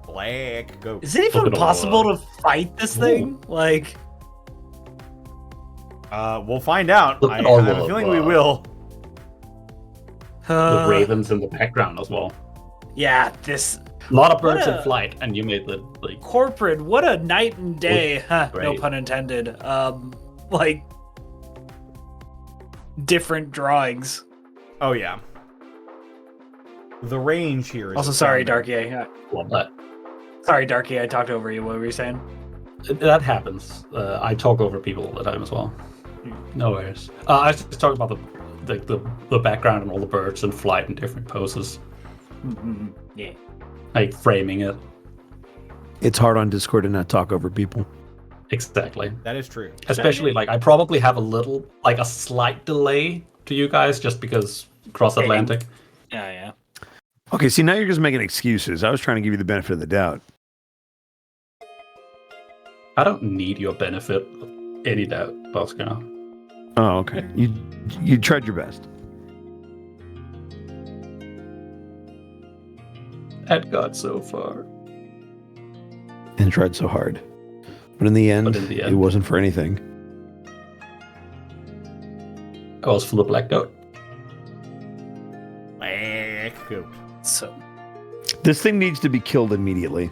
Speaker 5: Black goat.
Speaker 1: Is it even
Speaker 3: Look at all
Speaker 1: possible
Speaker 3: the-
Speaker 1: to fight this thing? Like,
Speaker 5: We'll find out.
Speaker 3: Look
Speaker 5: I
Speaker 3: at all
Speaker 5: have a
Speaker 3: the,
Speaker 5: feeling we will.
Speaker 3: The ravens in the background as well.
Speaker 1: Yeah, this
Speaker 3: A lot of
Speaker 1: What
Speaker 3: birds in
Speaker 1: a-
Speaker 3: flight, and you made the like.
Speaker 1: corporate. What a night and day. Huh, no
Speaker 3: great.
Speaker 1: pun intended. Like different drawings.
Speaker 5: Oh, yeah. The range here is
Speaker 1: Also, sorry,
Speaker 5: astounding.
Speaker 1: Darky.
Speaker 3: Love that.
Speaker 1: Sorry, Darky. I talked over you. What were you saying?
Speaker 3: That happens. I talk over people all the time as well. No worries. I was just talking about the background and all the birds in flight in different poses,
Speaker 1: Yeah.
Speaker 3: like framing it.
Speaker 8: It's hard on Discord to not talk over people.
Speaker 3: Exactly.
Speaker 5: That is true.
Speaker 3: Especially like I probably have a slight delay to you guys just because cross Atlantic.
Speaker 1: Yeah, yeah.
Speaker 8: Okay, see, now you're just making excuses. I was trying to give you the benefit of the doubt.
Speaker 3: I don't need your benefit of any doubt, Bosco.
Speaker 8: Oh, okay. You tried your best.
Speaker 3: Had got so far.
Speaker 8: And tried so hard. But in the end, it wasn't for anything.
Speaker 3: I was for the black goat.
Speaker 5: Black goat.
Speaker 1: So
Speaker 8: This thing needs to be killed immediately.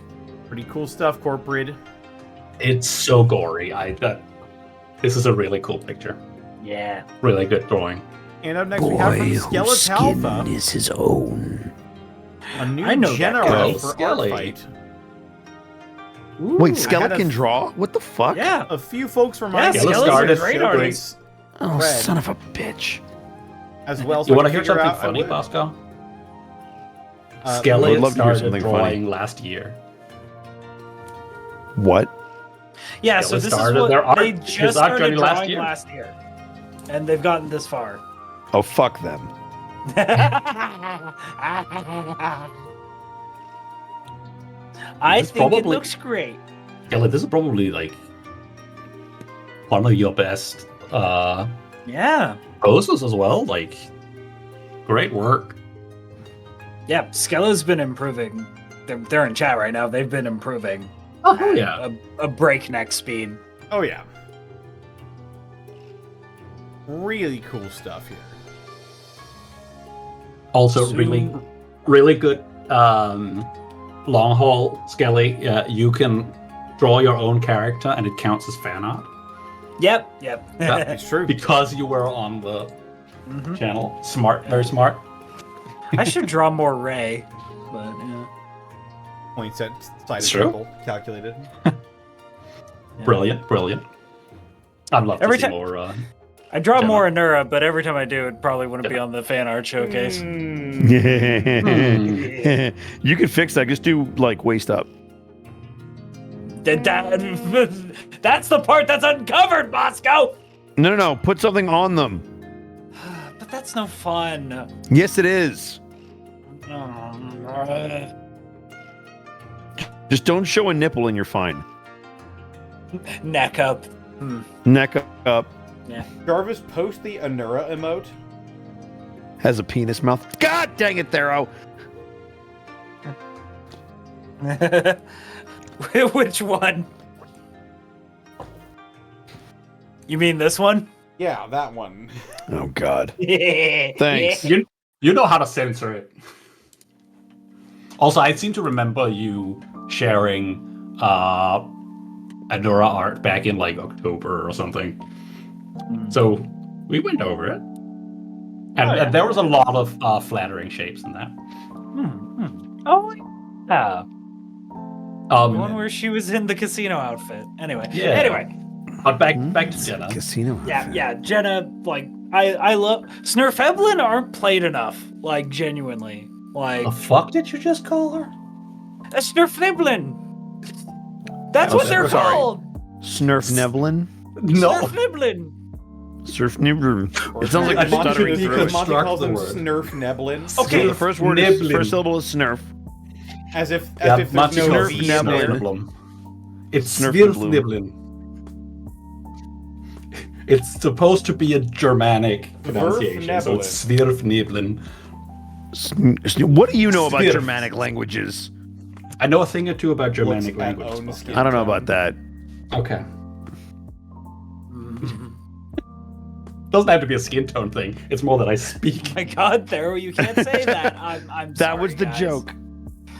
Speaker 5: Pretty cool stuff, corporate.
Speaker 3: It's so gory. This is a really cool picture.
Speaker 1: yeah.
Speaker 3: Really good drawing.
Speaker 5: And up next we have from Skeletalpha,
Speaker 8: is his own.
Speaker 5: a new
Speaker 1: I know that
Speaker 5: general
Speaker 1: guy.
Speaker 5: for
Speaker 3: Skelly.
Speaker 5: our fight.
Speaker 8: Wait,
Speaker 5: I
Speaker 8: Skeleton
Speaker 5: had a-
Speaker 8: can draw? What the fuck?
Speaker 1: Yeah.
Speaker 5: A few folks from
Speaker 1: Yeah,
Speaker 5: my
Speaker 3: Skelly
Speaker 1: Skelly's
Speaker 3: started
Speaker 1: a great
Speaker 3: so
Speaker 1: artist.
Speaker 8: Oh,
Speaker 5: Red.
Speaker 8: son of a bitch.
Speaker 5: as well. So
Speaker 3: You
Speaker 5: I
Speaker 3: want to
Speaker 5: could
Speaker 3: hear
Speaker 5: figure
Speaker 3: something
Speaker 5: out I
Speaker 3: funny,
Speaker 5: would.
Speaker 3: Bosco?
Speaker 8: I
Speaker 3: Skelly
Speaker 8: would love to hear
Speaker 3: started
Speaker 8: something
Speaker 3: drawing
Speaker 8: funny.
Speaker 3: last year.
Speaker 8: What?
Speaker 1: Yeah,
Speaker 3: Yeah,
Speaker 1: so
Speaker 3: we
Speaker 1: this is
Speaker 3: started
Speaker 1: what
Speaker 3: their art-
Speaker 1: they
Speaker 3: his
Speaker 1: just
Speaker 3: art
Speaker 1: started
Speaker 3: journey last
Speaker 1: drawing
Speaker 3: year.
Speaker 1: last year. And they've gotten this far.
Speaker 8: Oh, fuck them.
Speaker 1: I
Speaker 3: This is
Speaker 1: think it
Speaker 3: probably-
Speaker 1: looks great.
Speaker 3: Skelly, this is probably like one of your best
Speaker 1: Yeah.
Speaker 3: poses as well. Like, great work.
Speaker 1: Yeah, Skella's been improving. They're in chat right now. They've been improving.
Speaker 3: Oh yeah.
Speaker 1: A breakneck speed.
Speaker 5: Oh yeah. Really cool stuff here.
Speaker 3: Also, really good long haul Skelly. You can draw your own character, and it counts as fan art.
Speaker 1: Yep.
Speaker 3: Yeah,
Speaker 5: It's true.
Speaker 3: because you were on the channel. Smart, very smart.
Speaker 1: I should draw more Ray, but yeah.
Speaker 5: Points at side of
Speaker 3: True.
Speaker 5: table calculated.
Speaker 3: Brilliant. I'd love
Speaker 1: Every
Speaker 3: to see
Speaker 1: time-
Speaker 3: more.
Speaker 1: I draw
Speaker 3: Gemma.
Speaker 1: more Anura, but every time I do, it probably wouldn't be on the fan art showcase.
Speaker 8: You could fix that. Just do like waist up.
Speaker 1: That's the part that's uncovered, Bosco.
Speaker 8: No. Put something on them.
Speaker 1: But that's no fun.
Speaker 8: Yes, it is. Just don't show a nipple and you're fine.
Speaker 1: Neck up.
Speaker 8: Neck up.
Speaker 1: Yeah.
Speaker 5: Jarvis, post the Anura emote.
Speaker 8: Has a penis mouth. God dang it, Thero.
Speaker 1: Which one? You mean this one?
Speaker 5: Yeah, that one.
Speaker 8: Oh God. Thanks.
Speaker 3: You know how to censor it. Also, I seem to remember you sharing Adora art back in like October or something. So we went over it. And there was a lot of flattering shapes in that.
Speaker 1: Oh, yeah.
Speaker 3: Um,
Speaker 1: The one where she was in the casino outfit. Anyway.
Speaker 3: Yeah.
Speaker 1: Anyway.
Speaker 3: But back to Jenna.
Speaker 8: Casino.
Speaker 1: Yeah. Jenna, like, I love Snurfeblin aren't played enough. Like, genuinely. Like,
Speaker 3: The fuck did you just call her?
Speaker 1: a Snurfeblin. That's what they're
Speaker 8: sorry.
Speaker 1: called.
Speaker 8: Snurf Nevlin.
Speaker 3: No.
Speaker 1: Snurfeblin.
Speaker 8: Surf Nevlin. It sounds like
Speaker 3: I
Speaker 8: you're
Speaker 3: want
Speaker 8: stuttering
Speaker 3: you to
Speaker 8: through it.
Speaker 5: Monty
Speaker 3: Deconstruct
Speaker 5: calls
Speaker 3: the
Speaker 5: them
Speaker 3: word.
Speaker 5: Snurf Neblins.
Speaker 1: Okay.
Speaker 8: So the first word is
Speaker 3: Nevlin.
Speaker 8: first syllable is Snurf.
Speaker 5: As if
Speaker 3: Yeah,
Speaker 5: there's
Speaker 3: Monty
Speaker 5: no
Speaker 3: calls
Speaker 8: Snurf
Speaker 5: V
Speaker 3: it
Speaker 5: in there.
Speaker 8: Neblin.
Speaker 3: It's
Speaker 8: Snurfniblin.
Speaker 3: Svirfniblin. It's supposed to be a Germanic pronunciation, so it's Svirfniblin.
Speaker 8: What do you know about
Speaker 3: Snurf.
Speaker 8: Germanic languages?
Speaker 3: I know a thing or two about Germanic
Speaker 5: Looks at
Speaker 3: languages.
Speaker 5: own skin
Speaker 8: I don't know
Speaker 5: tone.
Speaker 8: about that.
Speaker 3: Okay. Doesn't have to be a skin tone thing. It's more that I speak.
Speaker 1: My God, Thero, you can't say that. I'm
Speaker 8: That
Speaker 1: sorry,
Speaker 8: was the
Speaker 1: guys.
Speaker 8: joke.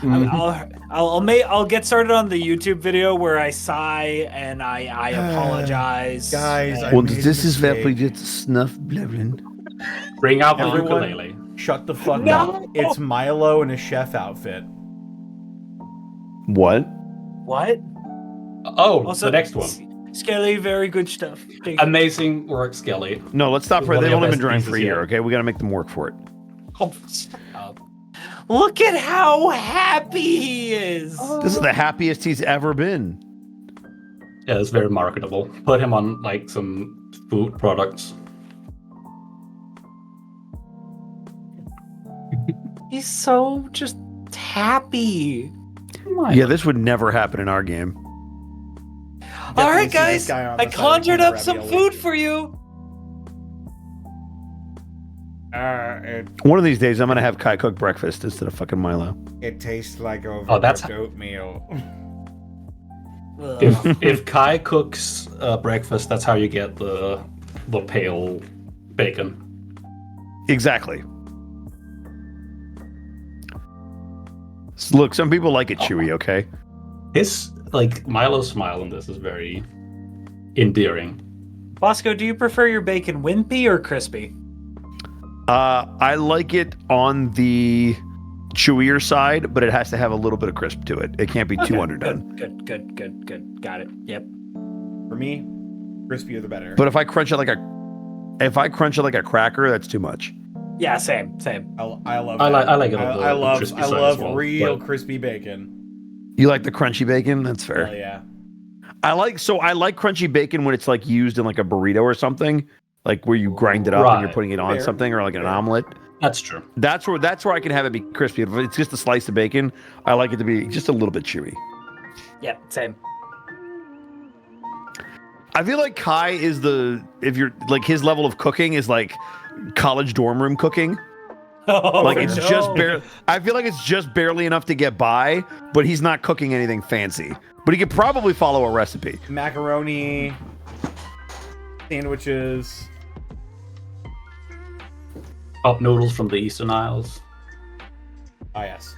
Speaker 1: I'll get started on the YouTube video where I sigh and I apologize.
Speaker 6: Guys, I
Speaker 8: Und
Speaker 6: made a
Speaker 8: this is where we
Speaker 6: mistake.
Speaker 8: get Snuff Blevlin.
Speaker 3: Bring out the
Speaker 5: Everyone-
Speaker 3: ukulele.
Speaker 5: Shut the fuck
Speaker 1: No!
Speaker 5: up. It's Milo in a chef outfit.
Speaker 8: What?
Speaker 1: What?
Speaker 3: Oh,
Speaker 1: Also,
Speaker 3: the next one.
Speaker 1: Skelly, very good stuff. Thank you.
Speaker 3: Amazing work, Skelly.
Speaker 8: No, let's stop
Speaker 3: One
Speaker 8: for
Speaker 3: of
Speaker 8: they've
Speaker 3: your
Speaker 8: only been
Speaker 3: best
Speaker 8: drawing
Speaker 3: pieces
Speaker 8: for a year,
Speaker 3: yet.
Speaker 8: okay? We gotta make them work for it.
Speaker 1: Oh, stop. Look at how happy he is.
Speaker 8: This is the happiest he's ever been.
Speaker 3: Yeah, it's very marketable. Put him on like some food products.
Speaker 1: He's so just happy.
Speaker 8: Yeah, this would never happen in our game.
Speaker 1: All right,
Speaker 5: see this
Speaker 1: guys,
Speaker 5: guy on
Speaker 1: I
Speaker 5: the side of the
Speaker 1: conjured
Speaker 5: corner
Speaker 1: up some
Speaker 5: ravioli.
Speaker 1: food for you.
Speaker 8: One of these days, I'm gonna have Kai cook breakfast instead of fucking Milo.
Speaker 6: It tastes like overcooked
Speaker 3: Oh, that's-
Speaker 6: oatmeal.
Speaker 3: If Kai cooks breakfast, that's how you get the pale bacon.
Speaker 8: Exactly. Look, some people like it chewy, okay?
Speaker 3: His like Milo's smile in this is very endearing.
Speaker 1: Bosco, do you prefer your bacon wimpy or crispy?
Speaker 8: I like it on the chewier side, but it has to have a little bit of crisp to it. It can't be too underdone.
Speaker 1: Good. Got it. Yep.
Speaker 5: For me, crispier the better.
Speaker 8: But if I crunch it like a cracker, that's too much.
Speaker 1: Yeah, same.
Speaker 5: I love.
Speaker 3: I
Speaker 5: that.
Speaker 3: like it on the
Speaker 5: I love.
Speaker 3: crispy
Speaker 5: I
Speaker 3: side
Speaker 5: love
Speaker 3: as well,
Speaker 5: real
Speaker 3: but-
Speaker 5: crispy bacon.
Speaker 8: You like the crunchy bacon? That's fair.
Speaker 5: Hell yeah.
Speaker 8: I like crunchy bacon when it's like used in like a burrito or something, like where you grind it up and you're
Speaker 3: Right.
Speaker 8: putting it on
Speaker 5: Fair.
Speaker 8: something or like an omelet.
Speaker 3: That's true.
Speaker 8: That's where I can have it be crispy. If it's just a slice of bacon, I like it to be just a little bit chewy.
Speaker 1: Yeah, same.
Speaker 8: I feel like Kai is if you're like his level of cooking is like college dorm room cooking.
Speaker 1: Oh,
Speaker 8: Like it's
Speaker 1: no.
Speaker 8: just barely. I feel like it's just barely enough to get by, but he's not cooking anything fancy. But he could probably follow a recipe.
Speaker 5: Macaroni, sandwiches.
Speaker 3: Up noodles from the Eastern Isles.
Speaker 5: Ah, yes.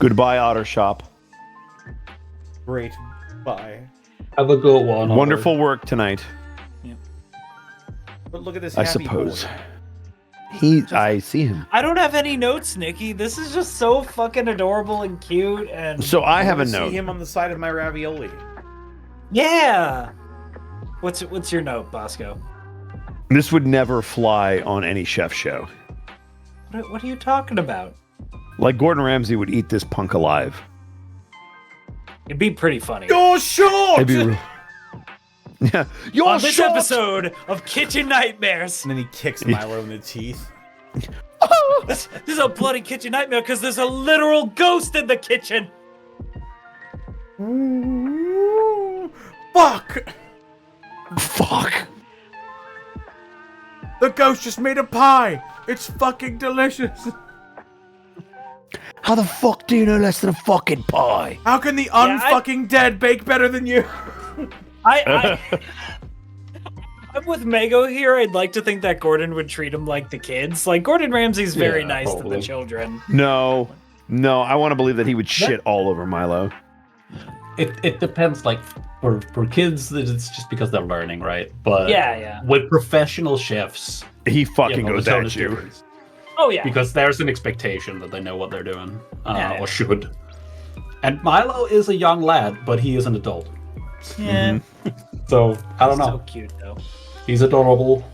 Speaker 8: Goodbye, Otter Shop.
Speaker 5: Great. Bye.
Speaker 3: Have a good one.
Speaker 8: Wonderful work tonight.
Speaker 5: But look at this
Speaker 8: I
Speaker 5: happy
Speaker 8: suppose.
Speaker 5: boy.
Speaker 8: I see him.
Speaker 1: I don't have any notes, Nikki. This is just so fucking adorable and cute. And
Speaker 8: So I have a
Speaker 5: wanna
Speaker 8: note.
Speaker 5: See him on the side of my ravioli.
Speaker 1: yeah. What's your note, Bosco?
Speaker 8: This would never fly on any chef show.
Speaker 1: What are you talking about?
Speaker 8: Like Gordon Ramsay would eat this punk alive.
Speaker 1: It'd be pretty funny.
Speaker 5: Go short!
Speaker 8: It'd be real. Yeah. You're
Speaker 1: On this
Speaker 8: short!
Speaker 1: episode of Kitchen Nightmares.
Speaker 5: And then he kicks Milo in the teeth.
Speaker 1: This is a bloody kitchen nightmare because there's a literal ghost in the kitchen.
Speaker 5: Fuck!
Speaker 8: Fuck.
Speaker 5: The ghost just made a pie! It's fucking delicious!
Speaker 8: How the fuck do you know less than a fucking pie?
Speaker 5: How can the unfucking dead bake better than you?
Speaker 1: I'm with Mago here. I'd like to think that Gordon would treat him like the kids. Like Gordon Ramsay's very
Speaker 3: Yeah,
Speaker 1: nice to
Speaker 3: probably.
Speaker 1: the children.
Speaker 8: No. I want to believe that he would shit all over Milo.
Speaker 3: It depends. Like for kids, it's just because they're learning, right? But
Speaker 1: Yeah.
Speaker 3: with professional chefs,
Speaker 8: He fucking
Speaker 3: the
Speaker 8: goes
Speaker 3: tone
Speaker 8: at
Speaker 3: is
Speaker 8: you.
Speaker 3: different.
Speaker 1: Oh yeah.
Speaker 3: Because there's an expectation that they know what they're doing,
Speaker 1: Yeah.
Speaker 3: or should. And Milo is a young lad, but he is an adult.
Speaker 1: Yeah.
Speaker 3: So I don't know.
Speaker 1: So cute though.
Speaker 3: He's adorable.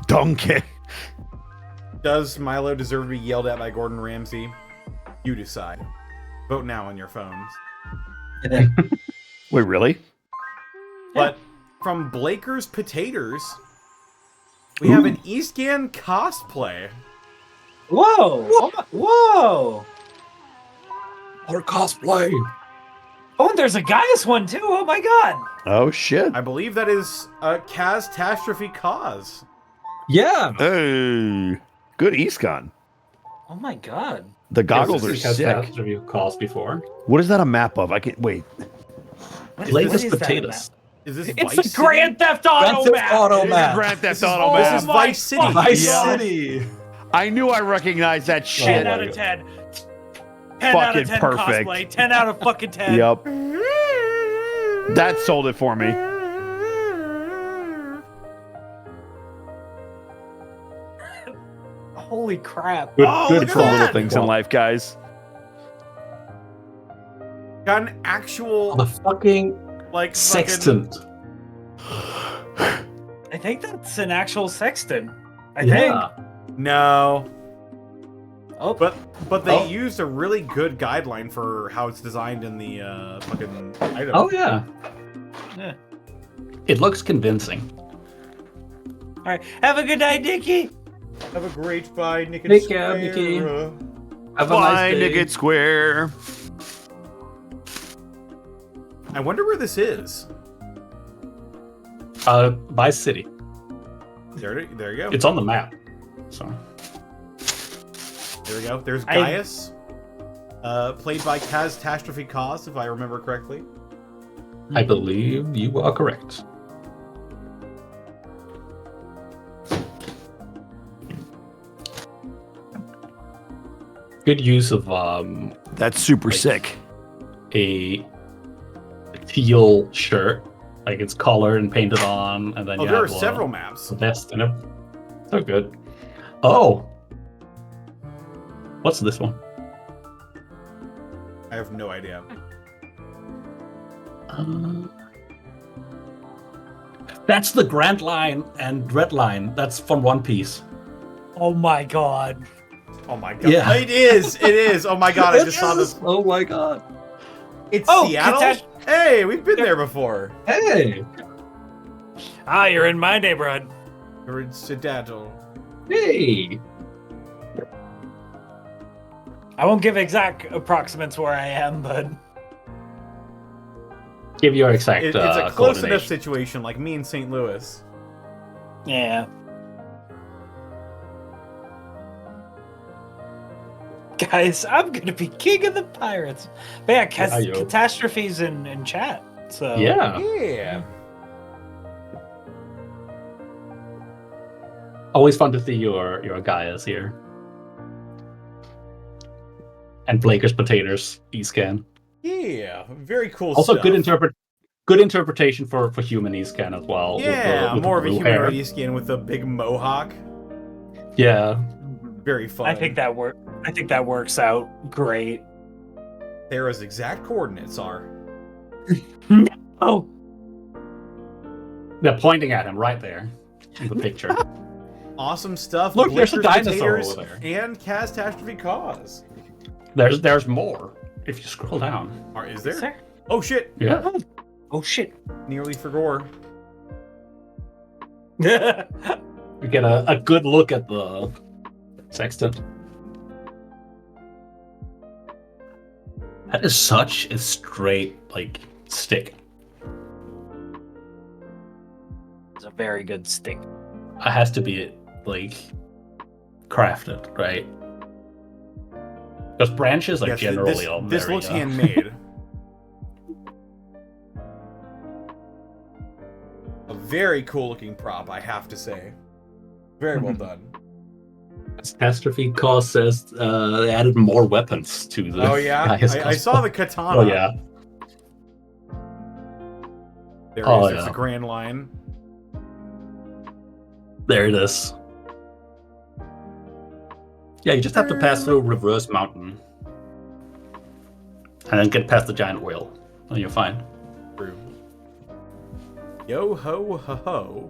Speaker 8: Donkey.
Speaker 5: Does Milo deserve to be yelled at by Gordon Ramsay? You decide. Vote now on your phones.
Speaker 8: Wait, really?
Speaker 5: But from Blaker's Potatoes, we have an Eastgan cosplay.
Speaker 1: Whoa! Oh my- whoa!
Speaker 3: Or cosplay.
Speaker 1: Oh, and there's a Gaius one too. Oh my god!
Speaker 8: Oh shit.
Speaker 5: I believe that is Catastrophe Cause.
Speaker 3: Yeah.
Speaker 8: Hey. Good Eastcon.
Speaker 1: Oh my god!
Speaker 8: The goggles are
Speaker 3: Has
Speaker 8: sick.
Speaker 3: review cost before.
Speaker 8: What is that a map of? I can't wait.
Speaker 3: Latest
Speaker 1: is that
Speaker 3: potatoes.
Speaker 5: Is this
Speaker 1: It's
Speaker 5: Vice
Speaker 1: the Grand Theft Auto
Speaker 3: Grand Theft
Speaker 1: map.
Speaker 3: Auto
Speaker 1: It is
Speaker 3: map.
Speaker 8: Grand Theft
Speaker 1: This is-
Speaker 8: Auto
Speaker 1: oh
Speaker 8: map.
Speaker 5: This is
Speaker 1: my
Speaker 5: Vice City.
Speaker 1: fucking
Speaker 3: Vice
Speaker 1: God.
Speaker 3: City.
Speaker 8: I knew I recognized that
Speaker 1: 10
Speaker 8: shit.
Speaker 1: out of 10. 10 out
Speaker 8: Fucking
Speaker 1: of 10
Speaker 8: perfect.
Speaker 1: cosplay. 10 out of fucking 10.
Speaker 8: Yep. That sold it for me.
Speaker 1: Holy crap.
Speaker 3: Good,
Speaker 5: Oh,
Speaker 3: good
Speaker 5: look
Speaker 8: It's
Speaker 5: at
Speaker 8: the
Speaker 3: call.
Speaker 8: little
Speaker 5: that.
Speaker 8: things in life, guys.
Speaker 5: Got an actual
Speaker 3: The fucking
Speaker 5: like
Speaker 3: sextant.
Speaker 1: I think that's an actual sexton. I
Speaker 3: Yeah.
Speaker 5: No.
Speaker 1: Oh.
Speaker 5: But they
Speaker 3: Oh.
Speaker 5: used a really good guideline for how it's designed in the fucking item.
Speaker 3: Oh yeah.
Speaker 1: Yeah.
Speaker 3: It looks convincing.
Speaker 1: All right. Have a good night, Nikki.
Speaker 5: Have a great bye, Nick and
Speaker 3: Take care,
Speaker 5: Square.
Speaker 3: Nikki. Have a
Speaker 8: Bye,
Speaker 3: nice day.
Speaker 8: Nugget Square.
Speaker 5: I wonder where this is.
Speaker 3: By city.
Speaker 5: There you go.
Speaker 3: It's on the map. So
Speaker 5: There we go. There's
Speaker 1: I-
Speaker 5: Gaius, played by Catastrophe Cause, if I remember correctly.
Speaker 3: I believe you are correct. Good use of
Speaker 8: That's super
Speaker 3: Like-
Speaker 8: sick.
Speaker 3: a teal shirt, like it's colored and painted on, and then
Speaker 5: Oh,
Speaker 3: you
Speaker 5: there are
Speaker 3: have
Speaker 5: several maps.
Speaker 3: the vest and it. So good. Oh, what's this one?
Speaker 5: I have no idea.
Speaker 3: That's the Grand Line and Red Line. That's from One Piece.
Speaker 1: Oh my god.
Speaker 5: Oh my god.
Speaker 3: Yeah.
Speaker 5: It is. It is. Oh my god. I just saw this.
Speaker 3: Oh my god.
Speaker 5: It's
Speaker 1: Oh,
Speaker 5: Seattle. Hey, we've been there before.
Speaker 3: Hey.
Speaker 1: Ah, you're in my neighborhood.
Speaker 5: We're in Seattle.
Speaker 3: Hey.
Speaker 1: I won't give exact approximates where I am, but
Speaker 3: Give your exact.
Speaker 5: It's a close enough
Speaker 3: coordination.
Speaker 5: situation, like me in St. Louis.
Speaker 1: yeah. Guys, I'm gonna be king of the pirates. But yeah,
Speaker 3: Yeah, yo.
Speaker 1: catastrophes in chat. So
Speaker 3: Yeah.
Speaker 5: Yeah.
Speaker 3: Always fun to see your Gaius here. And Blaker's potatoes, E-scan.
Speaker 5: Yeah, very cool
Speaker 3: Also,
Speaker 5: stuff.
Speaker 3: good interpretation for human E-scan as well.
Speaker 5: Yeah,
Speaker 3: with
Speaker 5: more
Speaker 3: the
Speaker 5: of a
Speaker 3: blue hair.
Speaker 5: humanoid skin with a big mohawk.
Speaker 3: Yeah.
Speaker 5: Very fun.
Speaker 1: I think that works out great.
Speaker 5: Thera's exact coordinates are.
Speaker 1: Oh.
Speaker 3: They're pointing at him right there in the picture.
Speaker 5: Awesome stuff.
Speaker 3: Look, there's a
Speaker 5: Blinkers,
Speaker 3: dinosaur
Speaker 5: potatoes,
Speaker 3: over there.
Speaker 5: And catastrophe cause.
Speaker 3: There's more if you scroll down.
Speaker 5: Is there? Oh shit!
Speaker 3: Yeah.
Speaker 1: Oh shit!
Speaker 5: Nearly forgot.
Speaker 3: We get a good look at the sextant. That is such a straight stick.
Speaker 1: It's a very good stick.
Speaker 3: It has to be crafted, right? Because branches are generally all
Speaker 5: this
Speaker 3: very,
Speaker 5: looks handmade. A very cool looking prop, I have to say. Very well done.
Speaker 3: Catastrophe Cause says they added more weapons to the.
Speaker 5: Oh yeah, I saw the katana.
Speaker 3: Oh yeah.
Speaker 5: There
Speaker 3: Oh,
Speaker 5: it is. There's
Speaker 3: yeah.
Speaker 5: a grand line.
Speaker 3: There it is. Yeah, you just have to pass through Reverse Mountain. And then get past the giant whale. And you're fine.
Speaker 5: True. Yo ho ho ho.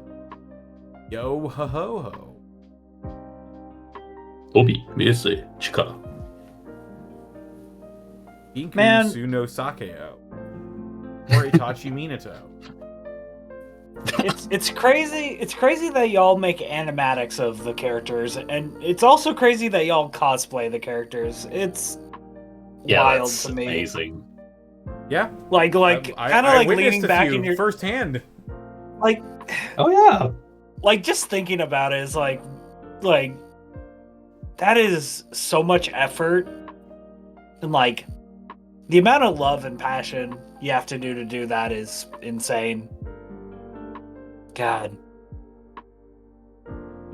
Speaker 5: Yo ho ho ho.
Speaker 3: Obi, Miese, Chika.
Speaker 5: Inku
Speaker 1: Man.
Speaker 5: Suno Sakeo. Or Itachi Minato.
Speaker 1: It's crazy. It's crazy that y'all make animatics of the characters, and it's also crazy that y'all cosplay the characters. It's wild
Speaker 3: that's
Speaker 1: to me.
Speaker 3: amazing.
Speaker 5: Yeah.
Speaker 1: Like kind of like
Speaker 5: witnessed
Speaker 1: leaning
Speaker 5: a
Speaker 1: back
Speaker 5: few
Speaker 1: in your
Speaker 5: firsthand.
Speaker 1: like.
Speaker 3: Oh yeah.
Speaker 1: Like just thinking about it is like that is so much effort, and like the amount of love and passion you have to do that is insane. God.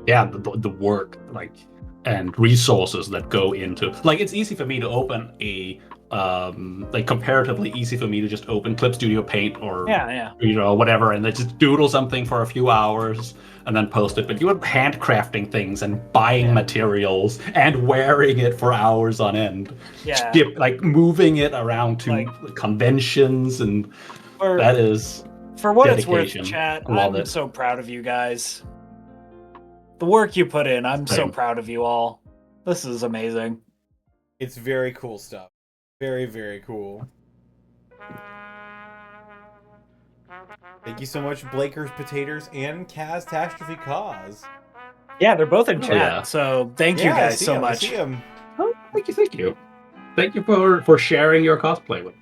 Speaker 3: Yeah, the work and resources that go into it's easy for me to open a comparatively easy for me to just open Clip Studio Paint or whatever and then just doodle something for a few hours and then post it. But you were handcrafting things and buying materials and wearing it for hours on end.
Speaker 1: Yeah.
Speaker 3: Moving it around to conventions and that is
Speaker 1: For what
Speaker 3: dedication.
Speaker 1: it's worth, chat,
Speaker 3: Love
Speaker 1: I'm
Speaker 3: it.
Speaker 1: so proud of you guys. The work you put in, I'm so
Speaker 3: Same.
Speaker 1: proud of you all. This is amazing.
Speaker 5: It's very cool stuff. Very, very cool. Thank you so much, Blaker's Potatoes and Catastrophe Cause.
Speaker 1: Yeah, they're both in chat,
Speaker 3: yeah.
Speaker 1: so thank you
Speaker 5: Yeah, I
Speaker 1: guys
Speaker 5: see
Speaker 1: so
Speaker 5: 'em, I
Speaker 1: much.
Speaker 5: see 'em.
Speaker 3: Oh, thank you. Thank you for sharing your cosplay with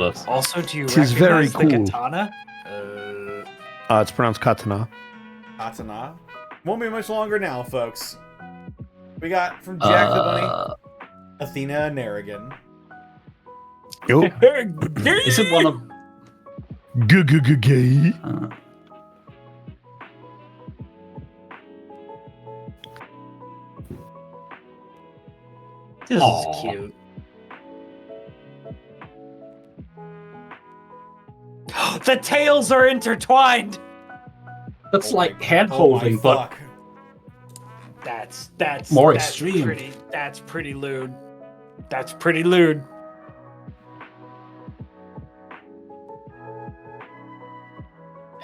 Speaker 3: us.
Speaker 1: Also, do you
Speaker 8: This is very
Speaker 1: recognize the
Speaker 8: cool.
Speaker 1: katana?
Speaker 8: It's pronounced katana.
Speaker 5: Katana. Won't be much longer now, folks. We got from Jack the Bunny, Athena and Narrigan.
Speaker 8: Yo.
Speaker 3: Is it one of
Speaker 8: Gay.
Speaker 1: This
Speaker 3: Aw.
Speaker 1: is cute. The tails are intertwined.
Speaker 3: That's hand holding, but
Speaker 5: fuck.
Speaker 1: That's
Speaker 3: More
Speaker 1: that's
Speaker 3: extreme.
Speaker 1: That's pretty lewd. That's pretty lewd.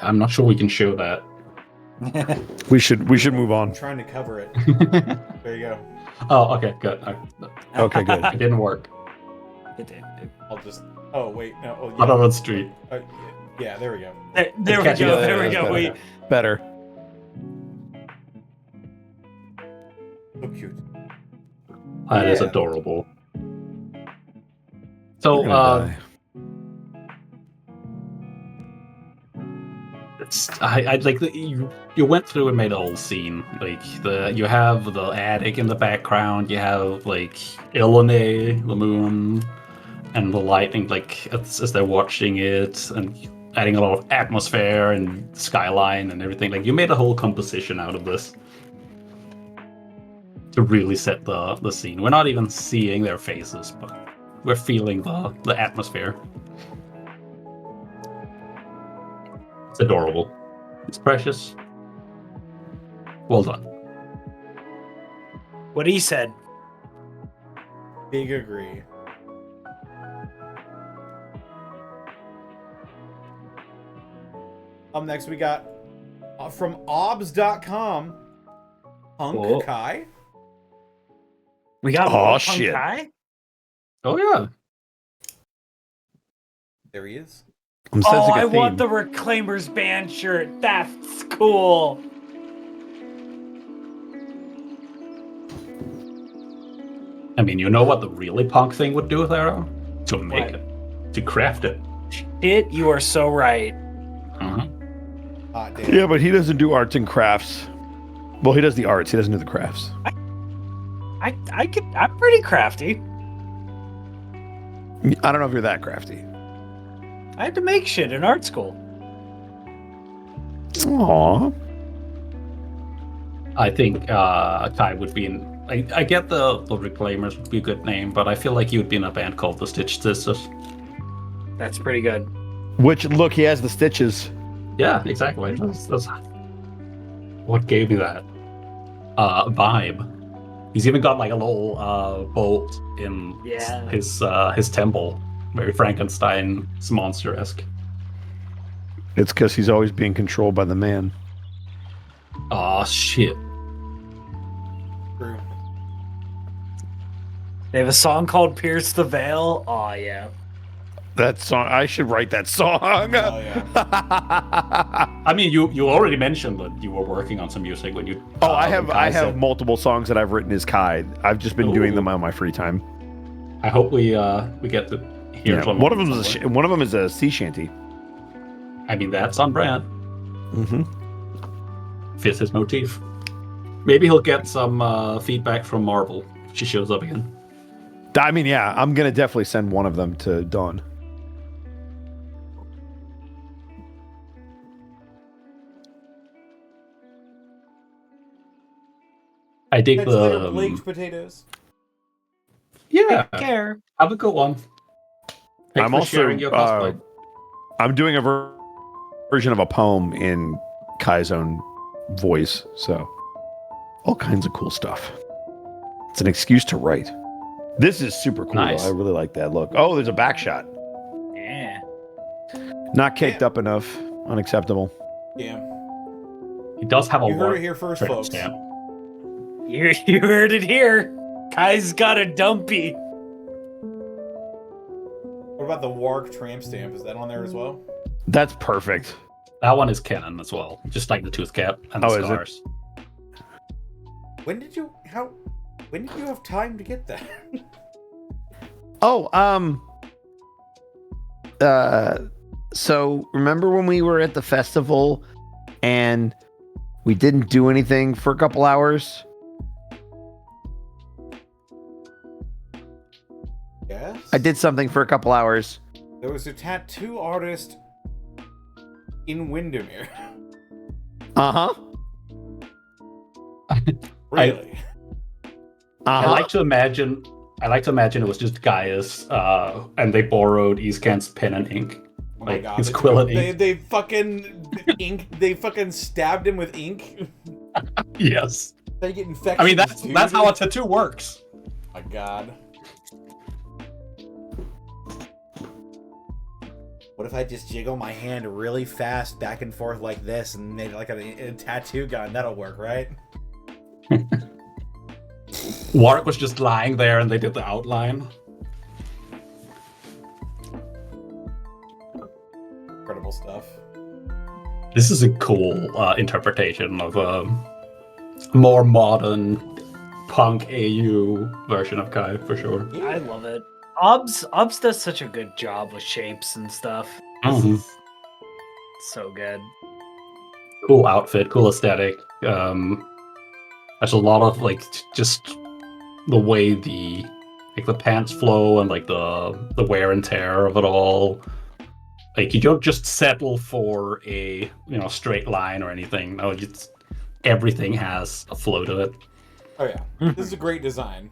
Speaker 3: I'm not sure we can show that.
Speaker 8: We should move on.
Speaker 5: I'm trying to cover it. There you go.
Speaker 3: Oh, okay, good.
Speaker 8: Okay, good.
Speaker 3: It didn't work.
Speaker 1: It did.
Speaker 5: I'll just. Oh wait, no. Oh,
Speaker 3: Not on the street.
Speaker 5: yeah, there we go.
Speaker 1: There we
Speaker 3: Catch
Speaker 1: go.
Speaker 3: it.
Speaker 1: There we
Speaker 3: That's
Speaker 1: go. We
Speaker 8: Better.
Speaker 5: So cute.
Speaker 3: That is
Speaker 5: Yeah.
Speaker 3: adorable. So,
Speaker 8: You're gonna die.
Speaker 3: I like you went through and made a whole scene. You have the attic in the background. You have Ilone, the moon, and the lighting as they're watching it, and adding a lot of atmosphere and skyline and everything. You made a whole composition out of this. to really set the scene. We're not even seeing their faces, but we're feeling the atmosphere. It's adorable. It's precious. Well done.
Speaker 1: What he said.
Speaker 5: Big agree. Up next, we got from obs.com, Punk Kai.
Speaker 1: We got
Speaker 8: Oh,
Speaker 1: more
Speaker 8: shit.
Speaker 1: Punk Kai?
Speaker 3: Oh, yeah.
Speaker 5: There he is.
Speaker 8: I'm
Speaker 1: Oh,
Speaker 8: sensing a
Speaker 1: I
Speaker 8: theme.
Speaker 1: want the Reclaimers band shirt. That's cool.
Speaker 3: I mean, you know what the really punk thing would do there? To make
Speaker 1: What?
Speaker 3: it. To craft it.
Speaker 1: Shit, you are so right.
Speaker 3: Uh-huh.
Speaker 5: Hot damn.
Speaker 8: Yeah, but he doesn't do arts and crafts. Well, he does the arts. He doesn't do the crafts.
Speaker 1: I'm pretty crafty.
Speaker 8: I don't know if you're that crafty.
Speaker 1: I had to make shit in art school.
Speaker 8: Aww.
Speaker 3: I think Kai would be in. I get the Reclaimers would be a good name, but I feel like you would be in a band called the Stitch Sisters.
Speaker 1: That's pretty good.
Speaker 8: Which, look, he has the stitches.
Speaker 3: Yeah, exactly. That's what gave me that vibe. He's even got like a little bolt in his temple, very Frankenstein monster-esque.
Speaker 8: It's because he's always being controlled by the man.
Speaker 3: Aw, shit.
Speaker 5: True.
Speaker 1: They have a song called Pierce the Veil. Oh, yeah.
Speaker 8: That song, I should write that song.
Speaker 5: Oh, yeah.
Speaker 3: I mean, you already mentioned that you were working on some music when you.
Speaker 8: I
Speaker 3: when Kai
Speaker 8: have
Speaker 3: said-
Speaker 8: multiple songs that I've written as Kai. I've just been doing them on my free time.
Speaker 3: I hope we get to hear
Speaker 8: Yeah.
Speaker 3: some.
Speaker 8: One of them is one of them is a sea shanty.
Speaker 3: I mean, that's on brand.
Speaker 8: Mm-hmm.
Speaker 3: Fits his motif. Maybe he'll get some feedback from Marvel if she shows up again.
Speaker 8: I mean, yeah, I'm gonna definitely send one of them to Dawn.
Speaker 3: I dig
Speaker 5: It's like
Speaker 3: the
Speaker 5: baked potatoes.
Speaker 3: yeah.
Speaker 1: Care.
Speaker 3: Have a good one. Thanks
Speaker 8: I'm
Speaker 3: for
Speaker 8: also
Speaker 3: sharing your cosplay.
Speaker 8: I'm doing a version of a poem in Kai's own voice, so all kinds of cool stuff. It's an excuse to write. This is super cool.
Speaker 3: Nice.
Speaker 8: I really like that look. Oh, there's a back shot.
Speaker 1: Yeah.
Speaker 8: Not caked up enough. Unacceptable.
Speaker 5: Damn.
Speaker 3: He does have a
Speaker 5: You heard
Speaker 3: warp
Speaker 5: it here first,
Speaker 3: tramp
Speaker 5: folks.
Speaker 3: stamp.
Speaker 1: You heard it here. Kai's got a dumpy.
Speaker 5: What about the Wark tramp stamp? Is that on there as well?
Speaker 8: That's perfect.
Speaker 3: That one is canon as well, just like the tooth cap and the
Speaker 8: Oh, is it?
Speaker 3: scars.
Speaker 5: When did you have time to get that?
Speaker 13: Oh, so remember when we were at the festival and we didn't do anything for a couple hours?
Speaker 5: Yes.
Speaker 13: I did something for a couple hours.
Speaker 5: There was a tattoo artist in Windermere.
Speaker 13: Uh-huh.
Speaker 5: Really?
Speaker 3: I like to imagine it was just Gaius, and they borrowed Eastkant's pen and ink.
Speaker 5: Oh my god.
Speaker 3: His quill and ink.
Speaker 5: They fucking ink. They fucking stabbed him with ink.
Speaker 3: Yes.
Speaker 5: They get infections.
Speaker 3: I mean, that's
Speaker 5: dude.
Speaker 3: how a tattoo works.
Speaker 5: My god. What if I just jiggle my hand really fast back and forth like this and made like a tattoo gun? That'll work, right?
Speaker 3: Warwick was just lying there and they did the outline.
Speaker 5: Incredible stuff.
Speaker 3: This is a cool interpretation of a more modern punk AU version of Kai, for sure.
Speaker 1: I love it. Obs does such a good job with shapes and stuff.
Speaker 3: Mhm.
Speaker 1: So good.
Speaker 3: Cool outfit, cool aesthetic. There's a lot of like just the way the pants flow and like the wear and tear of it all. Like you don't just settle for a straight line or anything. No, everything has a flow to it.
Speaker 5: Oh yeah, this is a great design.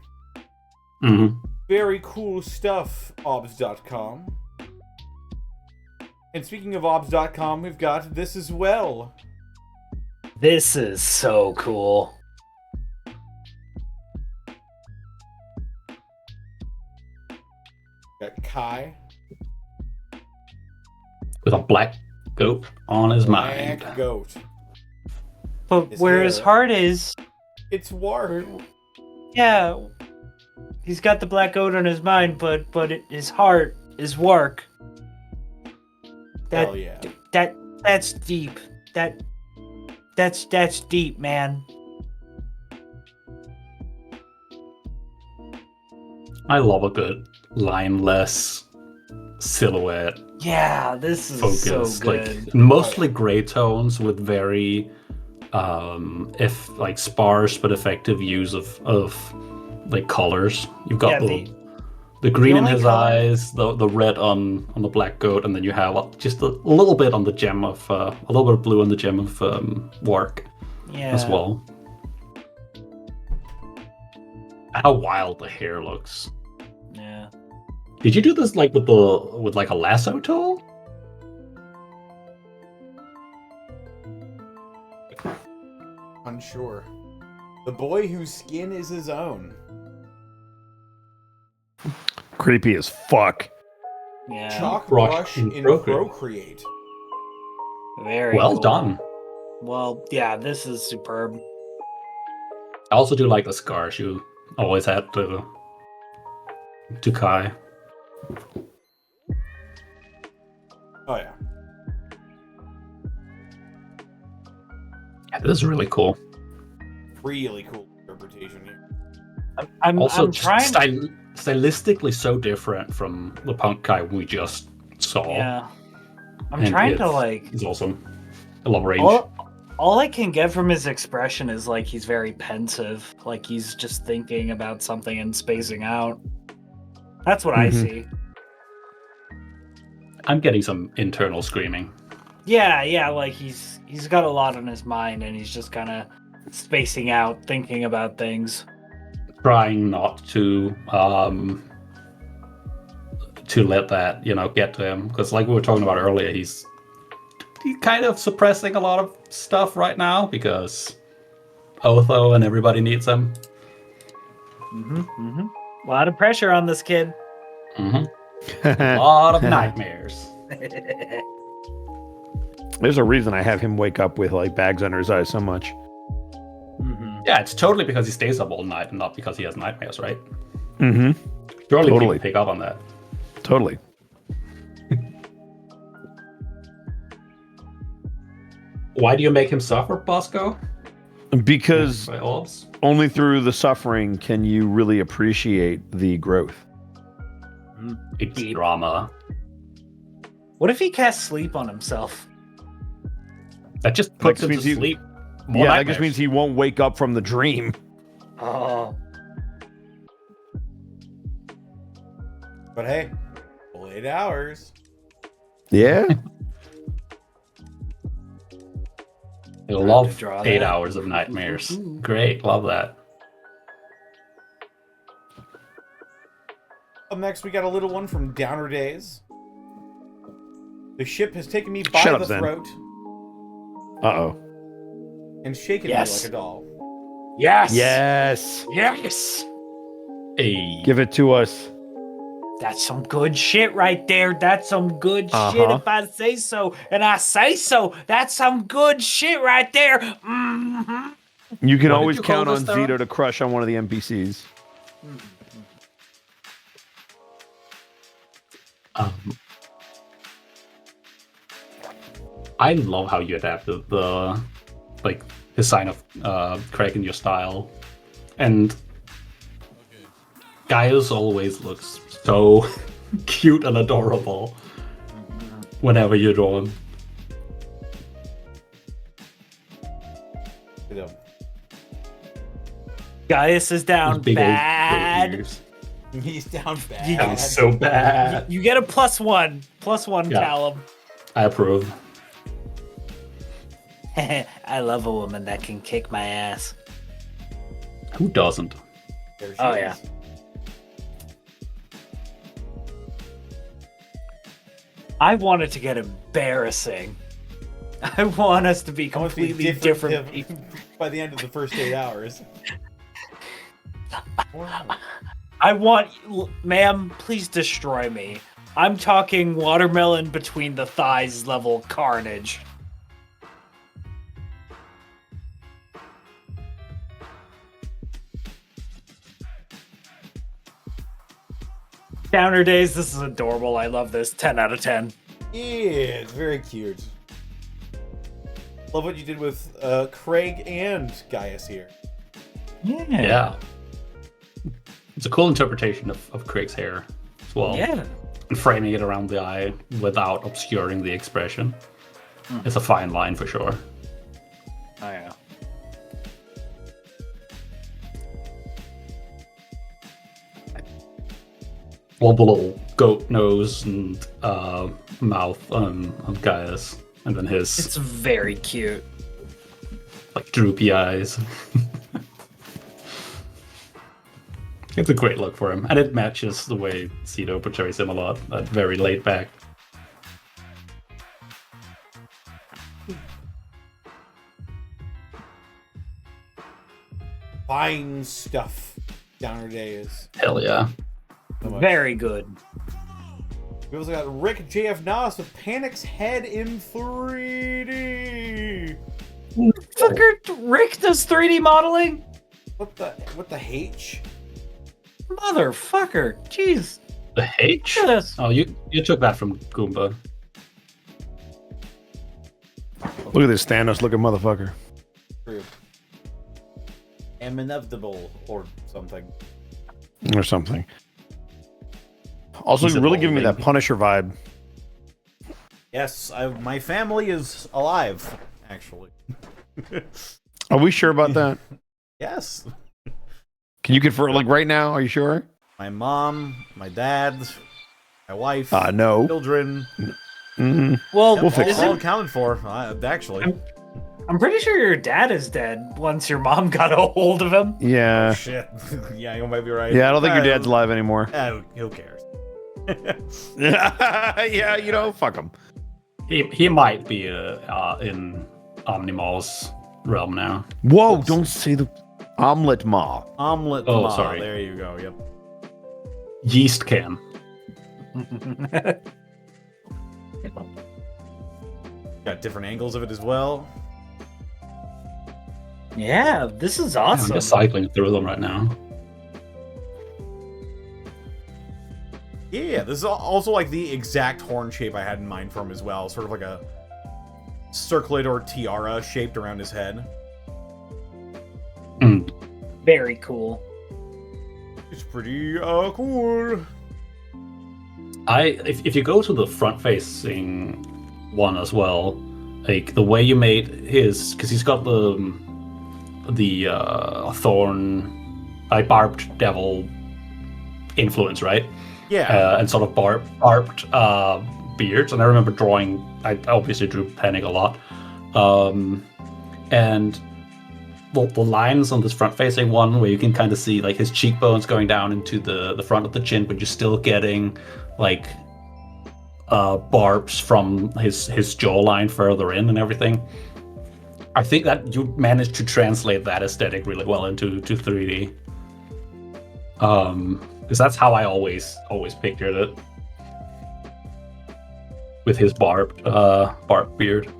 Speaker 3: Mm-hmm.
Speaker 5: Very cool stuff, obs.com. And speaking of obs.com, we've got this as well.
Speaker 1: This is so cool.
Speaker 5: Got Kai.
Speaker 3: With a black goat on his mind.
Speaker 5: Black goat.
Speaker 1: But
Speaker 5: His
Speaker 1: where
Speaker 5: hair.
Speaker 1: his heart is,
Speaker 5: It's Warp.
Speaker 1: yeah, he's got the black goat on his mind, but his heart is work.
Speaker 5: Hell yeah.
Speaker 1: That's deep. That's deep, man.
Speaker 3: I love a good lineless silhouette.
Speaker 1: Yeah, this is
Speaker 3: Focus,
Speaker 1: so good.
Speaker 3: like mostly gray tones with very sparse but effective use of like colors. You've got
Speaker 1: Yeah,
Speaker 3: the green in
Speaker 1: only
Speaker 3: his
Speaker 1: color-
Speaker 3: eyes, the red on the black goat, and then you have just a little bit on the gem of a little bit of blue on the gem of Wark as
Speaker 1: Yeah.
Speaker 3: well. How wild the hair looks.
Speaker 1: Yeah.
Speaker 3: Did you do this like with like a lasso tool?
Speaker 5: Unsure. The boy whose skin is his own.
Speaker 8: Creepy as fuck.
Speaker 1: Yeah.
Speaker 5: Chalk
Speaker 3: Brush
Speaker 5: brush
Speaker 3: in
Speaker 5: in
Speaker 3: Procreate.
Speaker 5: Procreate.
Speaker 1: Very
Speaker 3: Well
Speaker 1: cool.
Speaker 3: done.
Speaker 1: Well, yeah, this is superb.
Speaker 3: I also do like the scars you always had to Kai.
Speaker 5: Oh yeah.
Speaker 3: Yeah, this is really cool.
Speaker 5: Really cool interpretation here.
Speaker 1: I'm
Speaker 3: Just
Speaker 1: trying.
Speaker 3: stylistically so different from the punk Kai we just saw.
Speaker 1: Yeah. I'm
Speaker 3: And
Speaker 1: trying to
Speaker 3: it's-
Speaker 1: like.
Speaker 3: It's awesome. I love range.
Speaker 1: All I can get from his expression is like he's very pensive, like he's just thinking about something and spacing out. That's what I see.
Speaker 3: I'm getting some internal screaming.
Speaker 1: Yeah, like he's got a lot on his mind and he's just kind of spacing out, thinking about things.
Speaker 3: Trying not to let that, get to him. Because like we were talking about earlier, he's kind of suppressing a lot of stuff right now because Otho and everybody needs him.
Speaker 1: A lot of pressure on this kid.
Speaker 3: A lot of nightmares.
Speaker 8: There's a reason I have him wake up with like bags under his eyes so much.
Speaker 3: Yeah, it's totally because he stays up all night and not because he has nightmares, right?
Speaker 8: Mm-hmm.
Speaker 3: Surely
Speaker 8: Totally.
Speaker 3: people pick up on that.
Speaker 8: Totally.
Speaker 3: Why do you make him suffer, Bosco?
Speaker 8: Because
Speaker 3: By orbs?
Speaker 8: only through the suffering can you really appreciate the growth.
Speaker 3: It's drama.
Speaker 1: What if he casts sleep on himself?
Speaker 3: That just puts him to
Speaker 8: means he-
Speaker 3: sleep.
Speaker 8: Yeah,
Speaker 3: More
Speaker 8: that
Speaker 3: nightmares.
Speaker 8: just means he won't wake up from the dream.
Speaker 1: Oh,
Speaker 5: But hey, full 8 hours.
Speaker 8: Yeah.
Speaker 3: You'll love
Speaker 1: draw
Speaker 3: 8
Speaker 1: that.
Speaker 3: hours of nightmares. Great, love that.
Speaker 5: Up next, we got a little one from Downer Days. The ship has taken me by
Speaker 8: Shut up,
Speaker 5: the
Speaker 8: Zen.
Speaker 5: throat
Speaker 8: Uh-oh.
Speaker 5: and shaken
Speaker 1: Yes.
Speaker 5: me like a doll.
Speaker 1: yes,
Speaker 8: Yes.
Speaker 1: yes.
Speaker 3: Hey.
Speaker 8: Give it to us.
Speaker 1: That's some good shit right there. That's some good shit
Speaker 8: Uh-huh.
Speaker 1: if I say so. And I say so. That's some good shit right there. Mm-hmm.
Speaker 8: You can
Speaker 3: What did
Speaker 8: always
Speaker 3: you call
Speaker 8: count on
Speaker 3: this, Darren?
Speaker 8: Zito to crush on one of the NPCs.
Speaker 3: I love how you adapted the his sign of cracking your style, and Gaius always looks so cute and adorable whenever you draw him.
Speaker 5: You know,
Speaker 1: Gaius is down
Speaker 3: Those big old
Speaker 1: bad.
Speaker 3: ears.
Speaker 5: he's down bad.
Speaker 1: You-
Speaker 3: That was so bad.
Speaker 1: You get a +1. +1,
Speaker 3: Yeah.
Speaker 1: Callum.
Speaker 3: I approve.
Speaker 1: I love a woman that can kick my ass.
Speaker 3: Who doesn't?
Speaker 5: There she
Speaker 1: Oh,
Speaker 5: is.
Speaker 1: yeah. I want it to get embarrassing. I want us to be
Speaker 5: I want it to be
Speaker 1: completely different
Speaker 5: diff-
Speaker 1: people.
Speaker 5: by the end of the first 8 hours.
Speaker 1: I want, ma'am, please destroy me. I'm talking watermelon between the thighs level carnage. Downer Days, this is adorable. I love this. 10 out of 10.
Speaker 5: Yeah, it's very cute. Love what you did with Craig and Gaius here.
Speaker 3: Yeah. It's a cool interpretation of Craig's hair as well.
Speaker 1: Yeah.
Speaker 3: And framing it around the eye without obscuring the expression. It's a fine line for sure.
Speaker 1: Oh, yeah.
Speaker 3: Love the little goat nose and mouth on Gaius. And then his
Speaker 1: It's very cute.
Speaker 3: like droopy eyes. It's a great look for him. And it matches the way Cito portrays him a lot. That very laid back.
Speaker 5: Fine stuff. Downer Days.
Speaker 3: Hell yeah.
Speaker 5: So much.
Speaker 1: Very good.
Speaker 5: We also got Rick JF Nas with Panic's head in 3D.
Speaker 1: Fucker, Rick does 3D modeling?
Speaker 5: What the H?
Speaker 1: Motherfucker. Jeez.
Speaker 3: The H?
Speaker 1: Look at this.
Speaker 3: Oh, you took that from Goomba.
Speaker 8: Look at this Thanos looking motherfucker.
Speaker 5: True. Am inevitable or something.
Speaker 8: Or something. Also,
Speaker 3: He's
Speaker 8: really giving me that
Speaker 3: evolving.
Speaker 8: Punisher vibe.
Speaker 5: Yes, my family is alive, actually.
Speaker 8: Are we sure about that?
Speaker 5: Yes.
Speaker 8: Can you confirm, like right now? Are you sure?
Speaker 5: My mom, my dad, my wife,
Speaker 8: no.
Speaker 5: children.
Speaker 1: Well,
Speaker 5: Yep,
Speaker 8: we'll fix
Speaker 5: all
Speaker 8: it.
Speaker 5: accounted for, actually.
Speaker 1: I'm pretty sure your dad is dead once your mom got a hold of him.
Speaker 8: Yeah.
Speaker 5: Shit. Yeah, you might be right.
Speaker 8: Yeah, I don't think your dad's alive anymore.
Speaker 5: Who cares?
Speaker 8: Yeah, you know, fuck him.
Speaker 3: He might be in Omnimal's realm now.
Speaker 8: Whoa, don't say the omelet ma.
Speaker 5: Omelet
Speaker 3: Oh,
Speaker 5: ma.
Speaker 3: sorry.
Speaker 5: There you go. Yep.
Speaker 3: Yeast can.
Speaker 5: Got different angles of it as well.
Speaker 1: Yeah, this is
Speaker 3: I'm
Speaker 1: awesome.
Speaker 3: just cycling through them right now.
Speaker 5: Yeah, this is also like the exact horn shape I had in mind for him as well. Sort of like a circlet or tiara shaped around his head.
Speaker 1: Very cool.
Speaker 5: It's pretty cool.
Speaker 3: If you go to the front facing one as well, like the way you made his, because he's got the thorn, like barbed devil influence, right?
Speaker 5: Yeah.
Speaker 3: And sort of barbed beards. And I remember drawing. I obviously drew Panic a lot, and the lines on this front-facing one, where you can kind of see like his cheekbones going down into the front of the chin, but you're still getting like barbs from his jawline further in and everything. I think that you managed to translate that aesthetic really well into 3D. Because that's how I always pictured it, with his barbed beard.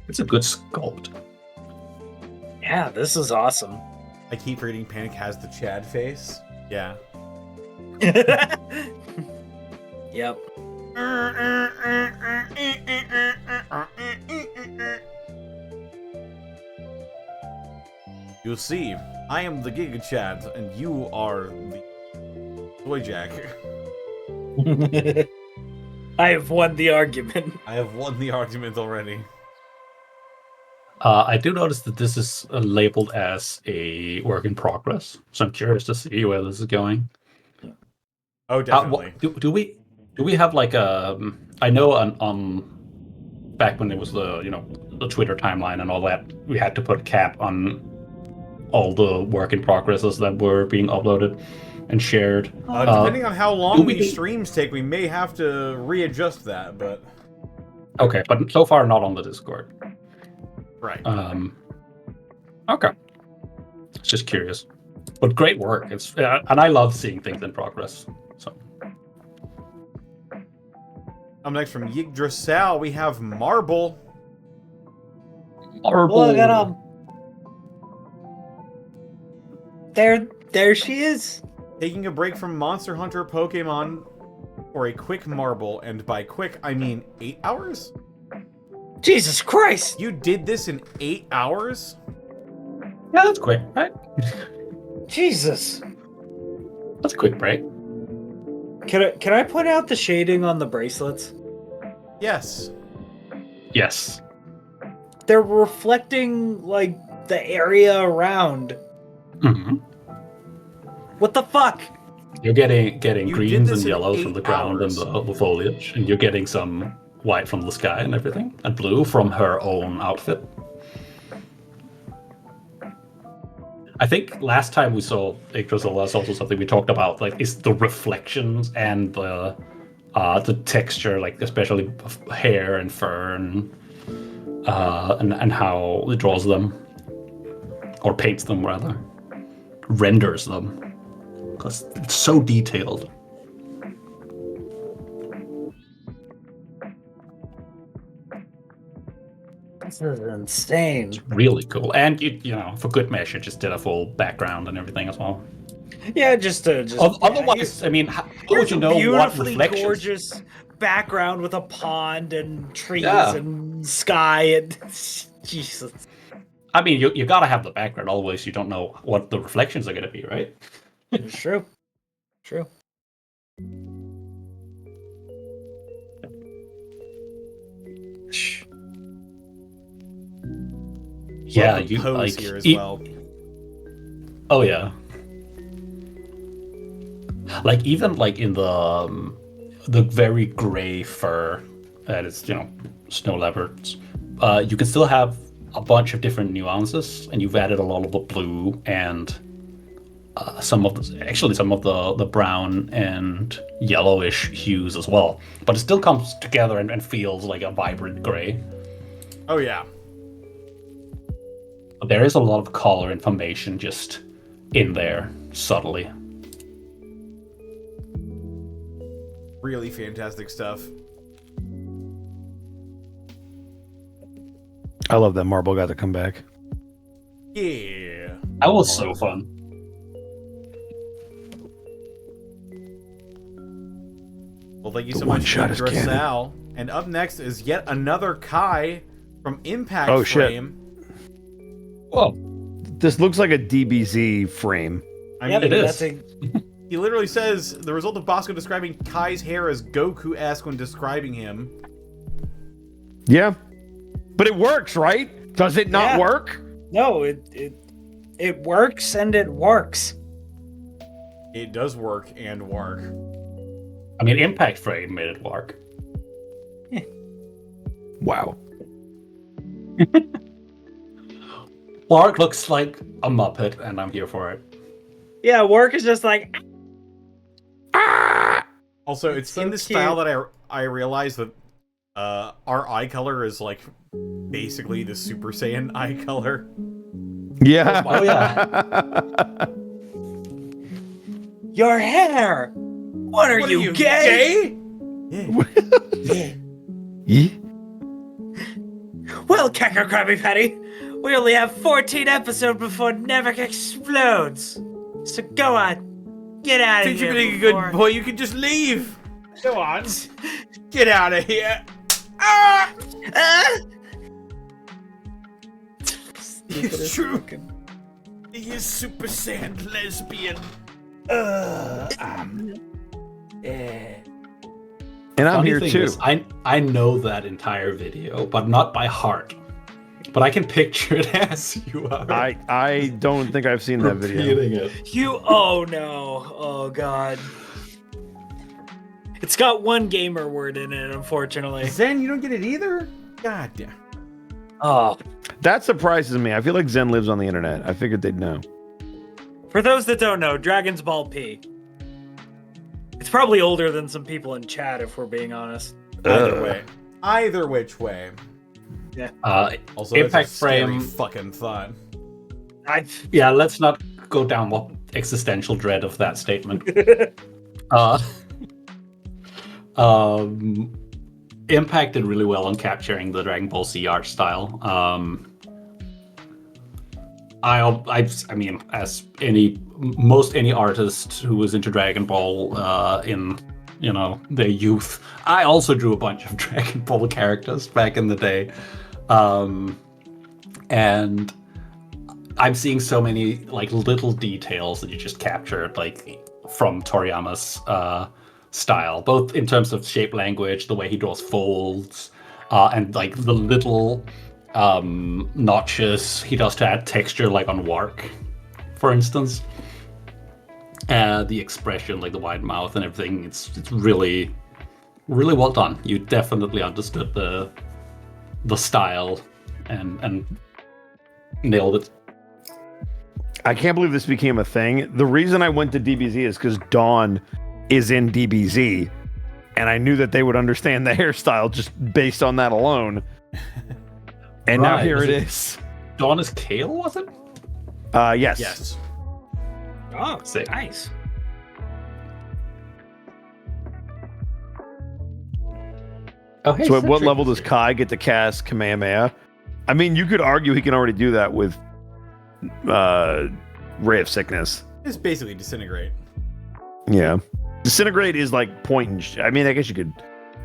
Speaker 3: It's a good sculpt.
Speaker 1: Yeah, this is awesome.
Speaker 5: I keep reading Panic has the Chad face. Yeah.
Speaker 1: Yep.
Speaker 5: You'll see, I am the Giga Chad, and you are the Toy Jack.
Speaker 1: I have won the argument.
Speaker 5: I have won the argument already.
Speaker 3: I do notice that this is labeled as a work in progress, so I'm curious to see where this is going.
Speaker 5: Oh, definitely.
Speaker 3: Do we have like a? I know on back when it was the the Twitter timeline and all that, we had to put a cap on all the work in progresses that were being uploaded and shared.
Speaker 5: Depending on how long
Speaker 3: we-
Speaker 5: these streams take, we may have to readjust that, but...
Speaker 3: Okay, but so far not on the Discord.
Speaker 5: Right.
Speaker 3: Okay. Just curious. But great work. It's and I love seeing things in progress. So.
Speaker 5: Up next from Yggdrasil, we have Marble.
Speaker 3: Marble.
Speaker 1: Look at him. There she is.
Speaker 5: Taking a break from Monster Hunter Pokemon for a quick marble, and by quick, I mean 8 hours?
Speaker 1: Jesus Christ!
Speaker 5: You did this in 8 hours?
Speaker 3: Yeah, that's quick, right?
Speaker 1: Jesus.
Speaker 3: That's a quick break.
Speaker 1: Can I point out the shading on the bracelets?
Speaker 5: Yes.
Speaker 3: Yes.
Speaker 1: They're reflecting like the area around.
Speaker 3: Mm-hmm.
Speaker 1: What the fuck?
Speaker 3: You're getting
Speaker 5: You
Speaker 3: greens
Speaker 5: did
Speaker 3: and
Speaker 5: this in
Speaker 3: yellows from
Speaker 5: 8
Speaker 3: the ground
Speaker 5: hours.
Speaker 3: and the foliage, and you're getting some white from the sky and everything, and blue from her own outfit. I think last time we saw Yggdrasil, that's also something we talked about, like, is the reflections and the texture, like especially of hair and fur and how it draws them, or paints them rather, renders them, because it's so detailed.
Speaker 1: This is insane.
Speaker 3: Really cool, and you know, for good measure, just did a full background and everything as well.
Speaker 1: Yeah, just
Speaker 3: Otherwise, I mean, how would you know what
Speaker 1: beautifully
Speaker 3: reflections?
Speaker 1: gorgeous background with a pond and trees
Speaker 3: Yeah.
Speaker 1: and sky and Jesus.
Speaker 3: I mean, you gotta have the background, otherwise you don't know what the reflections are gonna be, right?
Speaker 1: It's true. True.
Speaker 3: Yeah,
Speaker 5: Love the
Speaker 3: you
Speaker 5: pose
Speaker 3: like
Speaker 5: here as well.
Speaker 3: Oh yeah. Like even like in the very gray fur that is, you know, snow leopards, you can still have a bunch of different nuances, and you've added a lot of the blue and some of the brown and yellowish hues as well. But it still comes together and feels like a vibrant gray.
Speaker 5: Oh yeah.
Speaker 3: But there is a lot of color information just in there subtly.
Speaker 5: Really fantastic stuff.
Speaker 8: I love that Marble got to come back.
Speaker 5: Yeah.
Speaker 3: That was so fun.
Speaker 5: Well, thank you
Speaker 8: The
Speaker 5: so
Speaker 8: one
Speaker 5: much,
Speaker 8: shot is canon.
Speaker 5: Yggdrasil. And up next is yet another Kai from Impact
Speaker 8: Oh, shit.
Speaker 5: Frame.
Speaker 3: Whoa.
Speaker 8: This looks like a DBZ frame.
Speaker 5: I
Speaker 1: Yeah,
Speaker 5: mean,
Speaker 3: it
Speaker 1: that's
Speaker 3: is.
Speaker 5: he literally says the result of Bosco describing Kai's hair as Goku-esque when describing him.
Speaker 8: Yeah. But it works, right? Does it not
Speaker 1: Yeah.
Speaker 8: work?
Speaker 1: No, it works and it works.
Speaker 5: It does work and work.
Speaker 3: I mean, Impact Frame made it work.
Speaker 8: Wow.
Speaker 3: Lark looks like a Muppet, and I'm here for it.
Speaker 1: Yeah, work is just like
Speaker 5: Also, it's
Speaker 1: so
Speaker 5: in the
Speaker 1: cute.
Speaker 5: style that I realized that our eye color is like basically the Super Saiyan eye color.
Speaker 8: Yeah.
Speaker 3: Oh, yeah.
Speaker 1: your hair. What are you, gay?
Speaker 8: Yeah.
Speaker 1: Well, Cacker Krabby Patty, we only have 14 episodes before Nevik explodes. So go on, get out of
Speaker 5: Think
Speaker 1: here.
Speaker 5: you're being a good
Speaker 1: before-
Speaker 5: boy, you can just leave. Go on. Get out of here. Ah!
Speaker 1: Ah!
Speaker 5: It's true. He is Super Saiyan lesbian.
Speaker 8: And I'm
Speaker 3: Funny
Speaker 8: here
Speaker 3: thing
Speaker 8: too.
Speaker 3: is, I know that entire video, but not by heart. But I can picture it as you are.
Speaker 8: I don't think I've seen that video.
Speaker 3: repeating it.
Speaker 1: Oh no, oh god. It's got one gamer word in it, unfortunately.
Speaker 5: Zen, you don't get it either? God damn.
Speaker 1: Oh,
Speaker 8: That surprises me. I feel like Zen lives on the internet. I figured they'd know.
Speaker 1: for those that don't know, Dragon's Ball P. It's probably older than some people in chat, if we're being honest.
Speaker 5: Either way. Either which way.
Speaker 1: Yeah.
Speaker 5: Also,
Speaker 3: Impact
Speaker 5: that's a scary
Speaker 3: frame.
Speaker 5: fucking thought.
Speaker 3: Yeah, let's not go down what existential dread of that statement. Impact did really well on capturing the Dragon Ball Z art style. I mean, as most any artist who was into Dragon Ball in their youth, I also drew a bunch of Dragon Ball characters back in the day, and I'm seeing so many like little details that you just captured, like from Toriyama's style, both in terms of shape language, the way he draws folds, and like the little notches he does to add texture, like on Wark, for instance. The expression, like the wide mouth and everything, it's really, really well done. You definitely understood the style and nailed it.
Speaker 8: I can't believe this became a thing. The reason I went to DBZ is because Dawn is in DBZ, and I knew that they would understand the hairstyle just based on that alone. And now here it is.
Speaker 3: Dawn is Kale, was it?
Speaker 8: Yes.
Speaker 5: Yes.
Speaker 1: Oh,
Speaker 3: Sick.
Speaker 1: nice.
Speaker 3: Oh, hey,
Speaker 8: So at what
Speaker 3: Citric
Speaker 8: level
Speaker 3: is
Speaker 8: does
Speaker 3: here.
Speaker 8: Kai get to cast Kamehameha? I mean, you could argue he can already do that with Ray of Sickness.
Speaker 5: It's basically disintegrate.
Speaker 8: Yeah. Disintegrate is like point and I mean, I guess you could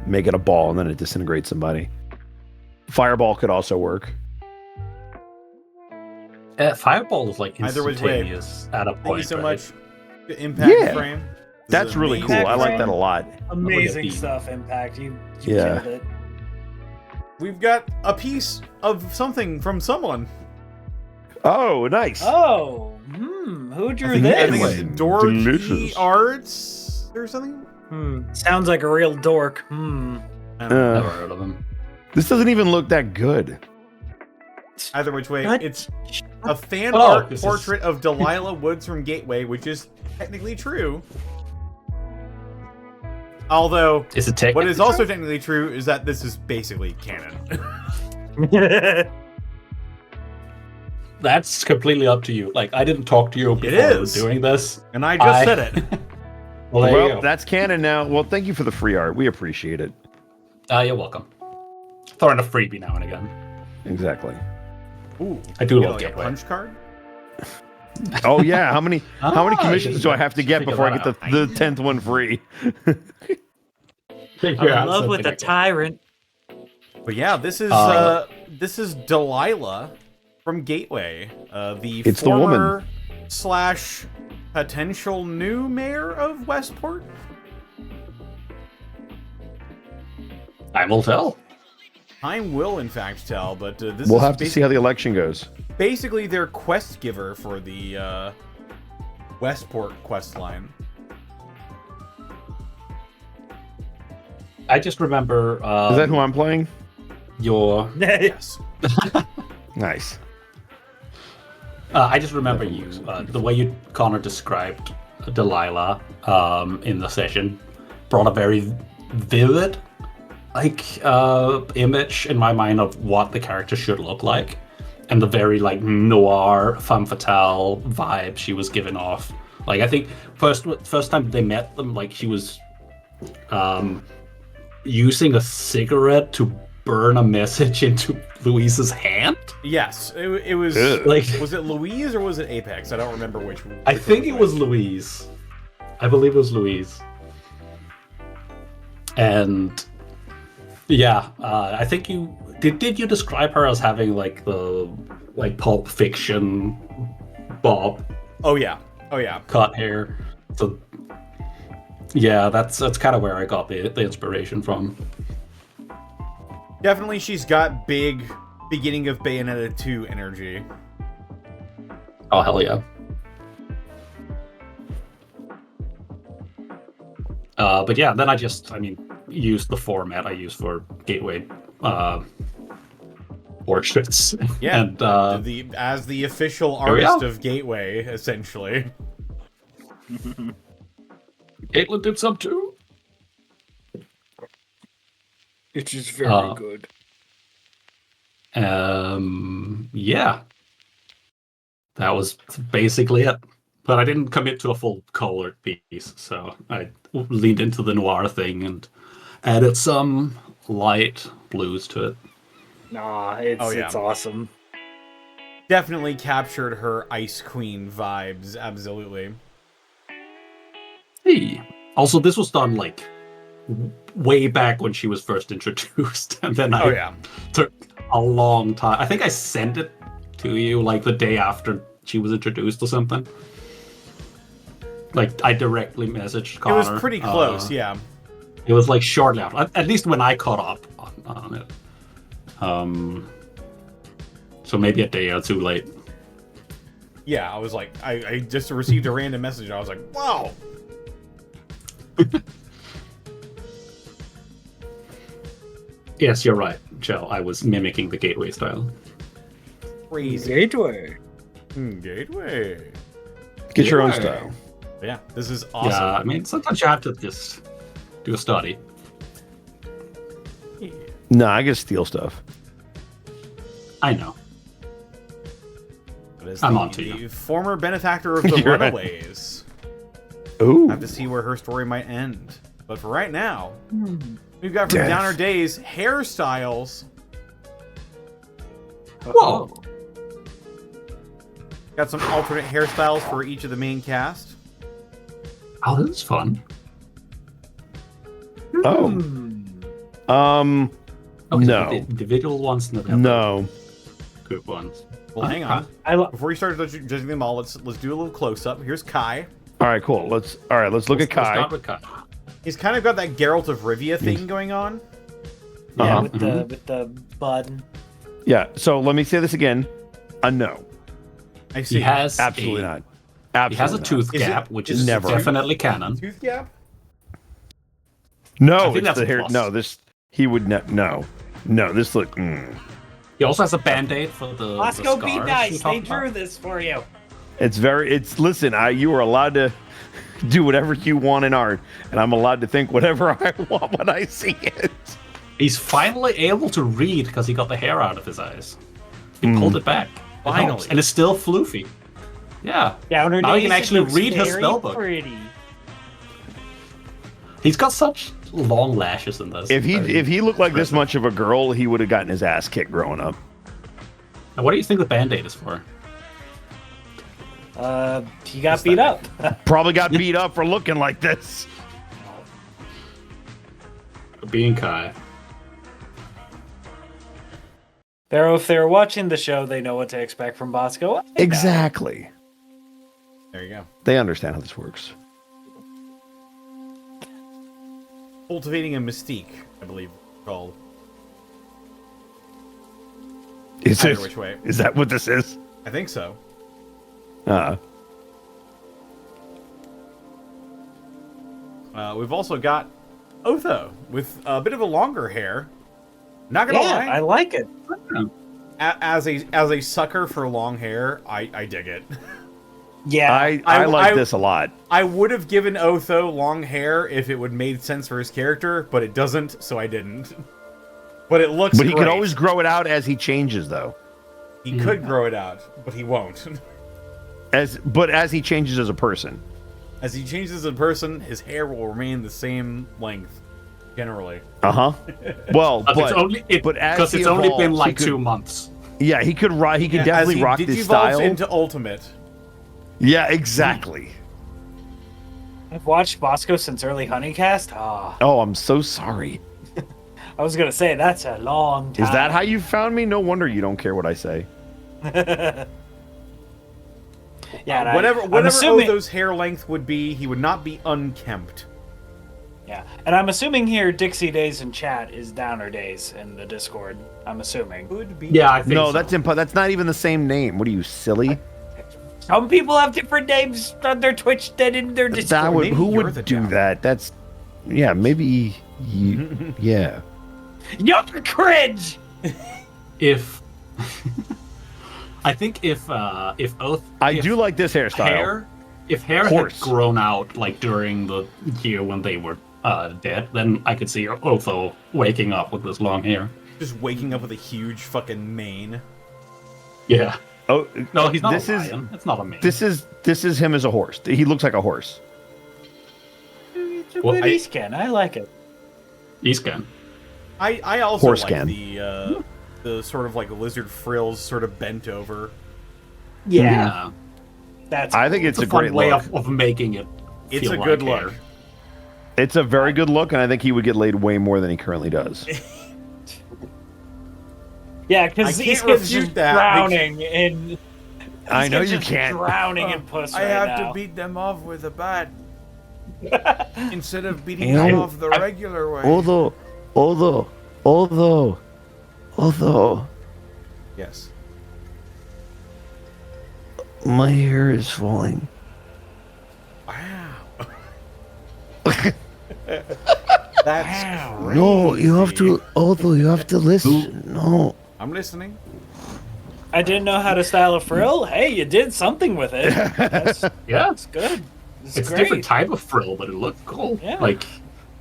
Speaker 8: make it a ball and then it disintegrates somebody. Fireball could also work.
Speaker 3: Fireball is like
Speaker 5: Either which
Speaker 3: instantaneous at a point.
Speaker 5: Thank you so
Speaker 3: right?
Speaker 5: much. The impact
Speaker 8: Yeah.
Speaker 5: frame. This
Speaker 8: That's
Speaker 5: is
Speaker 8: really cool.
Speaker 5: amazing.
Speaker 8: I like that a lot.
Speaker 1: Amazing
Speaker 3: beat.
Speaker 1: stuff, Impact. You
Speaker 8: Yeah.
Speaker 1: killed it.
Speaker 5: We've got a piece of something from someone.
Speaker 8: Oh, nice.
Speaker 1: Oh, who drew
Speaker 5: I think
Speaker 1: this?
Speaker 5: it's Dorky
Speaker 8: Delicious.
Speaker 5: Arts or something.
Speaker 1: Sounds like a real dork.
Speaker 3: Never heard of him.
Speaker 8: This doesn't even look that good.
Speaker 5: Either which way,
Speaker 1: What?
Speaker 5: it's a fan
Speaker 3: Oh,
Speaker 5: art
Speaker 3: this is-
Speaker 5: portrait of Delilah Woods from Gateway, which is technically true. Although,
Speaker 3: Is it technically
Speaker 5: what is also technically true is that this is basically canon.
Speaker 3: That's completely up to you. Like, I didn't talk to you before
Speaker 5: is.
Speaker 3: doing this.
Speaker 5: And I just said it.
Speaker 3: Well, there you
Speaker 8: Well,
Speaker 3: go.
Speaker 8: that's canon now. Well, thank you for the free art. We appreciate it.
Speaker 3: You're welcome. Throwing a freebie now and again.
Speaker 8: Exactly.
Speaker 5: Ooh,
Speaker 3: I do
Speaker 5: you
Speaker 3: love
Speaker 5: know, like a
Speaker 3: Gateway.
Speaker 5: punch card.
Speaker 8: Oh yeah, how many
Speaker 3: I
Speaker 8: commissions do I have to get
Speaker 3: figure
Speaker 8: before I
Speaker 3: that
Speaker 8: get the 10th one free?
Speaker 3: Figure
Speaker 1: I'm
Speaker 3: out
Speaker 1: in love with
Speaker 3: something
Speaker 1: a tyrant.
Speaker 5: But yeah, this is Delilah from Gateway, the
Speaker 8: It's the
Speaker 5: former slash potential new mayor of Westport.
Speaker 3: I will tell.
Speaker 5: Time will, in fact, tell. But this
Speaker 8: We'll
Speaker 5: is
Speaker 8: have to see how the election goes.
Speaker 5: basically their quest giver for the Westport quest line.
Speaker 3: I just remember.
Speaker 8: Is that who I'm playing?
Speaker 3: Your.
Speaker 5: Yes.
Speaker 8: Nice.
Speaker 3: I just remember you. The way you, Connor, described Delilah in the session brought a very vivid, image in my mind of what the character should look like, and the very noir femme fatale vibe she was giving off. Like, I think first time they met them, she was using a cigarette to burn a message into Louise's hand.
Speaker 5: Yes, it was.
Speaker 3: Ugh.
Speaker 5: Was it Louise or was it Apex? I don't remember which.
Speaker 3: I think it was Louise. I believe it was Louise. And yeah, I think you did you describe her as having the Pulp Fiction bob
Speaker 5: Oh yeah.
Speaker 3: cut hair. So yeah, that's kind of where I got the inspiration from.
Speaker 5: Definitely, she's got big beginning of Bayonetta 2 energy.
Speaker 3: Oh hell yeah. But yeah, then I used the format I use for Gateway portraits.
Speaker 5: Yeah,
Speaker 3: And
Speaker 5: as the official
Speaker 3: Here we
Speaker 5: artist
Speaker 3: are.
Speaker 5: of Gateway, essentially.
Speaker 3: Caitlin did some too.
Speaker 1: Which is very good.
Speaker 3: Yeah. That was basically it. But I didn't commit to a full colored piece, so I leaned into the noir thing and added some light blues to it.
Speaker 1: Nah, it's awesome.
Speaker 5: Definitely captured her Ice Queen vibes, absolutely.
Speaker 3: Hey. Also, this was done like way back when she was first introduced, and then took a long time. I think I sent it to you like the day after she was introduced or something. Like I directly messaged Connor.
Speaker 5: It was pretty close, yeah.
Speaker 3: It was like shortly after, at least when I caught up on it. So maybe a day or two late.
Speaker 5: Yeah, I was like, I just received a random message. I was like, wow.
Speaker 3: Yes, you're right, Joe. I was mimicking the Gateway style.
Speaker 5: Crazy.
Speaker 1: Gateway.
Speaker 5: Gateway.
Speaker 8: Get your own style.
Speaker 5: Yeah, this is awesome.
Speaker 3: Yeah, I mean, sometimes you have to just do a study.
Speaker 8: No, I just steal stuff.
Speaker 3: I know. I'm on to you.
Speaker 5: Former benefactor of the
Speaker 8: You're right.
Speaker 5: Runaways.
Speaker 8: Ooh.
Speaker 5: Have to see where her story might end. But for right now, we've got from Downer Days hairstyles.
Speaker 3: Whoa.
Speaker 5: Got some alternate hairstyles for each of the main cast.
Speaker 3: Oh, this is fun.
Speaker 8: Oh.
Speaker 3: Okay,
Speaker 8: No.
Speaker 3: the individual ones, not
Speaker 8: No.
Speaker 3: good ones.
Speaker 5: Well, hang on. Before we start judging them all, let's do a little close up. Here's Kai.
Speaker 8: All right, cool. Let's look at Kai.
Speaker 3: Start with Kai.
Speaker 5: He's kind of got that Geralt of Rivia thing going on.
Speaker 1: Yeah,
Speaker 8: Uh-huh.
Speaker 1: with the bud.
Speaker 8: Yeah. So let me say this again. A no.
Speaker 5: I see.
Speaker 3: He has
Speaker 8: Absolutely not.
Speaker 3: He
Speaker 8: Absolutely
Speaker 3: has a
Speaker 8: not.
Speaker 3: tooth gap, which is
Speaker 8: never.
Speaker 3: definitely canon.
Speaker 5: Tooth gap?
Speaker 8: No,
Speaker 3: I think
Speaker 8: it's
Speaker 3: that's
Speaker 8: the
Speaker 3: a
Speaker 8: hair.
Speaker 3: plus.
Speaker 8: No, this he would no. This look.
Speaker 3: He also has a band-aid for the
Speaker 1: Bosco,
Speaker 3: the
Speaker 1: be
Speaker 3: scars
Speaker 1: nice.
Speaker 3: we
Speaker 1: They
Speaker 3: talked
Speaker 1: drew
Speaker 3: about.
Speaker 1: this for you.
Speaker 8: It's listen. You are allowed to do whatever you want in art, and I'm allowed to think whatever I want when I see it.
Speaker 3: He's finally able to read because he got the hair out of his eyes. He pulled it back. It
Speaker 5: Finally.
Speaker 3: helps. And it's still floofy. Yeah.
Speaker 1: Downer
Speaker 3: Now he
Speaker 1: Days,
Speaker 3: can
Speaker 1: it
Speaker 3: actually
Speaker 1: looks
Speaker 3: read his
Speaker 1: very
Speaker 3: spellbook.
Speaker 1: Pretty.
Speaker 3: He's got such long lashes in this.
Speaker 8: If he looked like this much of a girl, he would have gotten his ass kicked growing up.
Speaker 3: And what do you think the band-aid is for?
Speaker 1: He got beat up.
Speaker 8: Probably got beat up for looking like this.
Speaker 3: Being Kai.
Speaker 1: If they're watching the show, they know what to expect from Bosco.
Speaker 8: Exactly.
Speaker 5: There you go.
Speaker 8: They understand how this works.
Speaker 5: Cultivating a mystique, I believe it's called.
Speaker 8: Is
Speaker 5: Either
Speaker 8: it?
Speaker 5: which way.
Speaker 8: Is that what this is?
Speaker 5: I think so. We've also got Otho with a bit of a longer hair. Not gonna lie,
Speaker 1: I like it.
Speaker 5: as a sucker for long hair, I dig it.
Speaker 1: Yeah,
Speaker 8: I like this a lot.
Speaker 5: I would have given Otho long hair if it would made sense for his character, but it doesn't, so I didn't. But it looks.
Speaker 8: But he could
Speaker 5: great.
Speaker 8: always grow it out as he changes, though.
Speaker 5: He could grow it out, but he won't.
Speaker 8: As he changes as a person.
Speaker 5: As he changes as a person, his hair will remain the same length, generally.
Speaker 8: Well,
Speaker 3: But it's only
Speaker 8: as he
Speaker 3: it's only been
Speaker 8: evolves,
Speaker 3: like
Speaker 8: he
Speaker 3: 2
Speaker 8: could-
Speaker 3: months.
Speaker 8: Yeah, he could definitely rock this style.
Speaker 5: into Ultimate.
Speaker 8: Yeah, exactly.
Speaker 1: I've watched Bosco since early Honeycast. Ah,
Speaker 8: Oh, I'm so sorry.
Speaker 1: I was gonna say that's a long time.
Speaker 8: Is that how you found me? No wonder you don't care what I say.
Speaker 1: Yeah, and
Speaker 5: Whatever
Speaker 1: I'm assuming,
Speaker 5: Otho's hair length would be, he would not be unkempt.
Speaker 1: Yeah, and I'm assuming here Dixie Days in chat is Downer Days in the Discord. I'm assuming.
Speaker 5: Could be.
Speaker 3: Yeah, I think
Speaker 8: No,
Speaker 3: so.
Speaker 8: that's not even the same name. What are you, silly?
Speaker 1: Some people have different names on their Twitch than in their Discord.
Speaker 8: Who would do that? That's maybe you. Yeah.
Speaker 1: You're cringe.
Speaker 3: If I think if Oath,
Speaker 8: I do like this hairstyle.
Speaker 3: If hair
Speaker 8: Horse.
Speaker 3: had grown out like during the year when they were dead, then I could see Otho waking up with this long hair.
Speaker 5: Just waking up with a huge fucking mane.
Speaker 3: Yeah.
Speaker 8: Oh
Speaker 3: No, he's not
Speaker 8: this
Speaker 3: a
Speaker 8: is
Speaker 3: lion. It's not a mane.
Speaker 8: this is him as a horse. He looks like a horse.
Speaker 1: It's a
Speaker 3: Well,
Speaker 1: good
Speaker 3: I-
Speaker 1: scan. I like it.
Speaker 3: Eascan.
Speaker 5: I also
Speaker 8: Horse
Speaker 5: like
Speaker 8: scan.
Speaker 5: the sort of like lizard frills sort of bent over.
Speaker 1: Yeah. That's
Speaker 8: I think
Speaker 1: cool.
Speaker 8: it's a
Speaker 3: fun
Speaker 8: great
Speaker 3: way
Speaker 8: look.
Speaker 3: of making it.
Speaker 5: It's
Speaker 3: feel
Speaker 5: a good
Speaker 3: like
Speaker 5: look.
Speaker 3: hair.
Speaker 8: It's a very good look, and I think he would get laid way more than he currently does.
Speaker 1: Yeah,
Speaker 5: I
Speaker 1: because
Speaker 5: can't
Speaker 1: he's just
Speaker 5: refute that
Speaker 1: drowning in.
Speaker 8: I know
Speaker 1: He's
Speaker 8: you
Speaker 1: just
Speaker 8: can't.
Speaker 1: Drowning in puss
Speaker 6: I
Speaker 1: right
Speaker 6: have
Speaker 1: now.
Speaker 6: to beat them off with a bat instead of beating
Speaker 8: You
Speaker 6: them
Speaker 8: know,
Speaker 6: off the regular way.
Speaker 8: Although,
Speaker 5: Yes.
Speaker 8: my hair is falling.
Speaker 5: Wow. That's
Speaker 8: No, you have
Speaker 5: crazy.
Speaker 8: to. Although you have to listen. No.
Speaker 5: I'm listening.
Speaker 1: I didn't know how to style a frill. Hey, you did something with it. That's,
Speaker 3: Yeah.
Speaker 1: that's good.
Speaker 3: It's a
Speaker 1: great.
Speaker 3: different type of frill, but it looked cool.
Speaker 1: Yeah.
Speaker 3: Like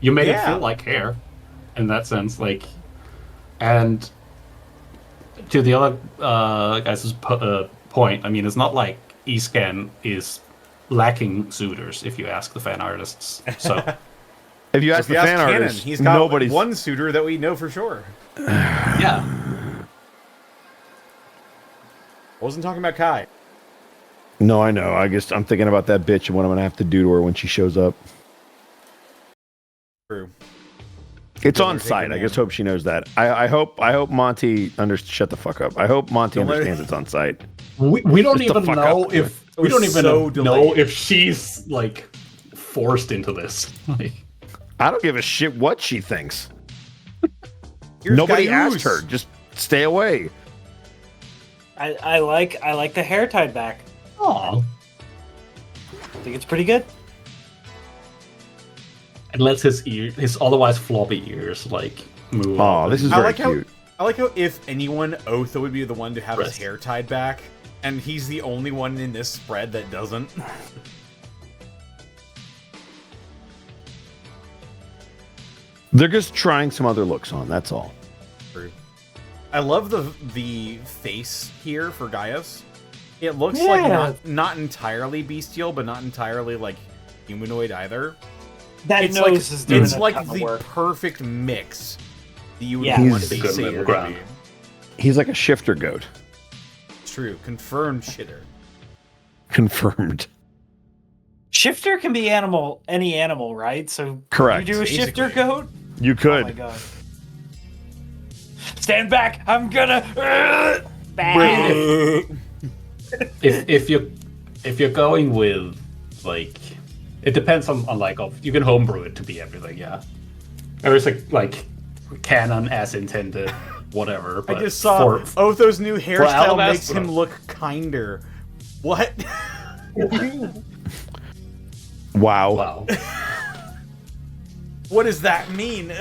Speaker 3: you made it
Speaker 5: Yeah.
Speaker 3: feel like hair, in that sense. Like, and to the other guys' point, I mean, it's not like Escan is lacking suitors. If you ask the fan artists, so
Speaker 8: If you ask
Speaker 5: If
Speaker 8: the
Speaker 5: you ask
Speaker 8: fan
Speaker 5: Cannon,
Speaker 8: artist,
Speaker 5: he's got
Speaker 8: nobody's.
Speaker 5: one suitor that we know for sure.
Speaker 3: yeah.
Speaker 5: I wasn't talking about Kai.
Speaker 8: No, I know. I guess I'm thinking about that bitch and what I'm gonna have to do to her when she shows up.
Speaker 5: True.
Speaker 8: It's
Speaker 5: Don't
Speaker 8: on
Speaker 5: let her take
Speaker 8: site.
Speaker 5: your
Speaker 8: I just
Speaker 5: man.
Speaker 8: hope she knows that. I hope Monty shut the fuck up. I hope Monty
Speaker 5: Don't let her-
Speaker 8: understands it's on site.
Speaker 3: We don't
Speaker 8: Just the
Speaker 3: even
Speaker 8: fuck
Speaker 3: know
Speaker 8: up.
Speaker 3: if
Speaker 5: It
Speaker 3: we don't
Speaker 5: was
Speaker 3: even
Speaker 5: so
Speaker 3: know
Speaker 5: delayed.
Speaker 3: if she's like forced into this. Like,
Speaker 8: I don't give a shit what she thinks.
Speaker 5: Here's
Speaker 8: Nobody
Speaker 5: Gaius.
Speaker 8: asked her. Just stay away.
Speaker 1: I like the hair tied back.
Speaker 3: aw,
Speaker 1: I think it's pretty good.
Speaker 3: and lets his otherwise floppy ears like move.
Speaker 8: Oh,
Speaker 3: up
Speaker 8: this is
Speaker 3: and-
Speaker 8: very
Speaker 5: like how-
Speaker 8: cute.
Speaker 5: I like how if anyone, Otho would be the one to have his
Speaker 3: Rest.
Speaker 5: hair tied back, and he's the only one in this spread that doesn't.
Speaker 8: They're just trying some other looks on. That's all.
Speaker 5: True. I love the face here for Gaius. It looks like
Speaker 1: Yeah.
Speaker 5: not entirely bestial, but not entirely like humanoid either.
Speaker 1: That
Speaker 5: It's
Speaker 1: nose
Speaker 5: like
Speaker 1: is doing
Speaker 5: it's
Speaker 1: a
Speaker 5: like
Speaker 1: ton of
Speaker 5: the
Speaker 1: work.
Speaker 5: perfect mix that you would
Speaker 1: Yeah.
Speaker 5: want
Speaker 8: He's
Speaker 5: to
Speaker 3: a good
Speaker 5: say
Speaker 3: middle
Speaker 5: to
Speaker 3: ground.
Speaker 5: be.
Speaker 8: He's like a shifter goat.
Speaker 5: True, confirmed shitter.
Speaker 8: Confirmed.
Speaker 1: Shifter can be any animal, right? So
Speaker 8: Correct.
Speaker 1: You do a shifter
Speaker 5: Basically.
Speaker 1: goat?
Speaker 8: You
Speaker 1: Oh my
Speaker 8: could.
Speaker 1: god. Stand back! I'm gonna. Back.
Speaker 3: if you're going with like, it depends on like you can homebrew it to be everything. Yeah, there is like canon as intended, whatever.
Speaker 5: I
Speaker 3: But
Speaker 5: just saw Otho's new hairstyle makes
Speaker 3: Alabasta.
Speaker 5: him look kinder. What?
Speaker 8: Wow.
Speaker 3: Wow.
Speaker 5: What does that mean?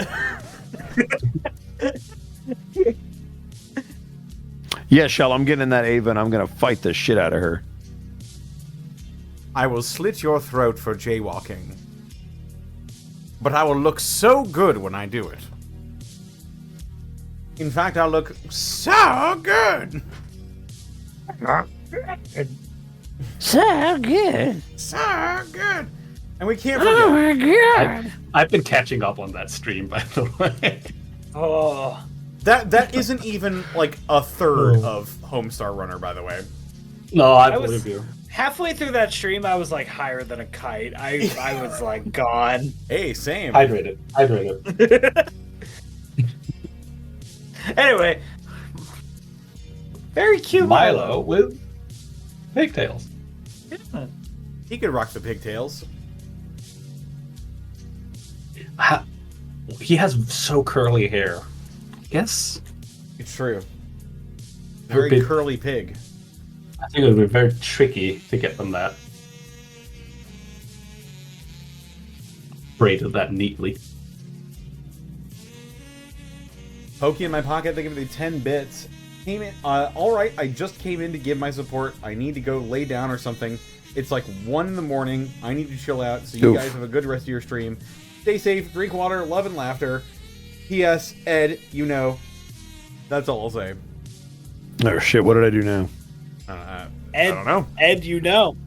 Speaker 8: Yeah, Shell, I'm getting in that Ava and I'm gonna fight the shit out of her.
Speaker 5: I will slit your throat for jaywalking. But I will look so good when I do it. In fact, I'll look so good.
Speaker 8: So good.
Speaker 5: So good. And we can't forget.
Speaker 8: my god.
Speaker 3: I've been catching up on that stream, by the way.
Speaker 1: Oh.
Speaker 5: That isn't even like a third of Homestar Runner, by the way.
Speaker 3: No, I
Speaker 1: was-
Speaker 3: believe you.
Speaker 1: Halfway through that stream, I was like higher than a kite. I was like gone.
Speaker 5: Hey, same.
Speaker 3: Hydrated.
Speaker 1: Anyway, very cute
Speaker 3: Milo with pigtails.
Speaker 5: He could rock the pigtails.
Speaker 3: He has so curly hair. Yes.
Speaker 5: It's true.
Speaker 3: Very
Speaker 5: Very curly pig.
Speaker 3: I think it would be very tricky to get them that braided that neatly.
Speaker 5: Pokey in my pocket, they give me 10 bits. Came in, all right, I just came in to give my support. I need to go lay down or something. It's like 1 in the morning. I need to chill out. So you guys have a good rest of your stream. Stay safe, drink water, love and laughter. P.S. Ed, you know. That's all I'll say.
Speaker 8: Oh shit! What did I do now?
Speaker 1: Ed,
Speaker 8: I don't know.
Speaker 1: Ed, you know.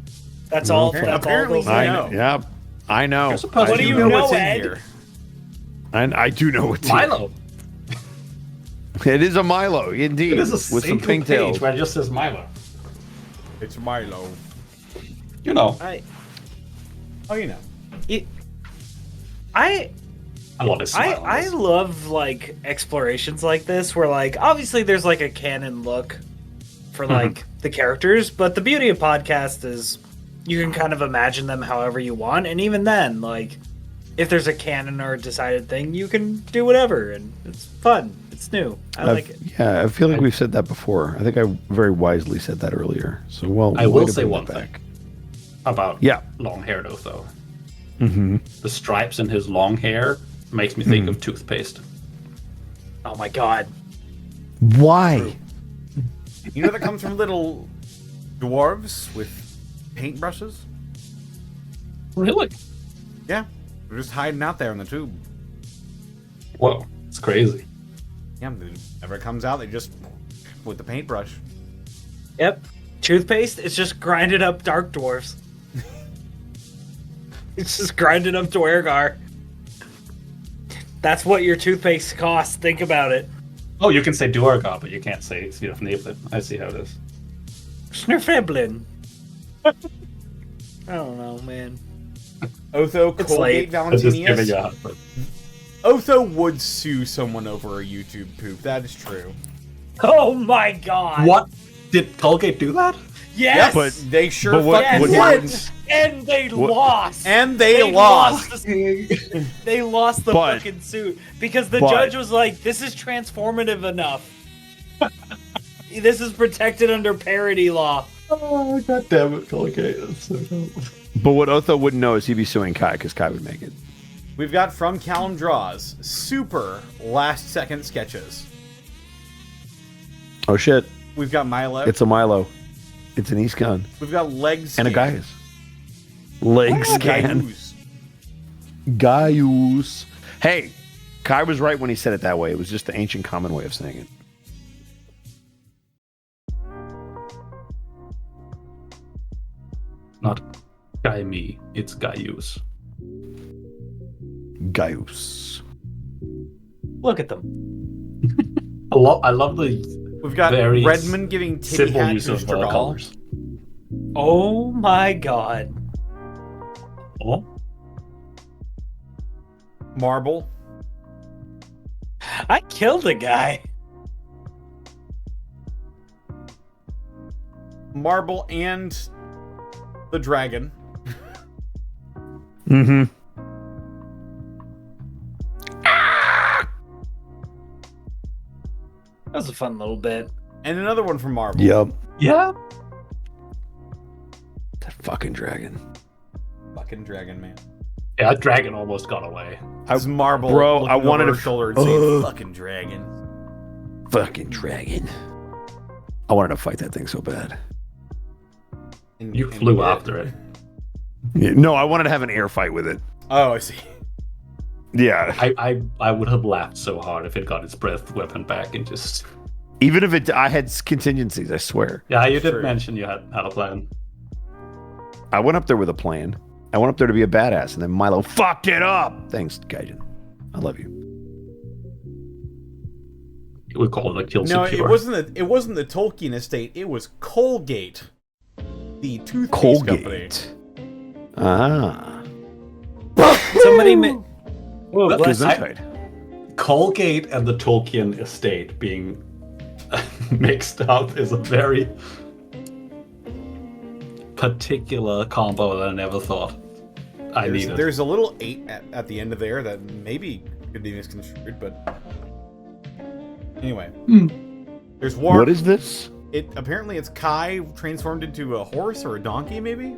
Speaker 1: That's all. That's
Speaker 5: apparently
Speaker 1: all.
Speaker 5: you know.
Speaker 8: Yeah, I know.
Speaker 1: What do you know, Ed?
Speaker 5: Here.
Speaker 8: I do know what's
Speaker 3: Milo.
Speaker 8: It is a Milo, indeed,
Speaker 3: It is a
Speaker 8: with some
Speaker 3: single
Speaker 8: pigtails.
Speaker 3: page where it just says Milo.
Speaker 5: It's Milo.
Speaker 3: You know.
Speaker 5: Oh, you know.
Speaker 1: I
Speaker 3: love his smile.
Speaker 1: I love like explorations like this where like obviously there's like a canon look for like the characters, but the beauty of podcast is you can kind of imagine them however you want, and even then, like if there's a canon or a decided thing, you can do whatever, and it's fun. It's new. I like it.
Speaker 8: Yeah, I feel like we've said that before. I think I very wisely said that earlier. So well,
Speaker 3: I
Speaker 8: way
Speaker 3: will
Speaker 8: to
Speaker 3: say
Speaker 8: bring
Speaker 3: one
Speaker 8: it
Speaker 3: thing
Speaker 8: back.
Speaker 3: about long hair though.
Speaker 8: Mm-hmm.
Speaker 3: The stripes in his long hair makes me think of toothpaste.
Speaker 1: Oh my god.
Speaker 8: Why?
Speaker 5: You know that comes from little dwarves with paintbrushes?
Speaker 3: Really?
Speaker 5: Yeah. They're just hiding out there in the tube.
Speaker 3: Whoa, it's crazy.
Speaker 5: Yeah, whenever it comes out, they just with the paintbrush.
Speaker 1: Yep. Toothpaste, it's just grinded up dark dwarfs. It's just grinded up Dwergar. That's what your toothpaste costs. Think about it.
Speaker 3: Oh, you can say Duergar, but you can't say Snifniblet. I see how it is.
Speaker 1: Snurfeblin. I don't know, man.
Speaker 5: Otho
Speaker 1: It's
Speaker 5: Colgate
Speaker 1: late.
Speaker 3: It's just giving
Speaker 5: Valentinius.
Speaker 3: you a hot but
Speaker 5: Otho would sue someone over a YouTube poop. That is true.
Speaker 1: Oh my god.
Speaker 3: What? Did Colgate do that?
Speaker 1: Yes.
Speaker 8: But
Speaker 5: They sure
Speaker 8: But what-
Speaker 5: fucking
Speaker 8: what-
Speaker 5: did.
Speaker 1: And they lost.
Speaker 5: And they lost.
Speaker 1: They lost the
Speaker 8: But-
Speaker 1: fucking suit because the
Speaker 8: but-
Speaker 1: judge was like, "This is transformative enough. This is protected under parody law."
Speaker 3: Oh, god damn it, Colgate. That's so dope.
Speaker 8: But what Otho wouldn't know is he'd be suing Kai because Kai would make it.
Speaker 5: We've got from Callum Draws super last second sketches.
Speaker 8: Oh shit!
Speaker 5: We've got Milo.
Speaker 8: It's a Milo. It's an East gun
Speaker 5: We've got legs
Speaker 8: and a Gaius. Leg scan. Gaius. Hey, Kai was right when he said it that way. It was just the ancient common way of saying it.
Speaker 3: Not Guy Me, it's Gaius.
Speaker 8: Gaius.
Speaker 1: Look at them.
Speaker 3: I love the
Speaker 5: We've got
Speaker 3: very
Speaker 5: Redmond giving titty
Speaker 3: simple
Speaker 5: hat
Speaker 3: use
Speaker 5: to
Speaker 3: of
Speaker 5: Stragal.
Speaker 3: colors.
Speaker 1: Oh my god.
Speaker 3: Oh,
Speaker 5: Marble.
Speaker 1: I killed a guy.
Speaker 5: Marble and the dragon.
Speaker 8: Mm-hmm.
Speaker 1: That was a fun little bit.
Speaker 5: And another one from Marble.
Speaker 8: Yep.
Speaker 3: yeah.
Speaker 8: That fucking dragon.
Speaker 5: Fucking dragon, man.
Speaker 3: Yeah, that dragon almost got away.
Speaker 5: As Marble,
Speaker 8: Bro,
Speaker 5: looking
Speaker 8: I wanted
Speaker 5: over
Speaker 8: to-
Speaker 5: her shoulder and saying, "Fucking dragon."
Speaker 8: Fucking dragon. I wanted to fight that thing so bad.
Speaker 5: And-
Speaker 3: You
Speaker 5: and
Speaker 3: flew
Speaker 5: did.
Speaker 3: after it.
Speaker 8: Yeah, no, I wanted to have an air fight with it.
Speaker 5: Oh, I see.
Speaker 8: Yeah.
Speaker 3: I would have laughed so hard if it got its breath weapon back and just.
Speaker 8: Even if I had contingencies, I swear.
Speaker 3: Yeah, you did
Speaker 5: True.
Speaker 3: mention you had a plan.
Speaker 8: I went up there with a plan. I went up there to be a badass, and then Milo fucked it up. Thanks, Gaijin. I love you.
Speaker 3: We call it a kill
Speaker 5: No,
Speaker 3: secure.
Speaker 5: it wasn't the Tolkien estate. It was Colgate, the toothpaste company.
Speaker 8: Colgate. Ah.
Speaker 1: Somebody Whoa,
Speaker 3: Look,
Speaker 1: bless
Speaker 3: I-
Speaker 1: you.
Speaker 8: Inside.
Speaker 3: Colgate and the Tolkien estate being mixed up is a very particular combo that I never thought I needed.
Speaker 5: There's a little 8 at the end of there that maybe could be misconstrued, but anyway. There's Warp.
Speaker 8: What is this?
Speaker 5: Apparently it's Kai transformed into a horse or a donkey, maybe.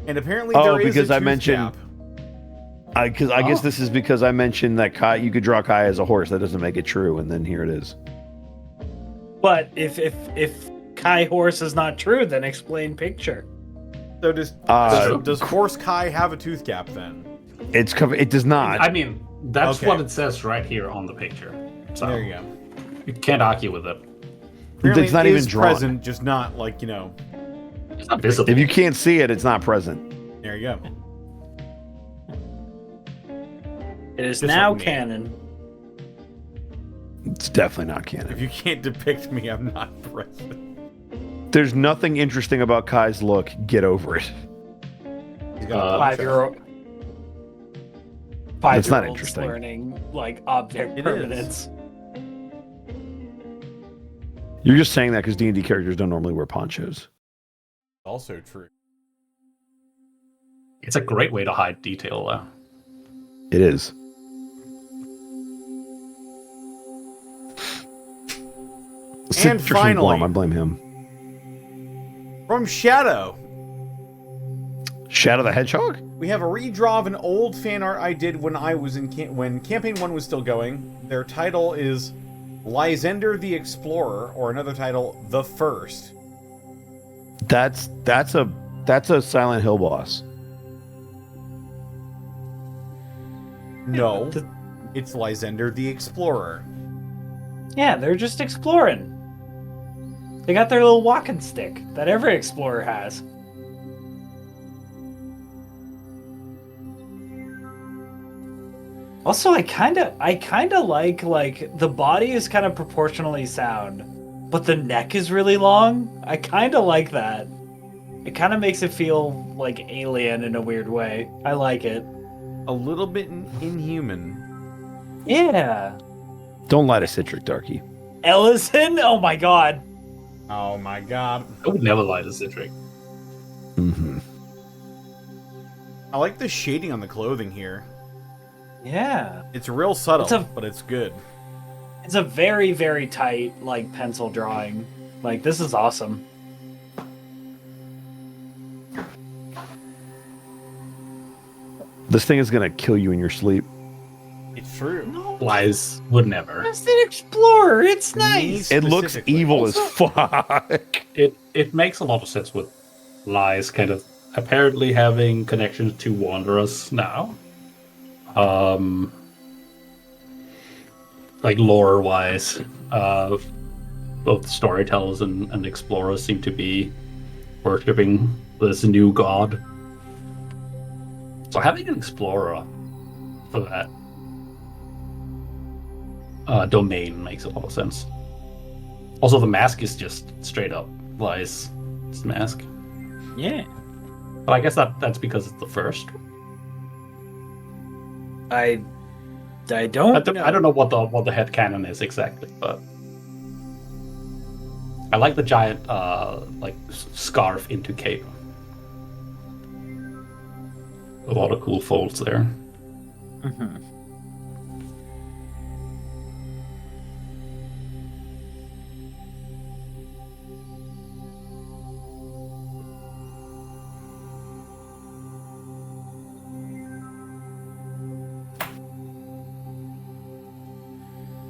Speaker 5: And apparently
Speaker 8: Oh,
Speaker 5: there is
Speaker 8: because
Speaker 5: a
Speaker 8: I
Speaker 5: tooth
Speaker 8: mentioned-
Speaker 5: gap.
Speaker 8: I guess this is because I mentioned that Kai, you could draw Kai as a horse. That doesn't make it true, and then here it is.
Speaker 1: But if Kai horse is not true, then explain picture.
Speaker 5: So does horse Kai have a tooth gap then?
Speaker 8: It does not.
Speaker 3: I mean, that's
Speaker 5: Okay.
Speaker 3: what it says right here on the picture. So
Speaker 5: There you go.
Speaker 3: you can't argue with it.
Speaker 5: Apparently
Speaker 8: It's not
Speaker 5: it
Speaker 8: even
Speaker 5: is
Speaker 8: drawn.
Speaker 5: present, just not like, you know.
Speaker 3: It's not visible.
Speaker 8: If you can't see it, it's not present.
Speaker 5: There you go.
Speaker 1: It is
Speaker 5: Just
Speaker 1: now
Speaker 5: like me.
Speaker 1: canon.
Speaker 8: It's definitely not canon.
Speaker 5: If you can't depict me, I'm not present.
Speaker 8: There's nothing interesting about Kai's look. Get over it.
Speaker 5: He's got a poncho.
Speaker 1: 5-year-old.
Speaker 8: That's not
Speaker 1: 5-year-olds
Speaker 8: interesting.
Speaker 1: learning like object
Speaker 5: It
Speaker 1: permanence.
Speaker 8: You're just saying that because D&D characters don't normally wear ponchos.
Speaker 5: Also true.
Speaker 3: It's a great way to hide detail, though.
Speaker 8: It is.
Speaker 5: And
Speaker 8: Tristan
Speaker 5: finally-
Speaker 8: Blum, I blame him.
Speaker 5: From Shadow,
Speaker 8: Shadow the Hedgehog?
Speaker 5: we have a redraw of an old fan art I did when I was in when Campaign 1 was still going. Their title is Lysander the Explorer, or another title, The First.
Speaker 8: That's a Silent Hill boss.
Speaker 5: No, it's Lysander the Explorer.
Speaker 1: Yeah, they're just exploring. They got their little walking stick that every explorer has. Also, I kind of like the body is kind of proportionally sound, but the neck is really long. I kind of like that. It kind of makes it feel like alien in a weird way. I like it.
Speaker 5: A little bit inhuman.
Speaker 1: Yeah.
Speaker 8: Don't lie to Citric, Darky.
Speaker 1: Ellison? Oh my god.
Speaker 5: Oh my god.
Speaker 3: I would never lie to Citric.
Speaker 8: Mm-hmm.
Speaker 5: I like the shading on the clothing here.
Speaker 1: Yeah.
Speaker 5: It's real subtle,
Speaker 1: It's a-
Speaker 5: but it's good.
Speaker 1: It's a very, very tight, like, pencil drawing. Like, this is awesome.
Speaker 8: This thing is gonna kill you in your sleep.
Speaker 5: It's true.
Speaker 3: Lies would never.
Speaker 1: It's an explorer. It's nice.
Speaker 8: It looks
Speaker 5: Specifically.
Speaker 8: evil as fuck.
Speaker 3: It makes a lot of sense with Lies kind of apparently having connections to Wanderers now. Like lore wise, both storytellers and explorers seem to be worshipping this new god. So having an explorer for that domain makes a lot of sense. Also, the mask is just straight up Lies' mask.
Speaker 1: Yeah.
Speaker 3: But I guess that's because it's the first.
Speaker 1: I don't
Speaker 3: I don't know what the head canon is exactly, but I like the giant like scarf into cape. A lot of cool folds there.
Speaker 1: Mm-hmm.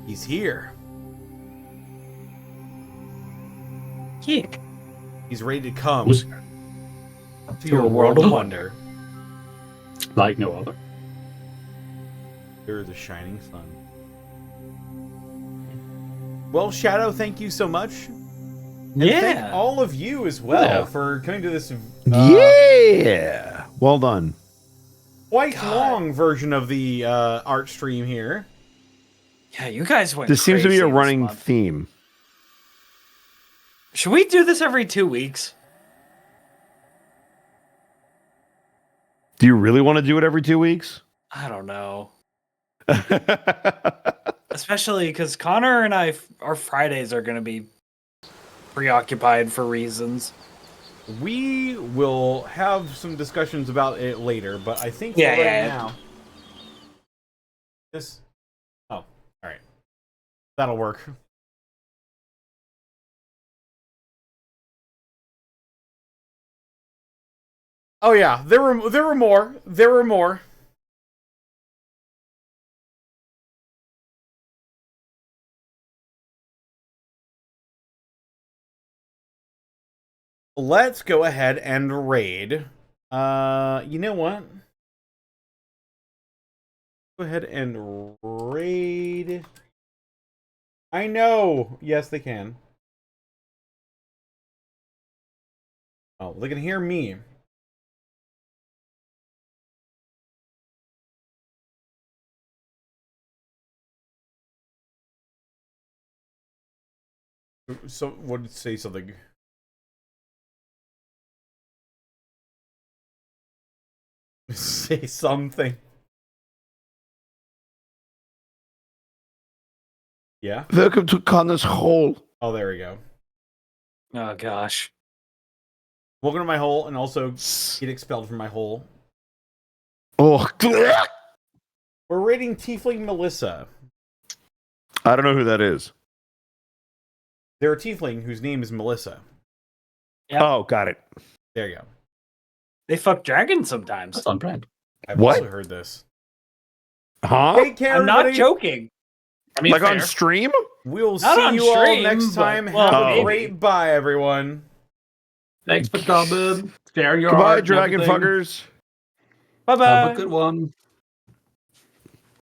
Speaker 5: He's here.
Speaker 1: Yeah.
Speaker 5: He's ready to come
Speaker 3: Who's
Speaker 5: to your world of wonder.
Speaker 3: like no other?
Speaker 5: You're the shining sun. Well, Shadow, thank you so much. And thank
Speaker 1: Yeah.
Speaker 5: all of you as well
Speaker 3: Yeah.
Speaker 5: for coming to this
Speaker 8: Yeah. Well done.
Speaker 5: quite long version of the art stream here.
Speaker 1: Yeah, you guys went.
Speaker 8: This seems to be
Speaker 1: crazy
Speaker 8: a
Speaker 1: this
Speaker 8: running
Speaker 1: month.
Speaker 8: theme.
Speaker 1: Should we do this every 2 weeks?
Speaker 8: Do you really want to do it every 2 weeks?
Speaker 1: I don't know. Especially because Connor and I, our Fridays are going to be preoccupied for reasons.
Speaker 5: We will have some discussions about it later, but I think
Speaker 1: Yeah,
Speaker 5: for right
Speaker 1: yeah.
Speaker 5: now. This. Oh, all right. That'll work. Oh yeah, there were more. There were more. let's go ahead and raid. You know what? Go ahead and raid. I know. Yes, they can. Oh, they can hear me. So, what did say something? Say something. Yeah?
Speaker 8: Welcome to Connor's hole.
Speaker 5: Oh, there we go.
Speaker 1: Oh gosh.
Speaker 5: Welcome to my hole, and also get expelled from my hole.
Speaker 8: Oh,
Speaker 5: we're raiding Tiefling Melissa.
Speaker 8: I don't know who that is.
Speaker 5: They're a Tiefling whose name is Melissa.
Speaker 1: Yep.
Speaker 8: Oh, got it.
Speaker 5: There you go.
Speaker 1: They fuck dragons sometimes.
Speaker 3: That's on brand.
Speaker 5: I've
Speaker 8: What?
Speaker 5: also heard this.
Speaker 8: Huh?
Speaker 5: Take care,
Speaker 1: I'm not
Speaker 5: everybody.
Speaker 1: joking.
Speaker 7: I mean,
Speaker 8: Like
Speaker 7: fair.
Speaker 8: on stream?
Speaker 5: We'll
Speaker 1: Not
Speaker 5: see
Speaker 1: on
Speaker 5: you all
Speaker 1: stream,
Speaker 5: next
Speaker 1: but-
Speaker 5: time.
Speaker 1: well,
Speaker 5: Have a
Speaker 8: maybe.
Speaker 5: great bye, everyone.
Speaker 3: Thanks for coming. Sharing your
Speaker 8: Goodbye,
Speaker 3: art and
Speaker 8: dragon
Speaker 3: everything.
Speaker 8: fuckers.
Speaker 1: Bye bye.
Speaker 3: Have a good one.